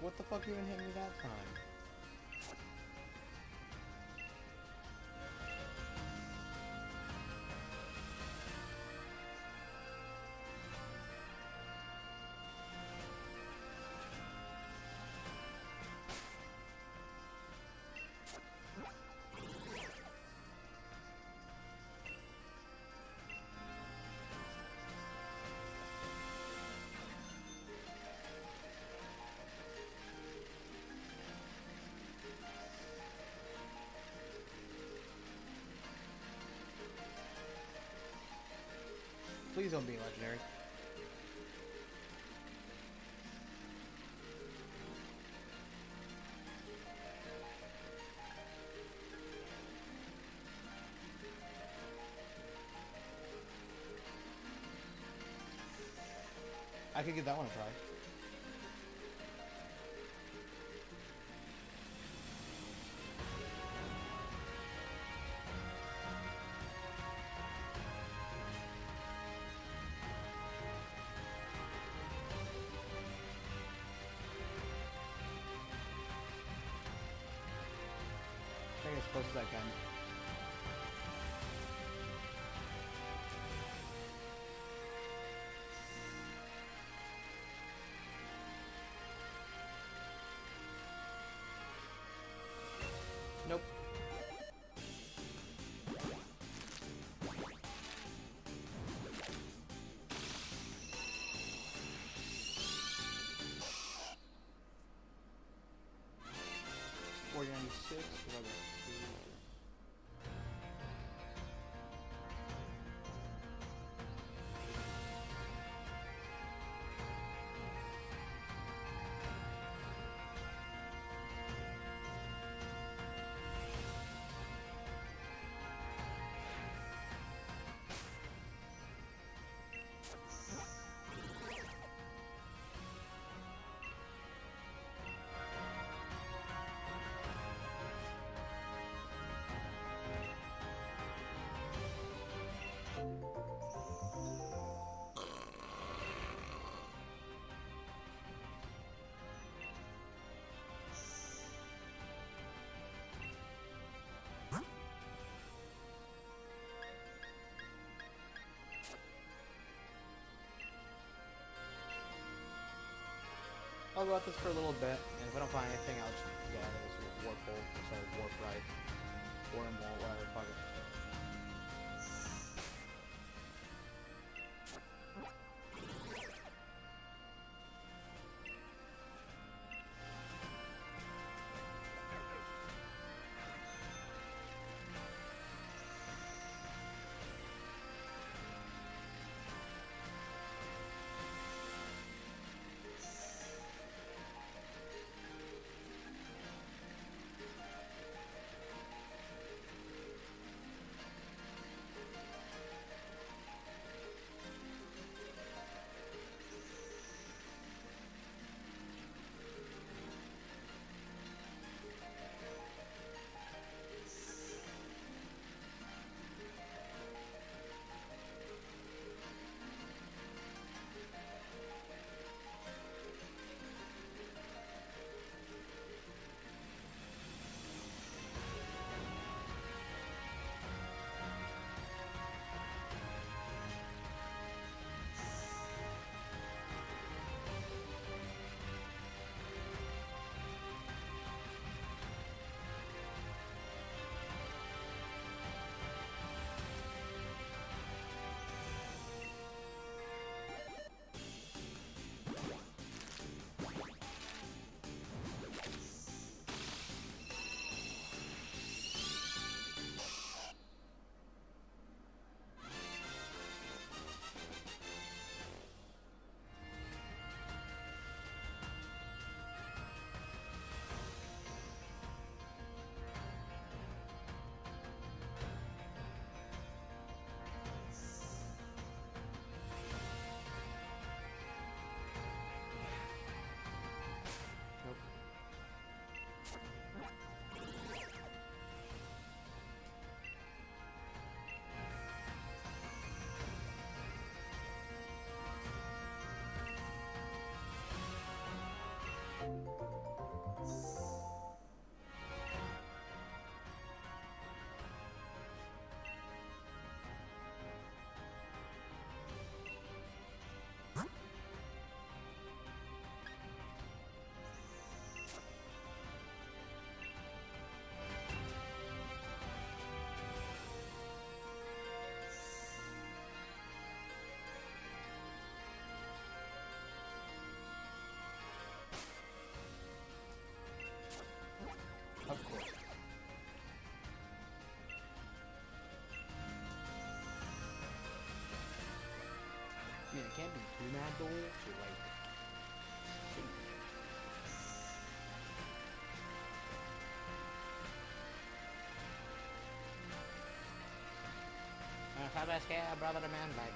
What the fuck even hit me that time? Please don't be legendary. I could give that one a try. As close as I can. Nope. $496 divided by 2. I'll go at this for a little bit, and if I don't find anything, I'll just get out of this warp hole. Sorry, warp ride. Wormhole, whatever, fuck it. Of course. I mean, it can't be too mad though, to like... If I scare brother the man like...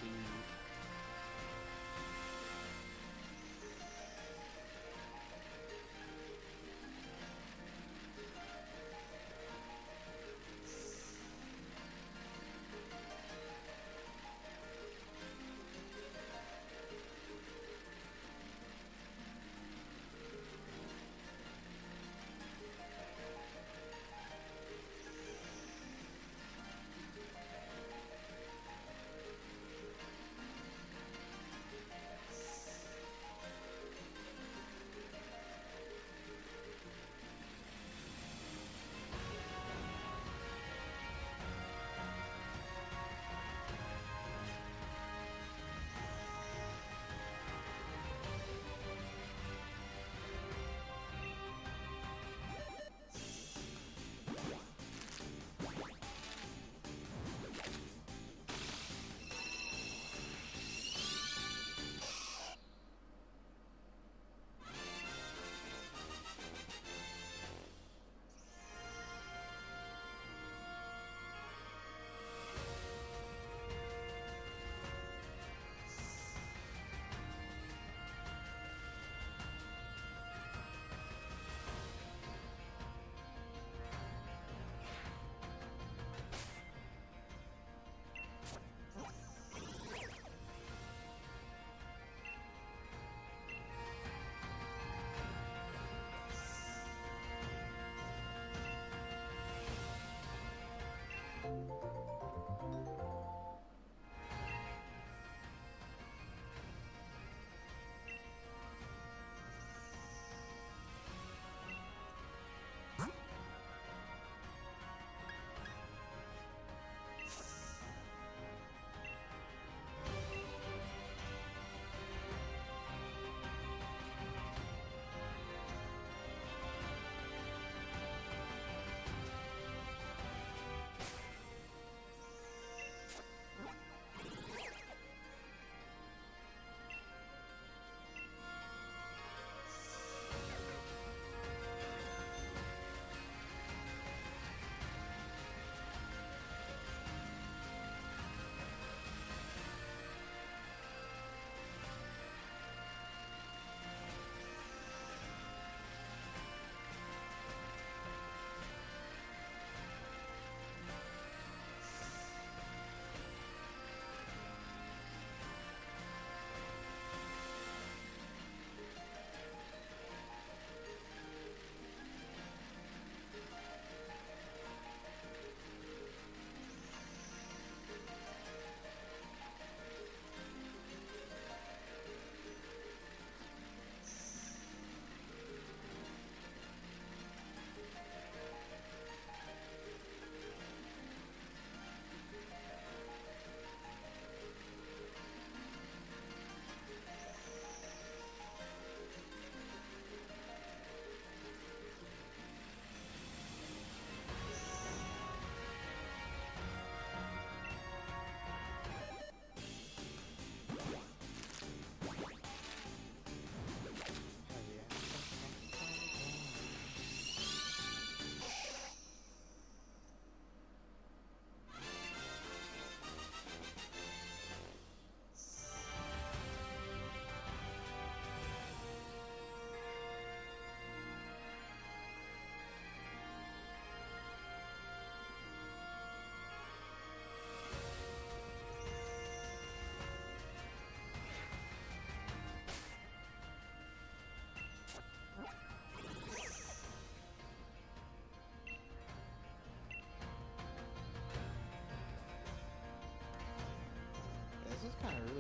Shoot.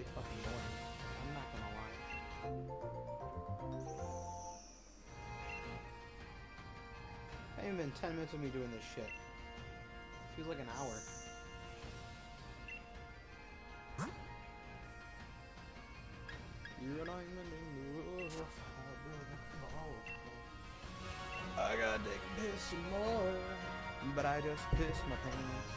really fucking boring. I'm not gonna lie. Ain't even been 10 minutes of me doing this shit. Feels like an hour. You're an diamond in the rough. I gotta take a piss some more, but I just piss my pants.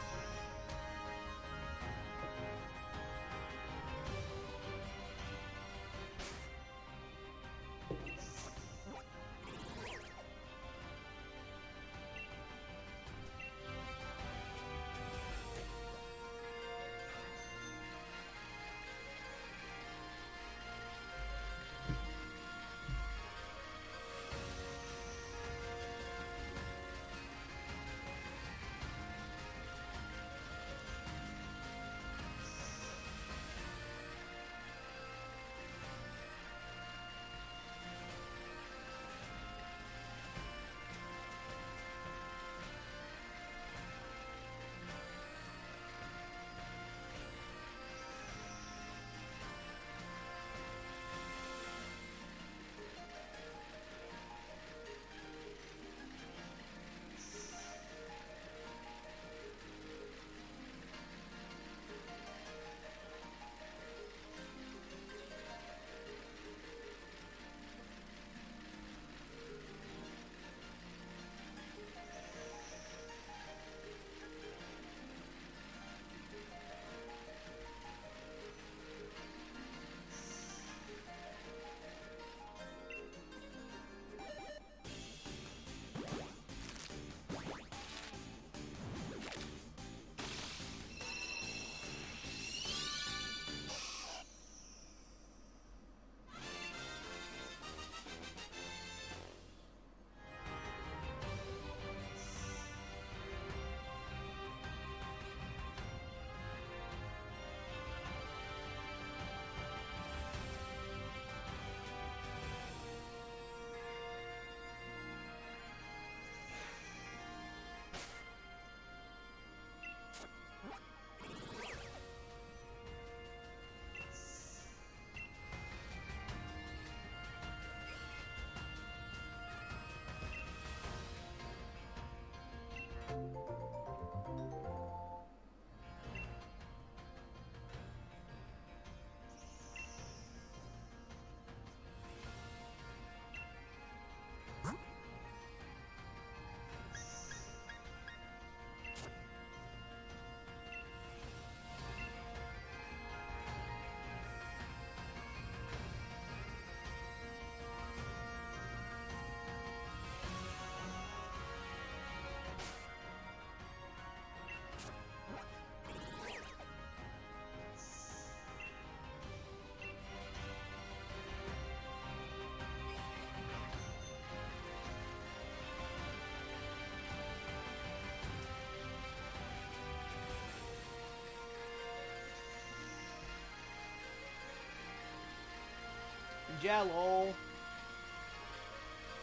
Jello.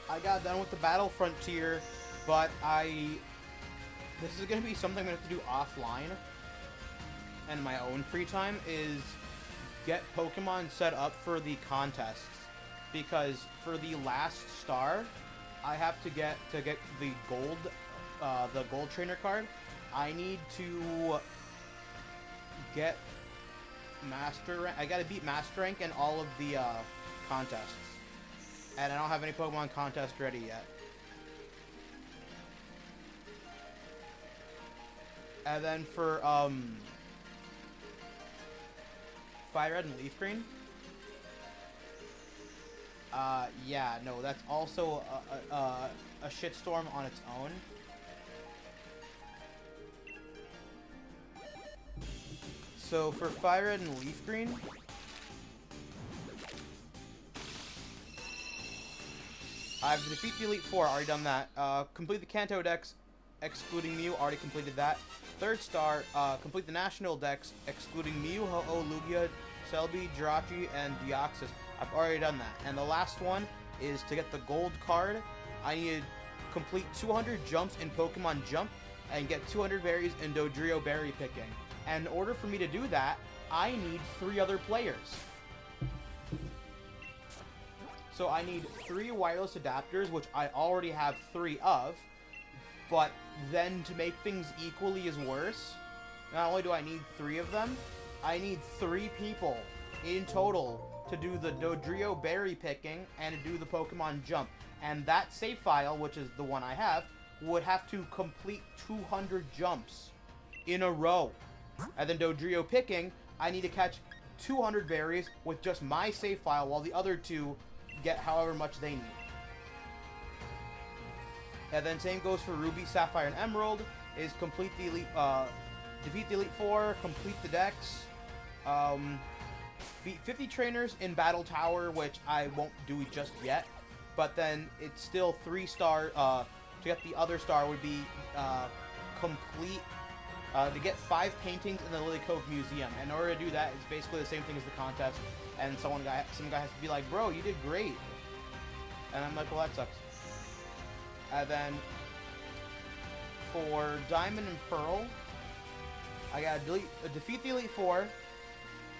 I got done with the Battle Frontier, but this is gonna be something I'm gonna have to do offline and my own free time, is get Pokemon set up for the contests. Because for the last star, I have to get the gold trainer card. I need to get master rank. I gotta beat master rank in all of the contests, and I don't have any Pokemon contest ready yet. And then for Fire Red and Leaf Green, yeah, no, that's also a shitstorm on its own. So for Fire Red and Leaf Green, I've defeated the Elite Four, already done that. Complete the Kanto Dex, excluding Mew, already completed that. Third star, complete the National Dex, excluding Mew, Ho-Oh, Lugia, Celebi, Jirachi, and Deoxys. I've already done that. And the last one is to get the gold card. I need to complete 200 jumps in Pokemon Jump and get 200 berries in Dodrio berry picking. And in order for me to do that, I need 3 other players. So I need 3 wireless adapters, which I already have 3 of. But then to make things equally as worse, not only do I need 3 of them, I need 3 people in total to do the Dodrio berry picking and to do the Pokemon jump. And that save file, which is the one I have, would have to complete 200 jumps in a row. And then Dodrio picking, I need to catch 200 berries with just my save file, while the other 2 get however much they need. And then same goes for Ruby, Sapphire, and Emerald, is complete the Elite, defeat the Elite Four, complete the Dex, beat 50 trainers in Battle Tower, which I won't do just yet, but then it's still 3 star, to get the other star would be, complete, to get 5 paintings in the Lily Cove Museum. And in order to do that, it's basically the same thing as the contest, and some guy has to be like, bro, you did great. And I'm like, well, that sucks. And then for Diamond and Pearl, I gotta defeat the Elite Four,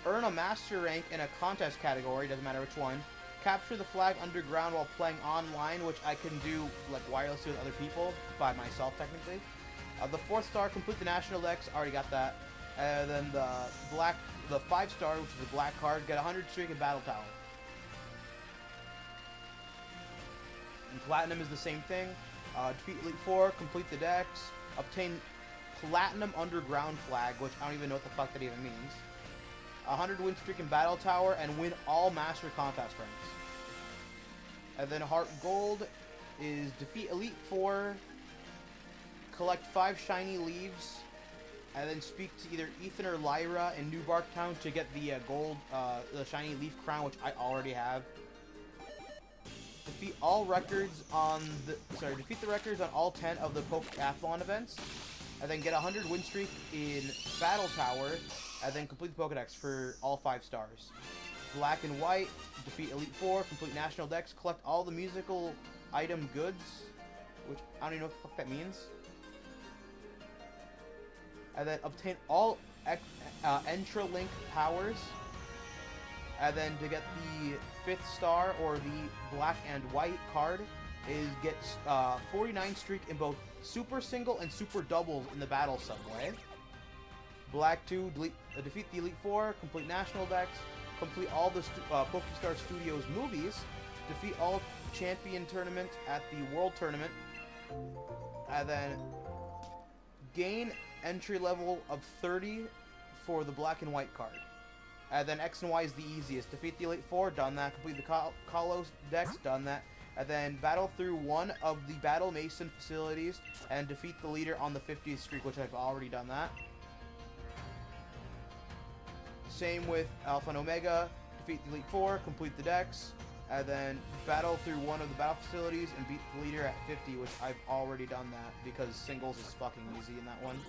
earn a master rank in a contest category, doesn't matter which one, capture the flag underground while playing online, which I can do like wirelessly with other people, by myself technically. The 4th star, complete the National Dex, already got that. And then the 5 star, which is the black card, get 100 streak in Battle Tower. And Platinum is the same thing. Defeat Elite Four, complete the Dex, obtain Platinum Underground flag, which I don't even know what the fuck that even means. 100 win streak in Battle Tower, and win all Master Contest ranks. And then Heart Gold is defeat Elite Four, collect 5 shiny leaves, and then speak to either Ethan or Lyra in New Bark Town to get the the shiny leaf crown, which I already have. Defeat all records on defeat the records on all 10 of the Pokeathlon events, and then get 100 win streak in Battle Tower, and then complete the Pokedex for all 5 stars. Black and White, defeat Elite Four, complete National Dex, collect all the musical item goods, which I don't even know what the fuck that means. And then obtain all Entralink powers. And then to get the 5th star, or the Black and White card, is get 49 streak in both Super Single and Super Doubles in the Battle Subway. Black 2, defeat the Elite Four, complete National Dex, complete all the Pokestar Studios movies, defeat all champion tournaments at the World Tournament, and then gain entry level of 30 for the Black and White card. And then X and Y is the easiest. Defeat the Elite Four, done that. Complete the Kalos Dex, done that. And then battle through one of the Battle Mason facilities and defeat the leader on the 50th streak, which I've already done that. Same with Alpha and Omega. Defeat the Elite Four, complete the Dex, and then battle through one of the battle facilities and beat the leader at 50, which I've already done that because singles is fucking easy in that one.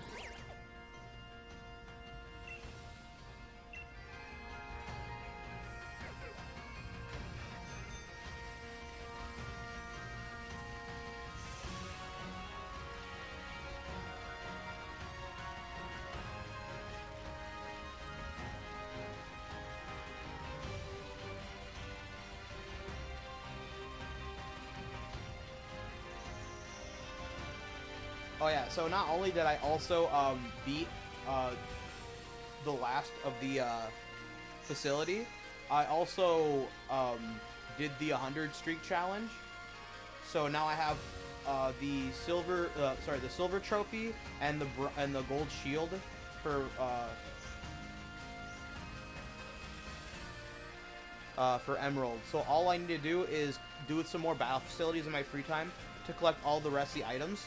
Oh yeah, so not only did I also beat the last of the facility, I also did the 100 streak challenge. So now I have the silver trophy and the gold shield for Emerald. So all I need to do is do some more battle facilities in my free time to collect all the rest of the items.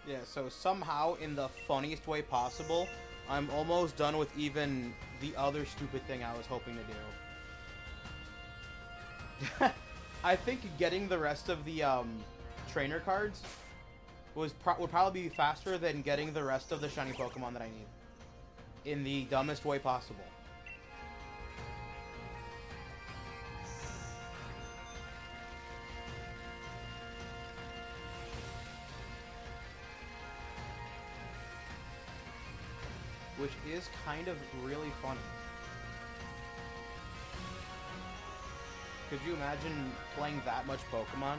Yeah, so somehow, in the funniest way possible, I'm almost done with even the other stupid thing I was hoping to do. I think getting the rest of the trainer cards would probably be faster than getting the rest of the shiny Pokemon that I need. In the dumbest way possible. Which is kind of really funny. Could you imagine playing that much Pokemon?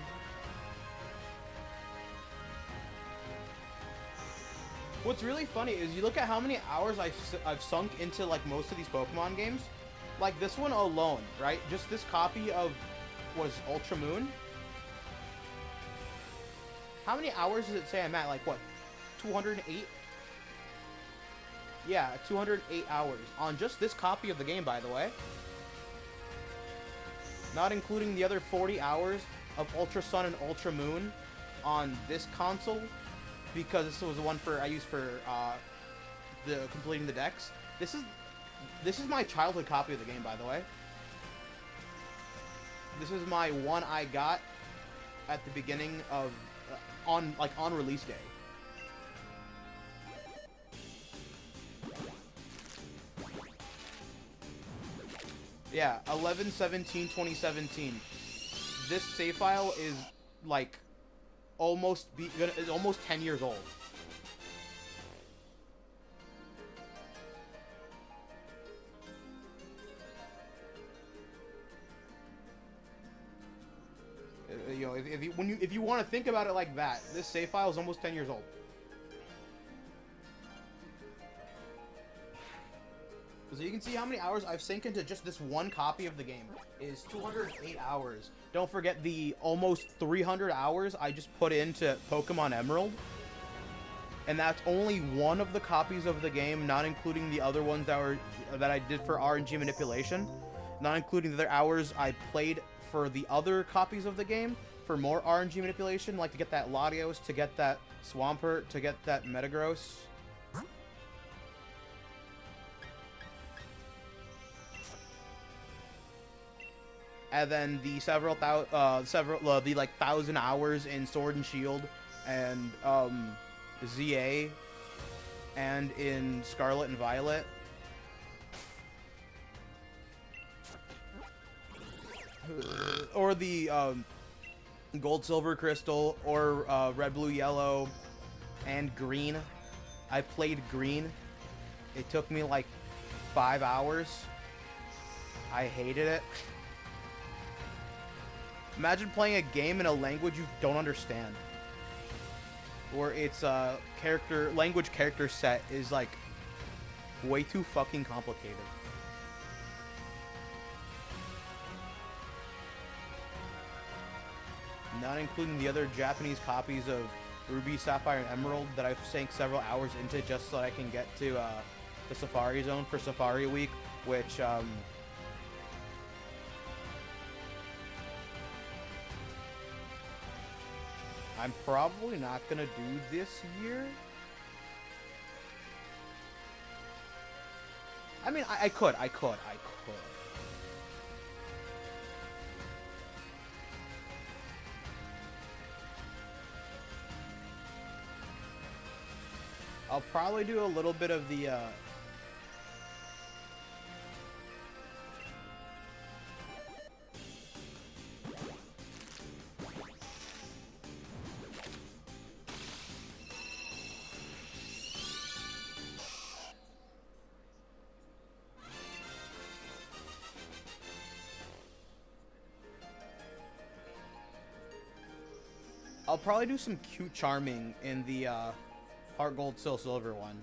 What's really funny is you look at how many hours I've sunk into like most of these Pokemon games. Like this one alone, right? Just this copy of was Ultra Moon. How many hours does it say I'm at? Like what? 208? Yeah, 208 hours on just this copy of the game, by the way. Not including the other 40 hours of Ultra Sun and Ultra Moon on this console, because this was the one I used for the completing the decks. This is my childhood copy of the game, by the way. This is my one I got at the beginning of on release day. Yeah, 11/17/2017. This save file is like almost 10 years old. You know, if you want to think about it like that, this save file is almost 10 years old. So you can see how many hours I've sank into just this one copy of the game. Is 208 hours. Don't forget the almost 300 hours I just put into Pokemon Emerald. And that's only one of the copies of the game, not including the other ones that I did for RNG manipulation. Not including the other hours I played for the other copies of the game for more RNG manipulation, like to get that Latios, to get that Swampert, to get that Metagross. And then the the like 1,000 hours in Sword and Shield and ZA and in Scarlet and Violet. Or the Gold, Silver, Crystal, or Red, Blue, Yellow, and Green. I played Green. It took me like 5 hours. I hated it. Imagine playing a game in a language you don't understand. Or its language character set is like way too fucking complicated. Not including the other Japanese copies of Ruby, Sapphire, and Emerald that I've sank several hours into just so that I can get to the Safari Zone for Safari Week, which I'm probably not gonna do this year. I mean, I could. I'll probably do a little bit of the I'll probably do some cute charming in the Heart Gold, Still Silver one.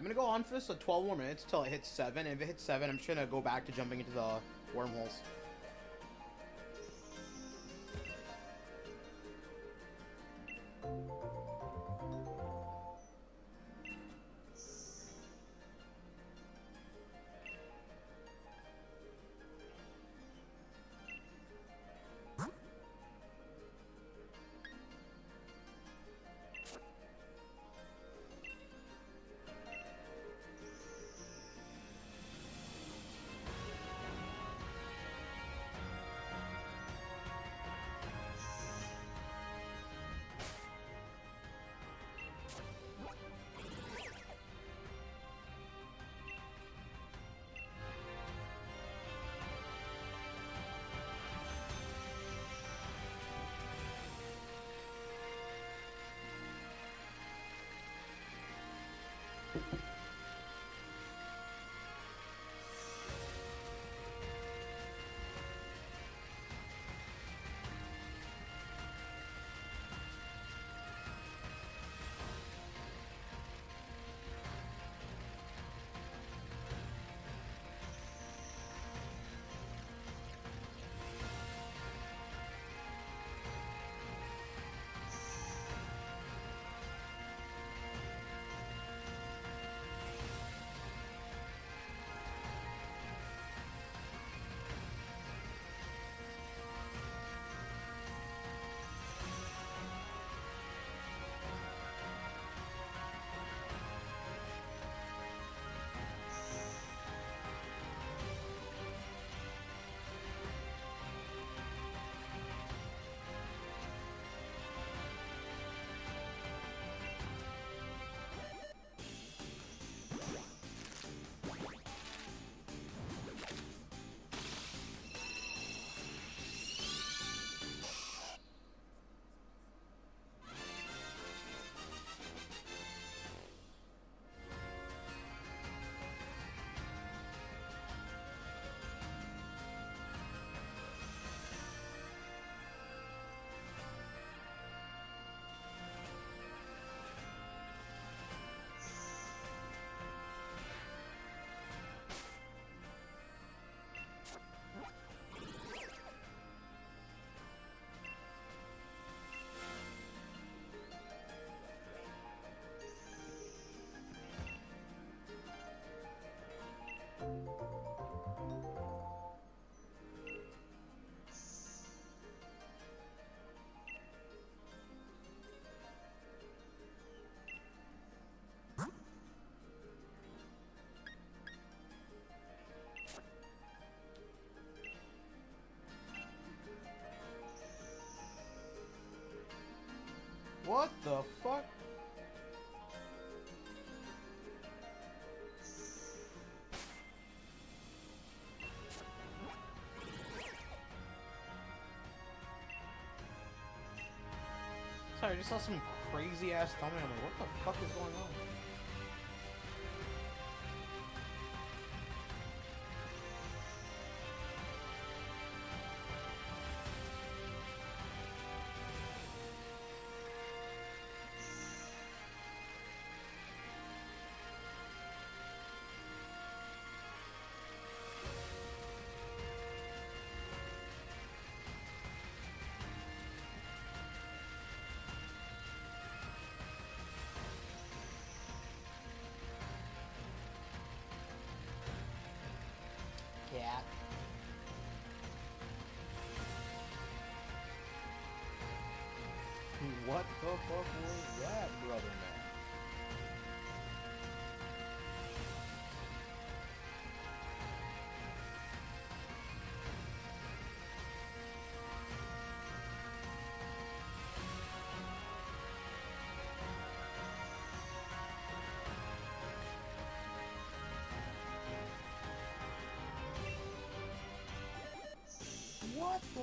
I'm gonna go on for this for 12 more minutes until it hits 7. And if it hits 7, I'm just gonna go back to jumping into the wormholes. the fuck? Sorry, I just saw some crazy ass thumbnail. I'm like, what the fuck is going on? Cat. What the fuck was that, brother man? What the?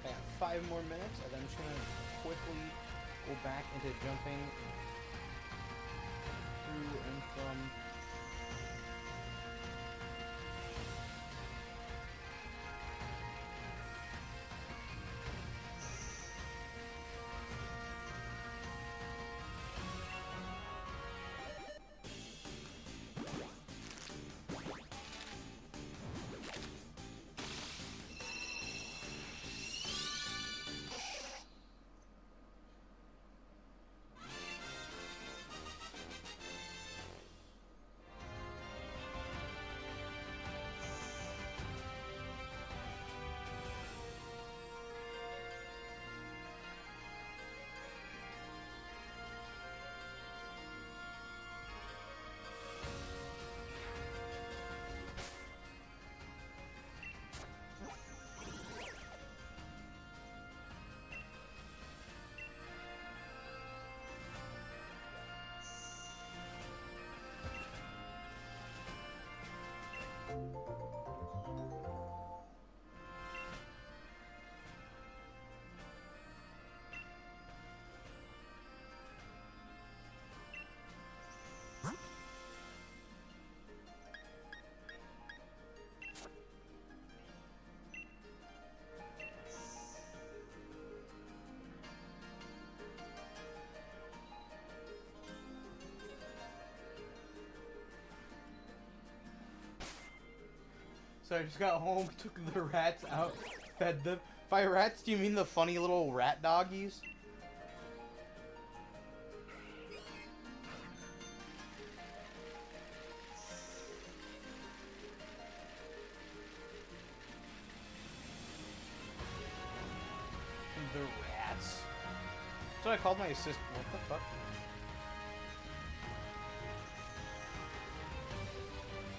I got 5 more minutes, and then I'm just gonna quickly go back into jumping through and from. So I just got home, took the rats out, fed them. By rats, do you mean the funny little rat doggies? The rats? That's what I called my assistant. What the fuck?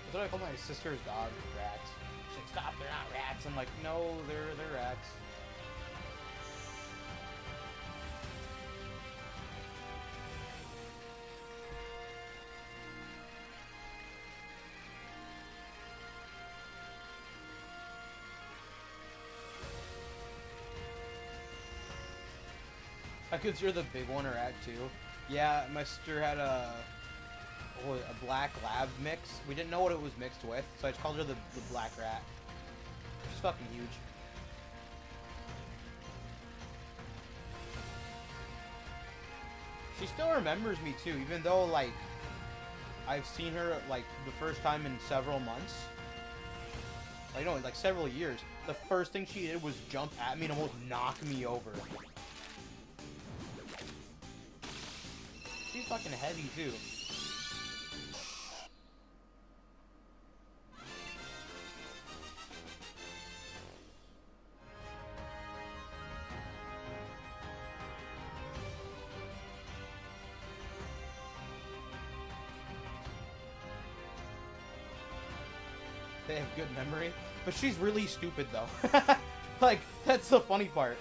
That's what I called my sister's dog, rats. She's like, stop, they're not rats. I'm like, no, they're rats. I consider the big one a rat too. Yeah, my sister had a black lab mix. We didn't know what it was mixed with, so I just called her the black rat. She's fucking huge. She still remembers me too, even though like I've seen her like the first time in several months. Like no, like several years. The first thing she did was jump at me and almost knock me over. She's fucking heavy too. They have good memory, but she's really stupid though. Like, that's the funny part.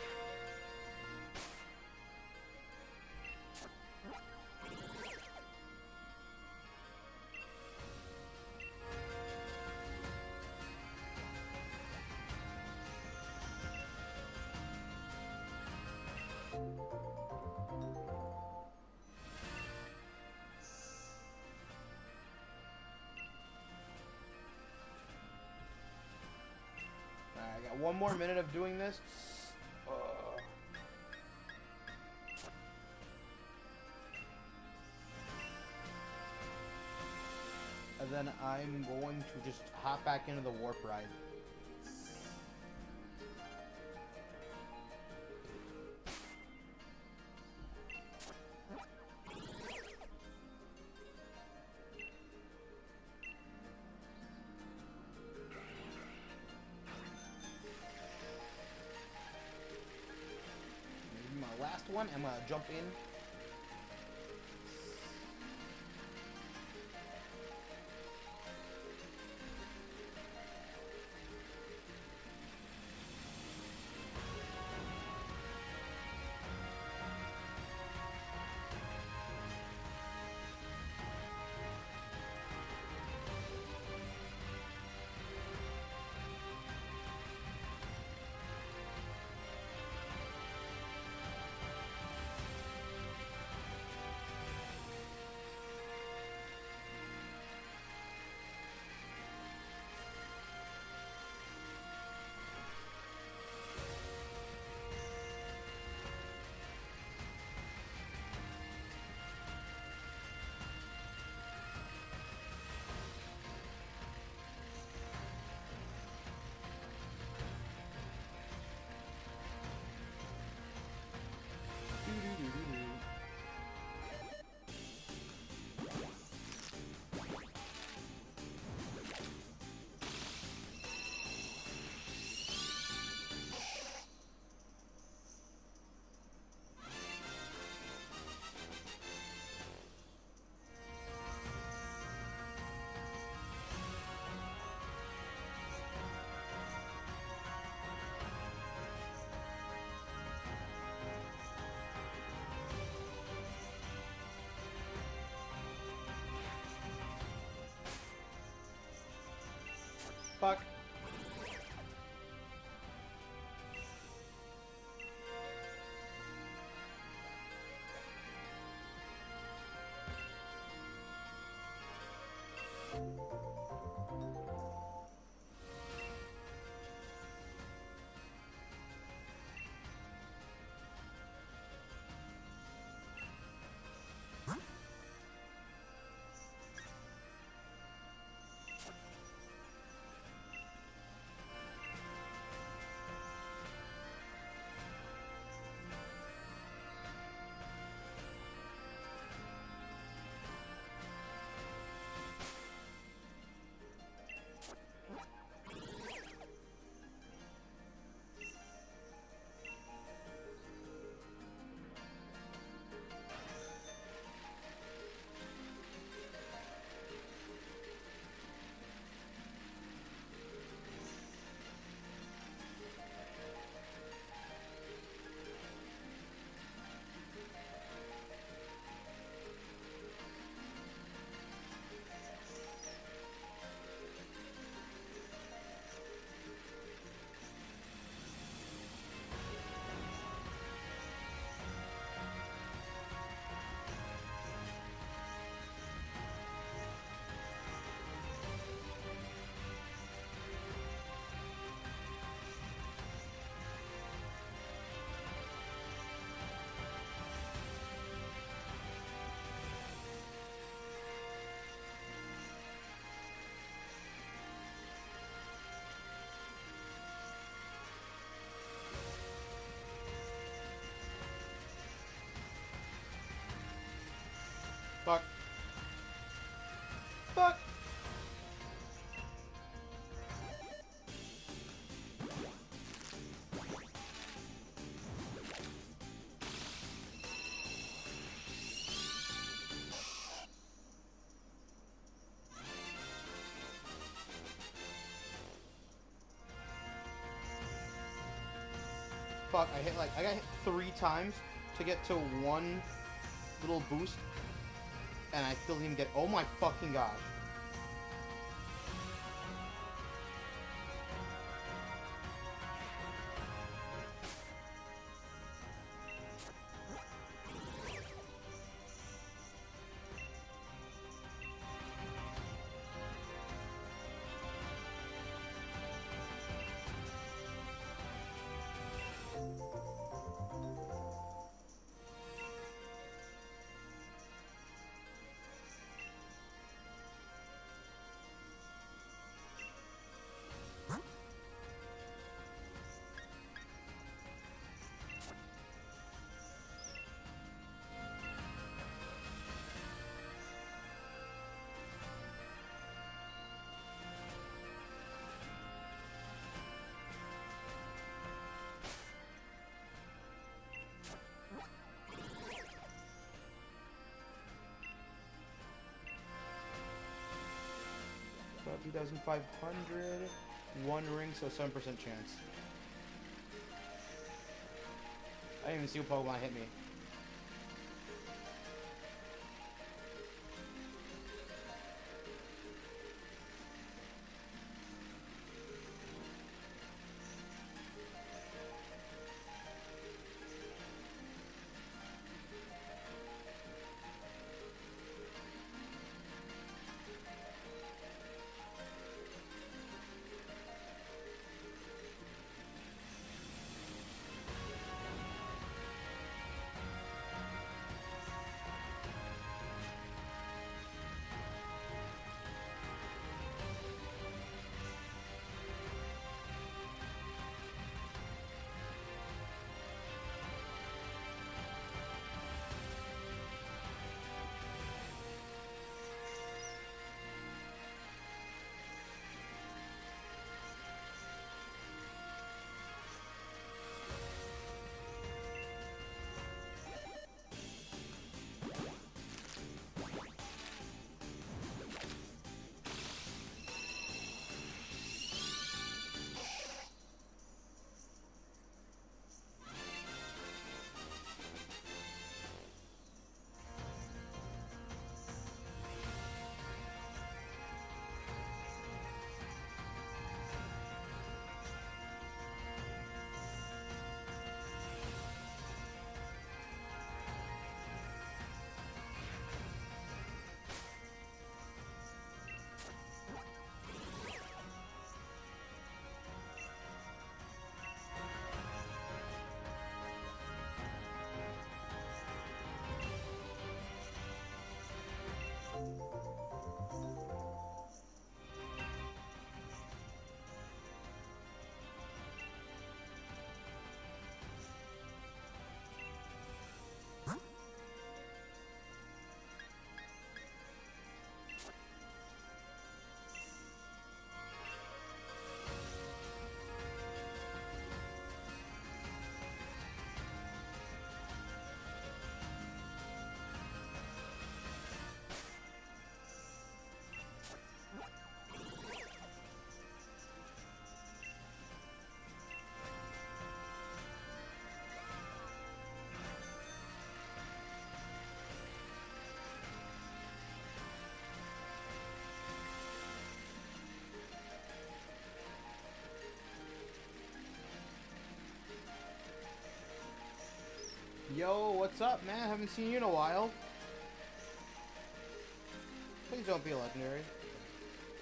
I got one more minute of doing this. And then I'm going to just hop back into the warp ride. Last one, I'm gonna jump in. Fuck. fuck? Fuck, I got hit 3 times to get to one little boost, and I still didn't even get, oh my fucking gosh. About 2,500, 1 ring, so 7% chance. I didn't even see what Pokemon hit me. Yo, what's up, man? Haven't seen you in a while. Please don't be a legendary.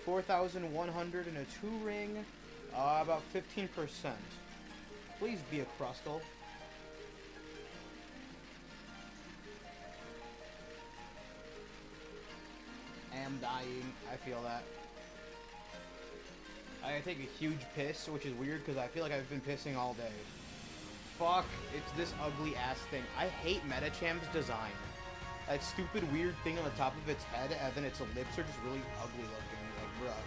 4,100 in a 2-ring. About 15%. Please be a Crustle. I am dying. I feel that. I take a huge piss, which is weird because I feel like I've been pissing all day. Fuck, it's this ugly ass thing. I hate Medichamp's design. that stupid weird thing on the top of its head, and then its lips are just really ugly looking. Like, bruh.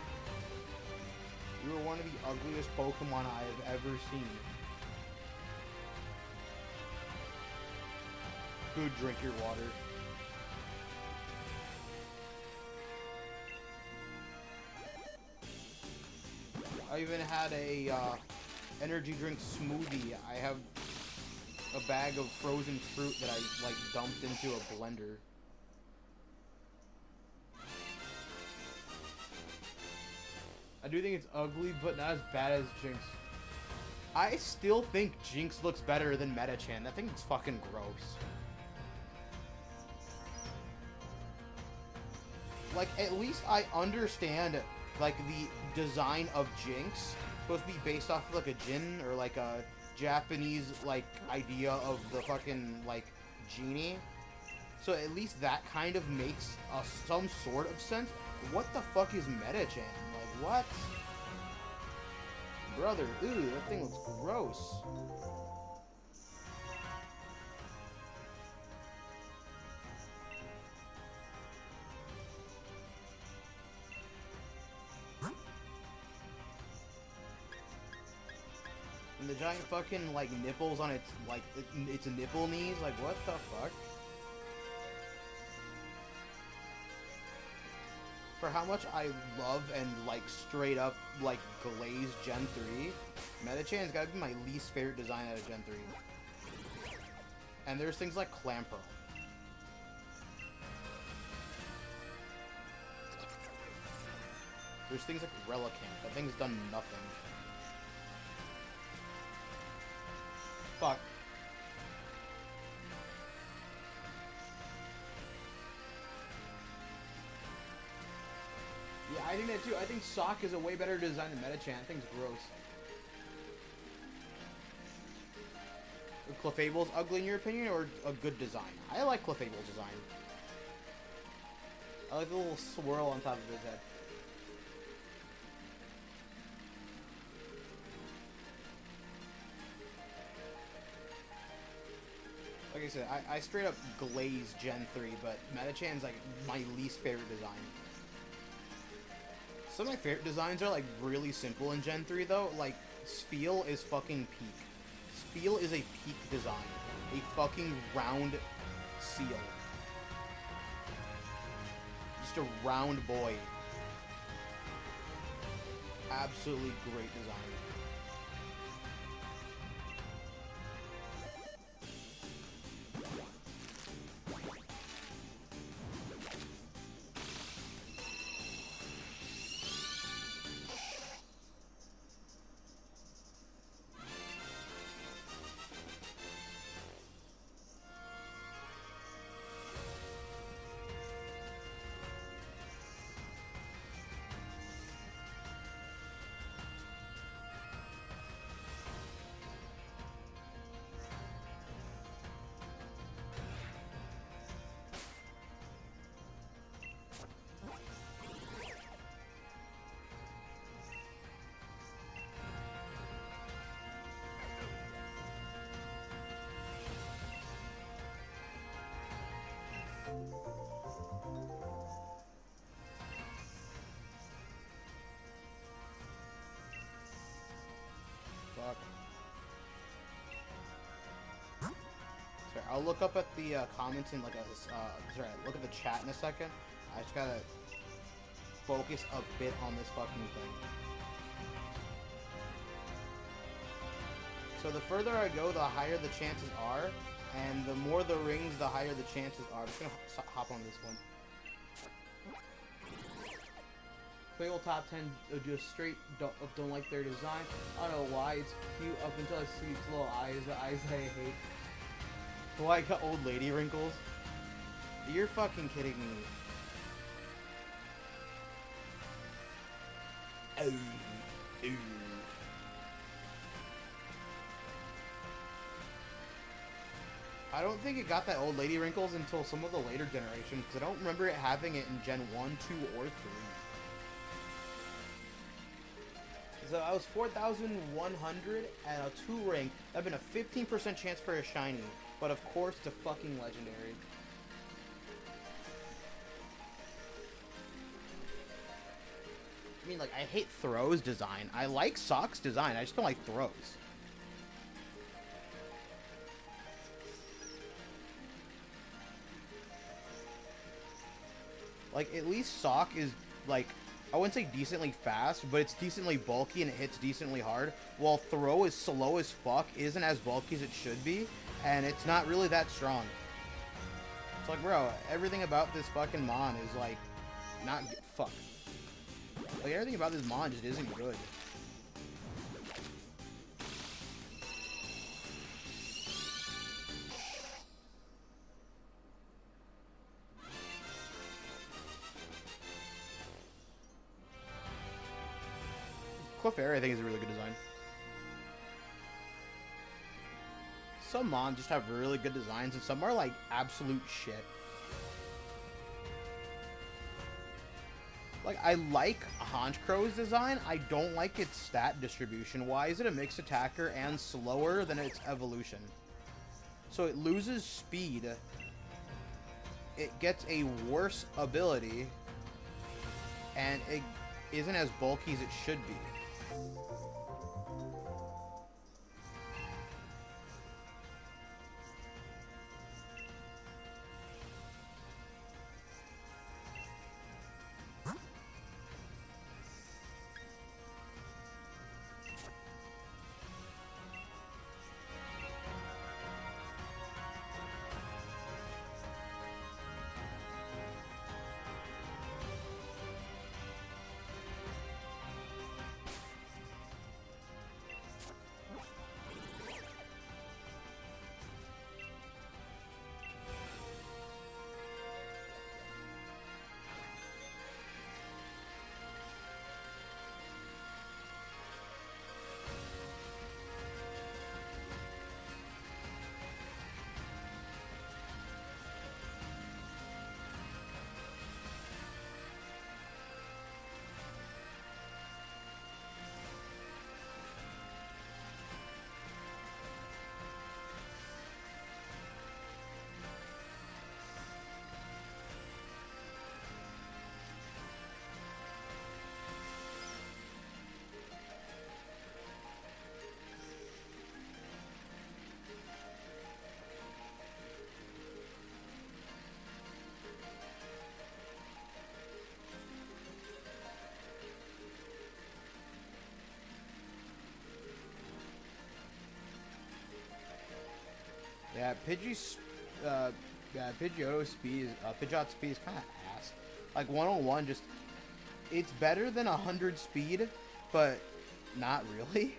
You are one of the ugliest Pokemon I have ever seen. Good, drink your water. I even had a energy drink smoothie. I have a bag of frozen fruit that I like dumped into a blender. I do think it's ugly, but not as bad as Jinx. I still think Jinx looks better than Metachan. I think it's fucking gross. Like, at least I understand, like, the design of Jinx. Supposed to be based off of, like, a Jin, or, like, a Japanese, like, idea of the fucking, like, genie. So at least that kind of makes some sort of sense. What the fuck is Metachan? Like, what? Brother, ew, that thing looks gross. And the giant fucking, like, nipples on its, like, its nipple knees? Like, what the fuck? For how much I love and, like, straight up, like, glaze Gen 3, Metachan's gotta be my least favorite design out of Gen 3. And there's things like Clamperl. There's things like Relicanth. That thing's done nothing. Fuck. Yeah, I think that too. I think Sock is a way better design than Metachan. That thing's gross. Clefable's ugly in your opinion, or a good design? I like Clefable's design. I like the little swirl on top of his head. Like I said, I straight up glaze Gen 3, but Metachan's like my least favorite design. Some of my favorite designs are like really simple in Gen 3 though. Like, Spheal is fucking peak. Spheal is a peak design. A fucking round seal. Just a round boy. Absolutely great design. Fuck. Sorry, I'll look up at the comments in like a sorry, look at the chat in a second. I just gotta focus a bit on this fucking thing. So the further I go, the higher the chances are, and the more the rings, the higher the chances are. I'm just gonna hop on this one. Playable top 10 just straight don't like their design. I don't know why, it's cute up until I see its little eyes, the eyes I hate. Why I got old lady wrinkles? You're fucking kidding me. Oh. Ooh. I don't think it got that old lady wrinkles until some of the later generations, because I don't remember it having it in Gen 1, 2, or 3. So I was 4,100 and a 2 ring. That'd been a 15% chance for a shiny, but of course it's a fucking legendary. I mean, like, I hate Throw's design. I like Sock's design. I just don't like Throw's. Like, at least Sock is, like, I wouldn't say decently fast, but it's decently bulky and it hits decently hard. While Throw is slow as fuck, isn't as bulky as it should be, and it's not really that strong. It's like, bro, everything about this fucking Mon is, like, not fuck. Like, everything about this Mon just isn't good. Clefairy, I think, is a really good design. Some Mons just have really good designs, and some are, like, absolute shit. Like, I like Honchcrow's design. I don't like its stat distribution. Why is it a mixed attacker and slower than its evolution? So it loses speed. It gets a worse ability. And it isn't as bulky as it should be. Yeah, Pidgeot's speed, Pidgeot's speed is kind of ass. Like 101, just it's better than 100 speed, but not really.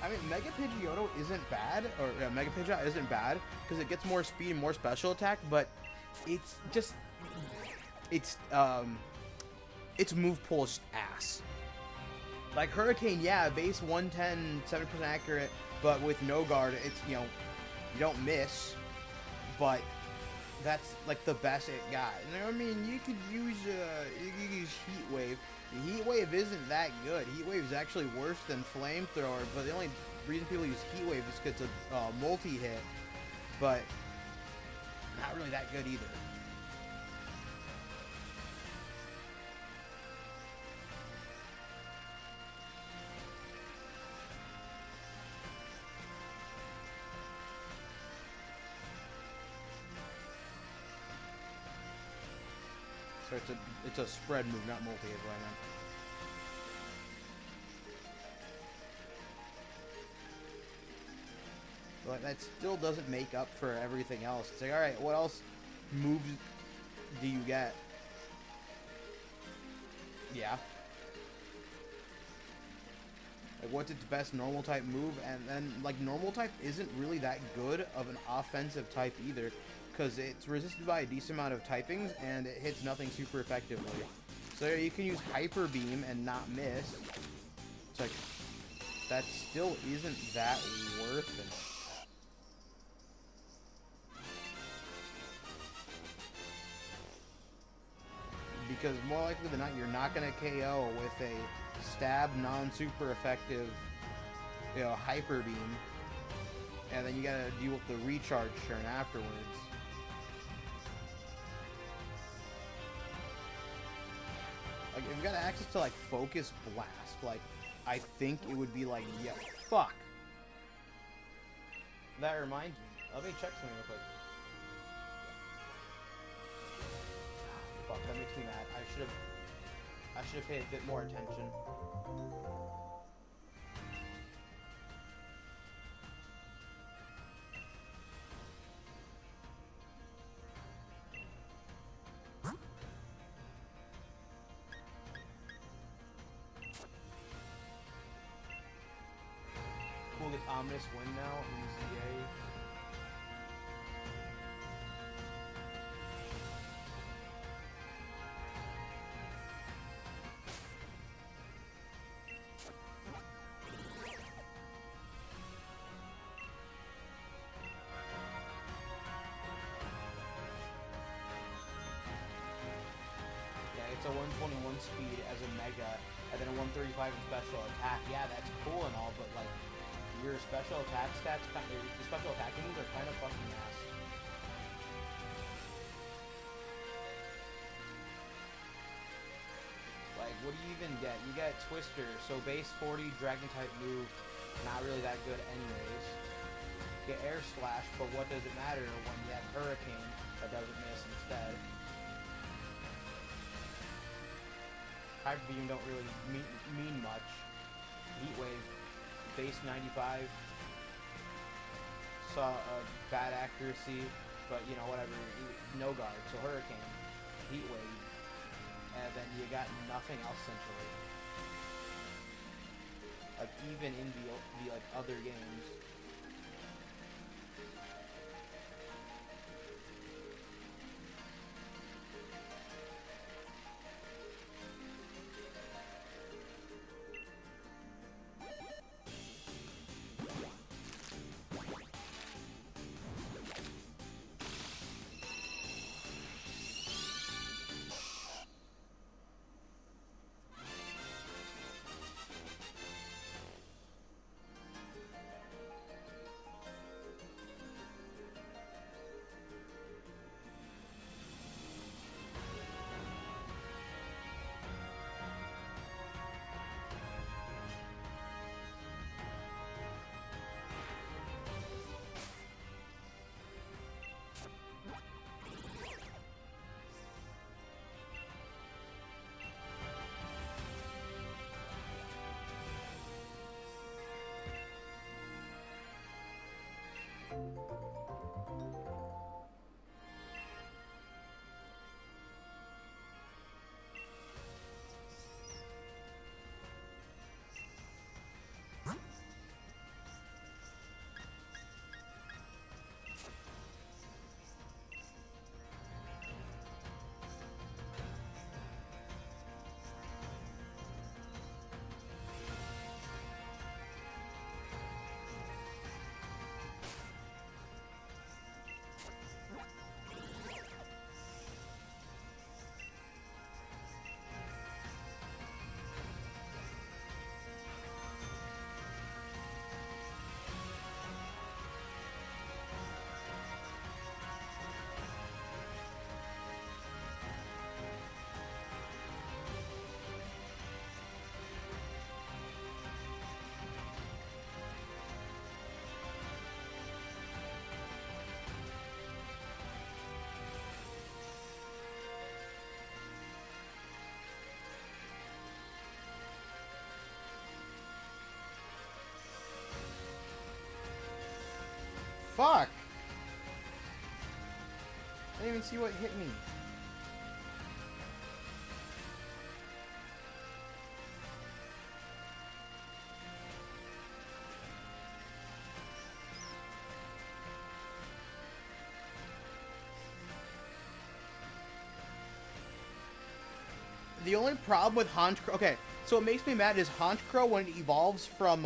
I mean, Mega Pidgeotto isn't bad, or Mega Pidgeot isn't bad, because it gets more speed and more special attack, but it's just, its move pool is ass. Like Hurricane, yeah, base 110, 7% accurate, but with no guard, it's, you know, you don't miss, but that's like the best it got. You know what I mean? You could use Heat Wave. Heat Wave isn't that good. Heat Wave is actually worse than Flamethrower, but the only reason people use Heat Wave is because it's a multi-hit, but not really that good either. So it's a spread move, not multi is what I meant. But that still doesn't make up for everything else. It's like, alright, what else moves do you get? Yeah. Like, what's its best normal type move? And then, like, normal type isn't really that good of an offensive type either, because it's resisted by a decent amount of typings, and it hits nothing super effectively. So you can use Hyper Beam and not miss. It's like, that still isn't that worth it. Because more likely than not, you're not going to KO with a stab, non-super effective, you know, Hyper Beam. And then you got to deal with the recharge turn afterwards. Like, if you got access to, like, Focus Blast, like, I think it would be like, yeah, fuck. That reminds me. Let me check something real quick. Fuck, that makes me mad. I should have paid a bit more attention. Cool, this ominous win now in ZA. It's a 121 speed as a Mega, and then a 135 in special attack. Yeah, that's cool and all, but like, your special attack stats, the special attacking moves are kind of fucking ass. Like, what do you even get? You get Twister, so base 40 Dragon type move, not really that good anyways. Get Air Slash, but what does it matter when you have Hurricane that doesn't miss instead? Hyper Beam don't really mean much. Heat Wave, base 95. Saw bad accuracy, but you know, whatever. No guard, so Hurricane, Heat Wave, and then you got nothing else essentially. Like, even in the like other games. fuck? I didn't even see what hit me. The only problem with Honchkrow... Okay, so what makes me mad is Honchkrow, when it evolves from,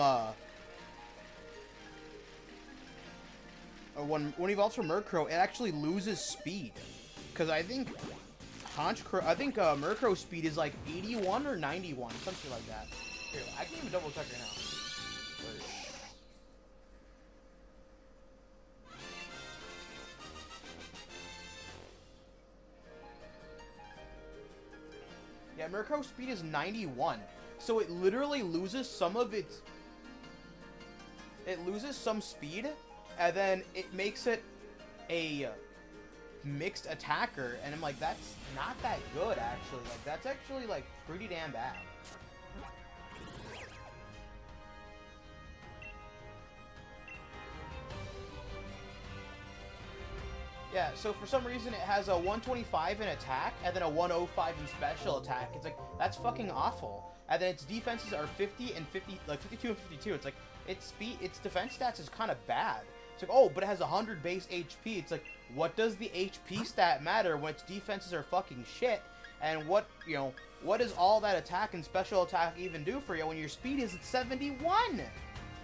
when it evolves from Murkrow, it actually loses speed. Because I think Murkrow's speed is like 81 or 91, something like that. Here, I can even double check right now. Yeah, Murkrow's speed is 91. So it literally loses some of its... It loses some speed, and then it makes it a mixed attacker, and I'm like, that's not that good, actually. Like, that's actually, like, pretty damn bad. Yeah, so for some reason it has a 125 in attack and then a 105 in special attack. It's like, that's fucking awful. And then its defenses are 50 and 50, like 52 and 52. It's like, its defense stats is kind of bad. It's like, oh, but it has 100 base HP. It's like, what does the HP stat matter when its defenses are fucking shit? And what, you know, what does all that attack and special attack even do for you when your speed is at 71?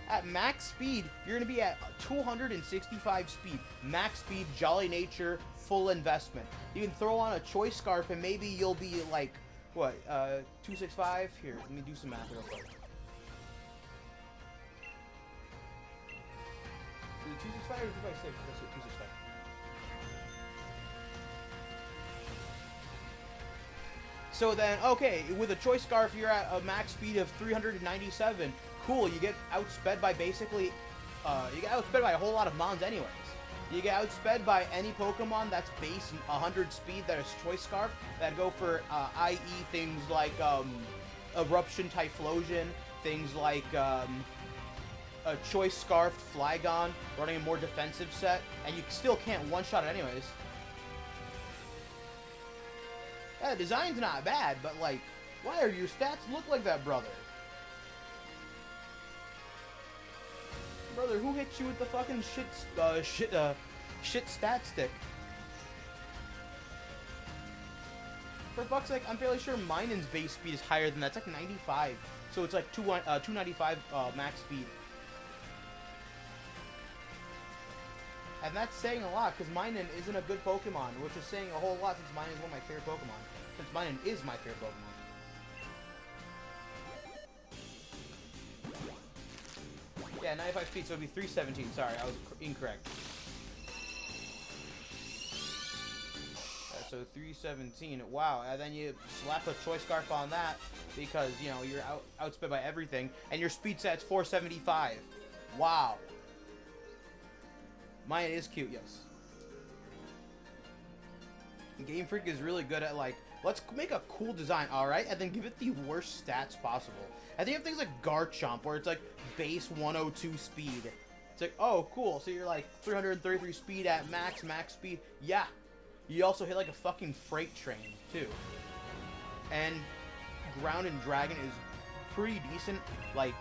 At max speed, you're going to be at 265 speed. Max speed, Jolly Nature, full investment. You can throw on a Choice Scarf and maybe you'll be like, what, 265? Here, let me do some math real quick. 265 or 256? Let's do 265. So then, okay, with a Choice Scarf, you're at a max speed of 397. Cool, you get outsped by basically, you get outsped by a whole lot of mons anyways. You get outsped by any Pokemon that's base 100 speed that is Choice Scarf, that go for, i.e. things like, Eruption Typhlosion, things like, a Choice Scarf Flygon, running a more defensive set, and you still can't one-shot it anyways. Yeah, the design's not bad, but like, why are your stats look like that, brother? Brother, who hit you with the fucking shit stat stick? For fuck's sake, I'm fairly sure Minun's base speed is higher than that. It's like 95. So it's like 295 max speed. And that's saying a lot, because Minun isn't a good Pokemon, which is saying a whole lot since Minun is one of my favorite Pokemon. Since Minun is my favorite Pokemon. Yeah, 95 speed, so it would be 317. Sorry, I was incorrect. So 317. Wow, and then you slap a Choice Scarf on that because, you know, you're outsped by everything, and your speed set's 475. Wow. Mine is cute, yes. Game Freak is really good at, like, let's make a cool design, alright? And then give it the worst stats possible. I think of things like Garchomp, where it's like base 102 speed. It's like, oh, cool. So you're like 333 speed at max speed. Yeah. You also hit like a fucking freight train, too. And Ground and Dragon is pretty decent, like,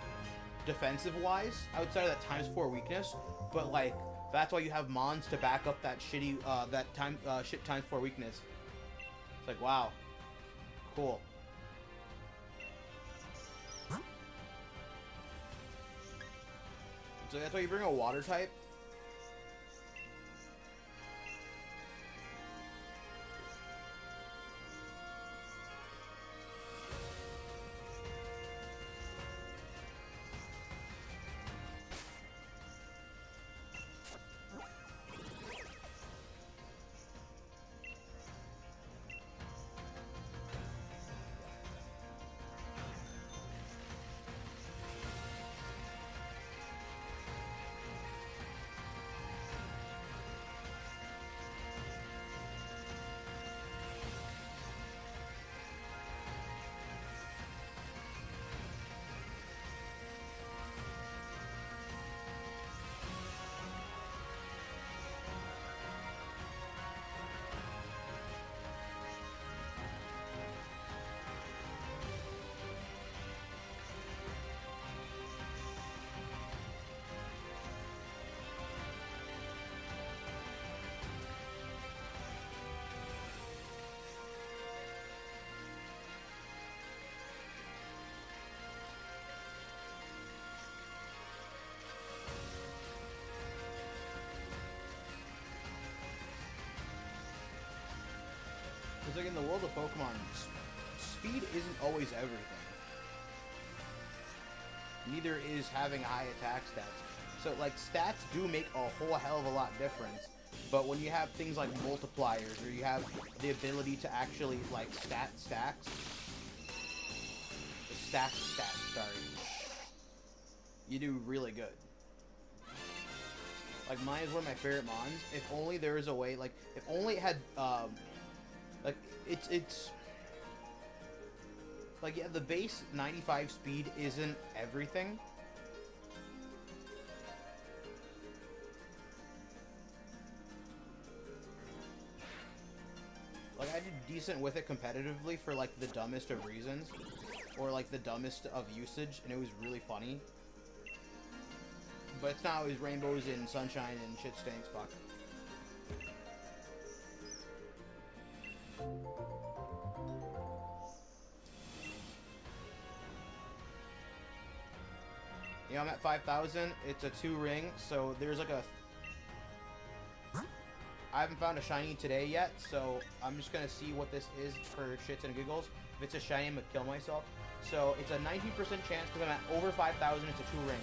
defensive-wise, outside of that ×4 weakness. But, like, that's why you have Mons to back up that shitty, shit ×4 weakness. It's like, wow. Cool. So that's why you bring a water type? like in the world of Pokemon, speed isn't always everything. Neither is having high attack stats. So like stats do make a whole hell of a lot difference. But when you have things like multipliers, or you have the ability to actually like stacks, sorry, you do really good. Like mine is one of my favorite mons. If only there was a way, like if only it had, like it's like, yeah, the base 95 speed isn't everything. Like, I did decent with it competitively for, like, the dumbest of reasons. Or, like, the dumbest of usage, and it was really funny. But it's not always rainbows and sunshine and shit stinks, fuck. Yeah, I'm at 5,000. It's a 2-ring, so there's like a... I haven't found a shiny today yet, so I'm just gonna see what this is for shits and giggles. If it's a shiny, I'm gonna kill myself. So it's a 19% chance because I'm at over 5,000. It's a 2-ring.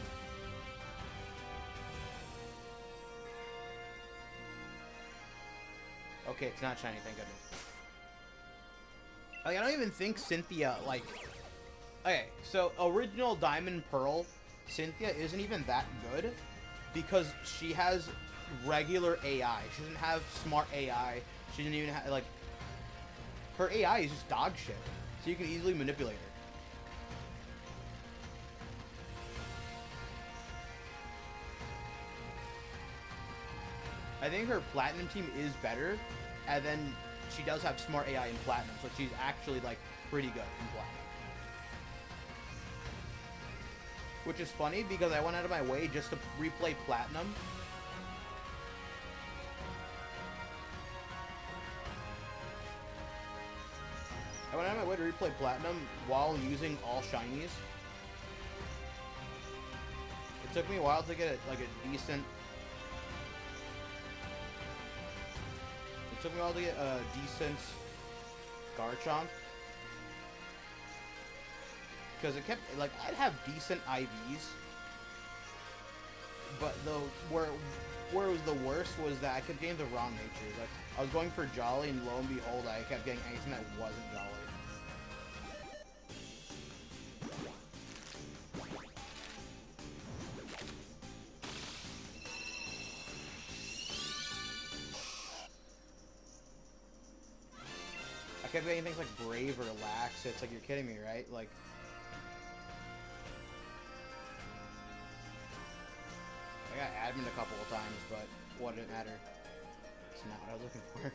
Okay, it's not shiny, thank goodness. Like, I don't even think Cynthia, like... Okay, so original Diamond Pearl, Cynthia isn't even that good because she has regular AI. She doesn't have smart AI. She didn't even have, like... Her AI is just dog shit, so you can easily manipulate her. I think her Platinum team is better, and then she does have smart AI in Platinum, so she's actually, like, pretty good in Platinum. Which is funny, because I went out of my way just to replay Platinum. I went out of my way to replay Platinum while using all shinies. It took me a while to get, like, a decent... It took me a while to get a decent Garchomp. Because it kept, like, I'd have decent IVs. But where it was the worst was that I kept getting the wrong natures. Like, I was going for Jolly, and lo and behold, I kept getting anything that wasn't Jolly. I kept getting things like Brave or Lax. It's like, you're kidding me, right? Like, I got admin a couple of times, but what did it matter? It's not what I was looking for.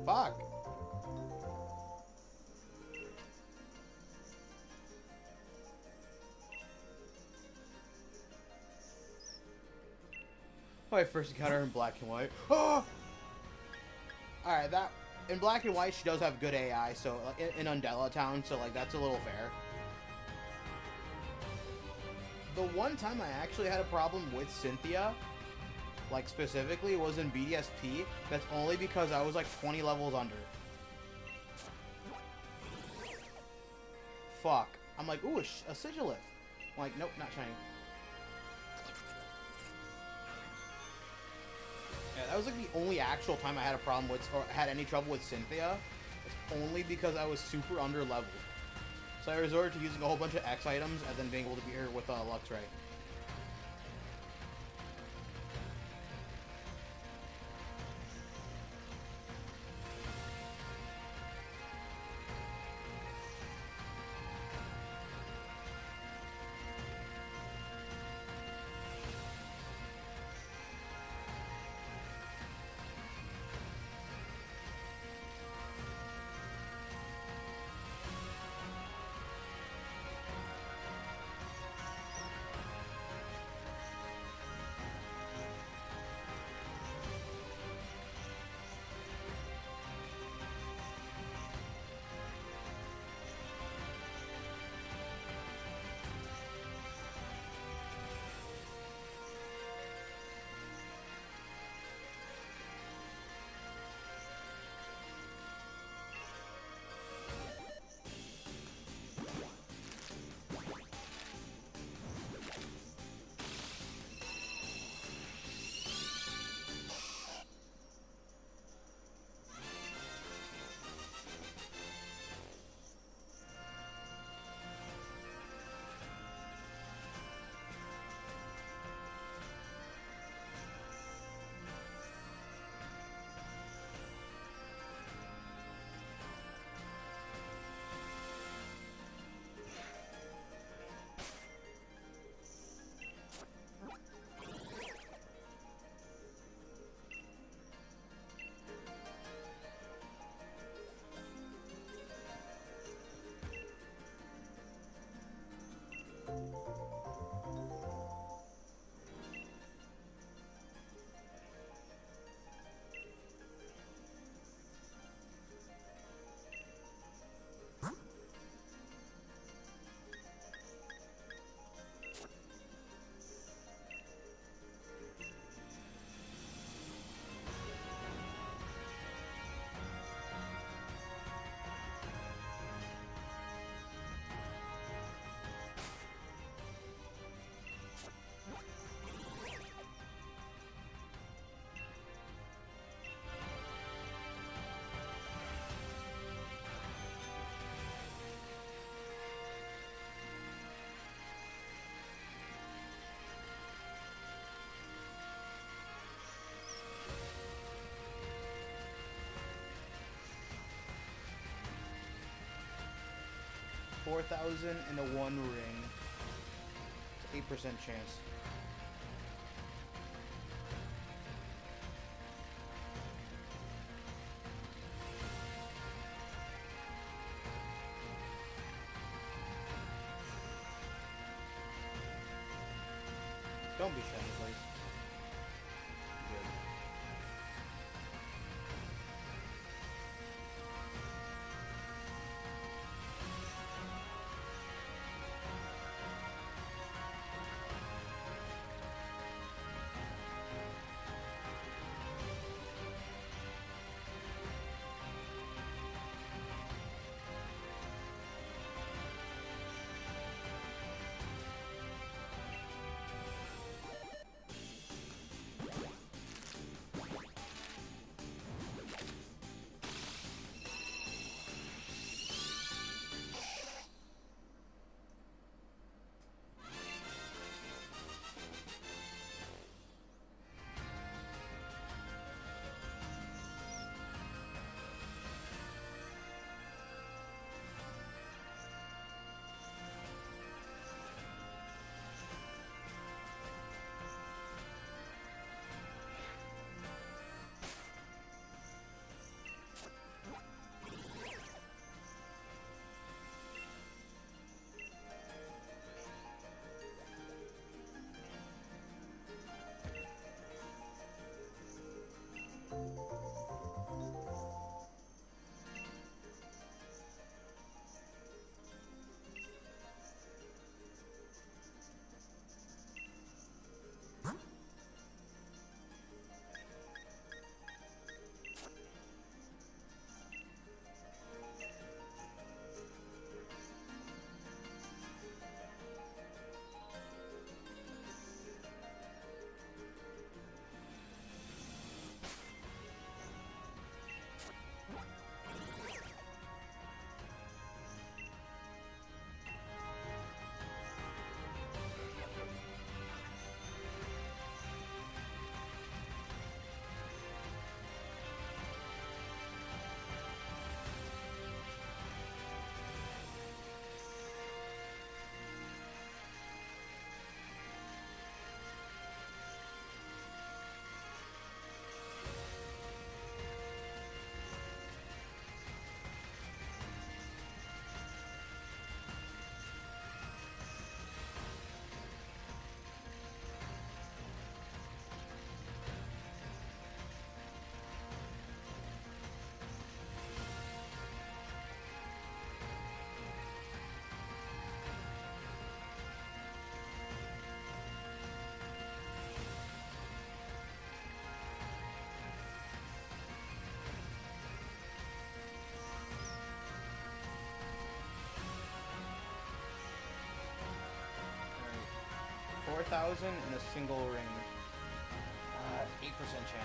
Fuck. My first encounter in Black and White. Oh! Alright, that... In Black and White, she does have good AI, so... Like, in Undella Town, so, like, that's a little fair. The one time I actually had a problem with Cynthia, like, specifically, was in BDSP. That's only because I was, like, 20 levels under. Fuck. I'm like, ooh, a Sigilith. I'm like, nope, not shiny. Yeah, that was like the only actual time I had a problem with, or had any trouble with Cynthia. It's only because I was super under leveled. So I resorted to using a whole bunch of X items and then being able to beat her with Luxray. 4,000 and a 1 ring. It's 8% chance. Don't be shiny, please. Good. Alright. 4,000 and a single ring. 8% chance.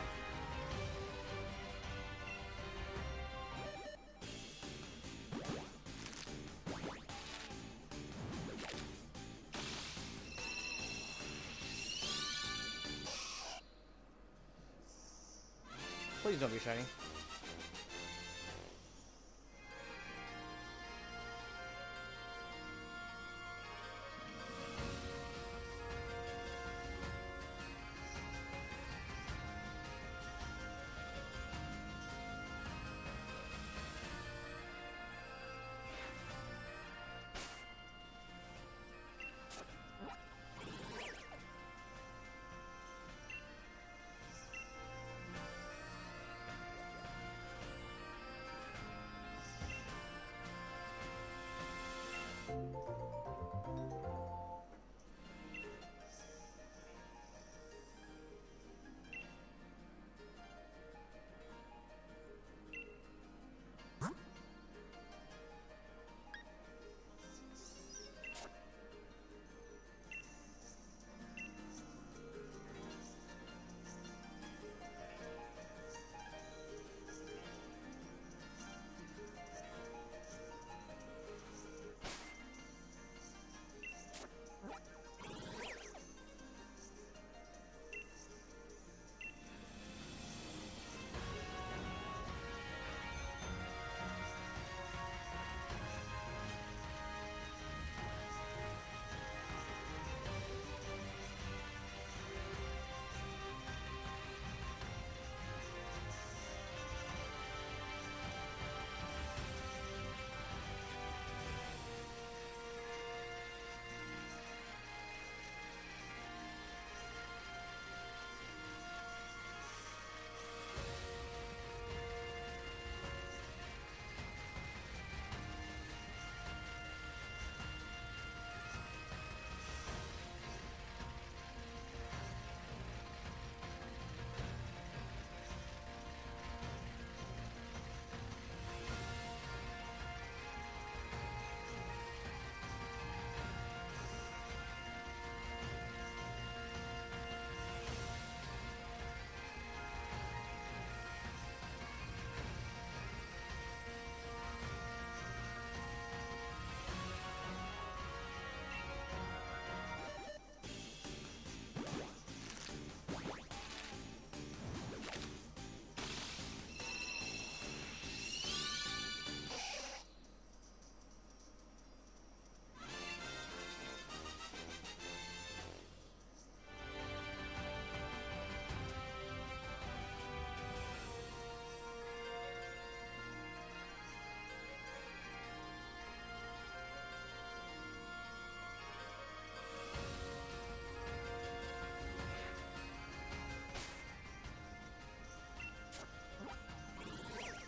Please don't be shiny.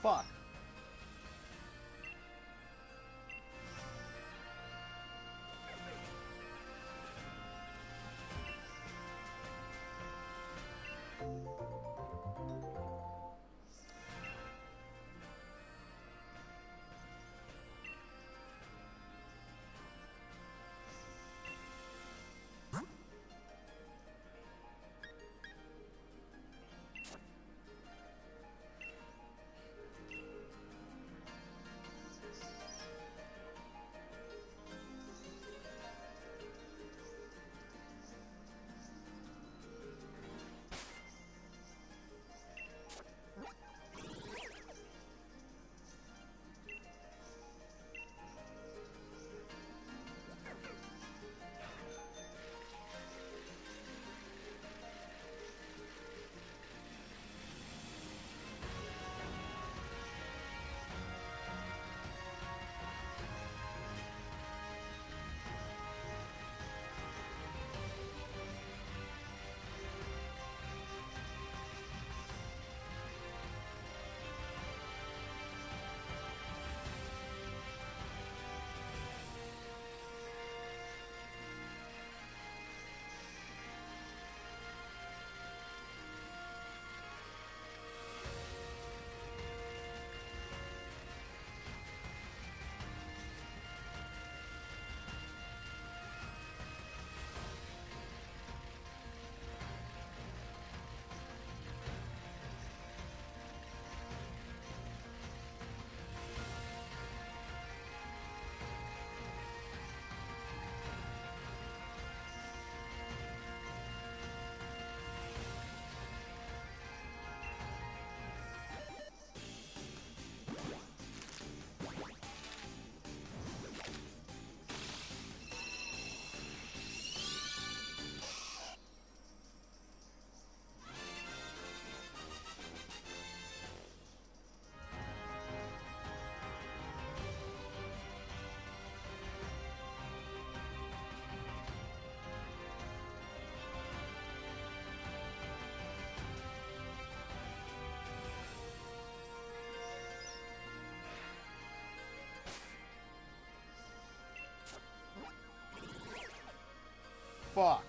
fuck? Fuck.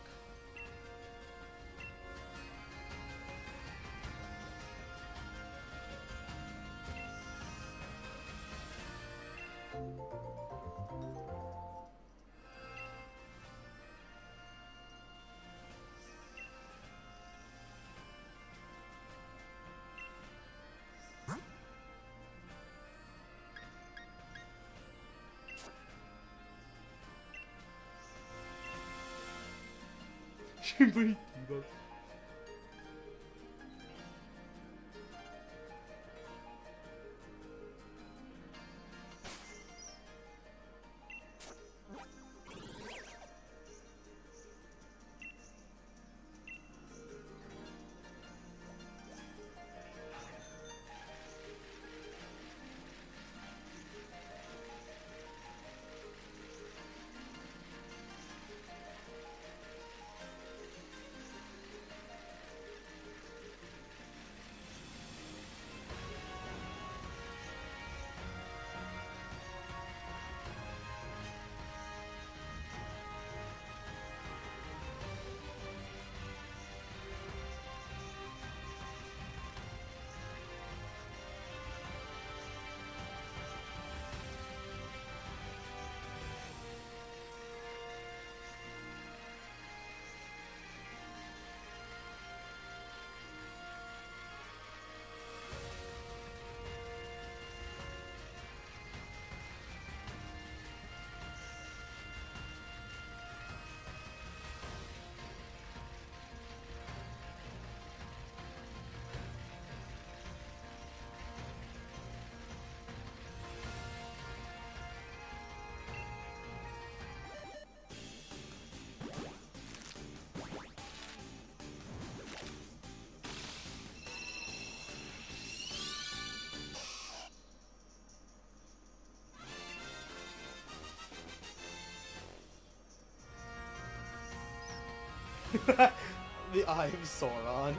The Eye of Sauron.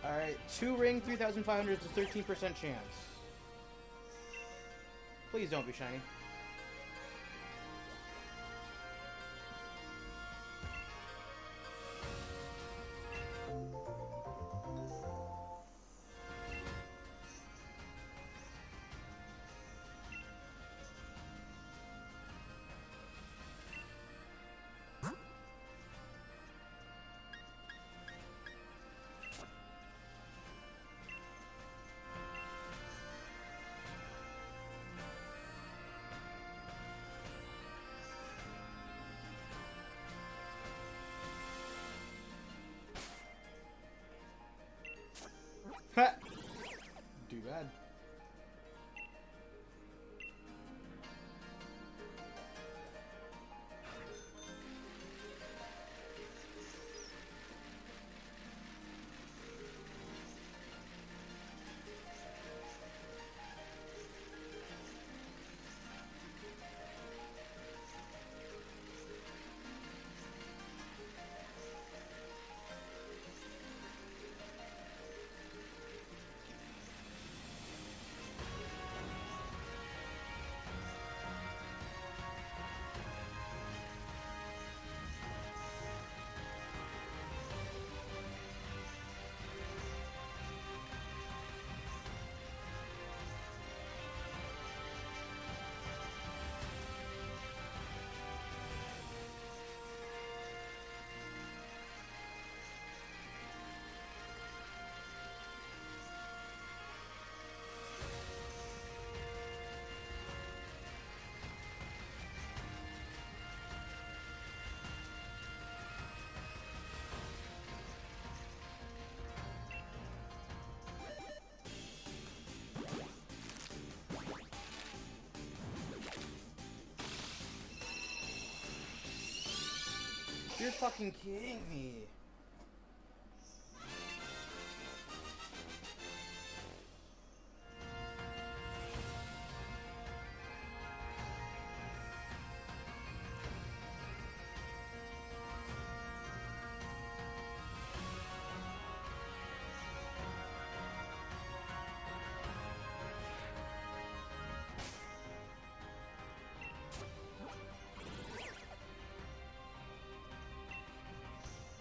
Alright, 2 ring, 3,500 is a 13% chance. Please don't be shiny. Ha! Too bad. You're fucking kidding me.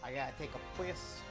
I gotta take a piss.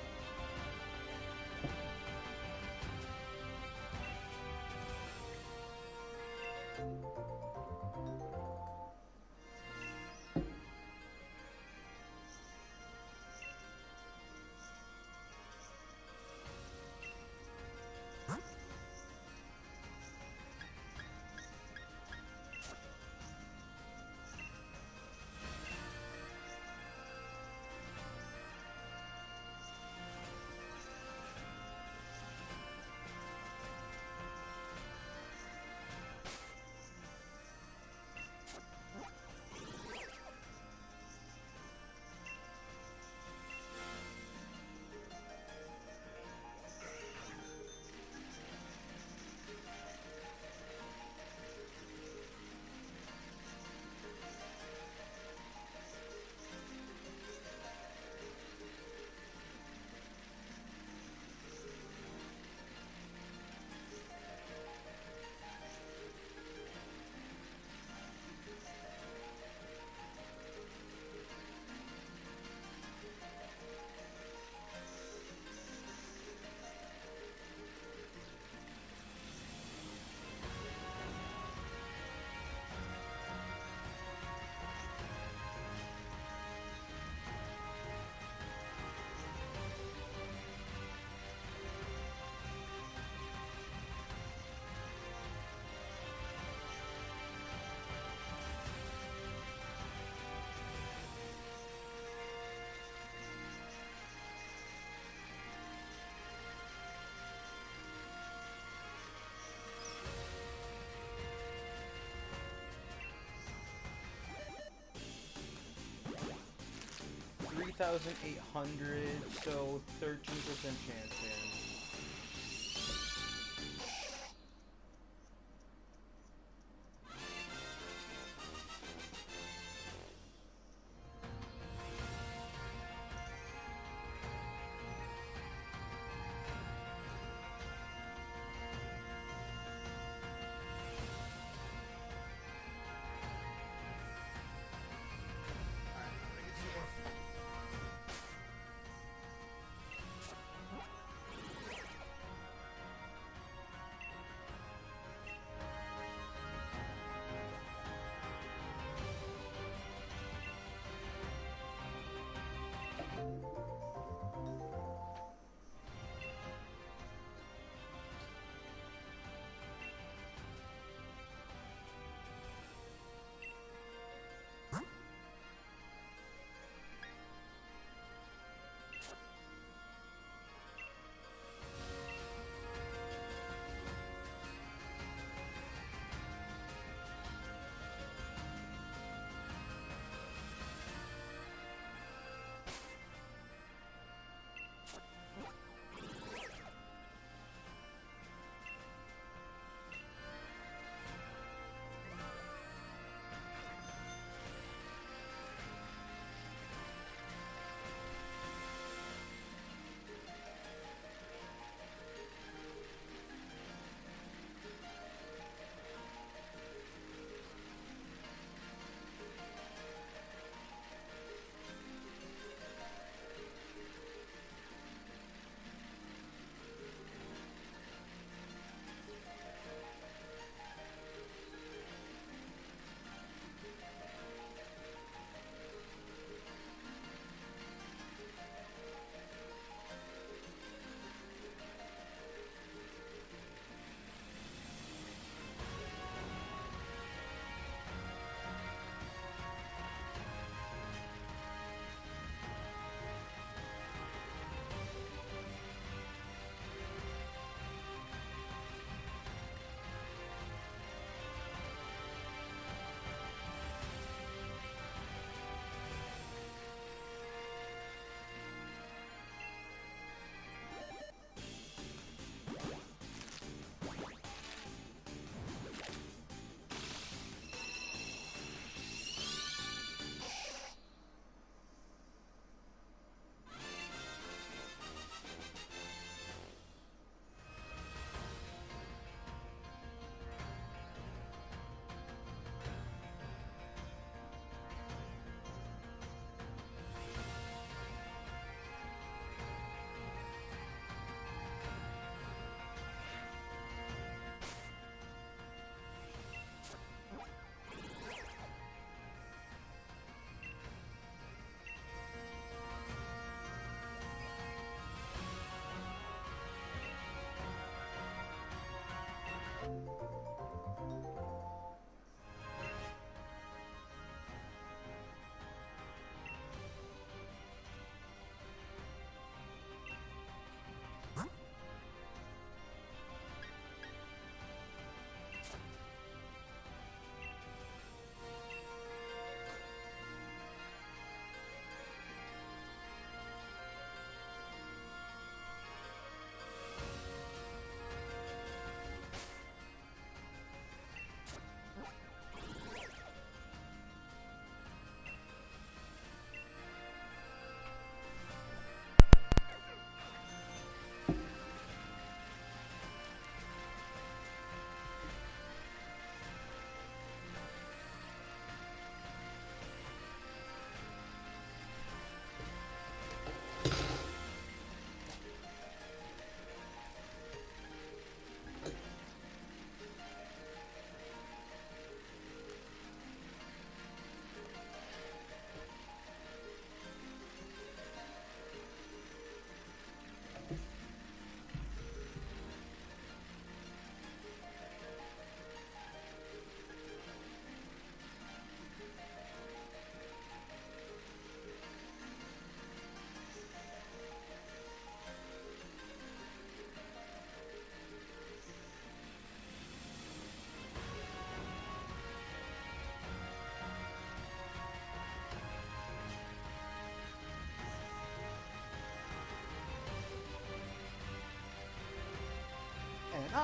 $3,800, so 13% chance, man.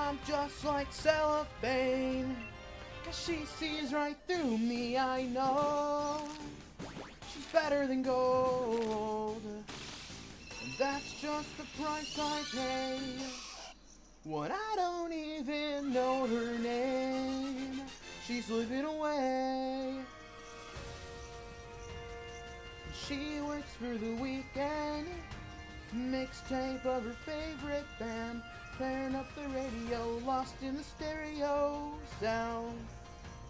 I'm just like cellophane, 'cause she sees right through me, I know. She's better than gold, and that's just the price I pay when I don't even know her name. She's slipping away. She works for the weekend, mixtape of her favorite band, turn up the radio, lost in the stereo sound.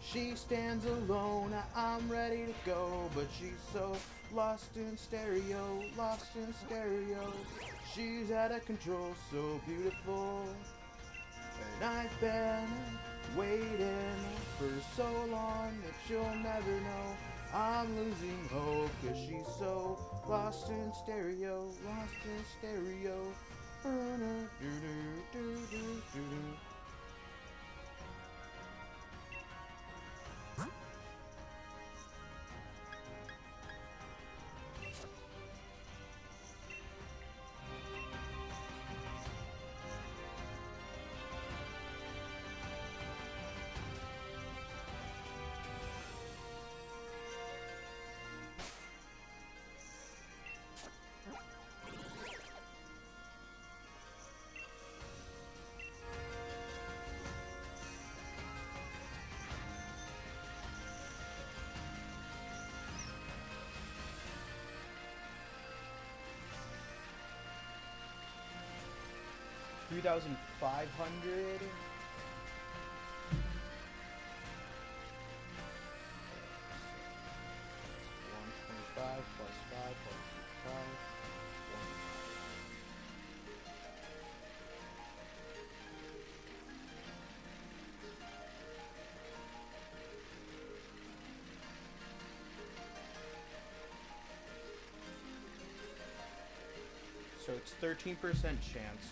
She stands alone, I'm ready to go, but she's so lost in stereo, lost in stereo. She's out of control, so beautiful, and I've been waiting for so long that you'll never know. I'm losing hope, 'cause she's so lost in stereo, lost in stereo. Do-do-do-do-do-do-do. 3,500. 125 plus 5 plus 5. So it's 13% chance.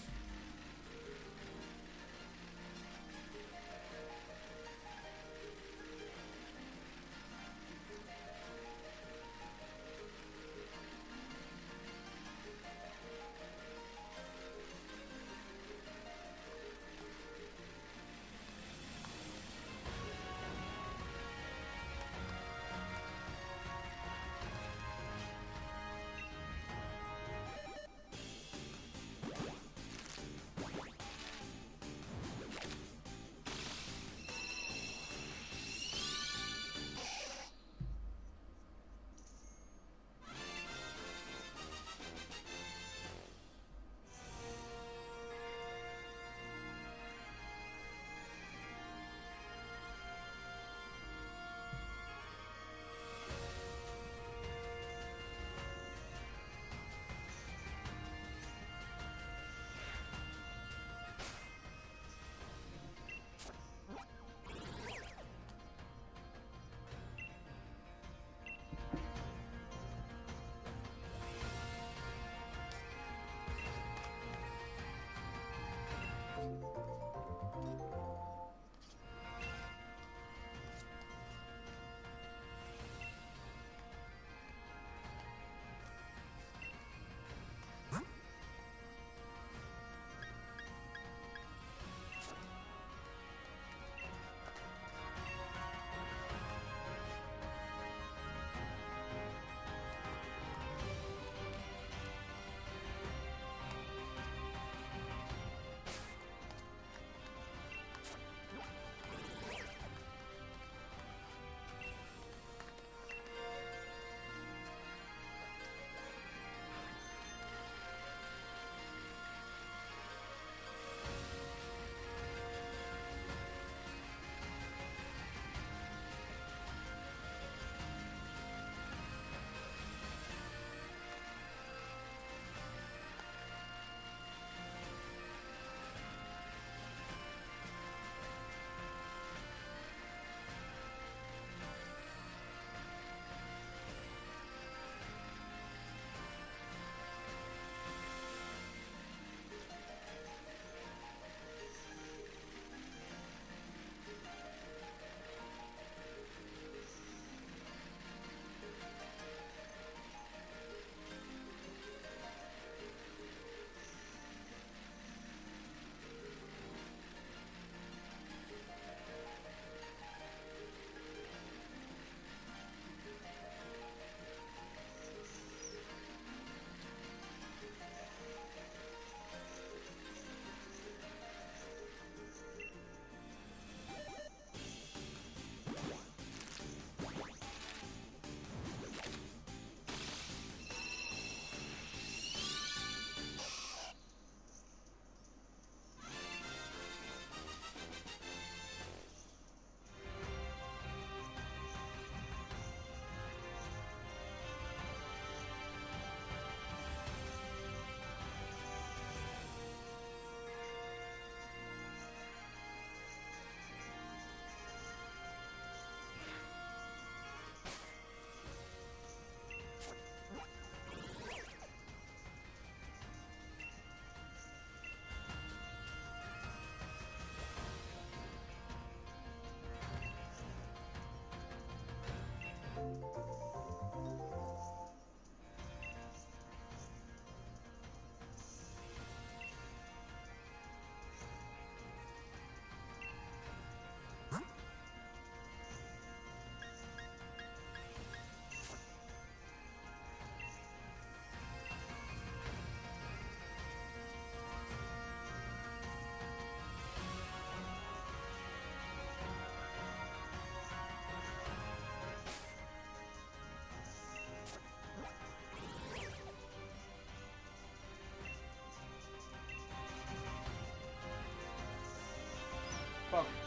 Fuck.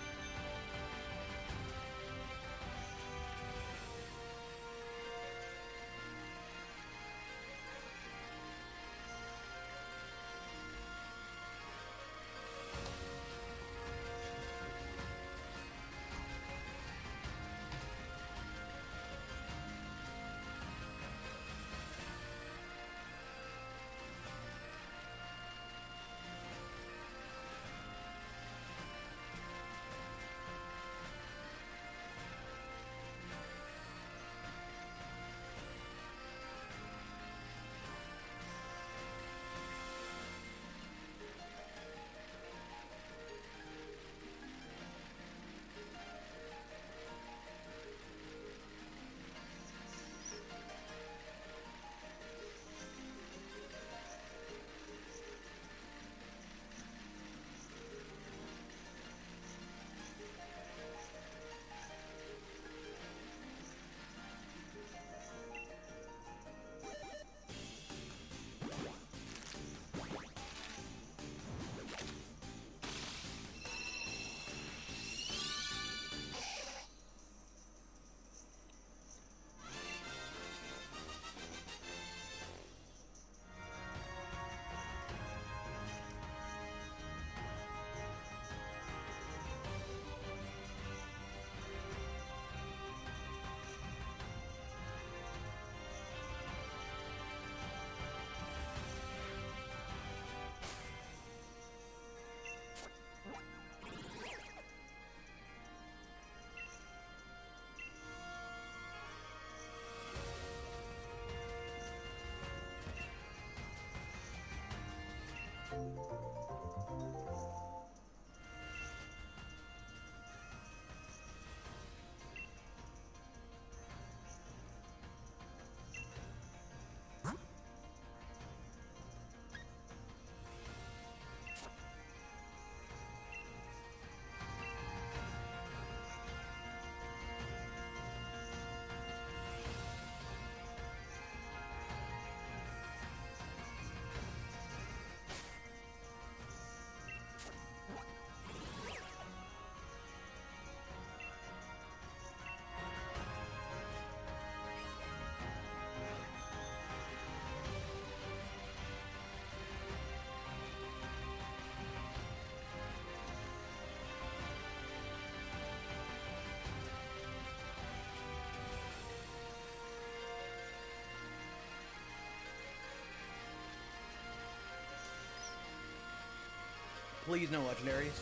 Please no legendaries.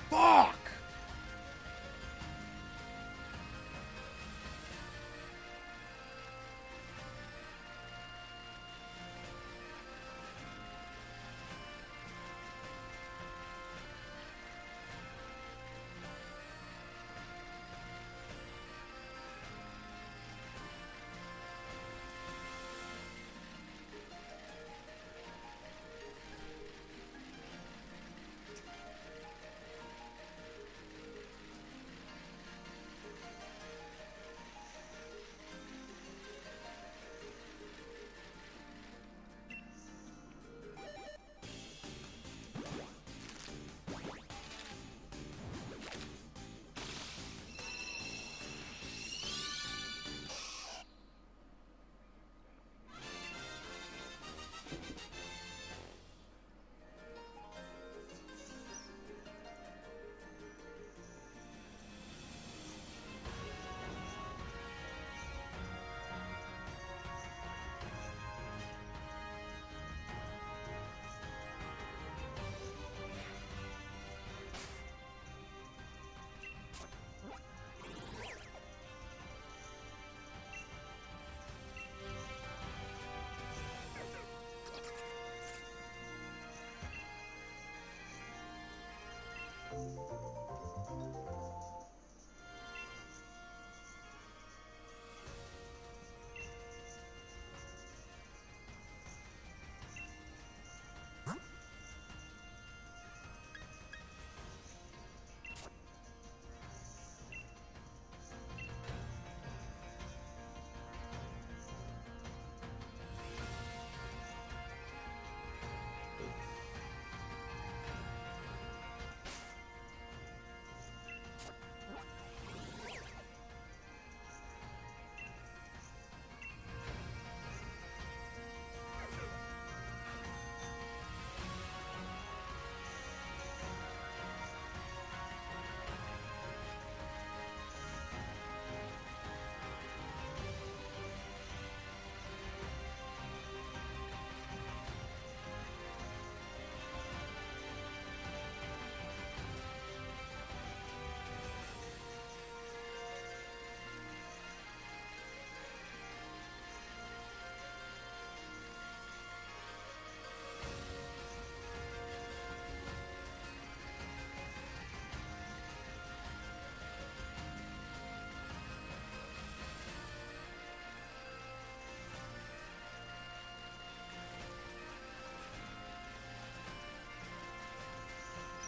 Fuck!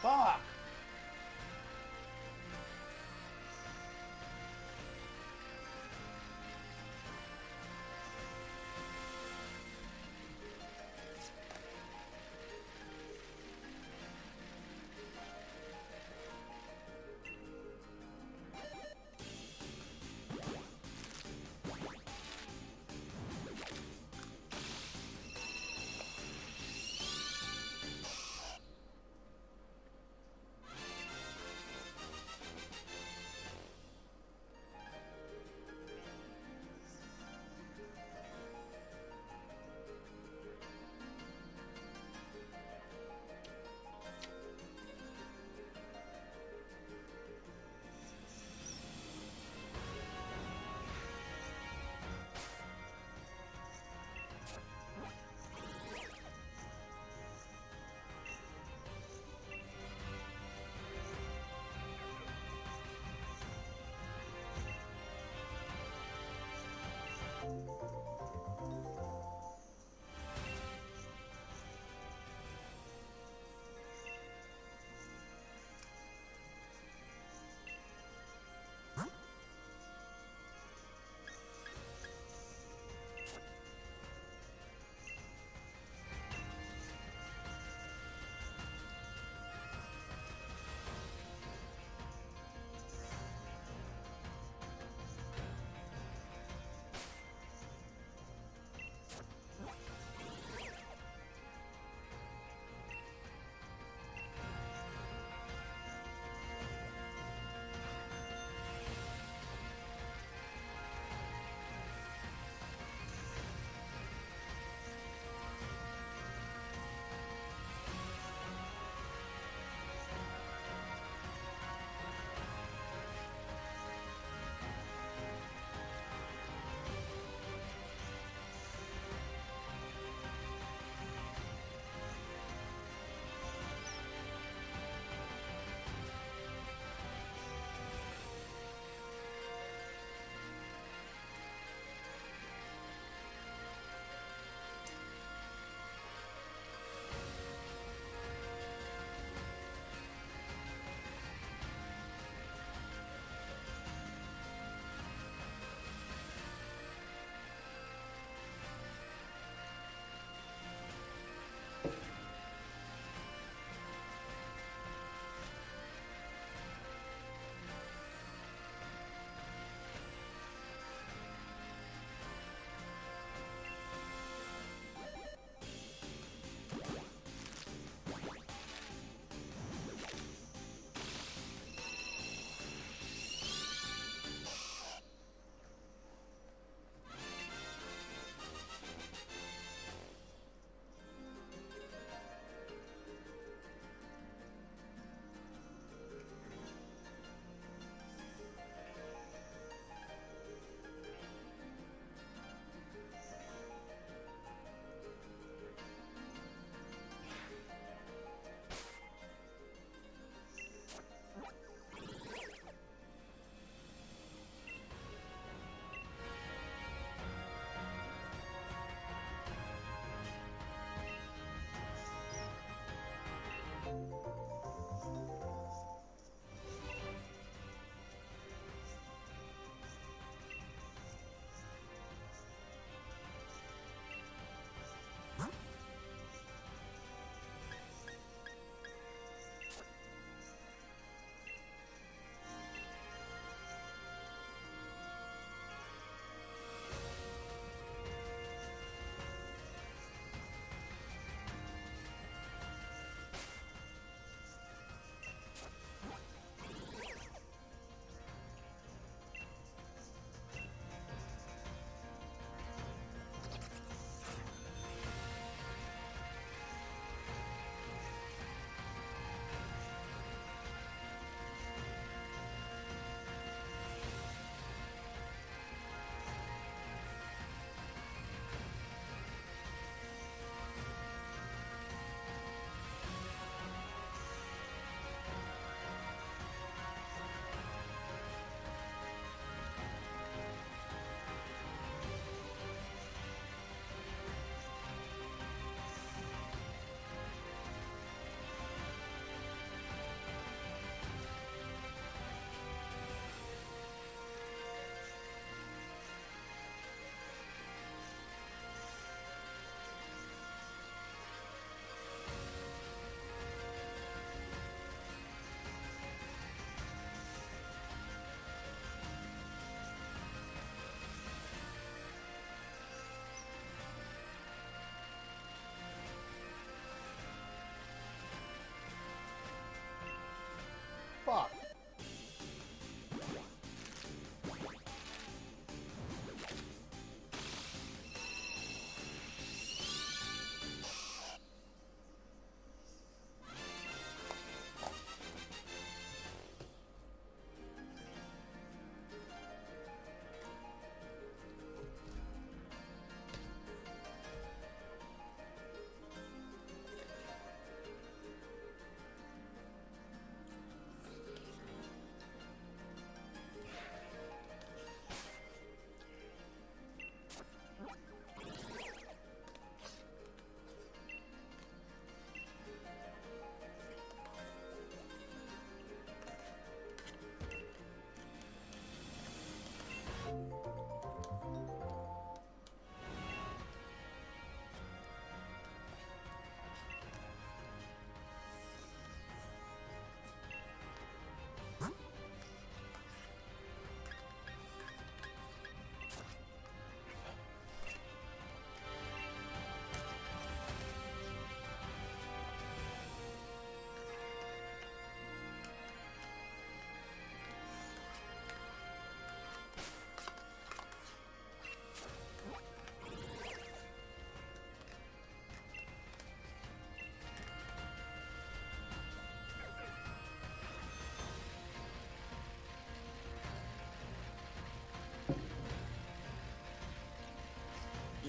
Fuck!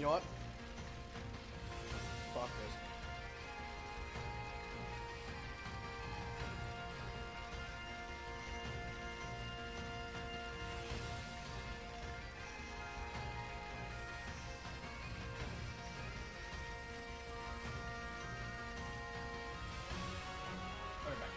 know what? Fuck this. Alright, back.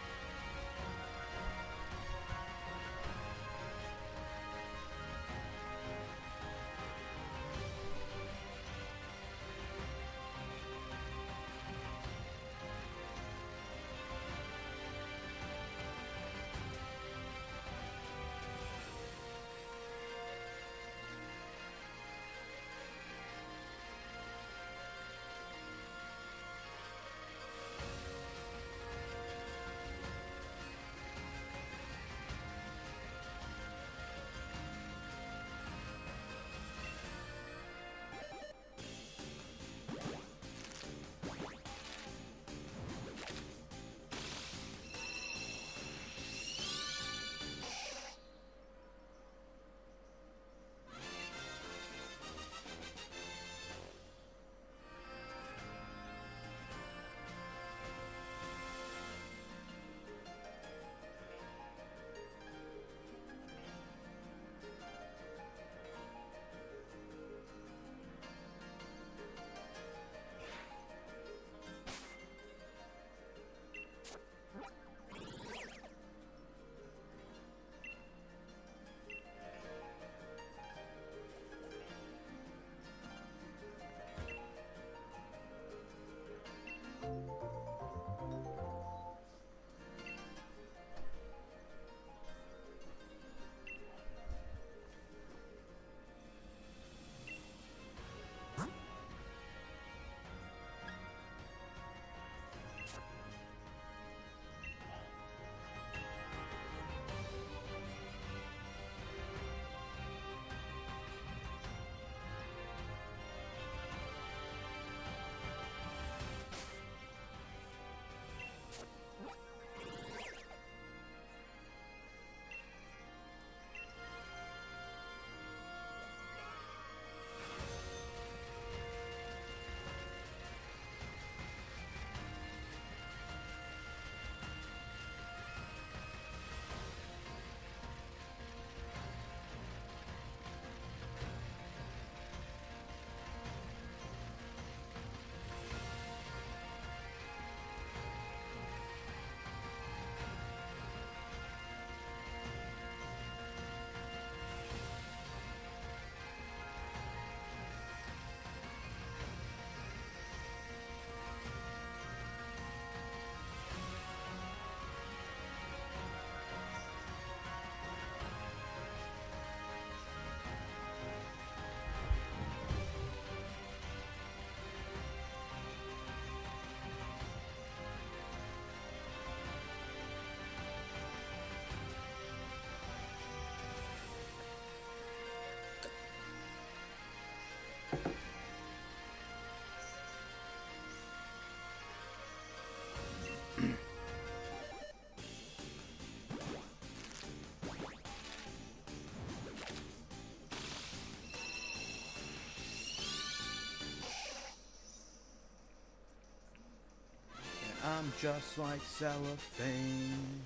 I'm just like cellophane.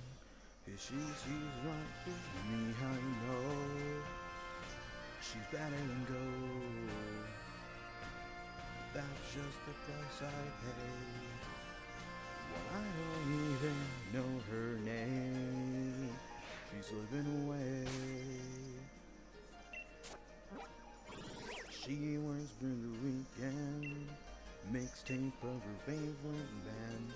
If she's right with me, I know she's better than gold. That's just the price I pay. Well, I don't even know her name. She's slipping away. She works for the weekend. Mixtape of her favorite band.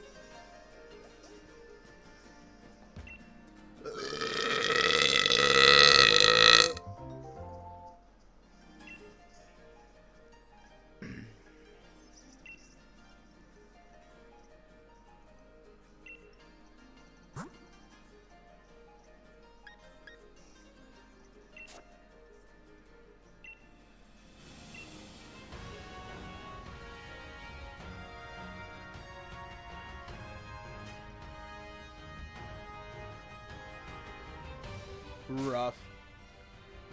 Rough.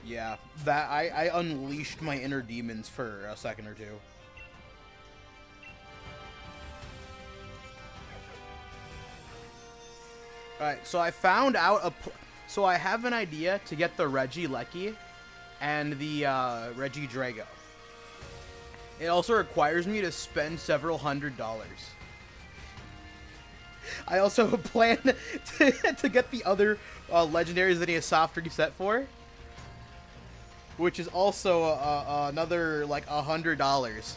Yeah, that I unleashed my inner demons for a second or two. Alright, so I found out so I have an idea to get the Reggie Lecky and the Reggie Drago. It also requires me to spend several $100s. I also plan to get the other legendaries that he has soft reset for, which is also another like $100.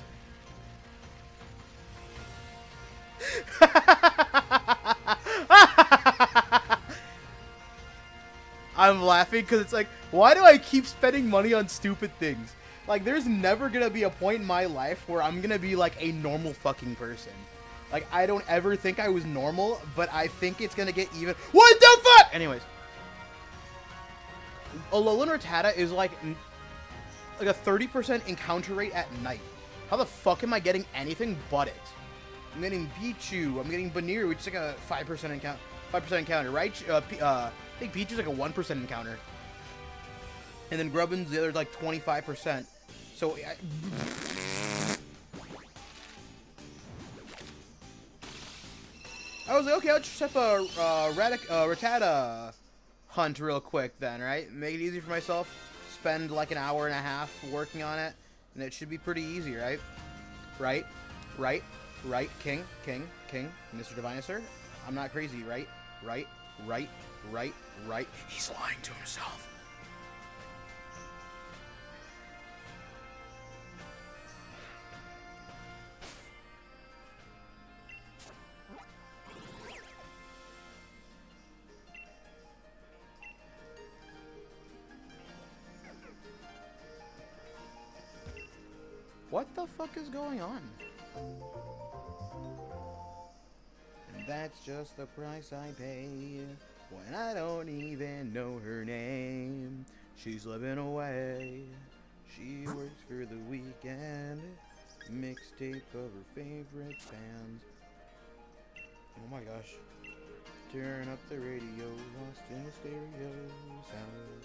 I'm laughing because it's like, why do I keep spending money on stupid things? Like, there's never gonna be a point in my life where I'm gonna be like a normal fucking person. Like, I don't ever think I was normal, but I think it's gonna get even. What the fuck? Anyways, Alolan Rattata is like a 30% encounter rate at night. How the fuck am I getting anything but it? I'm getting Pichu. I'm getting Banir, which is like a 5% encounter, right? I think Pichu's like a 1% encounter. And then Grubbin's the other like 25%. So I was like, okay, I'll just set a Rattata hunt real quick then, right? Make it easy for myself. Spend like an hour and a half working on it, and it should be pretty easy, right? Right? King, Mr. Divinosaur. I'm not crazy, right? Right. He's lying to himself. What the fuck is going on? And that's just the price I pay when I don't even know her name. She's living away. She works for the weekend. Mixtape of her favorite bands. Oh my gosh. Turn up the radio, lost in the stereo sound.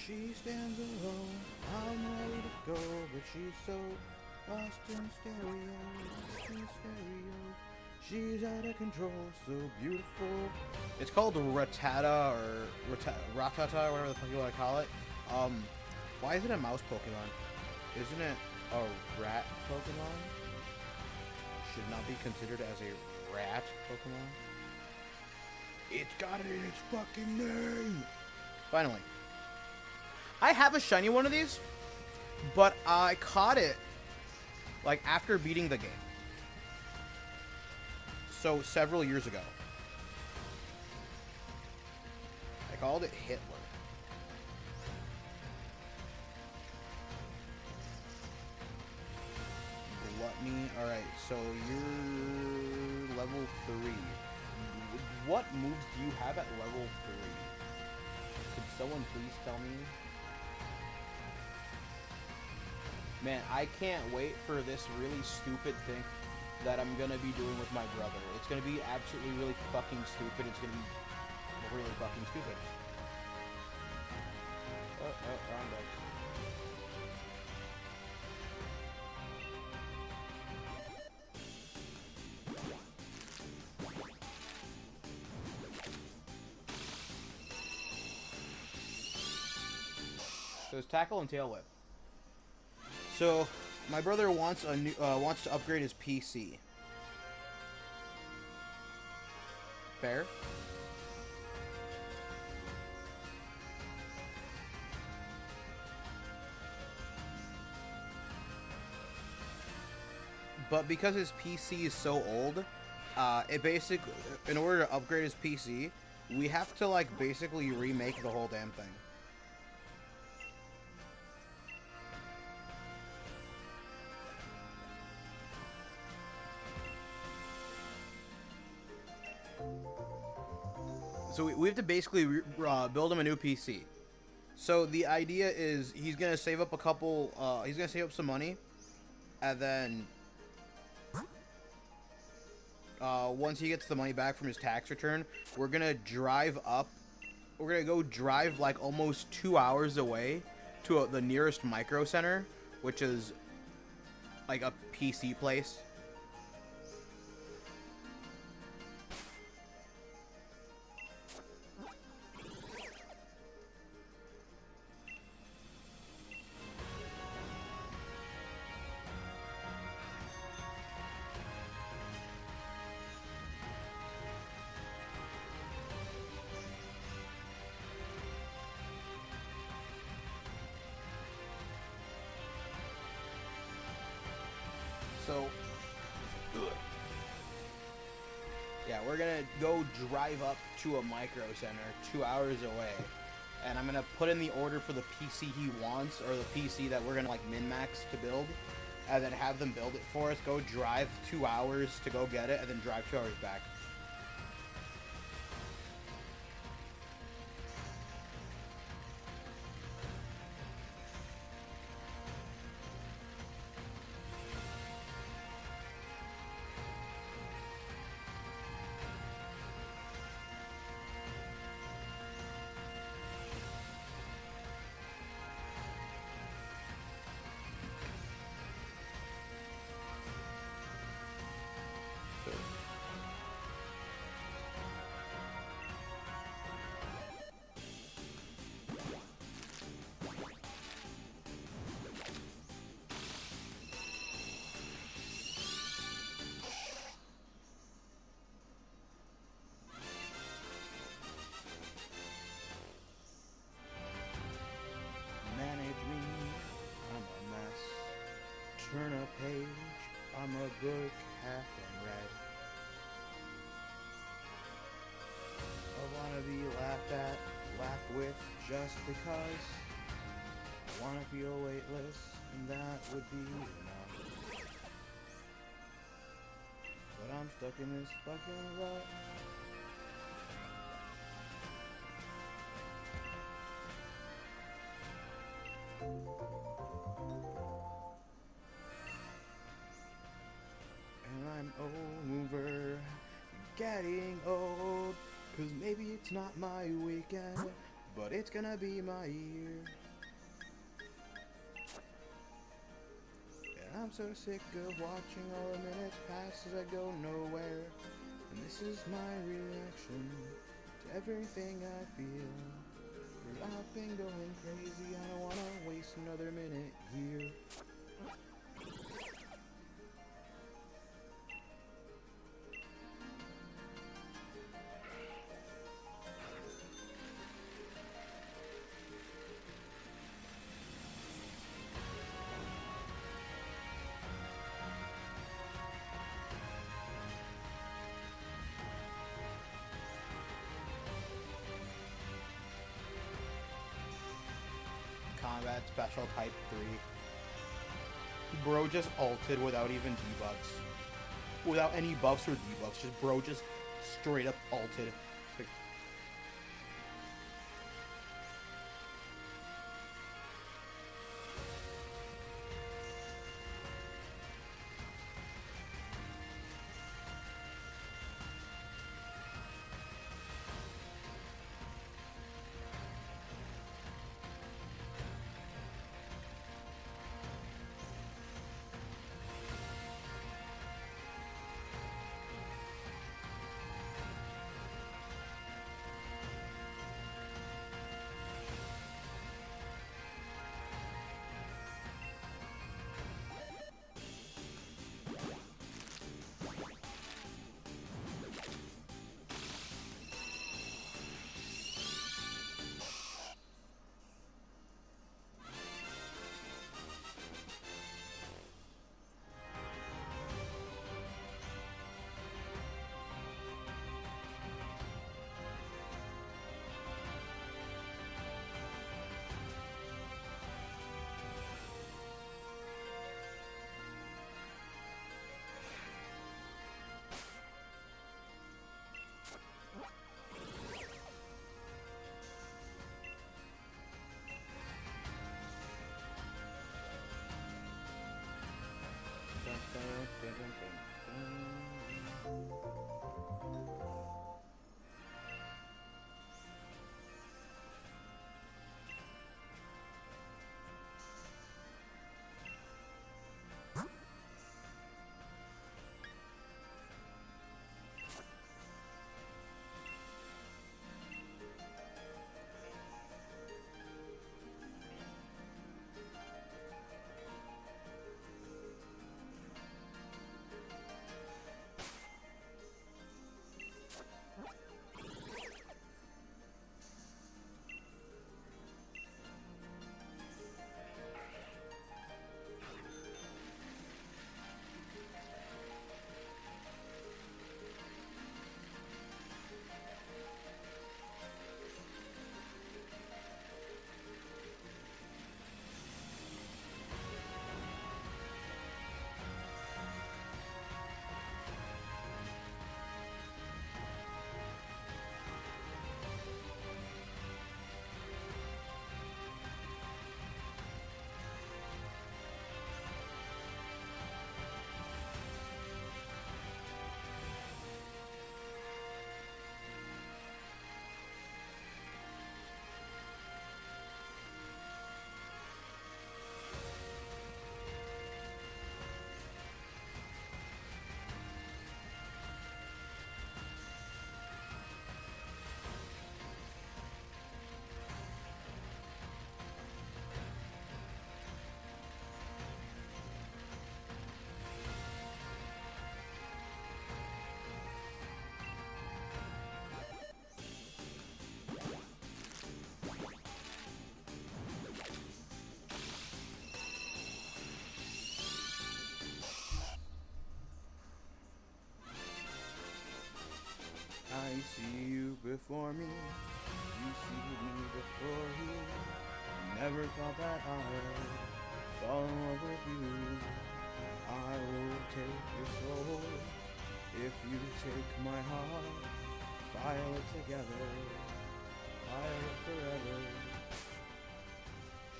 She stands alone, I'm ready to go, but she's so lost in stereo, She's out of control, so beautiful. It's called Rattata or Rattata, whatever the fuck you want to call it. Why is it a mouse Pokemon? Isn't it a rat Pokemon? Should not be considered as a rat Pokemon. It's got it in its fucking name. Finally. I have a shiny one of these, but I caught it like after beating the game. So several years ago. I called it Hitler. Gluttony. Alright, so you're level 3. What moves do you have at level 3? Could someone please tell me? Man, I can't wait for this really stupid thing that I'm gonna be doing with my brother. It's gonna be absolutely really fucking stupid. It's gonna be really fucking stupid. Oh, wrong button. So it's tackle and tail whip. So my brother wants to upgrade his PC. Fair. But because his PC is so old, it basically, in order to upgrade his PC, we have to like basically remake the whole damn thing. So we have to basically build him a new PC. So the idea is he's gonna save up a couple. He's gonna save up some money, and then once he gets the money back from his tax return, we're gonna drive up we're gonna go drive like almost 2 hours away to the nearest micro center, which is like a PC place. So, yeah, we're gonna go drive up to a micro center 2 hours away, and I'm gonna put in the order for the PC he wants, or the PC that we're gonna like min-max to build, and then have them build it for us, go drive 2 hours to go get it, and then drive 2 hours back. Turn a page, I'm a book half unread. I wanna be laughed at, laughed with, just because. I wanna feel weightless, and that would be enough. But I'm stuck in this fucking rut. I'm over getting old, 'cause maybe it's not my weekend, but it's gonna be my year. And I'm so sick of watching all the minutes pass as I go nowhere, and this is my reaction to everything I feel. 'Cause I've been going crazy, I don't wanna waste another minute here. Combat special type 3. Bro just ulted without even debuffs. Without any buffs or debuffs. Just bro just straight up ulted. Like, see you before me. You see me before you. Never thought that I'd fall in love with you. I will take your soul if you take my heart. File it together, file it forever.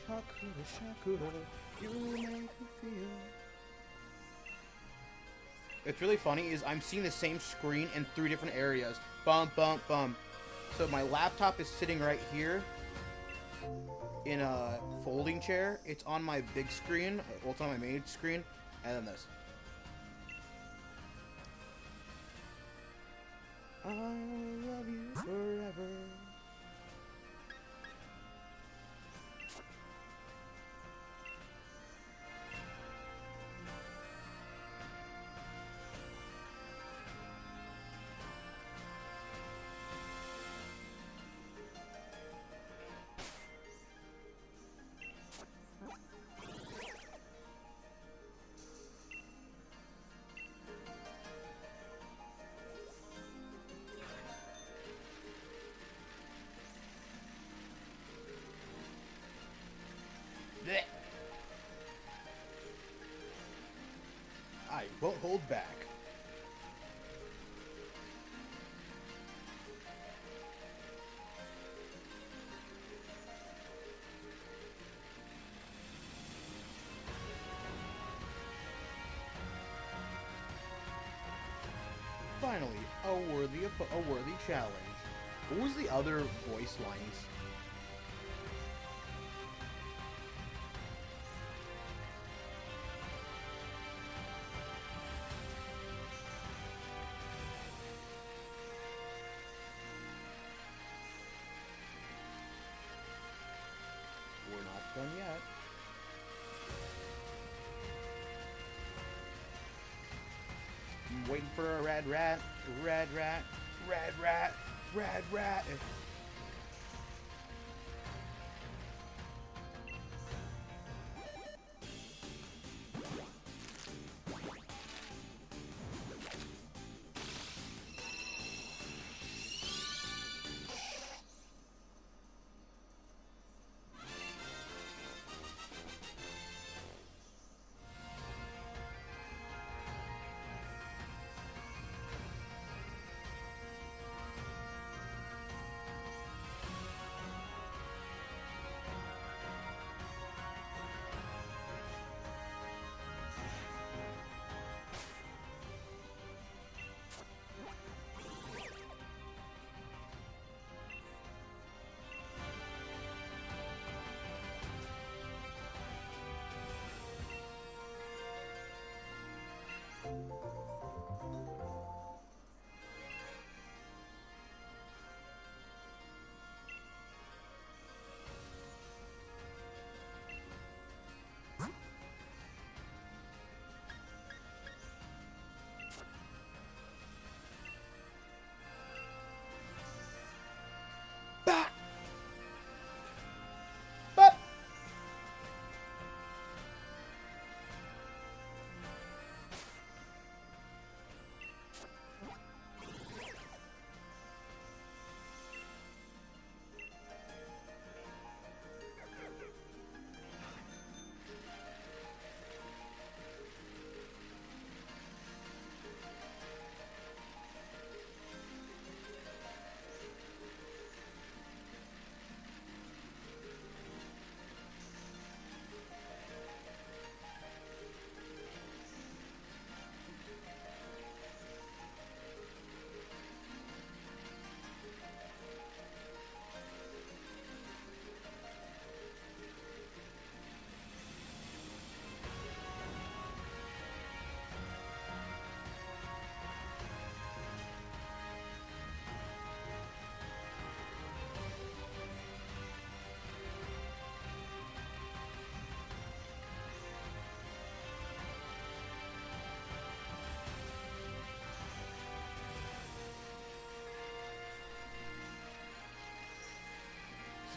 Shakura, Shakura, you make me feel. It's really funny is I'm seeing the same screen in 3 different areas. Bum, bum, bum. So my laptop is sitting right here in a folding chair. It's on my big screen. Well, it's on my main screen. And then this. I'll love you forever. I won't hold back. Finally, a worthy challenge. What was the other voice lines? We're not done yet. I'm waiting for a red rat, red rat, red rat, red rat.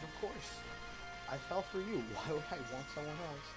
Of course. I fell for you. Why would I want someone else?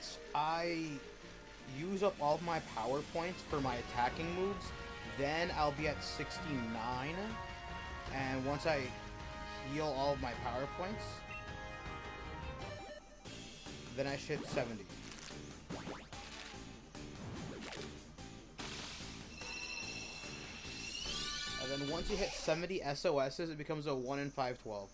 once I use up all of my power points for my attacking moves, then I'll be at 69. And once I heal all of my power points, then I should hit 70. And then once you hit 70 SOSs, it becomes a 1 in 512.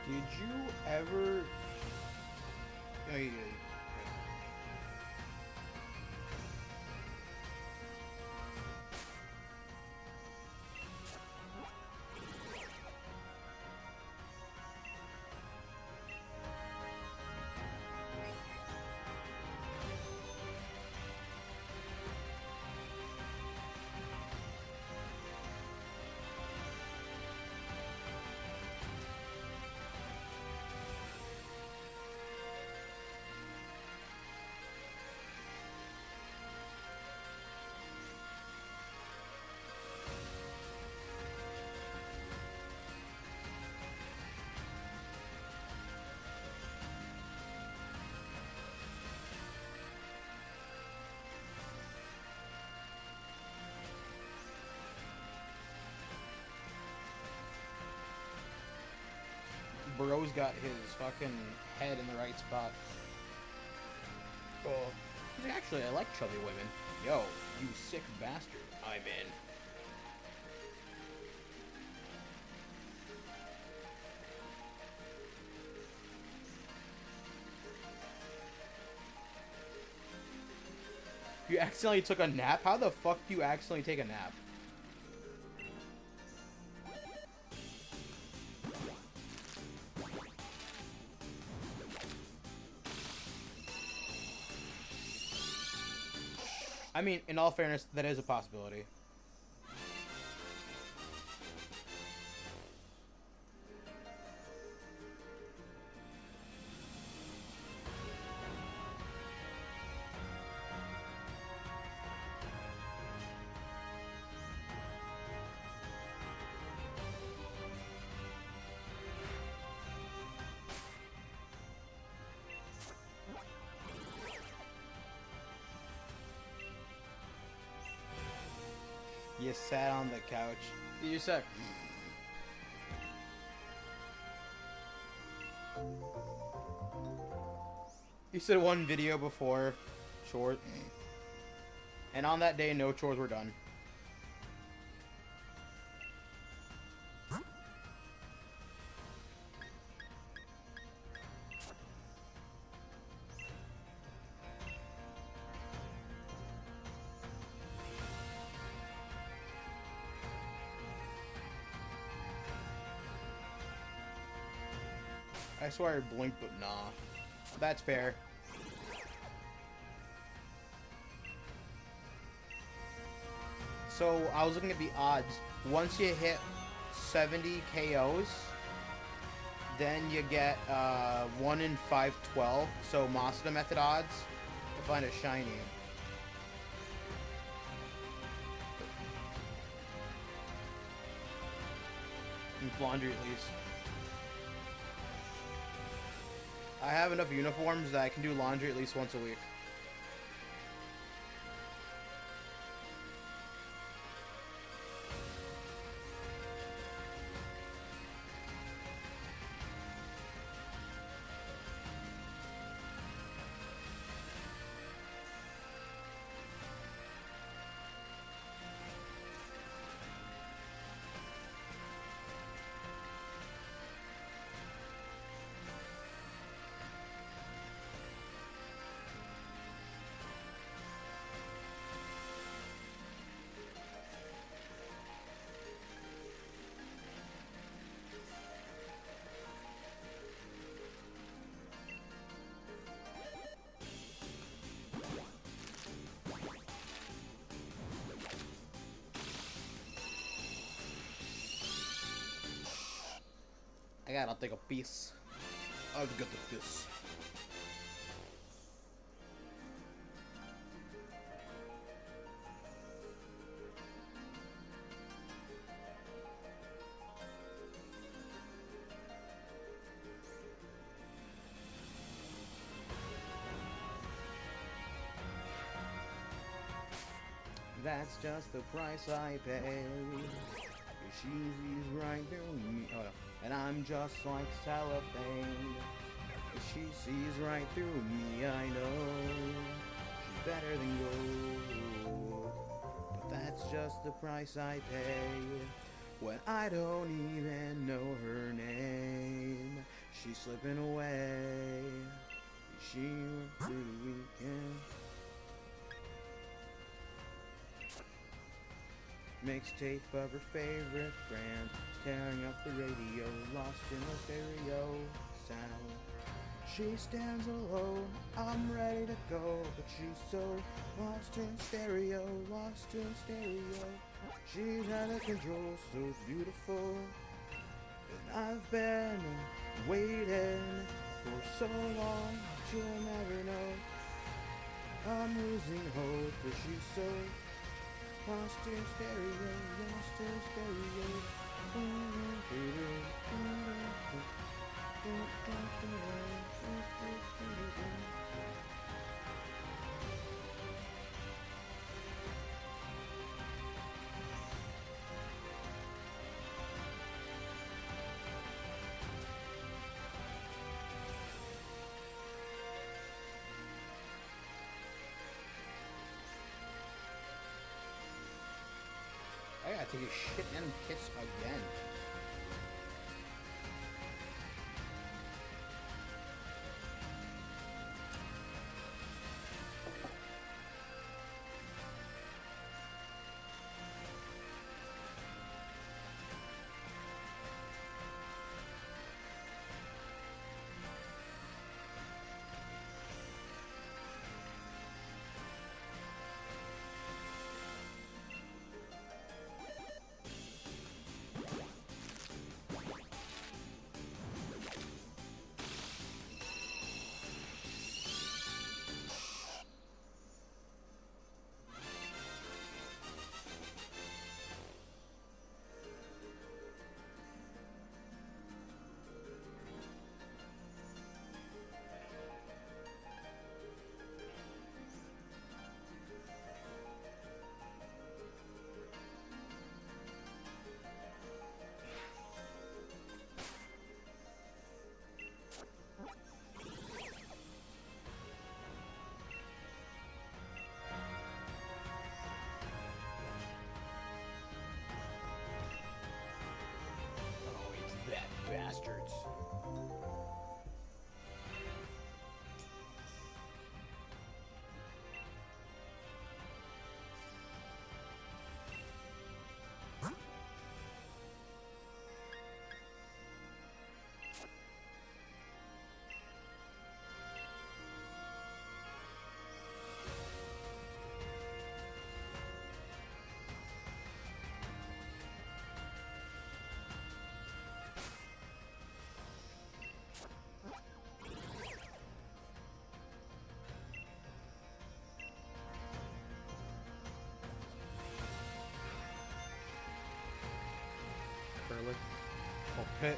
Did you ever? Oh, yeah. Bro's got his fucking head in the right spot. Oh. He's like, actually, I like chubby women. Yo, you sick bastard. I'm in. You accidentally took a nap? How the fuck do you accidentally take a nap? I mean, in all fairness, that is a possibility. You sat on the couch. You said. You said one video before chores. And on that day, no chores were done. I swear I blinked, but nah. That's fair. So, I was looking at the odds. Once you hit 70 KOs, then you get 1 in 512. So, Mazda method odds to find a shiny. And laundry at least. I have enough uniforms that I can do laundry at least once a week. gotta take a piece. I've got the piss. That's just the price I pay. She sees right through me, and I'm just like cellophane. She sees right through me, I know. She's better than gold, but that's just the price I pay. When I don't even know her name, she's slipping away. She went through the weekend. Mixtape of her favorite brand, tearing up the radio, lost in the stereo sound. She stands alone, I'm ready to go, but she's so lost in stereo, lost in stereo. She's out of control, so beautiful, and I've been waiting for so long, she'll never know. I'm losing hope, but she's so lost in stereo, lost in stereo. I gotta take a shit and piss again. Bastards. Curly. Oh, pit.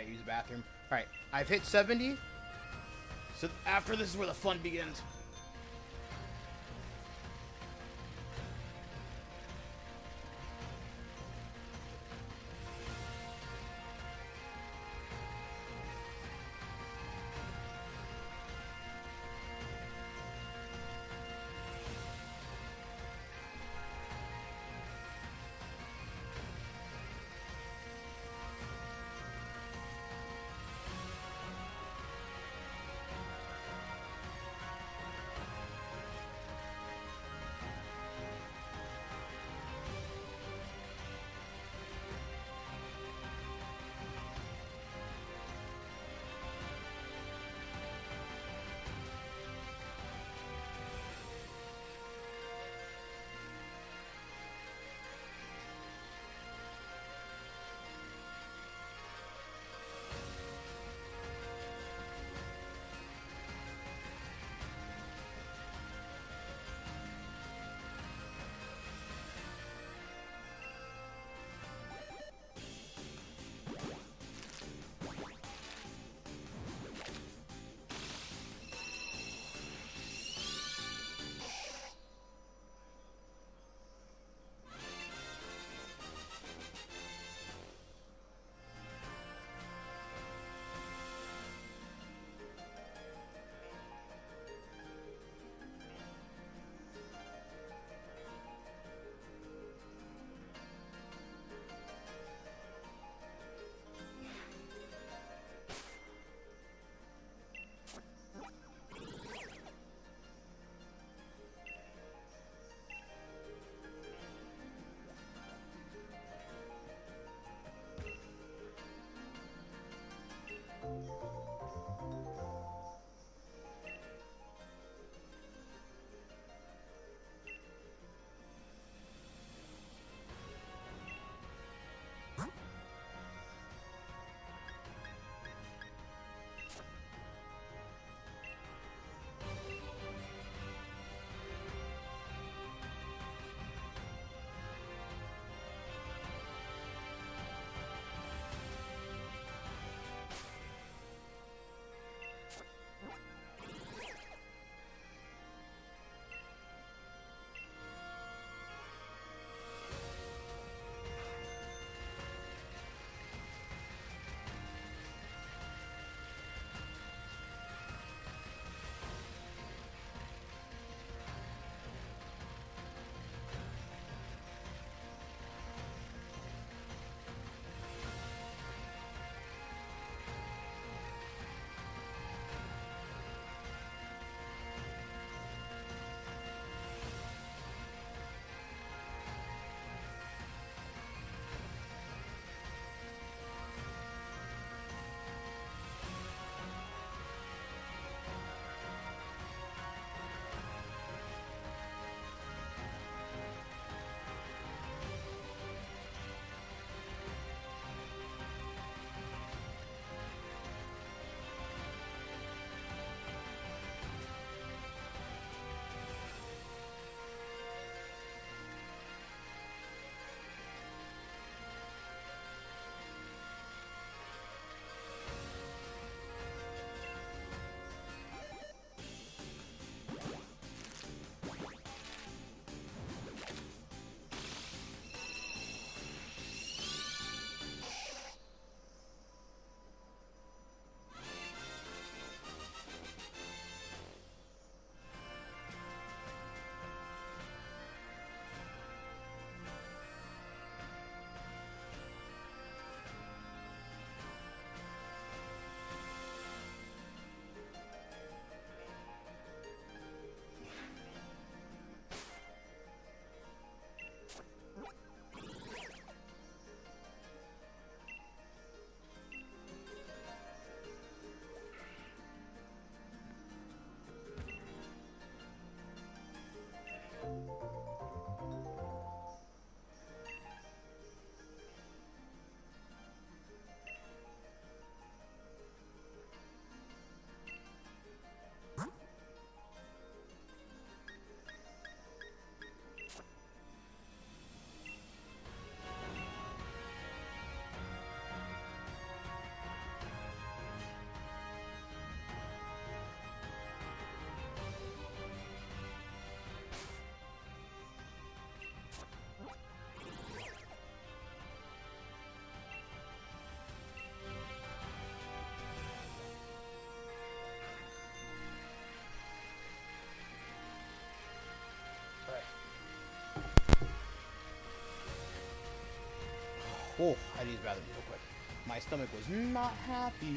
use the bathroom. Alright, I've hit 70. So after this is where the fun begins. Oh, I need to use the bathroom real quick. My stomach was not happy.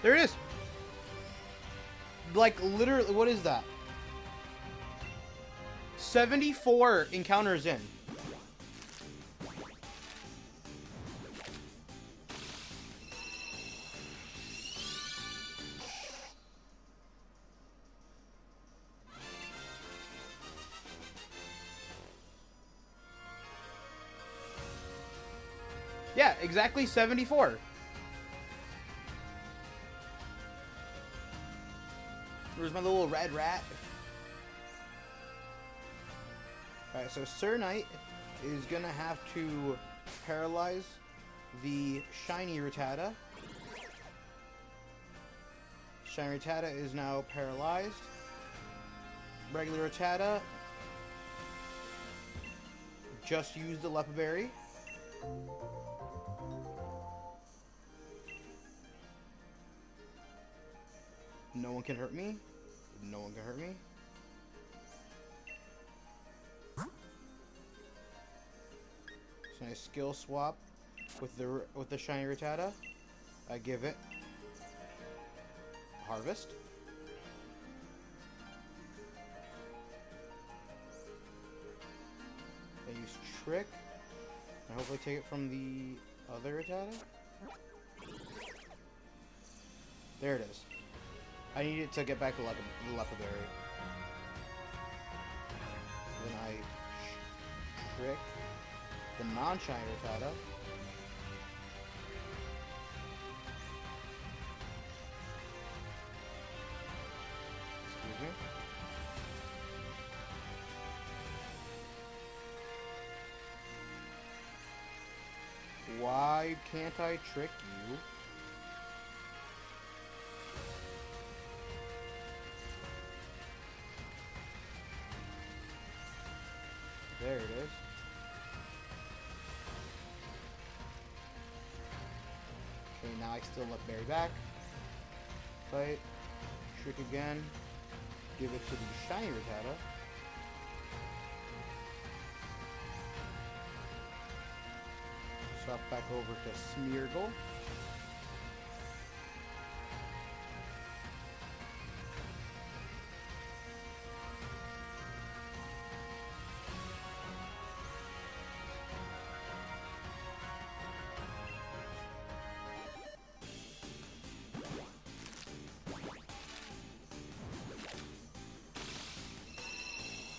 There it is. Like, literally, what is that? 74 encounters in. Yeah, exactly 74. Where's my little red rat? Alright, so Sir Knight is gonna have to paralyze the shiny Rattata. Shiny Rattata is now paralyzed. Regular Rattata just used the Lepa Berry. No one can hurt me. No one can hurt me. So I skill swap with the shiny Rattata. I give it Harvest. I use Trick. I hopefully take it from the other Rattata. There it is. I need it to get back to Lepaberry. Then I trick the non-shiny Rattata. Excuse me. Why can't I trick you? There it is. Okay, now I still let Berry back. Fight. Trick again. Give it to the shiny Rattata. Swap back over to Smeargle.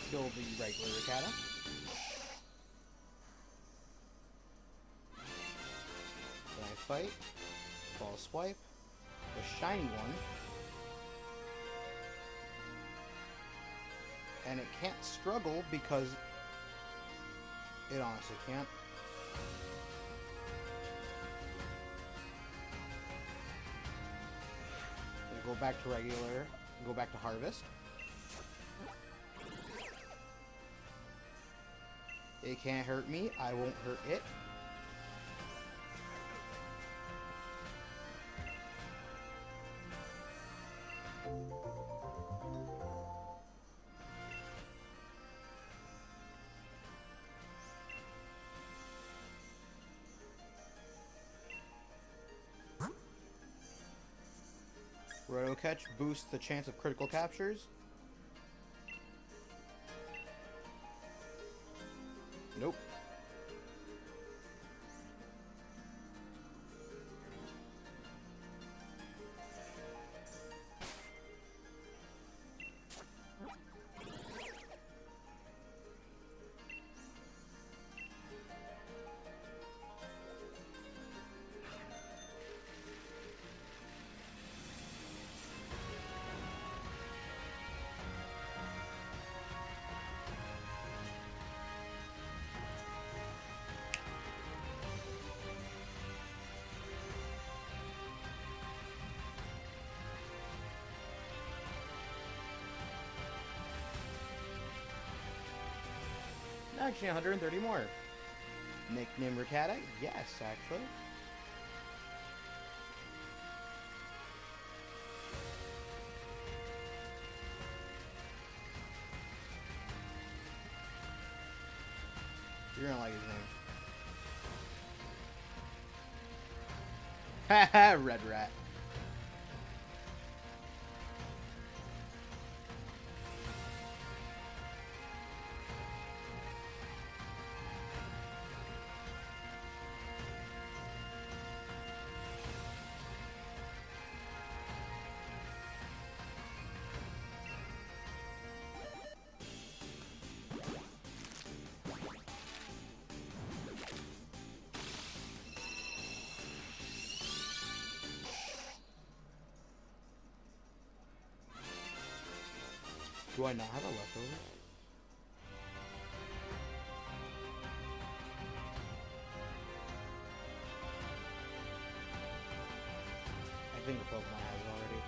Kill the regular Rattata. Then I fight. Ball swipe. The shiny one. And it can't struggle because it honestly can't. Go back to regular. Go back to harvest. It can't hurt me. I won't hurt it. Roto Catch boosts the chance of critical captures. Nope. Actually, 130 more. Nickname Rattata? Yes, actually. You're gonna like his name. Haha, Red Rat. Do I not have a leftover? I think the Pokemon has it already.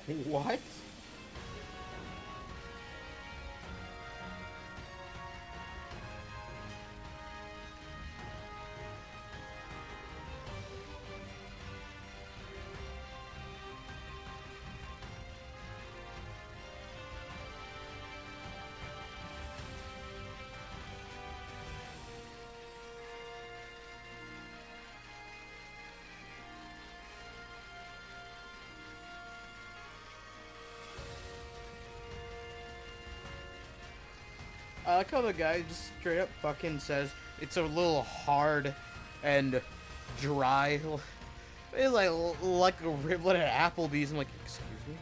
What? I like how the guy just straight up fucking says it's a little hard and dry. It's like a riblet at Applebee's. I'm like, excuse me?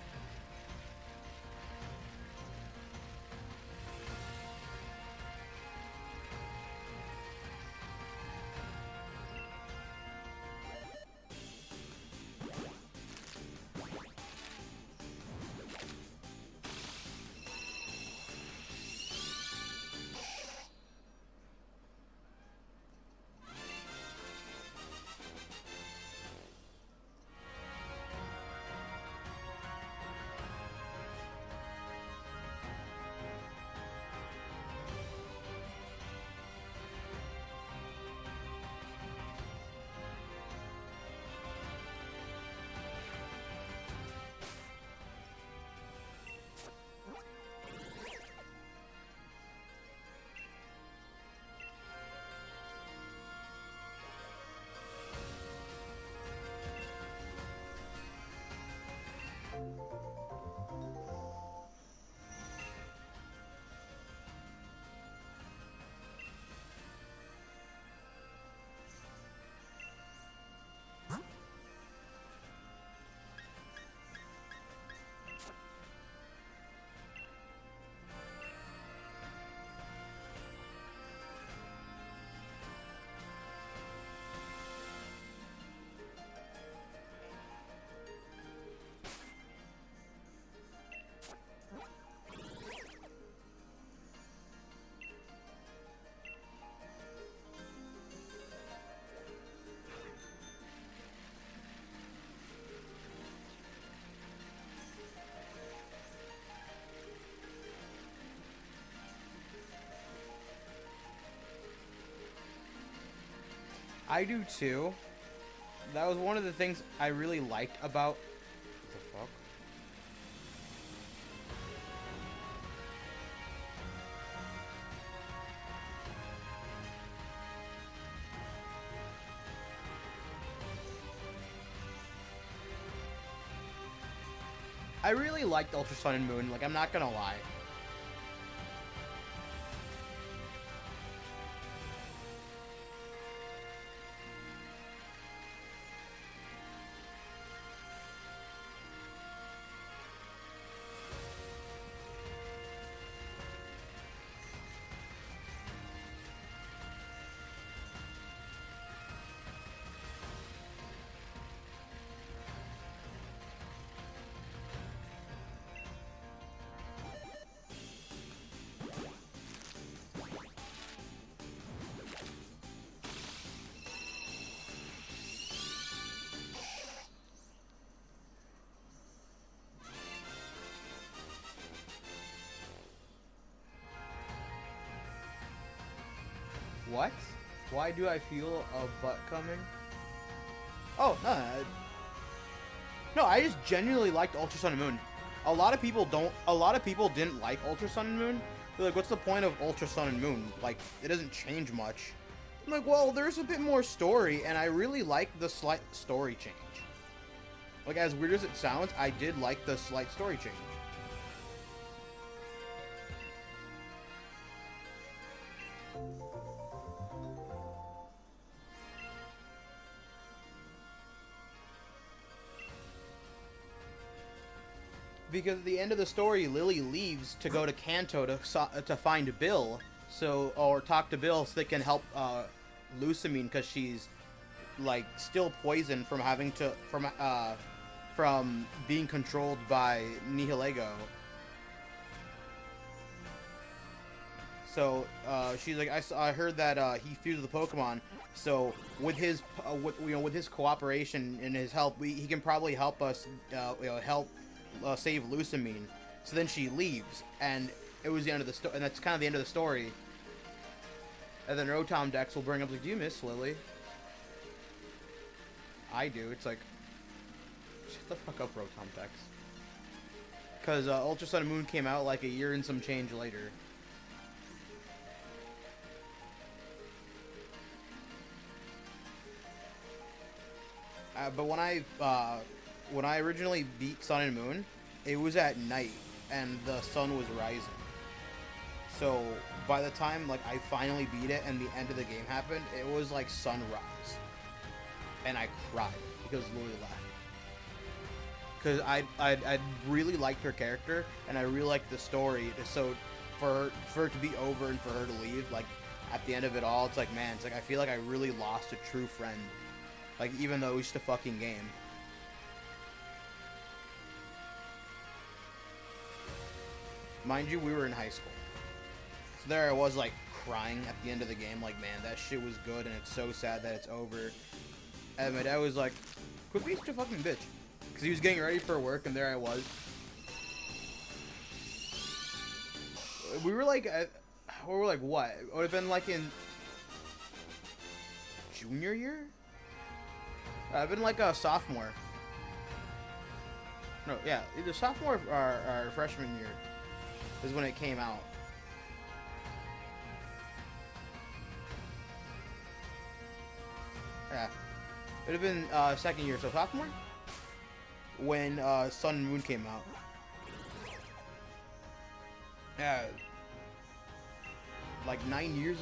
I do too. That was one of the things I really liked about... What the fuck? I really liked Ultra Sun and Moon, like, I'm not gonna lie. What? Why do I feel a butt coming? Oh, no. No, I just genuinely liked Ultra Sun and Moon. A lot of people didn't like Ultra Sun and Moon. They're like, what's the point of Ultra Sun and Moon? Like, it doesn't change much. I'm like, well, there's a bit more story, and I really like the slight story change. Like, as weird as it sounds, I did like the slight story change. Because at the end of the story, Lily leaves to go to Kanto to find Bill, or talk to Bill so they can help Lusamine, because she's like still poisoned from from being controlled by Nihilego. So she's like, I heard that he fused the Pokemon. So with his with his cooperation and his help, he can probably help us help save Lusamine. So then she leaves, and it was the end of the story, and that's kind of the end of the story. And then Rotom Dex will bring up like, do you miss Lily? I do. It's like, shut the fuck up, Rotom Dex. Because Ultra Sun and Moon came out like a year and some change later. But when I originally beat Sun and Moon, it was at night and the sun was rising. So by the time like I finally beat it and the end of the game happened, it was like sunrise, and I cried because Lily left. Because I really liked her character and I really liked the story. So for it to be over and for her to leave, like at the end of it all, it's like, man, it's like I feel like I really lost a true friend. Like, even though it was just a fucking game. Mind you, we were in high school. So there I was, like, crying at the end of the game. Like, man, that shit was good, and it's so sad that it's over. And my dad was like, quit being such a fucking bitch. Because he was getting ready for work, and there I was. We were, like, what? It would have been, like, in junior year? I've been like a sophomore. No, yeah, either sophomore or freshman year is when it came out. Yeah, it would have been second year, so sophomore when Sun and Moon came out. Yeah, like 9 years,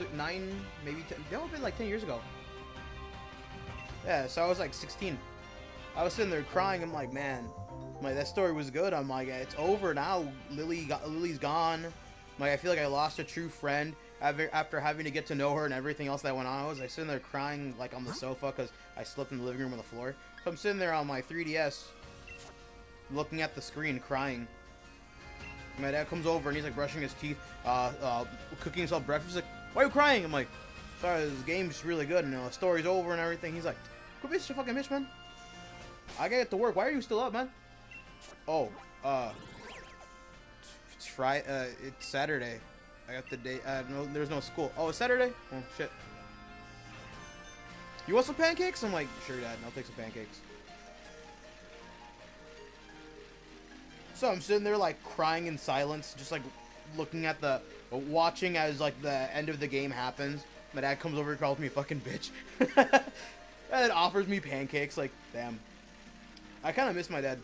maybe 10. That would have been like 10 years ago. Yeah, so I was like 16. I was sitting there crying. I'm like, man, that story was good. I'm like, it's over now. Lily's gone. Like, I feel like I lost a true friend after having to get to know her and everything else that went on. I was like sitting there crying like on the sofa because I slept in the living room on the floor. So I'm sitting there on my 3DS, looking at the screen, crying. My dad comes over and he's like brushing his teeth, cooking himself breakfast. He's like, why are you crying? I'm like, sorry, this game's really good, and the story's over and everything. He's like, quit being such a fucking bitch, man. I gotta get to work. Why are you still up, man? Oh, it's Friday. It's Saturday. I got the day. No, there's no school. Oh, it's Saturday? Oh, shit. You want some pancakes? I'm like, sure, Dad. I'll take some pancakes. So I'm sitting there, like, crying in silence, just, like, looking at watching as, like, the end of the game happens. My dad comes over and calls me a fucking bitch. And offers me pancakes. Like, damn. I kind of miss my dad.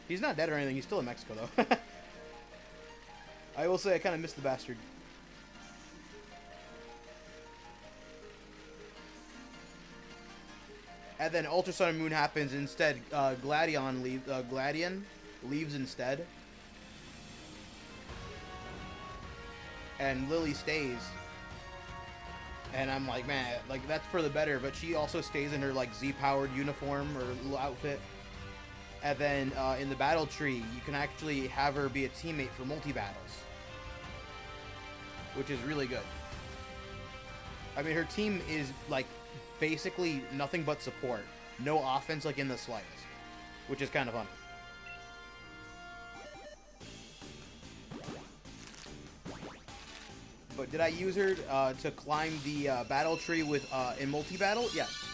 He's not dead or anything. He's still in Mexico, though. I will say I kind of miss the bastard. And then Ultra Sun and Moon happens instead. Gladion leaves instead. And Lily stays. And I'm like, man, like, that's for the better. But she also stays in her, like, Z-powered uniform or little outfit. And then in the battle tree, you can actually have her be a teammate for multi-battles. Which is really good. I mean, her team is, like, basically nothing but support. No offense, like, in the slightest. Which is kind of fun. But did I use her to climb the battle tree with in multi-battle? Yes.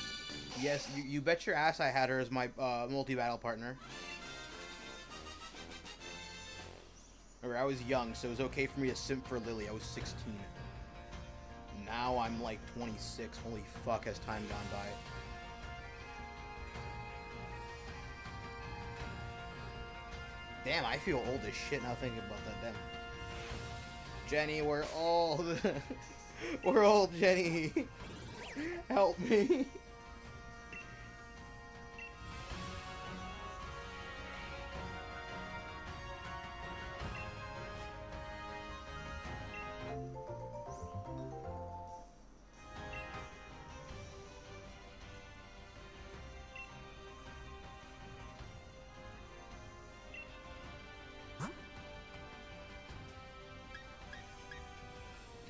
Yes, you bet your ass I had her as my multi-battle partner. Remember, I was young, so it was okay for me to simp for Lily. I was 16. Now I'm like 26. Holy fuck, has time gone by. Damn, I feel old as shit now thinking about that. Damn. Jenny, we're old. We're old, Jenny. Help me.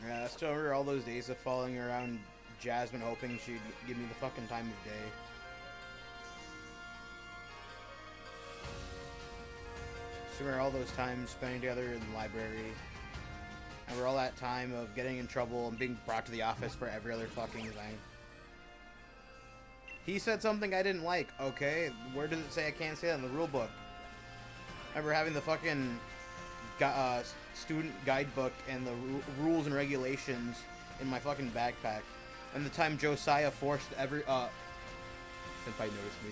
I still remember all those days of following around Jasmine hoping she'd give me the fucking time of day. So remember all those times spending together in the library. Remember all that time of getting in trouble and being brought to the office for every other fucking thing. He said something I didn't like. Okay, where does it say I can't say that in the rule book? Remember having the fucking student guidebook and the rules and regulations in my fucking backpack. And the time Josiah forced every senpai noticed me.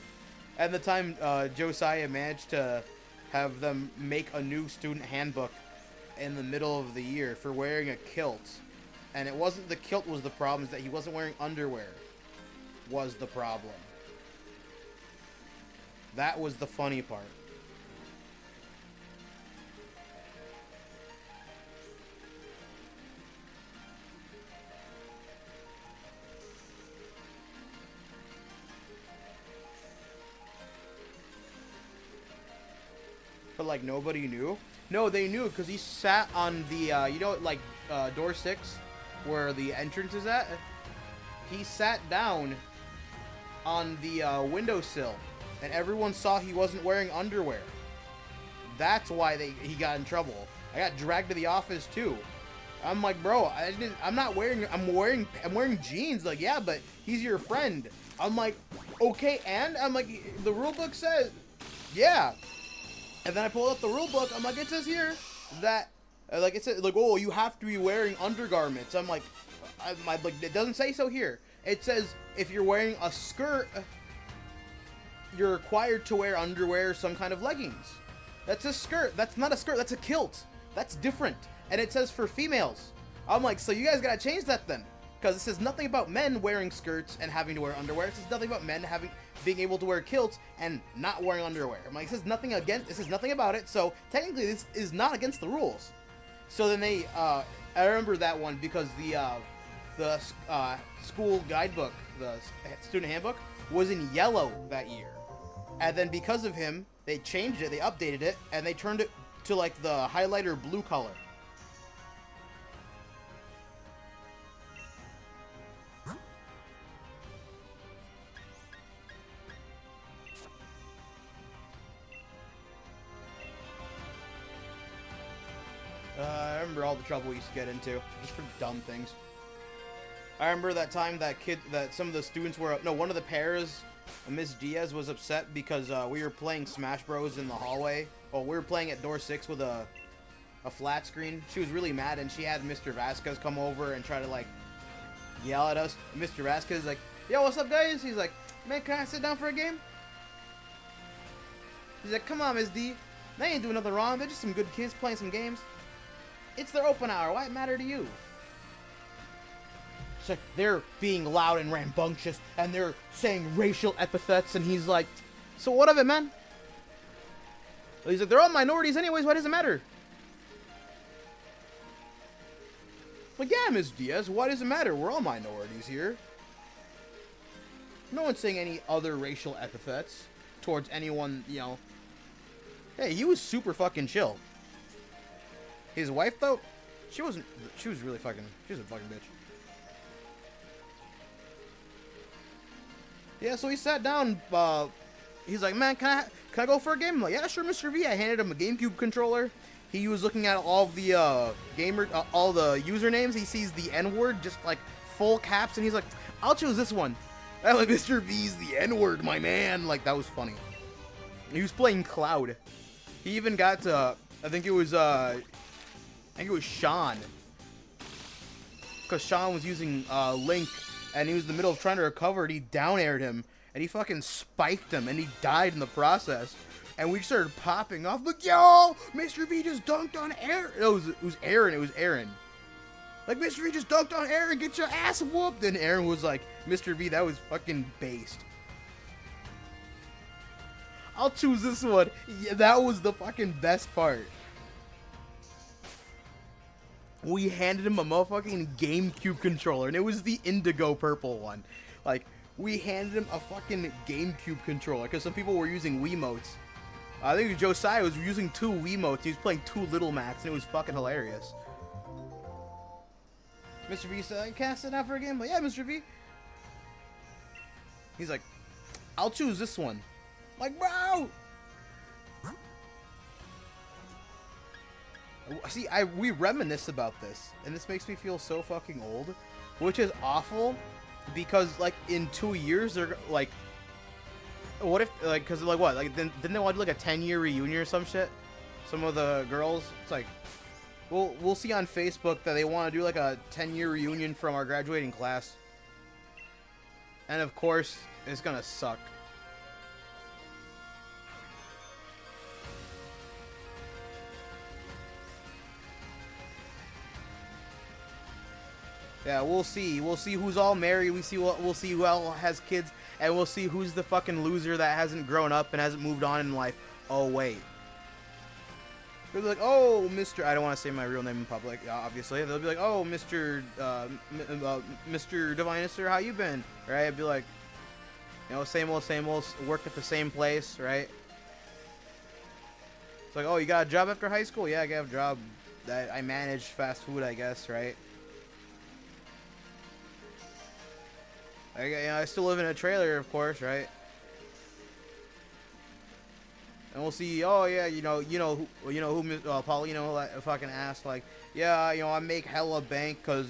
And the time Josiah managed to have them make a new student handbook in the middle of the year for wearing a kilt. And it wasn't the kilt was the problem, it's that he wasn't wearing underwear was the problem. That was the funny part. But like nobody knew? No, they knew because he sat on the you know, like door 6 where the entrance is at. He sat down on the windowsill and everyone saw he wasn't wearing underwear. That's why he got in trouble. I got dragged to the office too. I'm like, bro, I'm wearing jeans. Like, yeah, but he's your friend. I'm like, okay, and I'm like, the rule book says, yeah. And then I pulled up the rule book. I'm like, it says here that, like, it says, like, oh, you have to be wearing undergarments. I'm like, it doesn't say so here. It says if you're wearing a skirt, you're required to wear underwear or some kind of leggings. That's a skirt. That's not a skirt. That's a kilt. That's different. And it says for females. I'm like, so you guys gotta change that then, because it says nothing about men wearing skirts and having to wear underwear. It says nothing about men being able to wear kilts and not wearing underwear. I'm like, it says nothing about it. So technically, this is not against the rules. So then they, I remember that one because the school guidebook, the student handbook, was in yellow that year, and then because of him, they changed it, they updated it, and they turned it to like the highlighter blue color. I remember all the trouble we used to get into, just for dumb things. I remember that time that some of the students were, no, one of the pairs, Miss Diaz, was upset because we were playing Smash Bros in the hallway. Well, we were playing at door 6 with a flat screen. She was really mad, and she had Mr. Vasquez come over and try to, like, yell at us. And Mr. Vasquez is like, yo, what's up, guys? He's like, man, can I sit down for a game? He's like, come on, Miss D. They ain't doing nothing wrong. They're just some good kids playing some games. It's their open hour. Why it matter to you? It's like, they're being loud and rambunctious, and they're saying racial epithets, and he's like, so what of it, man? He's like, they're all minorities anyways, why does it matter? Like, yeah, Ms. Diaz, why does it matter? We're all minorities here. No one's saying any other racial epithets towards anyone, you know. Hey, he was super fucking chill. His wife, though, she was really fucking, she was a fucking bitch. Yeah, so he sat down, he's like, man, can I go for a game? I'm like, yeah, sure, Mr. V. I handed him a GameCube controller. He was looking at all of the, all the usernames. He sees the N-word, just, like, full caps, and he's like, I'll choose this one. I'm like, Mr. V's the N-word, my man. Like, that was funny. He was playing Cloud. He even got to, I think it was Sean. Because Sean was using, Link, and he was in the middle of trying to recover, and he down-aired him, and he fucking spiked him, and he died in the process. And we started popping off, like, yo, Mr. V just dunked on Aaron. It was Aaron. Like, Mr. V just dunked on Aaron, get your ass whooped. And Aaron was like, Mr. V, that was fucking based. I'll choose this one. Yeah, that was the fucking best part. We handed him a motherfucking GameCube controller, and it was the indigo purple one. Like, we handed him a fucking GameCube controller, because some people were using Wiimotes. I think Josiah was using 2 Wiimotes. He was playing 2 Little Macs, and it was fucking hilarious. Mr. V said, can I sit down for a game? I'm like, yeah, Mr. V. He's like, I'll choose this one. I'm like, bro! See, we reminisce about this, and this makes me feel so fucking old, which is awful, because like in 2 years they're like, what if like, cause like what, like then they want to do like a 10-year reunion or some shit. Some of the girls, it's like, we'll see on Facebook that they want to do like a 10-year reunion from our graduating class, and of course it's gonna suck. Yeah, we'll see. We'll see who's all married. We'll see who all has kids, and we'll see who's the fucking loser that hasn't grown up and hasn't moved on in life. Oh wait. They'll be like, oh, Mr. I don't want to say my real name in public, obviously. They'll be like, oh, Mr. Mr. Divinister, how you been? Right? I'd be like, you know, same old, work at the same place, right? It's like, oh, you got a job after high school? Yeah, I got a job. I manage fast food, I guess, right? I still live in a trailer, of course, right? And we'll see. Oh yeah, who Paulino fucking asked, like, yeah, I make hella bank because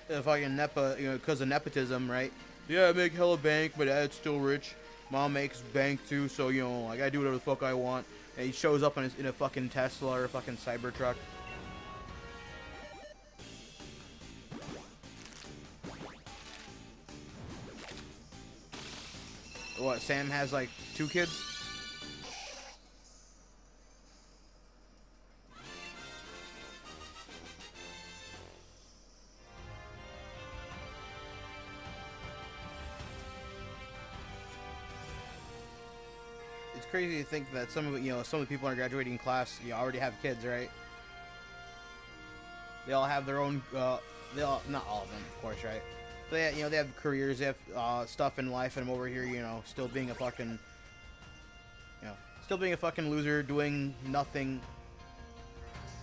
fucking because of nepotism, right? Yeah, I make hella bank, but dad's still rich. Mom makes bank too, so I gotta do whatever the fuck I want. And he shows up in a fucking Tesla or a fucking Cybertruck. What, Sam has like 2 kids? It's crazy to think that some of the people in our graduating class already have kids, right? They all have their own they all, not all of them, of course, right? But they have careers, they have stuff in life, and I'm over here, still being a fucking, still being a fucking loser, doing nothing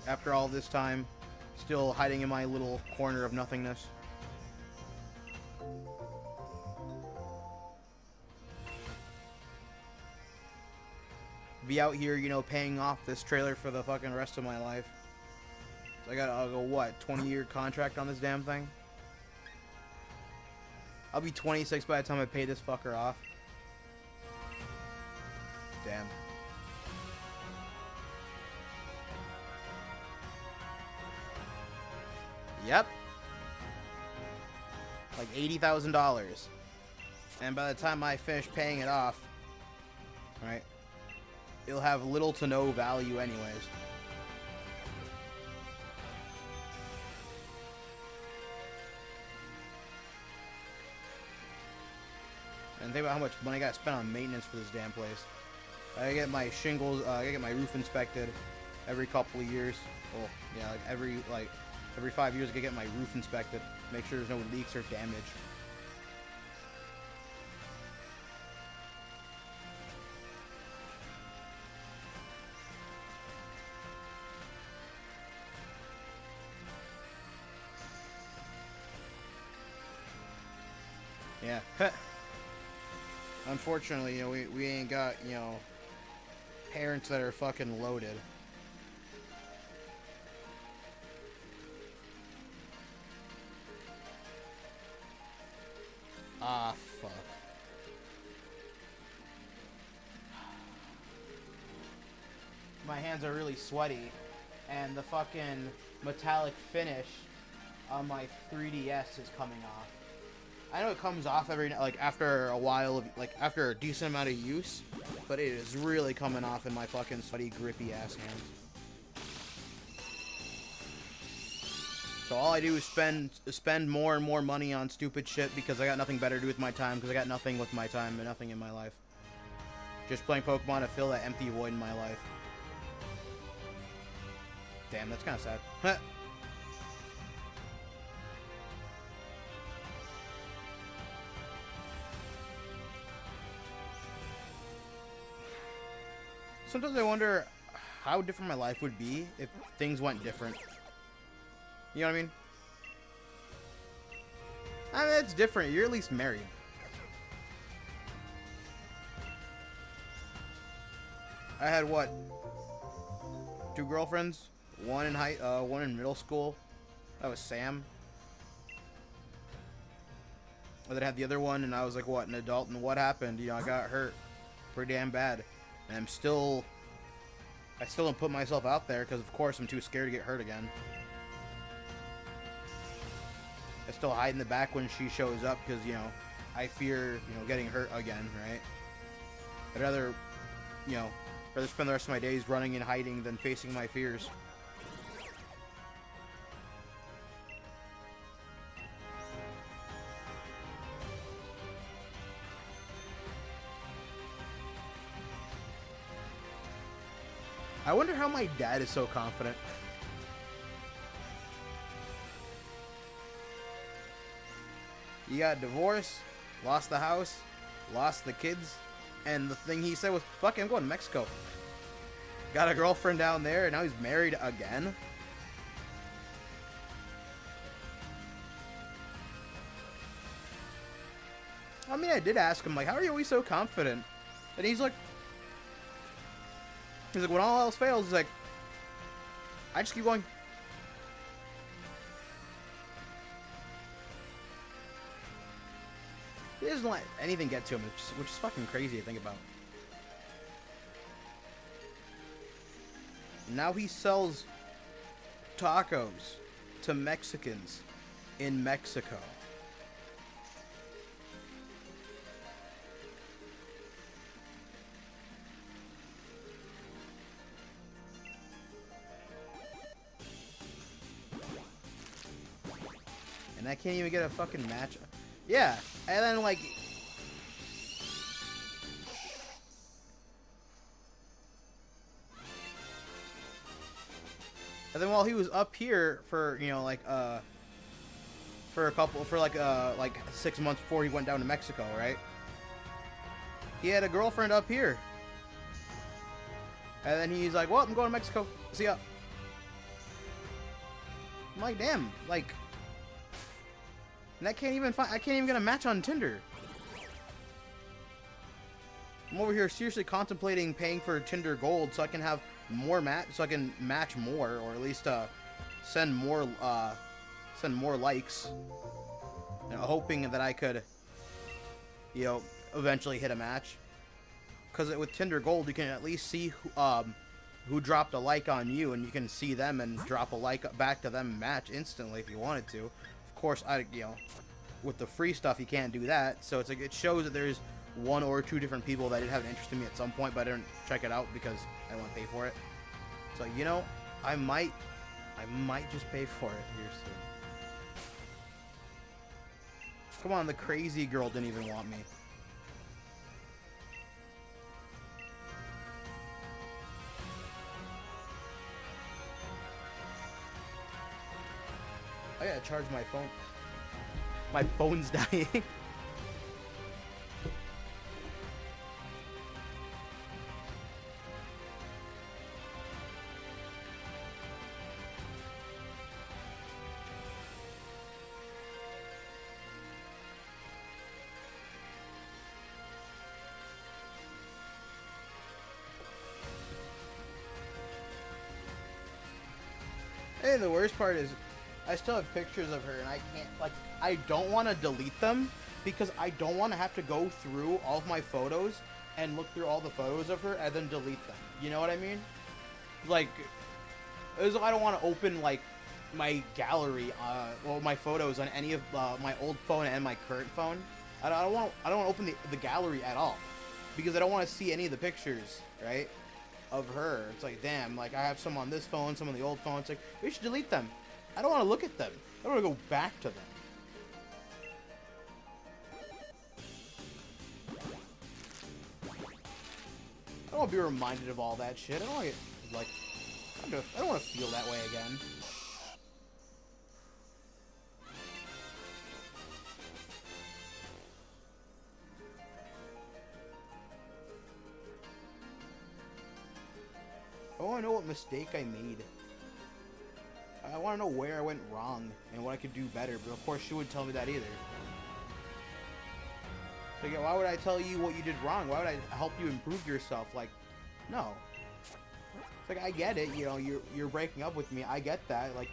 after all this time, still hiding in my little corner of nothingness. Be out here, paying off this trailer for the fucking rest of my life. So I'll go, what, 20-year contract on this damn thing? I'll be 26 by the time I pay this fucker off. Damn. Yep. Like $80,000. And by the time I finish paying it off, right, it'll have little to no value anyways. And think about how much money I got spent on maintenance for this damn place. I get my shingles, I get my roof inspected every couple of years. Oh, yeah, like every 5 years I get my roof inspected. Make sure there's no leaks or damage. Yeah. Unfortunately, we ain't got, parents that are fucking loaded. Ah, fuck. My hands are really sweaty, and the fucking metallic finish on my 3DS is coming off. I know it comes off after a while of, after a decent amount of use, but it is really coming off in my fucking sweaty, grippy ass hands. So all I do is spend more and more money on stupid shit because I got nothing better to do with my time, because I got nothing with my time and nothing in my life. Just playing Pokemon to fill that empty void in my life. Damn, that's kind of sad. Sometimes I wonder how different my life would be if things went different. You know what I mean? I mean, it's different. You're at least married. I had what? 2 girlfriends. One in middle school. That was Sam. And then I had the other one, and I was like, what, an adult, and what happened? You know, I got hurt pretty damn bad. And I still don't put myself out there because, of course, I'm too scared to get hurt again. I still hide in the back when she shows up because, you know, I fear, you know, getting hurt again, right? I'd rather, you know, spend the rest of my days running and hiding than facing my fears. I wonder how my dad is so confident. He got divorced, lost the house, lost the kids, and the thing he said was, fuck it, I'm going to Mexico. Got a girlfriend down there, and now he's married again. I mean, I did ask him, like, how are you always so confident? And he's like, when all else fails, he's like, I just keep going. He doesn't let anything get to him, which is fucking crazy to think about. Now he sells tacos to Mexicans in Mexico. And I can't even get a fucking match. Yeah, and then like... And then while he was up here for, you know, like, for like 6 months before he went down to Mexico, right? He had a girlfriend up here. And then he's like, well, I'm going to Mexico. See ya. I'm like, damn, like... And I can't even get a match on Tinder. I'm over here seriously contemplating paying for Tinder Gold so I can have more so I can match more, or at least send more likes. You know, hoping that I could, you know, eventually hit a match. Because with Tinder Gold, you can at least see who dropped a like on you, and you can see them and drop a like back to them and match instantly if you wanted to. Of course, you know, with the free stuff, you can't do that. So it's like, it shows that there's 1 or 2 different people that did have an interest in me at some point, but I didn't check it out because I didn't want to pay for it. So, you know, I might just pay for it here soon. Come on, the crazy girl didn't even want me. I gotta charge my phone. My phone's dying. Hey, the worst part is, I still have pictures of her, and I can't, like, I don't want to delete them, because I don't want to have to go through all of my photos and look through all the photos of her and then delete them. You know what I mean? Like, I don't want to open, like, my gallery, well, my photos on any of my old phone and my current phone. I don't want to open the gallery at all, because I don't want to see any of the pictures, right, of her. It's like, damn, like, I have some on this phone, some on the old phone. It's like, we should delete them. I don't want to look at them. I don't want to go back to them. I don't want to be reminded of all that shit. I don't want to, like, I don't want to feel that way again. I want to know what mistake I made. I want to know where I went wrong and what I could do better, but of course she wouldn't tell me that either. So yeah, why would I tell you what you did wrong? Why would I help you improve yourself? Like, no. It's like, I get it, you know, you're breaking up with me, I get that, like,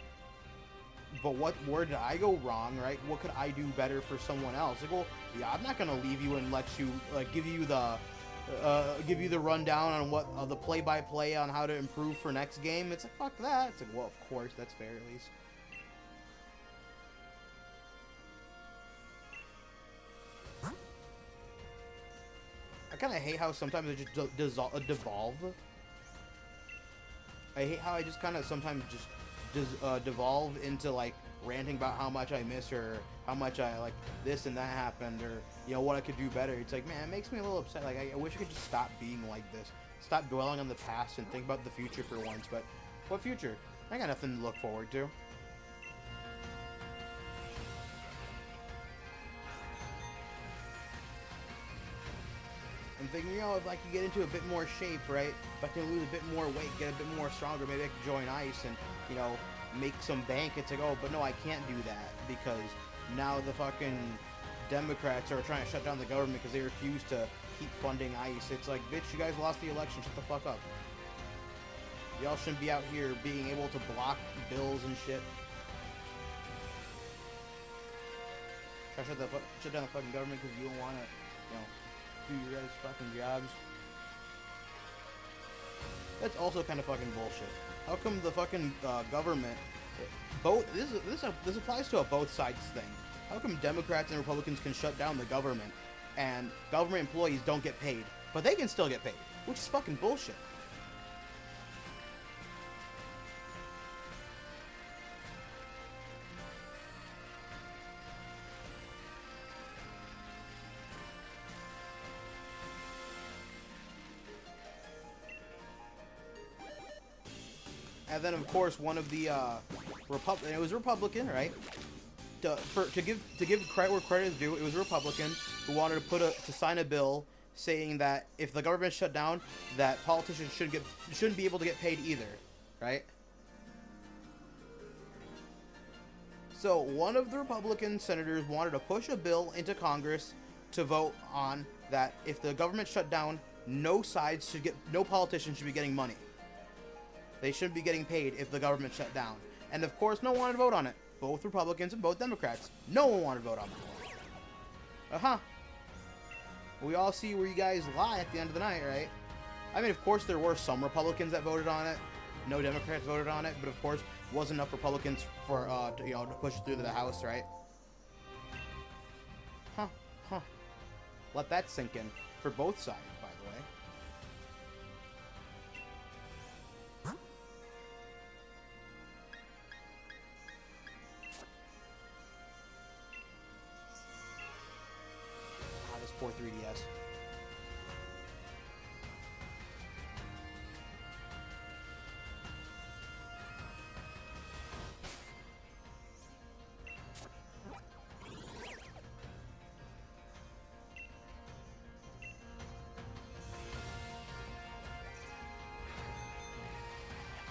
but where did I go wrong, right? What could I do better for someone else? Like, well, yeah, I'm not gonna leave you and let you, like, give you the rundown on what, the play-by-play on how to improve for next game. It's like, fuck that. It's like, well, of course, that's fair, at least. I kind of hate how sometimes it just devolve. I hate how I just kind of sometimes just devolve into, like, ranting about how much I miss her, how much I, like, this and that happened, or, you know, what I could do better. It's like, man, it makes me a little upset. Like, I wish I could just stop being like this. Stop dwelling on the past and think about the future for once. But what future? I got nothing to look forward to. I'm thinking, you know, if I could get into a bit more shape, right? If I can lose a bit more weight, get a bit more stronger, maybe I could join ICE and, you know, make some bank. It's like, oh, but no, I can't do that because now the fucking Democrats are trying to shut down the government because they refuse to keep funding ICE. It's like, bitch, you guys lost the election. Shut the fuck up. Y'all shouldn't be out here being able to block bills and shit. Try to shut down the fucking government because you don't want to, you know, do your guys' fucking jobs. That's also kind of fucking bullshit. How come the fucking government, this applies to a both sides thing. How come Democrats and Republicans can shut down the government and government employees don't get paid, but they can still get paid, which is fucking bullshit. And then, of course, one of the it was Republican, right? To give credit where credit is due, it was a Republican who wanted to sign a bill saying that if the government shut down, that politicians shouldn't be able to get paid either, right? So one of the Republican senators wanted to push a bill into Congress to vote on that if the government shut down, no politician should be getting money. They shouldn't be getting paid if the government shut down. And of course, no one wanted to vote on it. Both Republicans and both Democrats. No one wanted to vote on it. Uh-huh. We all see where you guys lie at the end of the night, right? I mean, of course, there were some Republicans that voted on it. No Democrats voted on it. But of course, wasn't enough Republicans for, to push it through to the House, right? Huh. Let that sink in. For both sides, by the way. Poor 3DS.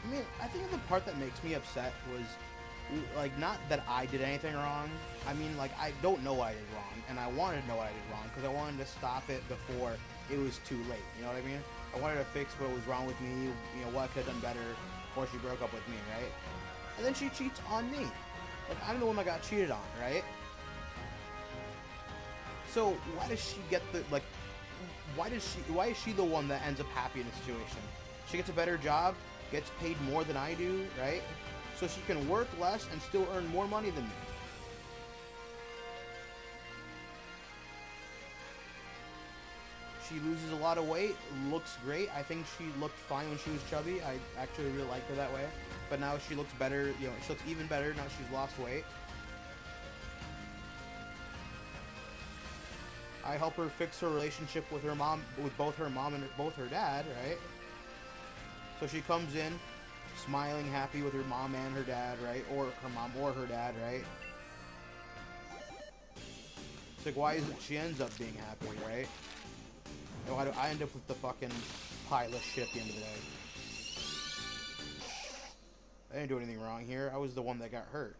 I mean, I think the part that makes me upset was, like, not that I did anything wrong. I mean, like, I don't know what I did wrong, and I wanted to know what I did wrong, because I wanted to stop it before it was too late, you know what I mean? I wanted to fix what was wrong with me, you know, what I could have done better before she broke up with me, right? And then she cheats on me. Like, I'm the one that got cheated on, right? So, why does she get the, like, why is she the one that ends up happy in the situation? She gets a better job, gets paid more than I do, right? So she can work less and still earn more money than me. She loses a lot of weight, looks great. I think she looked fine when she was chubby. I actually really liked her that way. But now she looks better, you know, she looks even better now she's lost weight. I help her fix her relationship with her mom, with both her mom and both her dad, right? So she comes in smiling, happy with her mom and her dad, right? Or her mom or her dad, right? It's like, why is it she ends up being happy, right? And why do I end up with the fucking pile of shit at the end of the day? I didn't do anything wrong here. I was the one that got hurt.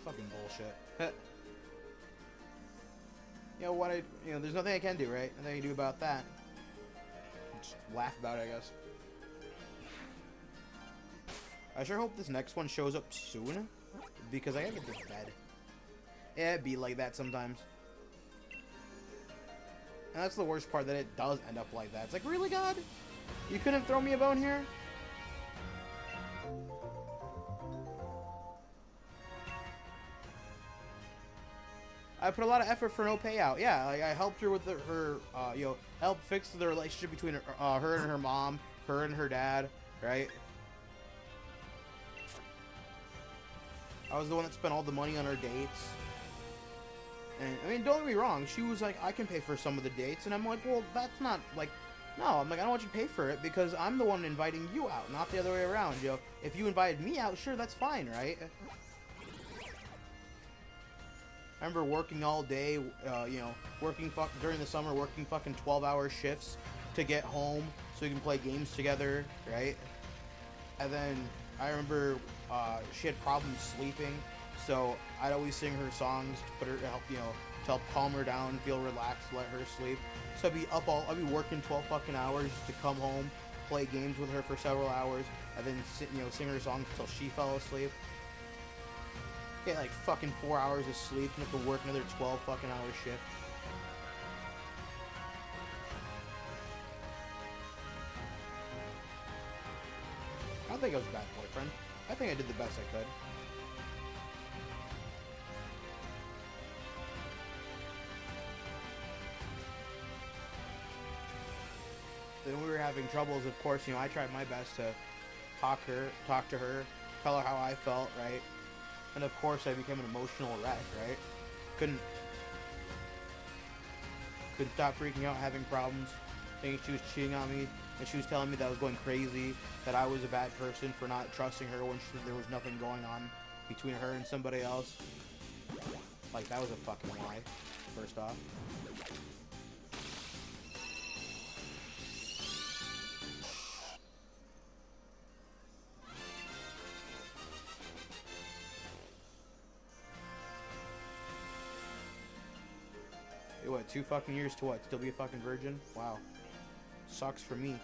Fucking bullshit. There's nothing I can do, right? Nothing I can do about that. Just laugh about it, I guess. I sure hope this next one shows up soon, because I gotta get this bed. Yeah, it'd be like that sometimes. And that's the worst part, that it does end up like that. It's like, really, God? You couldn't throw me a bone here? I put a lot of effort for no payout. Yeah, like I helped her with helped fix the relationship between her and her mom, her and her dad, right? I was the one that spent all the money on her dates. And, I mean, don't get me wrong, she was like, I can pay for some of the dates, and I'm like, well, that's not, like, no, I'm like, I don't want you to pay for it, because I'm the one inviting you out, not the other way around, If you invited me out, sure, that's fine, right? I remember working all day, during the summer, working fucking 12-hour shifts to get home so we can play games together, right? And then I remember she had problems sleeping, so I'd always sing her songs to help calm her down, feel relaxed, let her sleep. So I'd be working 12 fucking hours to come home, play games with her for several hours, and then sing her songs until she fell asleep. Get like fucking 4 hours of sleep and have to work another 12 fucking hour shift. I don't think I was a bad boyfriend. I think I did the best I could. Then we were having troubles, of course, I tried my best to talk to her, tell her how I felt, right? And of course I became an emotional wreck, right? Couldn't stop freaking out, having problems, thinking she was cheating on me, and she was telling me that I was going crazy, that I was a bad person for not trusting her when there was nothing going on between her and somebody else. Like, that was a fucking lie, first off. What, 2 fucking years to what? Still be a fucking virgin? Wow. Sucks for me.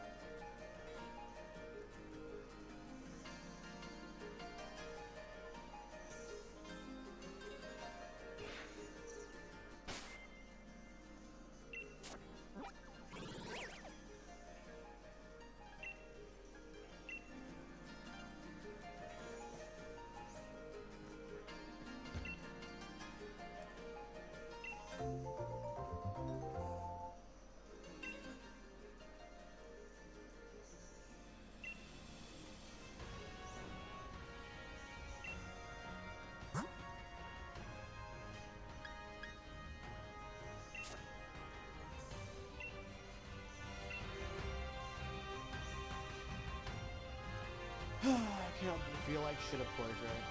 I can't feel like shit, of course, right?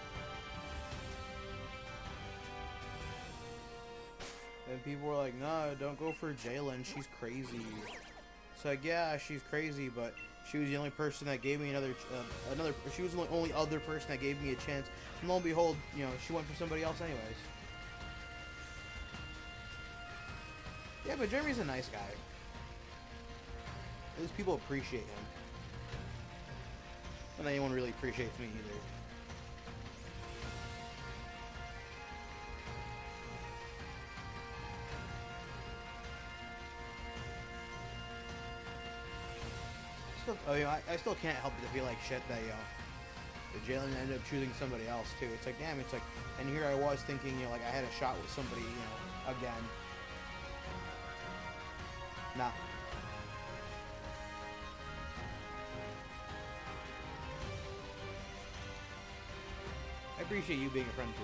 And people were like, no, don't go for Jalen, she's crazy. It's like, yeah, she's crazy, but she was the only person that gave me she was the only other person that gave me a chance. And lo and behold, she went for somebody else anyways. Yeah, but Jeremy's a nice guy. At least people appreciate him. And anyone really appreciates me either. I still can't help but to feel like shit that Jalen ended up choosing somebody else too. It's like, damn, it's like, and here I was thinking, like I had a shot with somebody, again. Nah. I appreciate you being a friend too.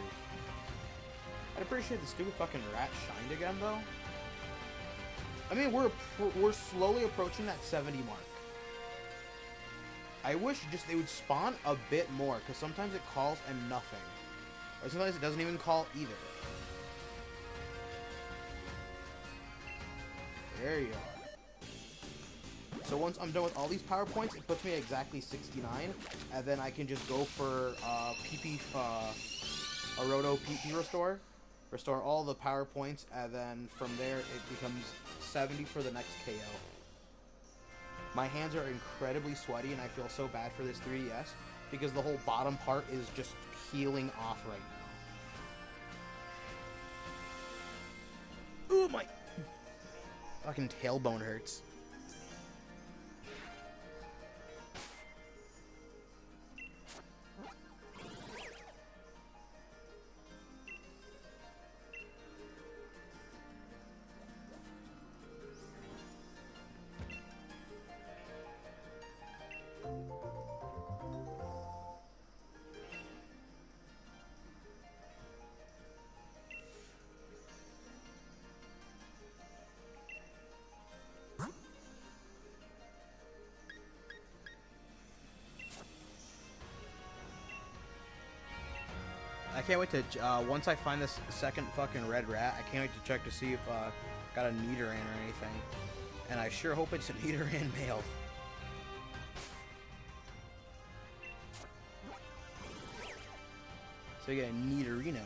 I'd appreciate the stupid fucking rat shined again though. I mean, we're slowly approaching that 70 mark. I wish just they would spawn a bit more, because sometimes it calls and nothing. Or sometimes it doesn't even call either. There you are. So once I'm done with all these PowerPoints, it puts me at exactly 69, and then I can just go for PP a Roto PP restore. Restore all the power points, and then from there it becomes 70 for the next KO. My hands are incredibly sweaty, and I feel so bad for this 3DS because the whole bottom part is just peeling off right now. Ooh, my fucking tailbone hurts. I can't wait to, once I find this second fucking red rat, I can't wait to check to see if, got a Nidoran or anything. And I sure hope it's a Nidoran male. So you get a Nidorino.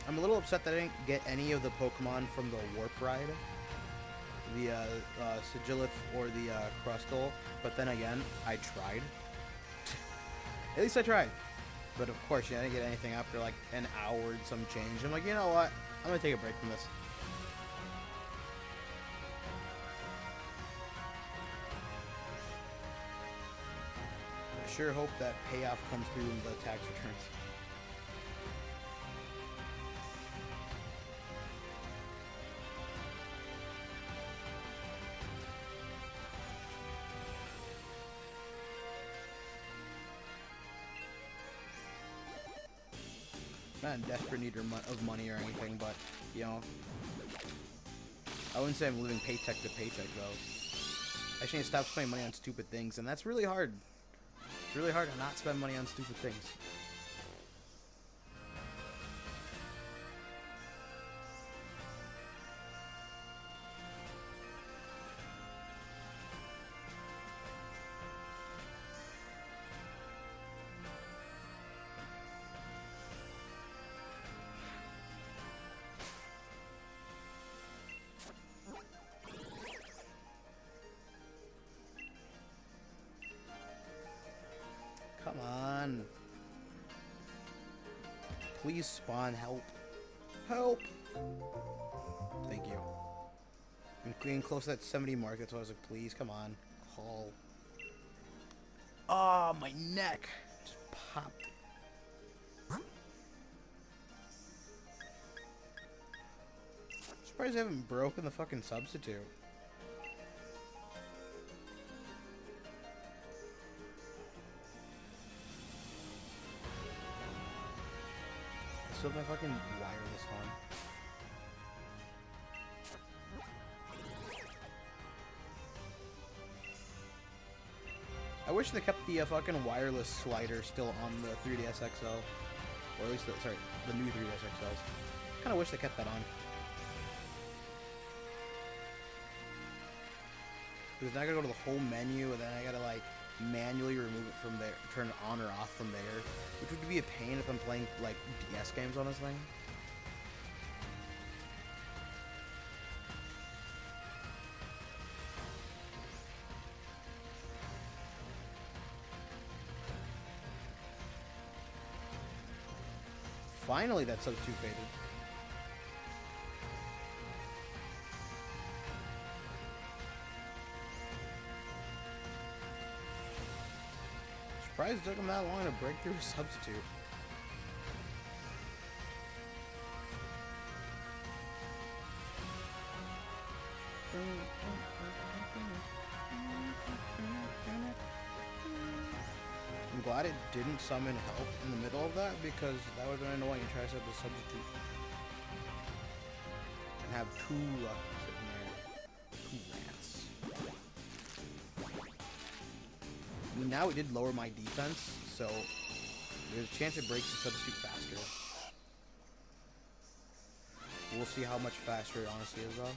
I'm a little upset that I didn't get any of the Pokemon from the Warp Ride. The Sigilif or the Crustle. But then again, I tried. At least I tried. But of course, yeah, I didn't get anything after like an hour and some change. I'm like, you know what? I'm going to take a break from this. I sure hope that payoff comes through in the tax returns. Not in desperate need of money or anything, but, you know, I wouldn't say I'm living paycheck to paycheck, though. I just need to stop spending money on stupid things, and that's really hard. It's really hard to not spend money on stupid things. Come on. Please spawn. Help. Help. Thank you. I'm getting close to that 70 mark. That's why I was like, please, come on. Call. Oh, my neck. Just popped. Surprised I haven't broken the fucking substitute. I still have my fucking wireless on. I wish they kept the fucking wireless slider still on the 3DS XL. Or at least, the new 3DS XLs. Kinda wish they kept that on. Because now I gotta go to the whole menu, and then I gotta, like, manually remove it from there, turn it on or off from there. Which would be a pain if I'm playing, like, DS games on this thing. Finally, that substitute faded. Surprised it took him that long to break through a substitute. I'm glad it didn't summon help in the middle of that, because that would have been annoying to try to set up a substitute. And have two sitting there. Two rats. I mean, now it did lower my defense, so there's a chance it breaks the substitute faster. We'll see how much faster it honestly is, though.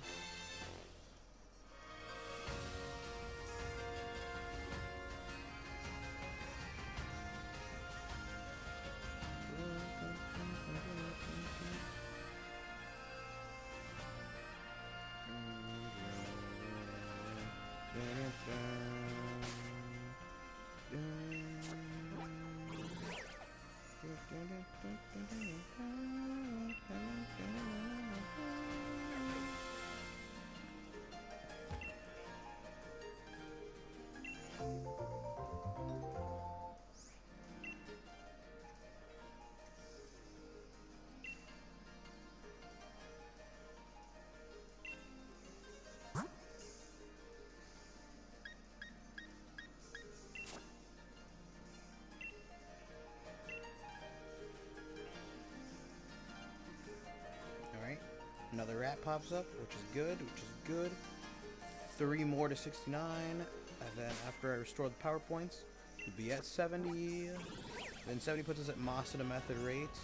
Another rat pops up, which is good, which is good. 3 more to 69, and then after I restore the power points, we'll be at 70. Then 70 puts us at Masada method rates,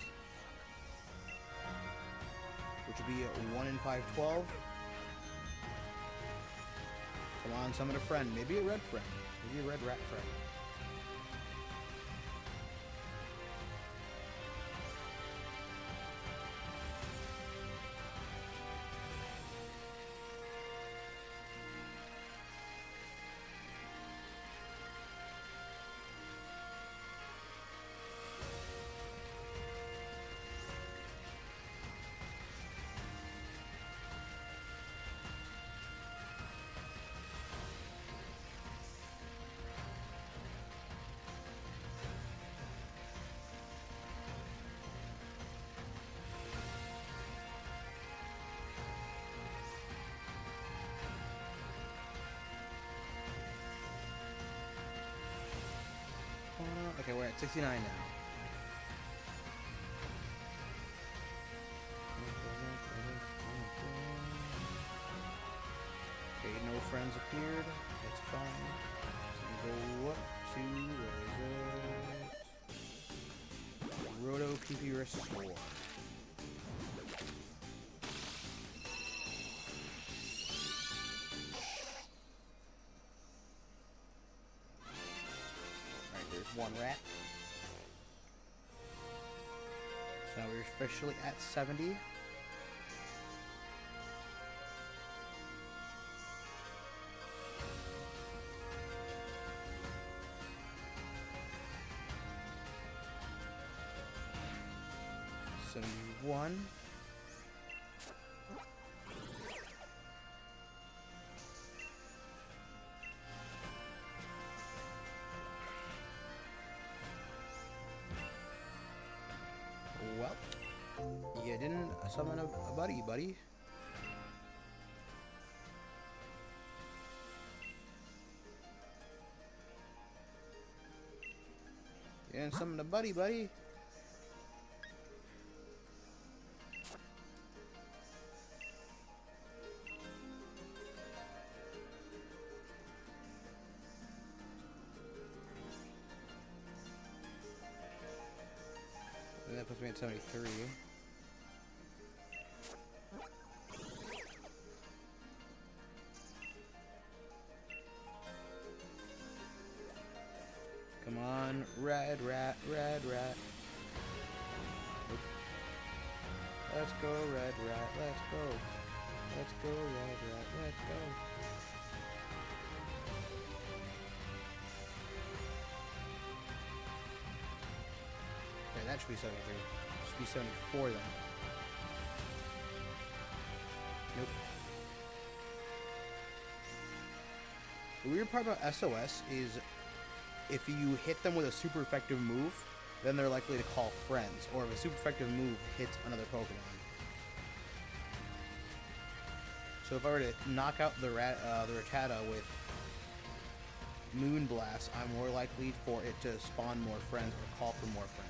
which will be at 1 in 512. Come on, summon a friend. Maybe a red friend. Maybe a red rat friend. Okay, we're at 69 now. Okay, no friends appeared. That's fine. So go to, where is it? Roto PP Restore. One rat. So we're officially at 70. One. Well, you didn't summon a buddy. You didn't summon a buddy. And that puts me at 73. Come on, red rat. Nope. Let's go, red rat, let's go. Let's go, red rat, let's go. Okay, that should be 73. Should be 74 then. Nope. The weird part about SOS is if you hit them with a super effective move, then they're likely to call friends, or if a super effective move hits another Pokemon. So if I were to knock out the Rattata Moonblast, I'm more likely for it to spawn more friends or call for more friends.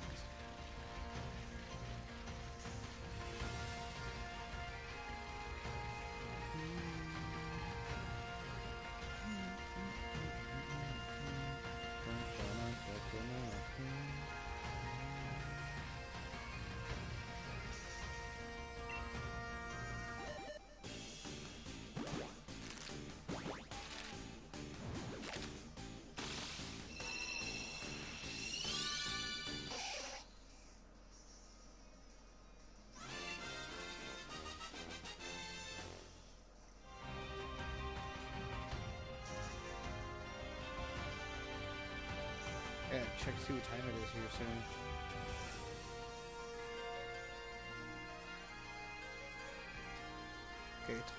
Yeah, check see what time it is here soon. Okay, it's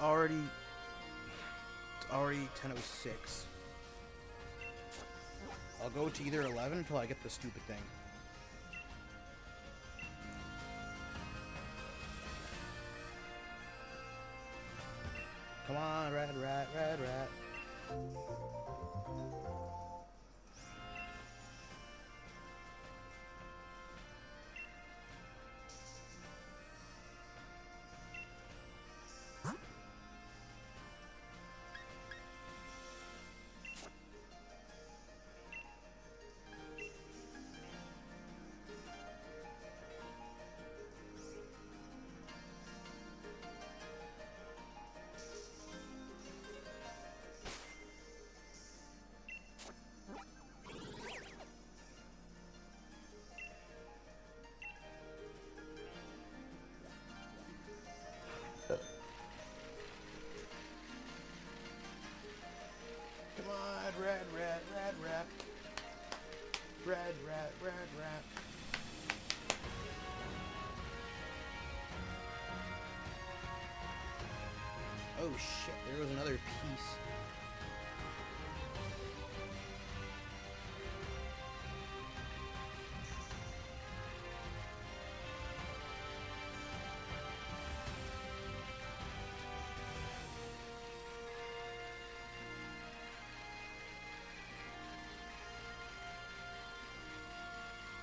already 10:06. I'll go to either 11 until I get the stupid thing. Come on, red rat, red rat. Come on, red rat, red rat. Red rat, red rat. Oh shit, there was another piece.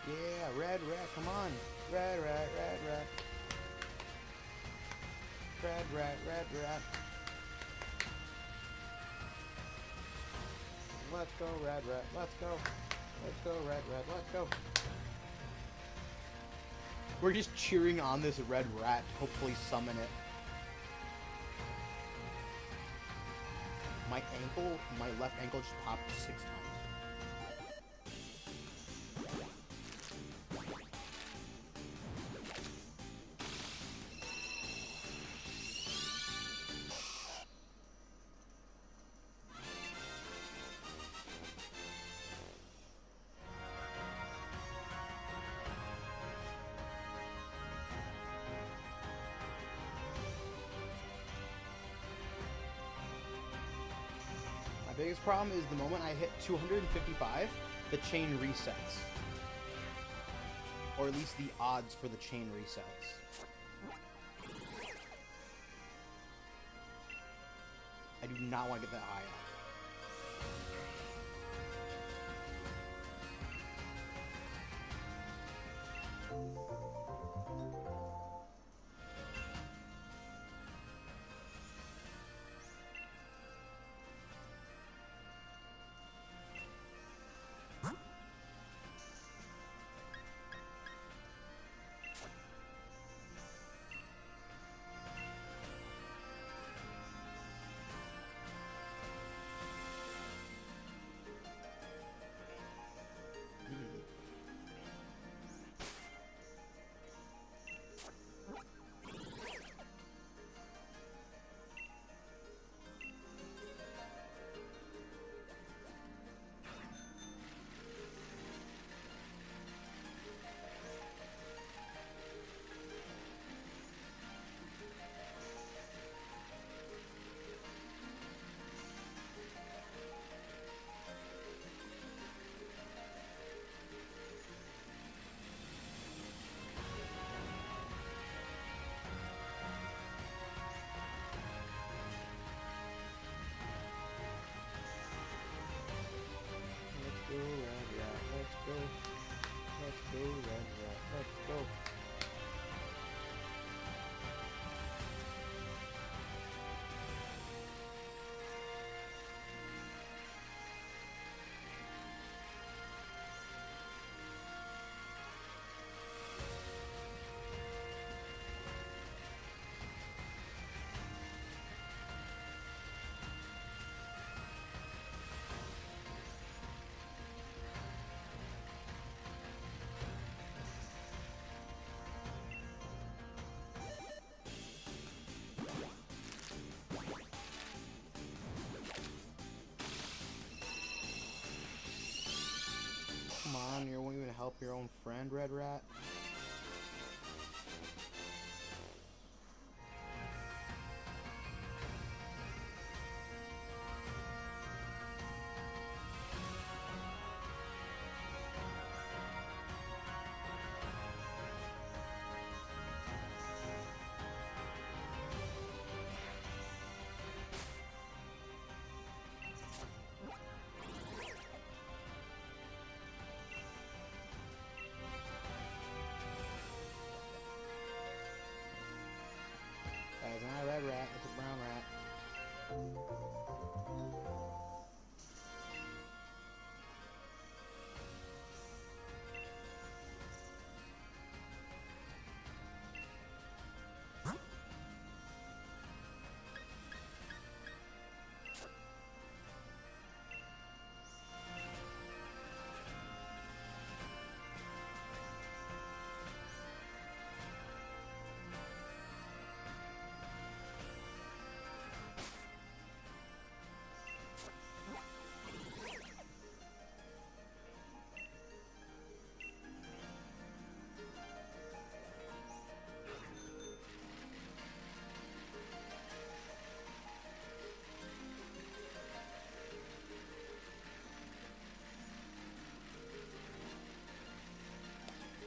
Yeah, red rat, come on. Red rat, red rat. Red rat, red rat. Let's go, red rat, let's go. Let's go, red rat, let's go. We're just cheering on this red rat to hopefully summon it. My left ankle just popped 6 times. Biggest problem is the moment I hit 255, the chain resets. Or at least the odds for the chain resets. I do not want to get that high up. Your own friend, Red Rat. That's not a red rat, it's a brown rat.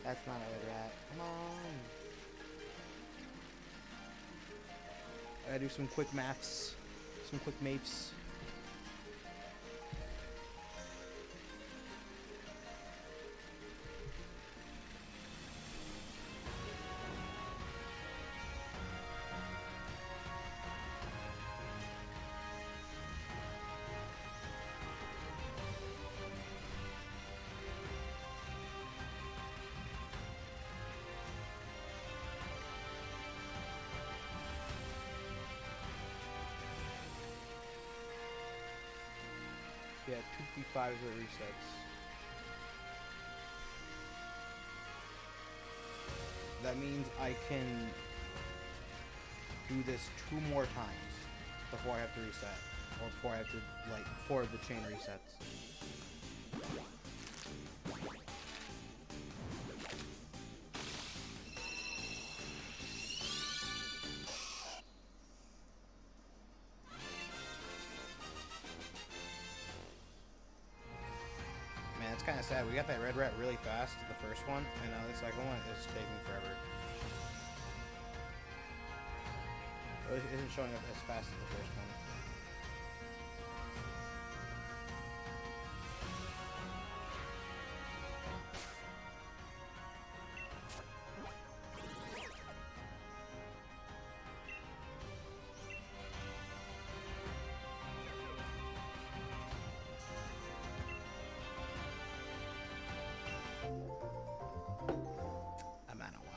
That's not a red rat. Come on. I gotta do some quick maths. Some quick maths. Yeah, 255 is where it resets. That means I can do this 2 more times before I have to reset. Or before I have to, like, before the chain resets. Man, it's kind of sad. We got that red rat really fast, the first one, and now the second one is taking forever. It isn't showing up as fast as the first one. I'm out of water.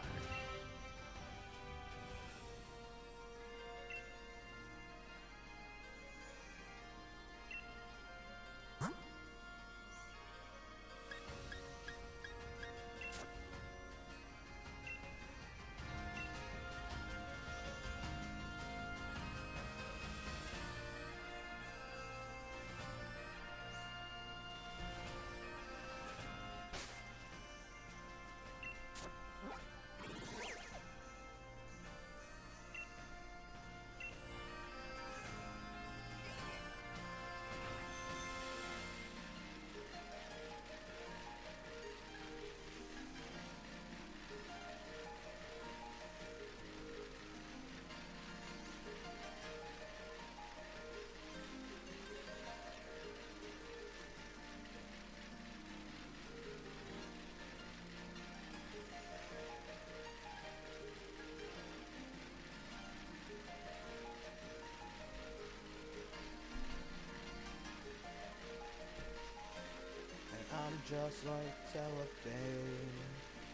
I'm just like cellophane,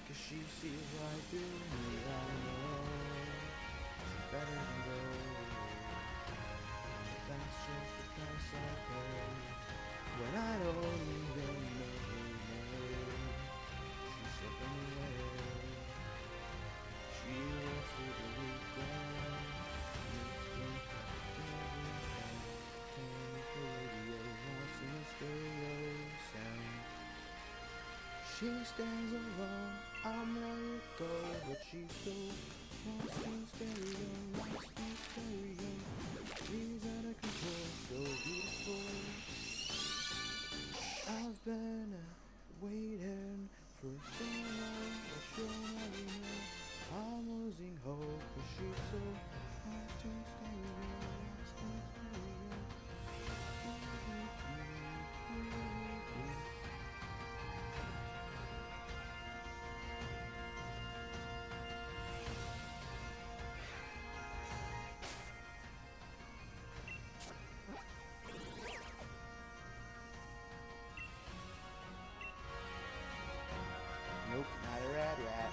'cause she sees right through me, I know she's better than gold. That's just the price I pay when I don't even know her name. She's slipping away, she works through the weekend, makes me turn the radio, wants to stereo sound. She stands alone, I'm letting it go, but she still wants to stay young, wants to stay young. She's out of control, so beautiful. I've been waiting for so long, but she'll never know. I'm losing hope, but she still wants to stay young, wants to stay young. Nope, not a rat rat.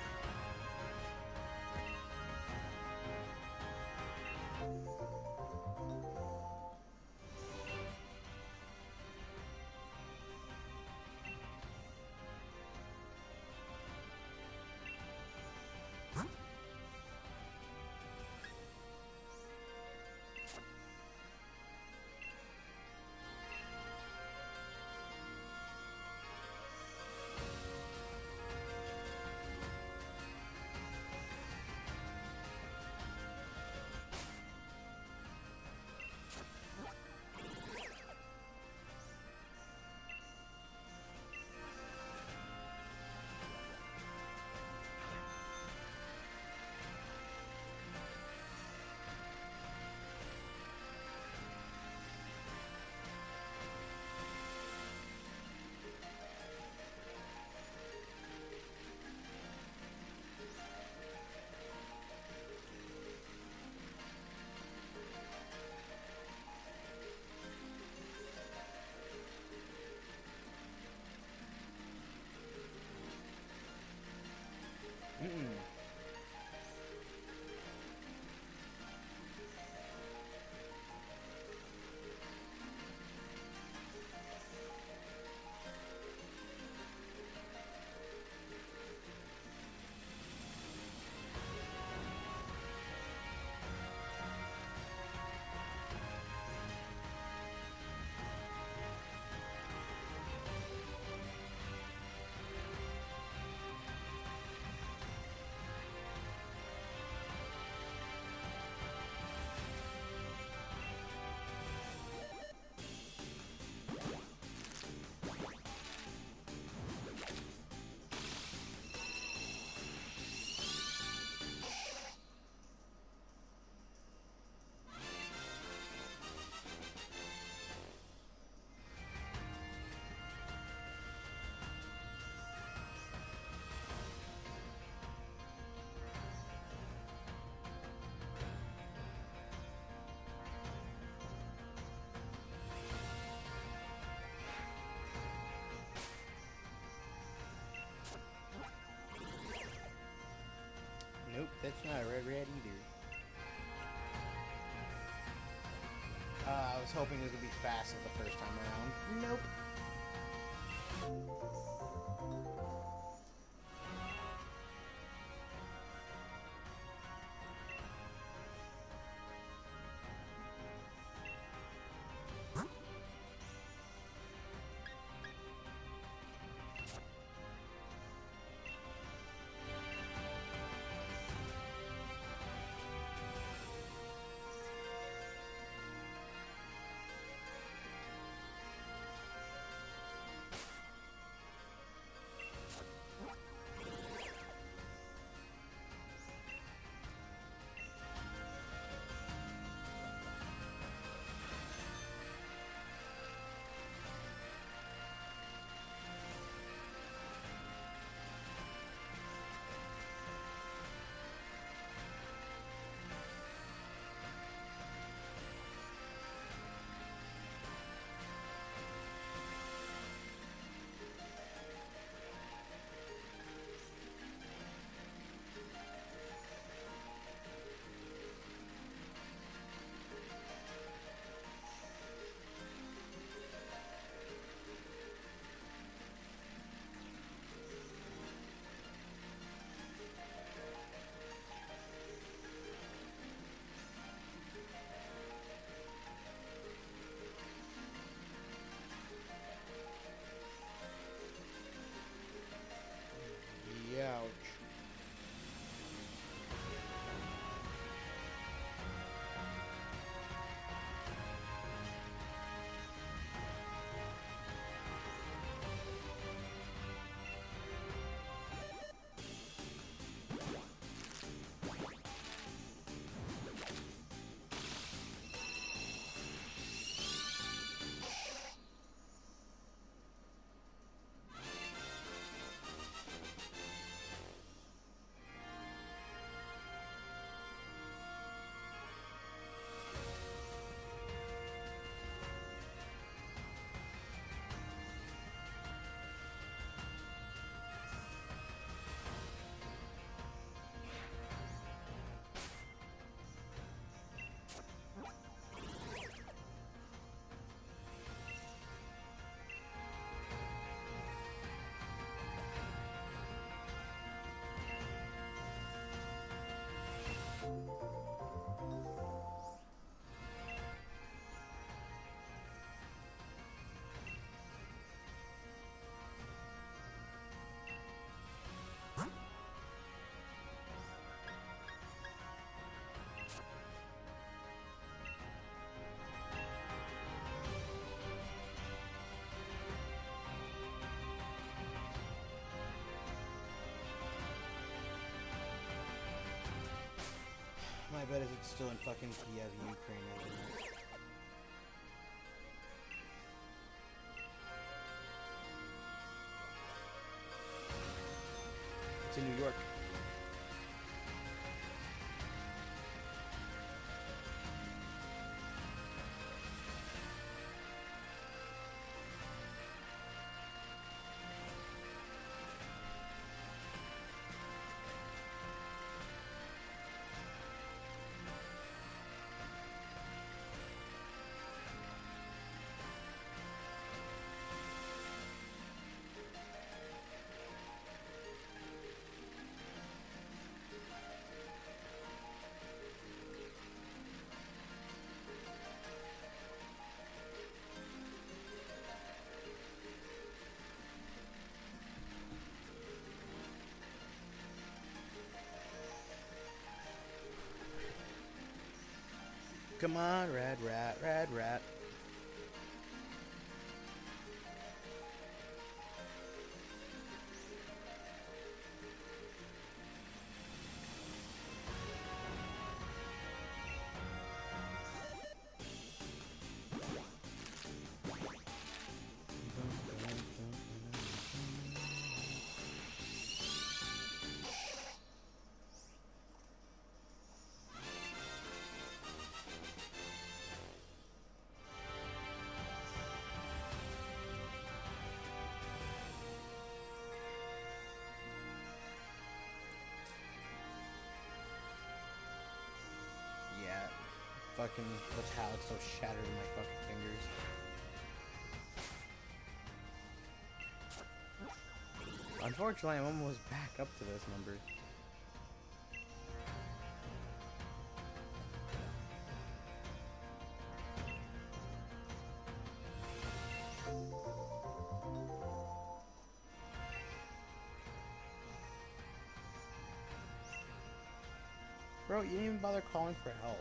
Nope, that's not a red rat either. I was hoping it would be fast as the first time around. Nope. My bet is it's still in fucking Kiev, Ukraine, isn't it? It's in New York. Come on, red rat, red rat. Yeah, fucking metallic so shattered in my fucking fingers. Unfortunately, I'm almost back up to this number. Bro, you didn't even bother calling for help.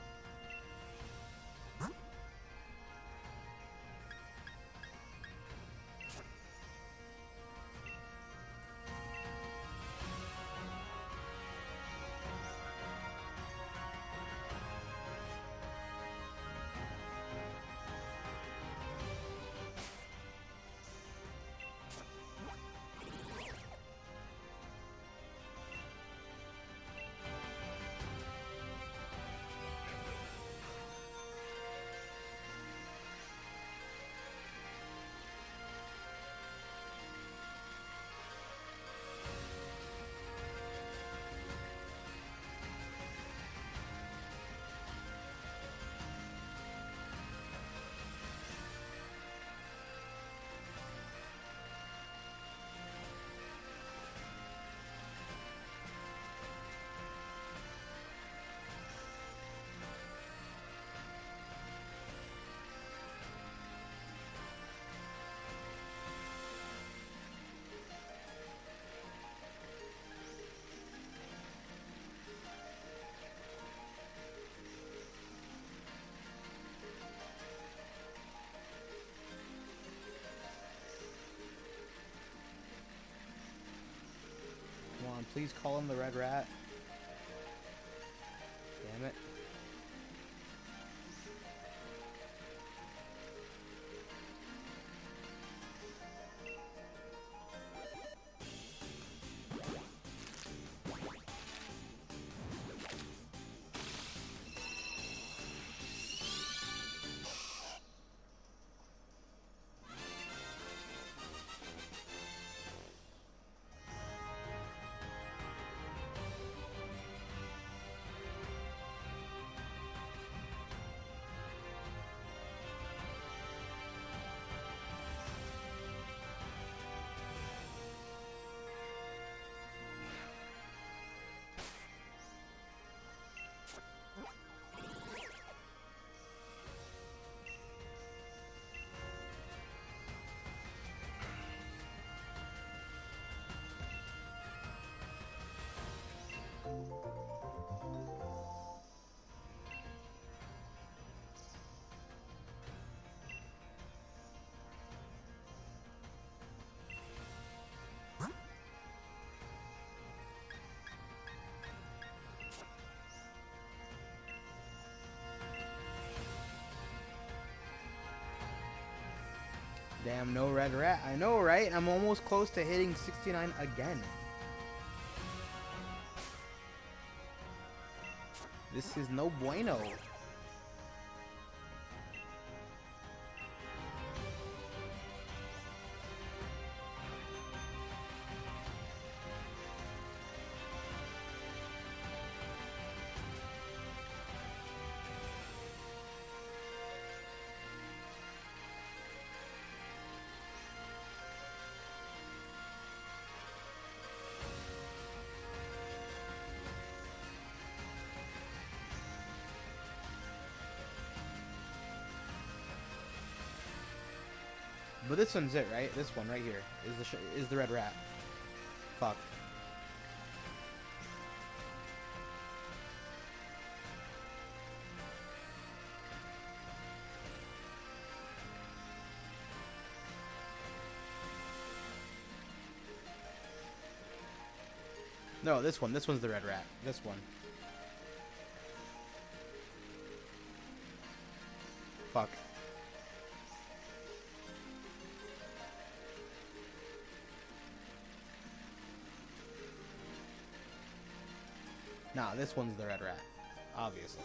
Come on, please call him the red rat. Damn it. Damn, no red rat. I know, right? I'm almost close to hitting 69 again. This is no bueno. But this one's it, right? This one right here is the red rat. Fuck. No, this one. This one's the red rat. This one. Fuck. Nah, this one's the red rat. Obviously.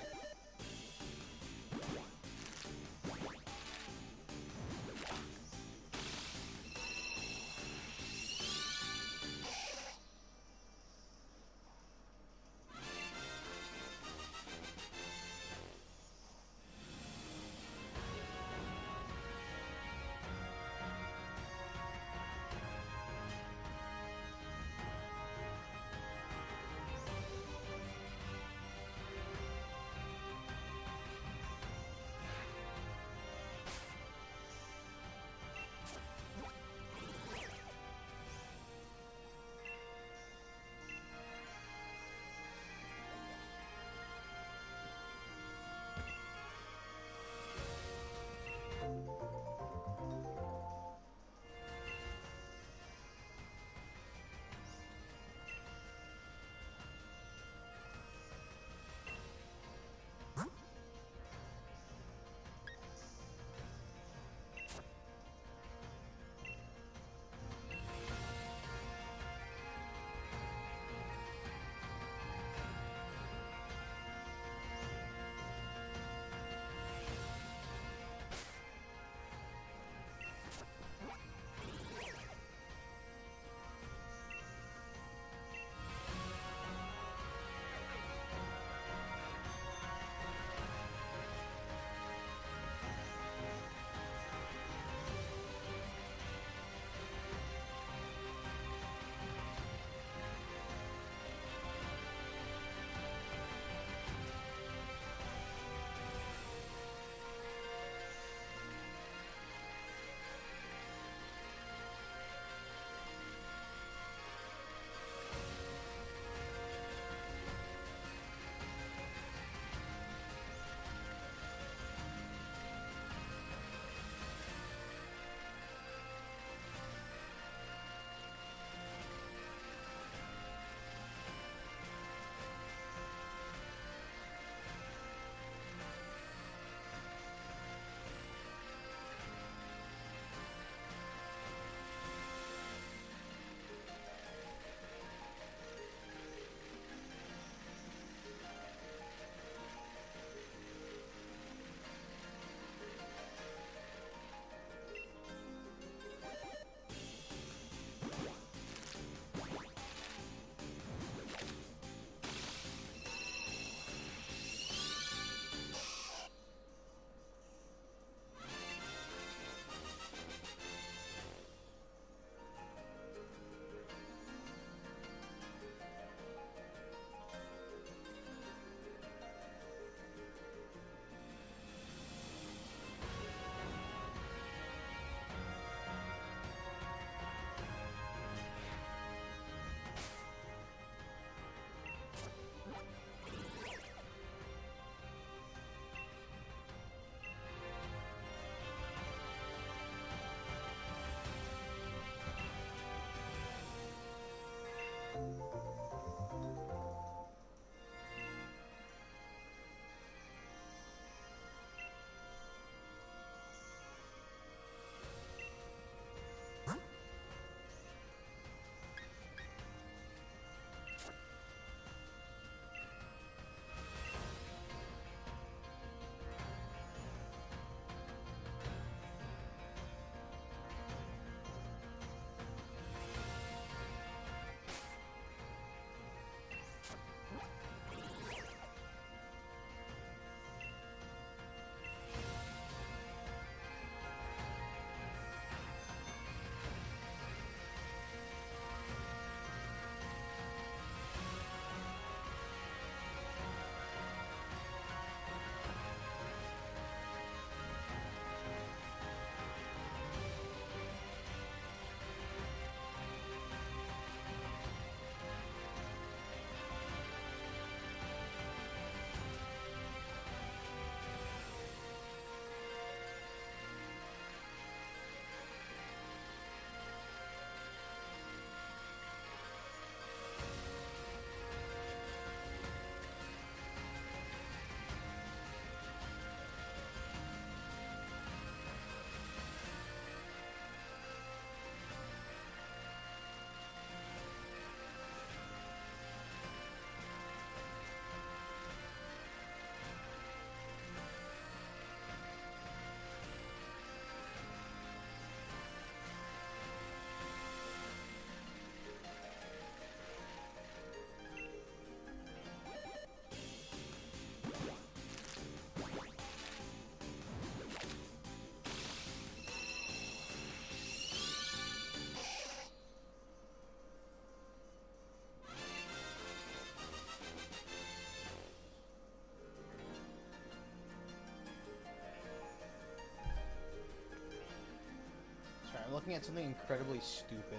I'm looking at something incredibly stupid.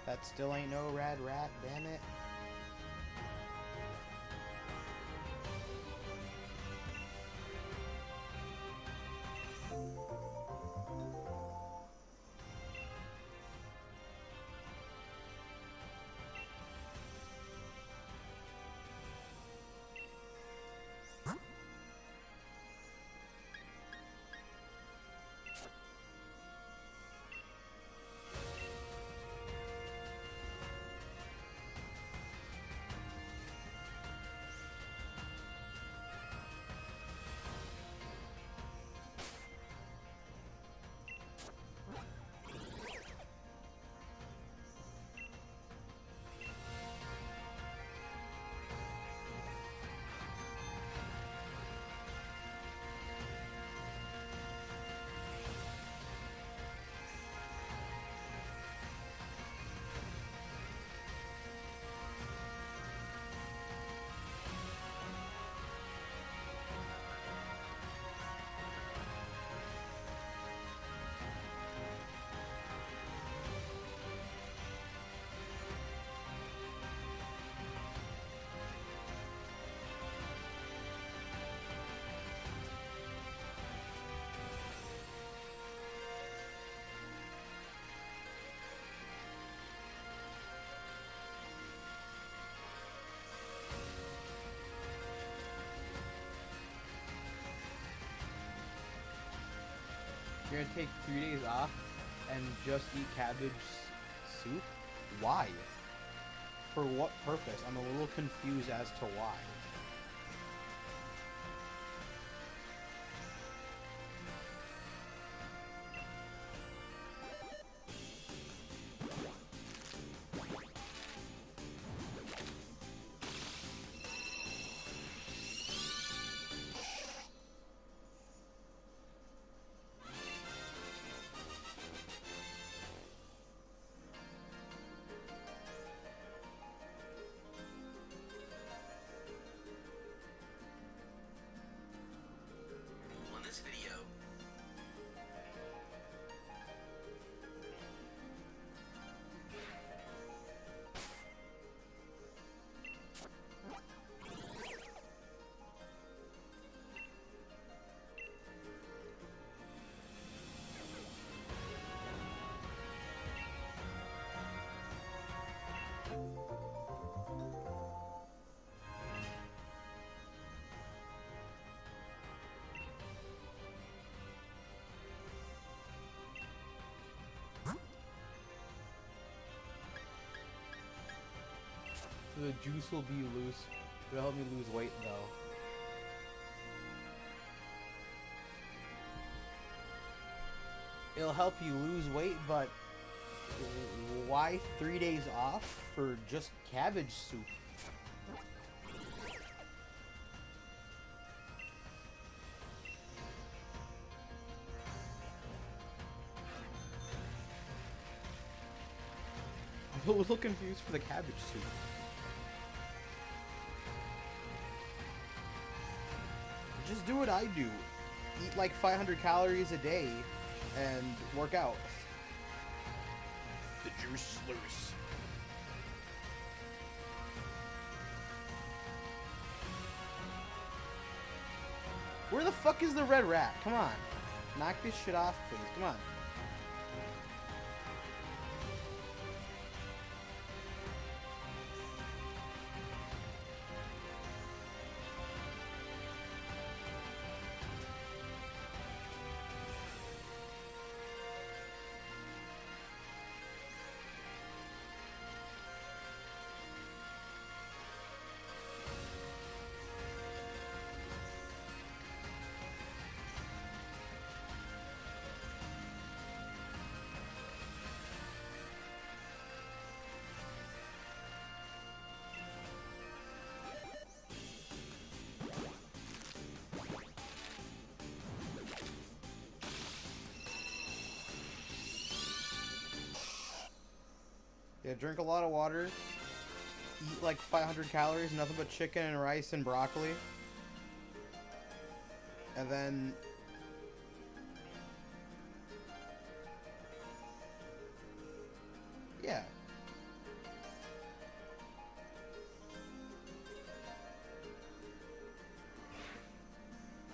That still ain't no rad rat, damn it. You're gonna take 3 days off and just eat cabbage soup? Why? For what purpose? I'm a little confused as to why. So the juice will be loose. It'll help me lose weight though. It'll help you lose weight, but why 3 days off for just cabbage soup? I'm a little confused for the cabbage soup. Just do what I do. Eat like 500 calories a day and work out. The juice slurs. Where the fuck is the red rat? Come on. Knock this shit off, please. Come on. Yeah, drink a lot of water. Eat like 500 calories, nothing but chicken and rice and broccoli. And then... yeah.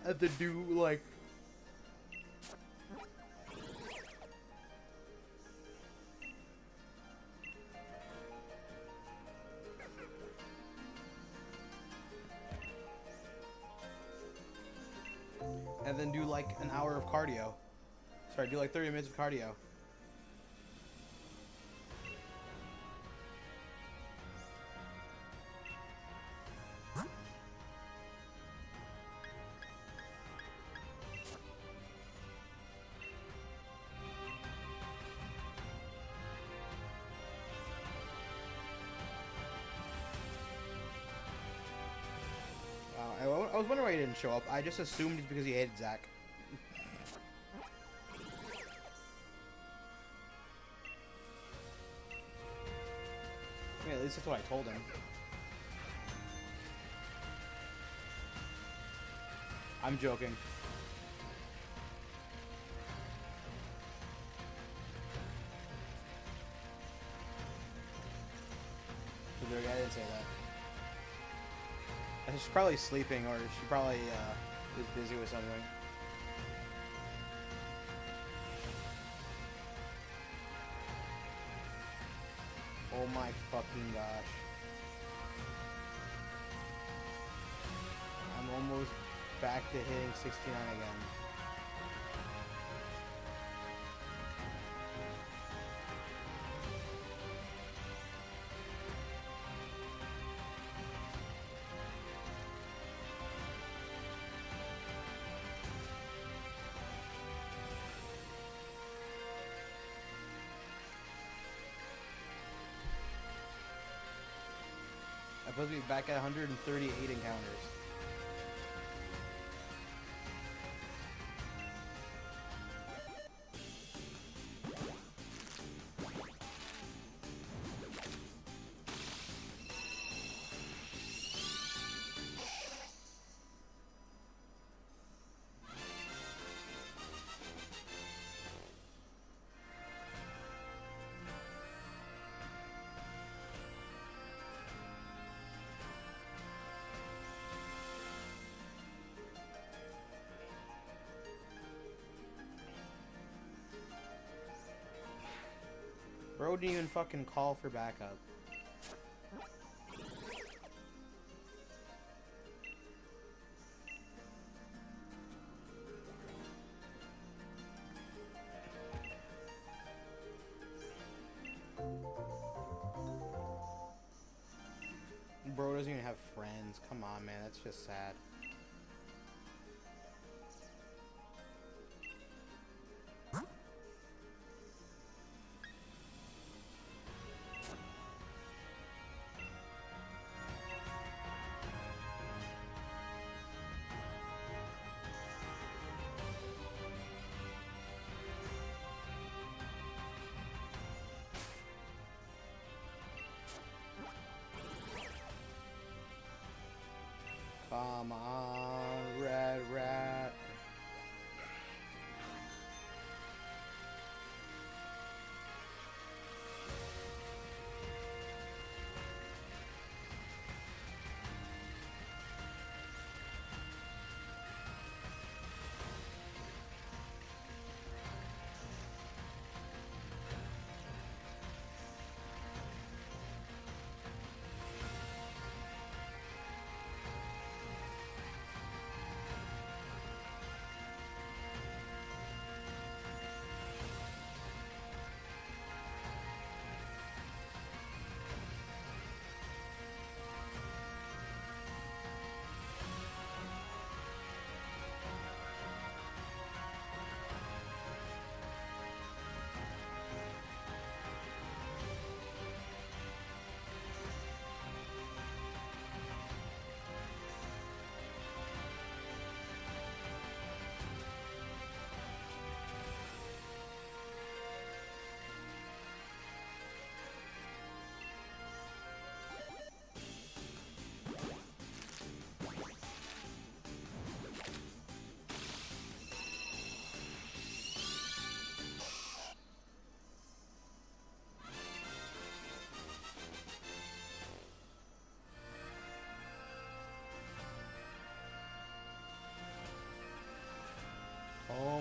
And then do like... and then do like an hour of cardio. Sorry, do like 30 minutes of cardio. I was wondering why he didn't show up. I just assumed it's because he hated Zach. I mean, at least that's what I told him. I'm joking. I didn't say that. She's probably sleeping, or she probably is busy with something. Oh my fucking gosh. I'm almost back to hitting 69 again. I'm supposed to be back at 138 encounters. Bro didn't even fucking call for backup. Bro doesn't even have friends. Come on, man. That's just sad. Come on, Red Rat.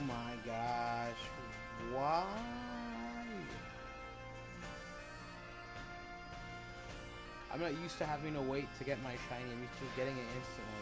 my gosh. Why? I'm not used to having to wait to get my shiny. I'm used to getting it instantly.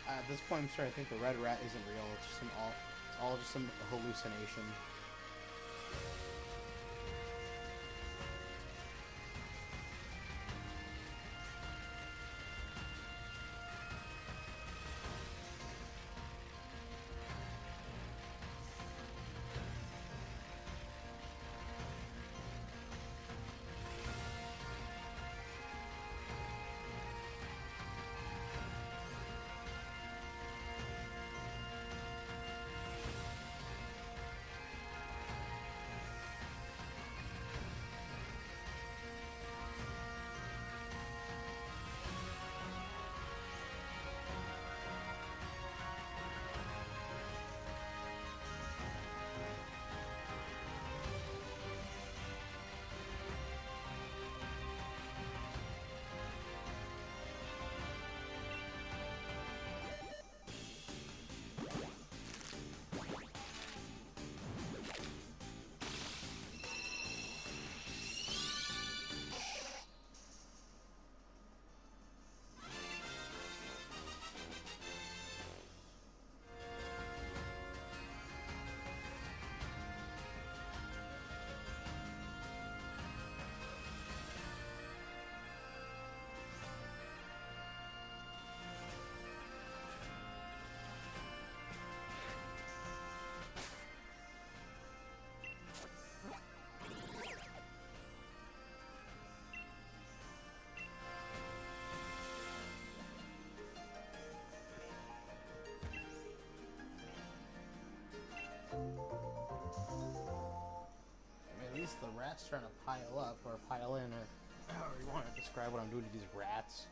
At this point, I'm starting to think the red rat isn't real. It's just all just some hallucination. At least the rat's trying to pile up, or pile in, or however you want to describe what I'm doing to these rats.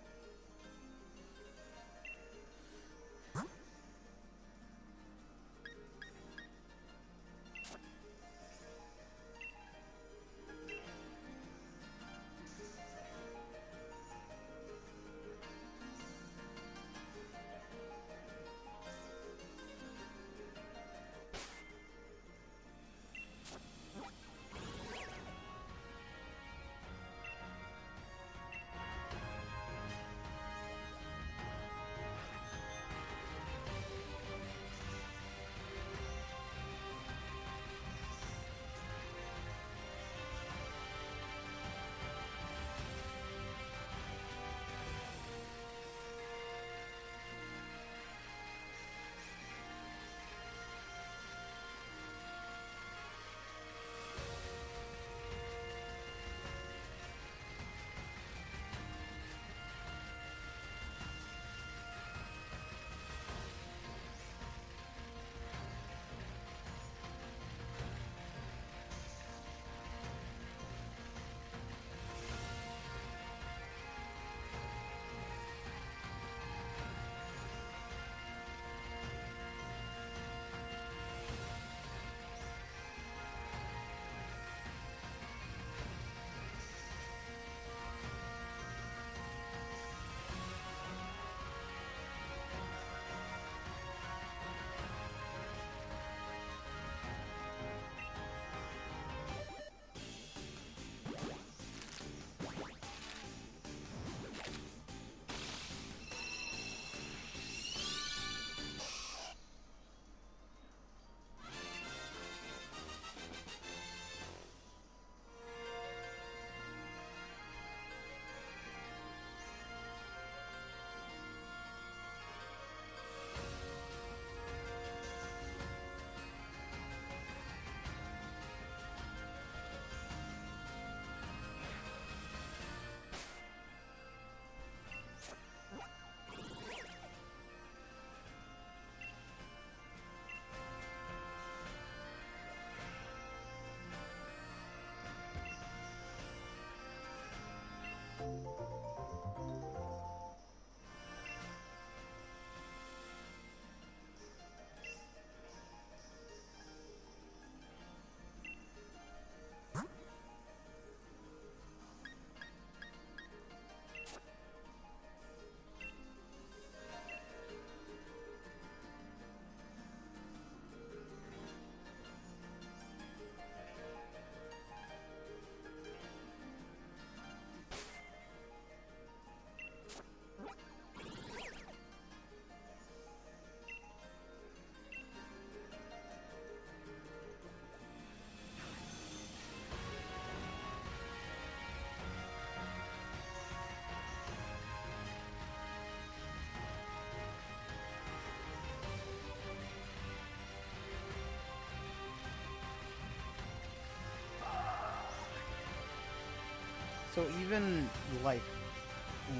So even like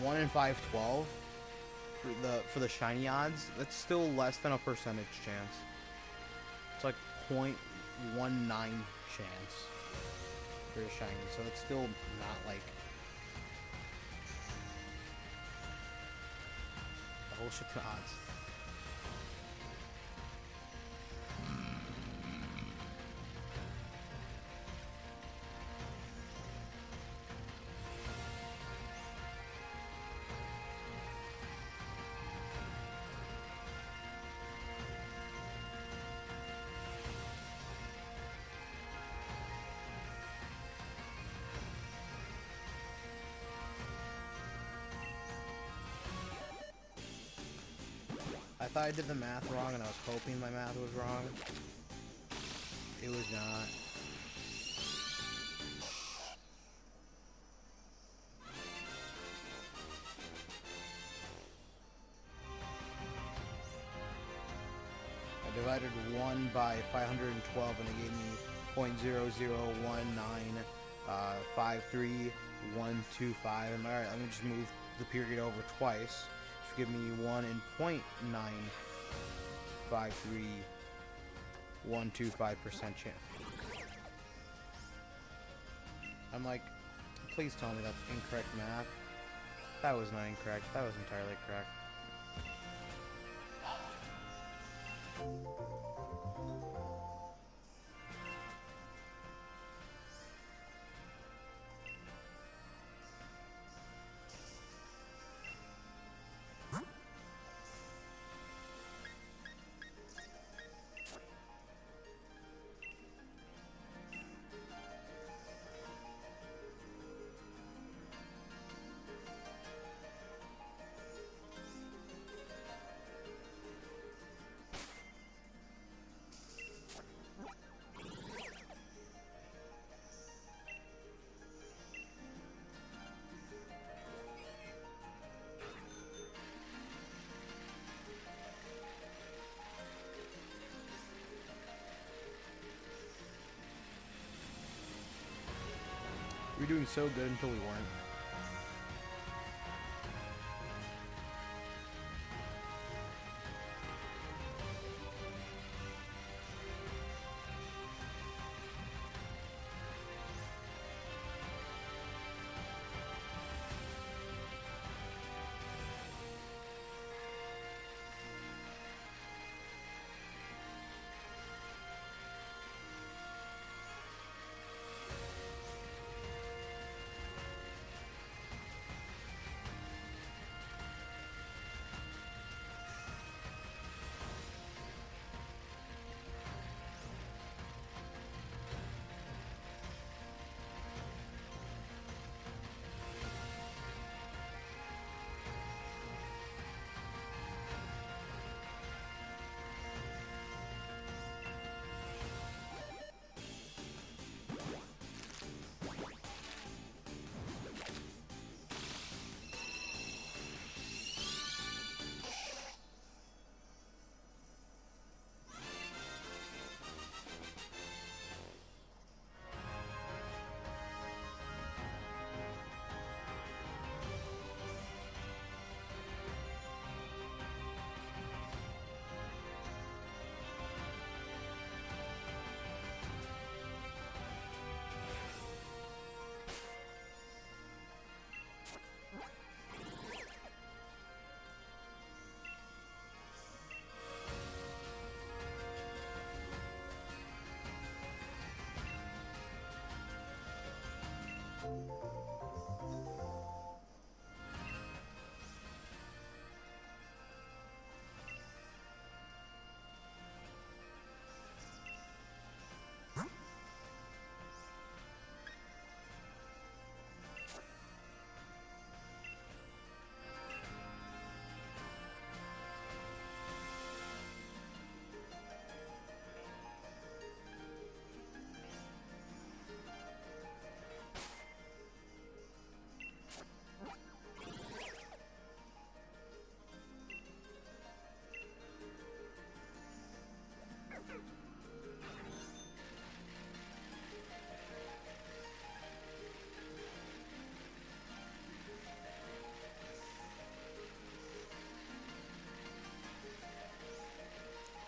1 in 512 for the shiny odds, that's still less than a percentage chance. It's like 0.19 chance for a shiny, so it's still not like a whole shit ton of odds. I thought I did the math wrong, and I was hoping my math was wrong. It was not. I divided 1 by 512, and it gave me 0.001953,125. And alright, let me just move the period over twice. Give me 1 in 0.953125% chance. I'm like, please tell me that's incorrect math. That was not incorrect. That was entirely correct. We were doing so good until we weren't.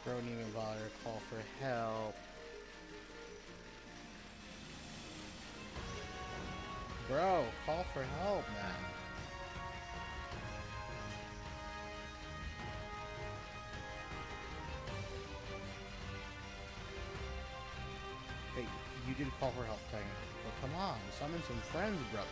Bro, don't even bother to call for help. Bro, call for help, man. Hey, you did call for help, technically. But come on, summon some friends, brother.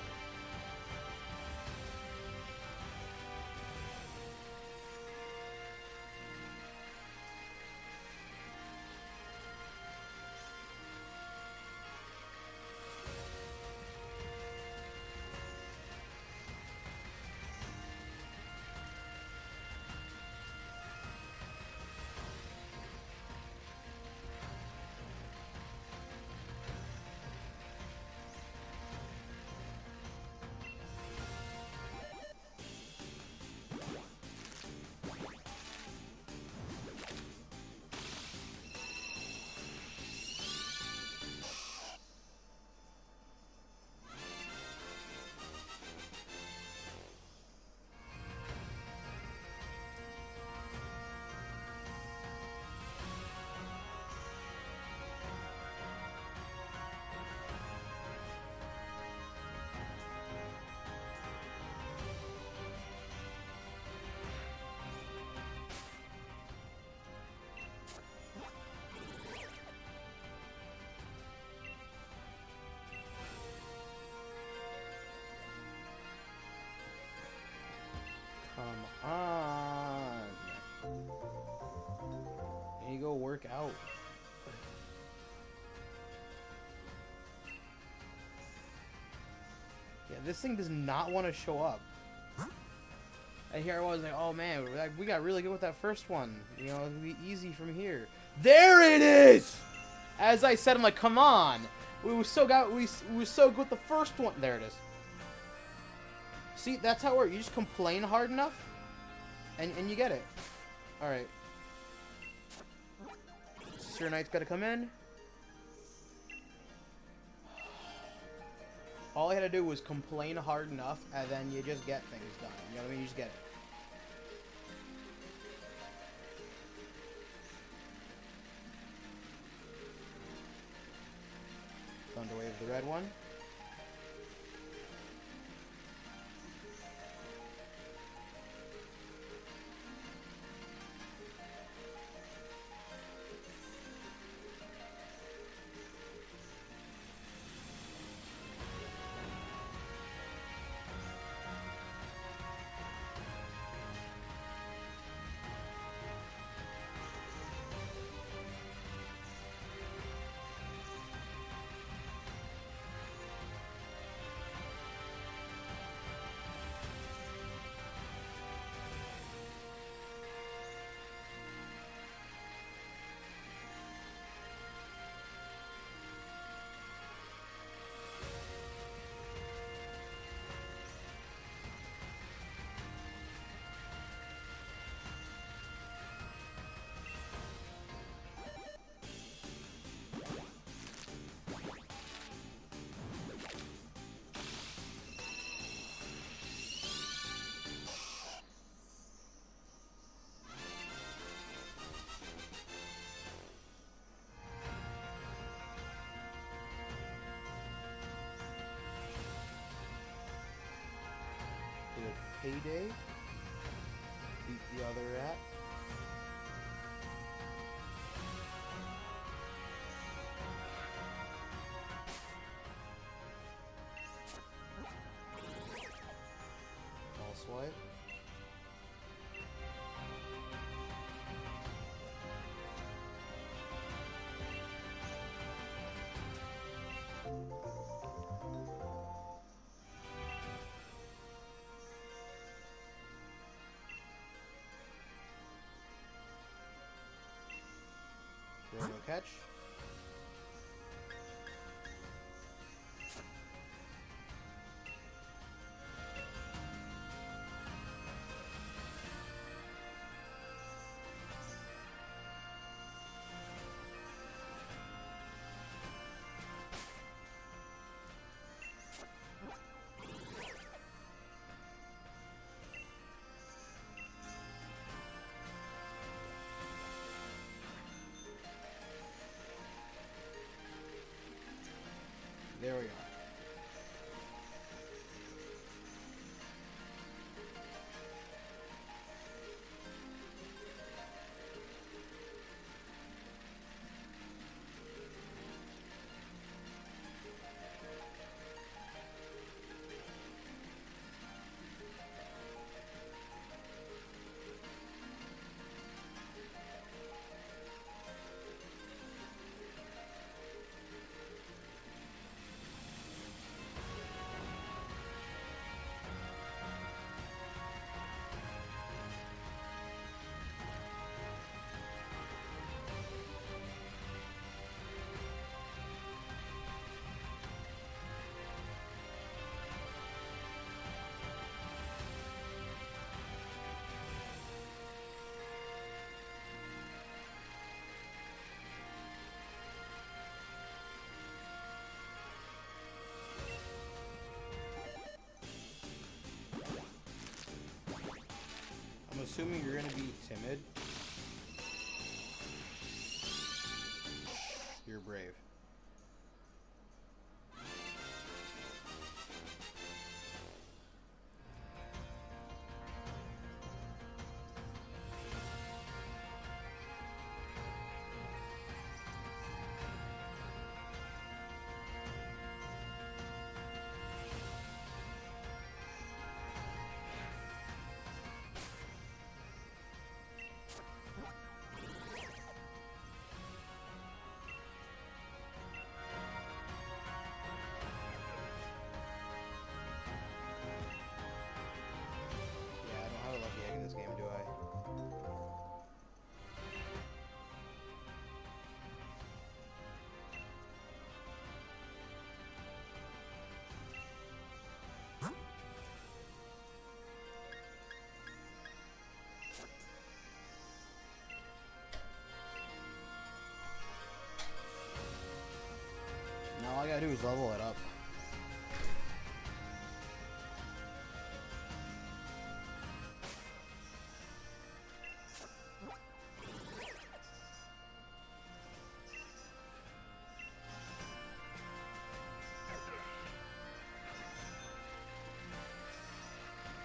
Come on. And you go work out. Yeah, this thing does not want to show up. And here I was like, oh man, we got really good with that first one. You know, it'll be easy from here. There it is! As I said, I'm like, come on. We were so good with the first one. There it is. See, that's how it works. You just complain hard enough, and you get it. Alright. Sir Knight's gotta come in. All I had to do was complain hard enough, and then you just get things done. You know what I mean? You just get it. Thunderwave the red one. Payday. Beat the other rat. Ball swipe. No catch. There we are. I'm assuming you're gonna be timid. You're brave. This game, do I? Now all I gotta do is level it up.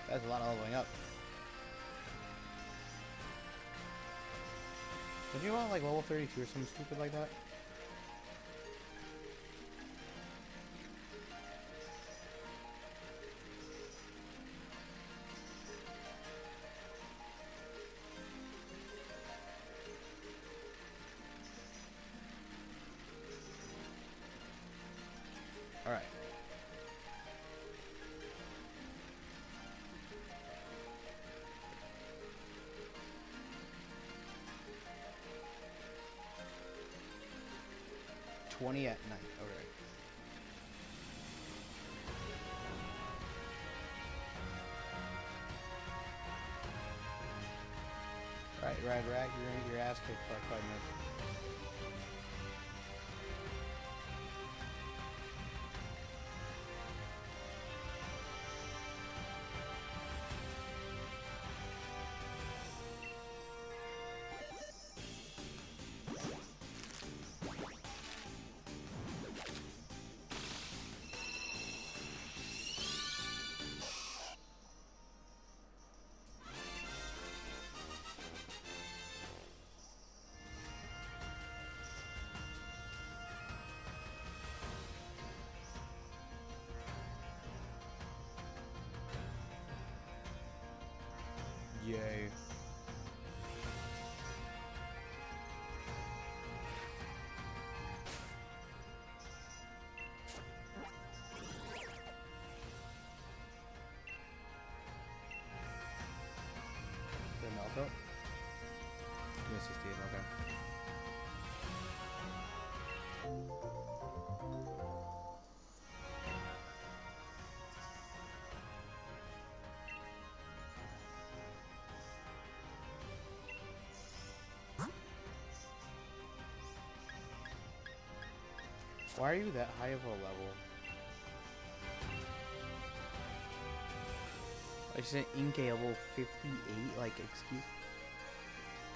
That's a lot of leveling up. Did you want like level 32 or something stupid like that? Alright. .20 at night. Okay. Right, Rad Rack, you're gonna get your ass kicked for like 5 minutes. Yay. Did it melt up? Give me 68, okay. Why are you that high of a level? I just said Inkay level 58, like,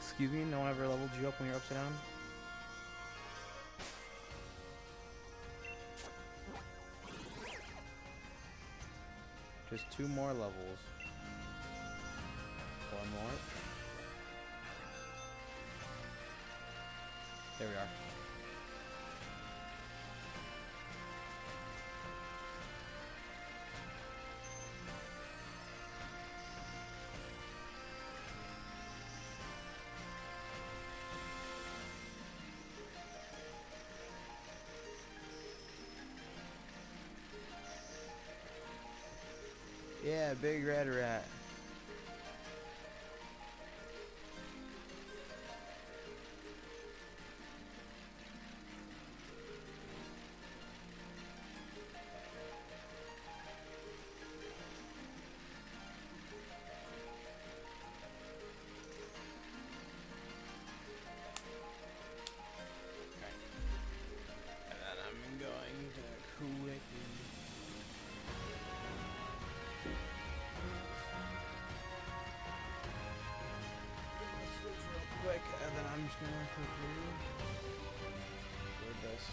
excuse me, no one ever leveled you up when you're upside down? Just 2 more levels. 1 more. There we are. Yeah, big red rat. And then I'm going to quickly. Quick, and then I'm just gonna quickly do this.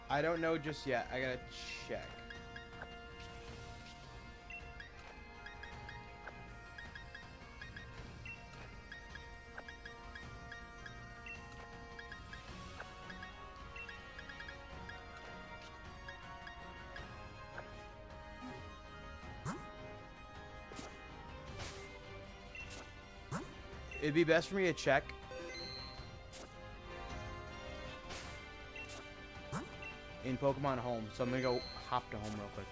I don't know just yet. I gotta check. It'd be best for me to check. In Pokemon Home, so I'm gonna go hop to home real quick.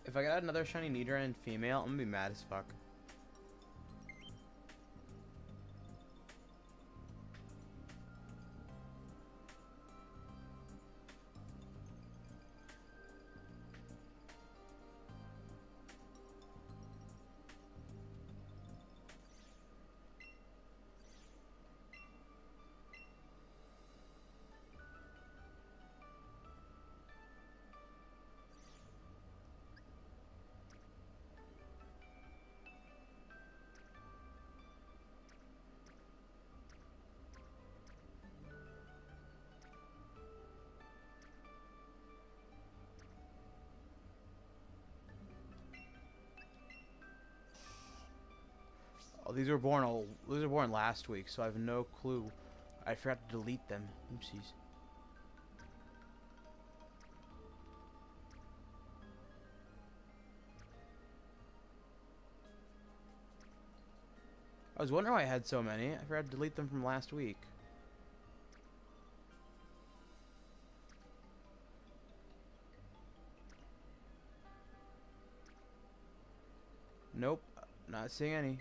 If I got another shiny Nidoran female, I'm gonna be mad as fuck. Oh, these were born last week, so I have no clue. I forgot to delete them. Oopsies. I was wondering why I had so many. I forgot to delete them from last week. Nope, not seeing any.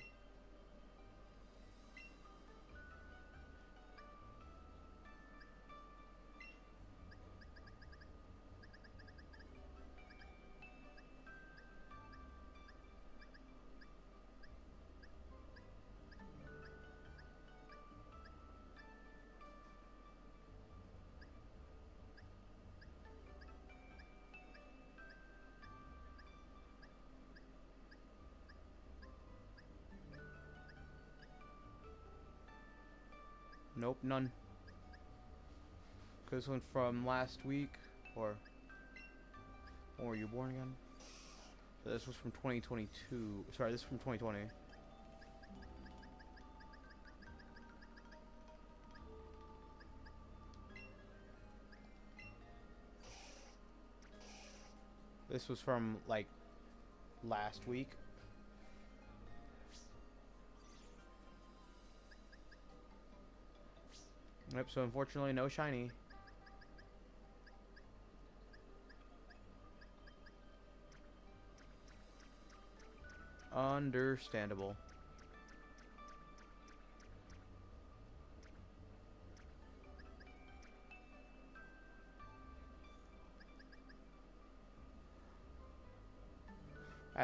Nope, none. This one's from last week, or when were you born again? So this was from 2022. Sorry, this is from 2020. This was from like last week. Yep, so unfortunately no shiny. Understandable.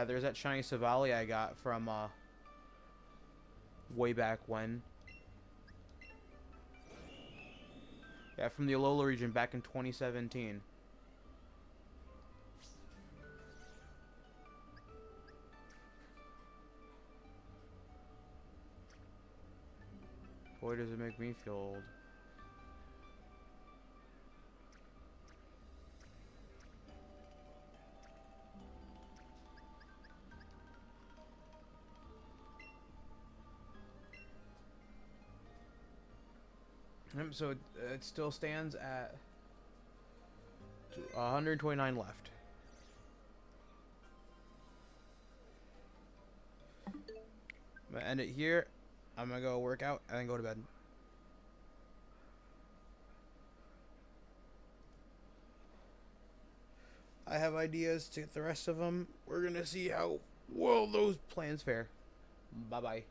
There's that shiny Savali I got from way back when. Yeah, from the Alola region back in 2017. Boy, does it make me feel old. So it still stands at 129 left. I'm gonna end it here. I'm gonna go work out and then go to bed. I have ideas to get the rest of them. We're gonna see how well those plans fare. Bye bye.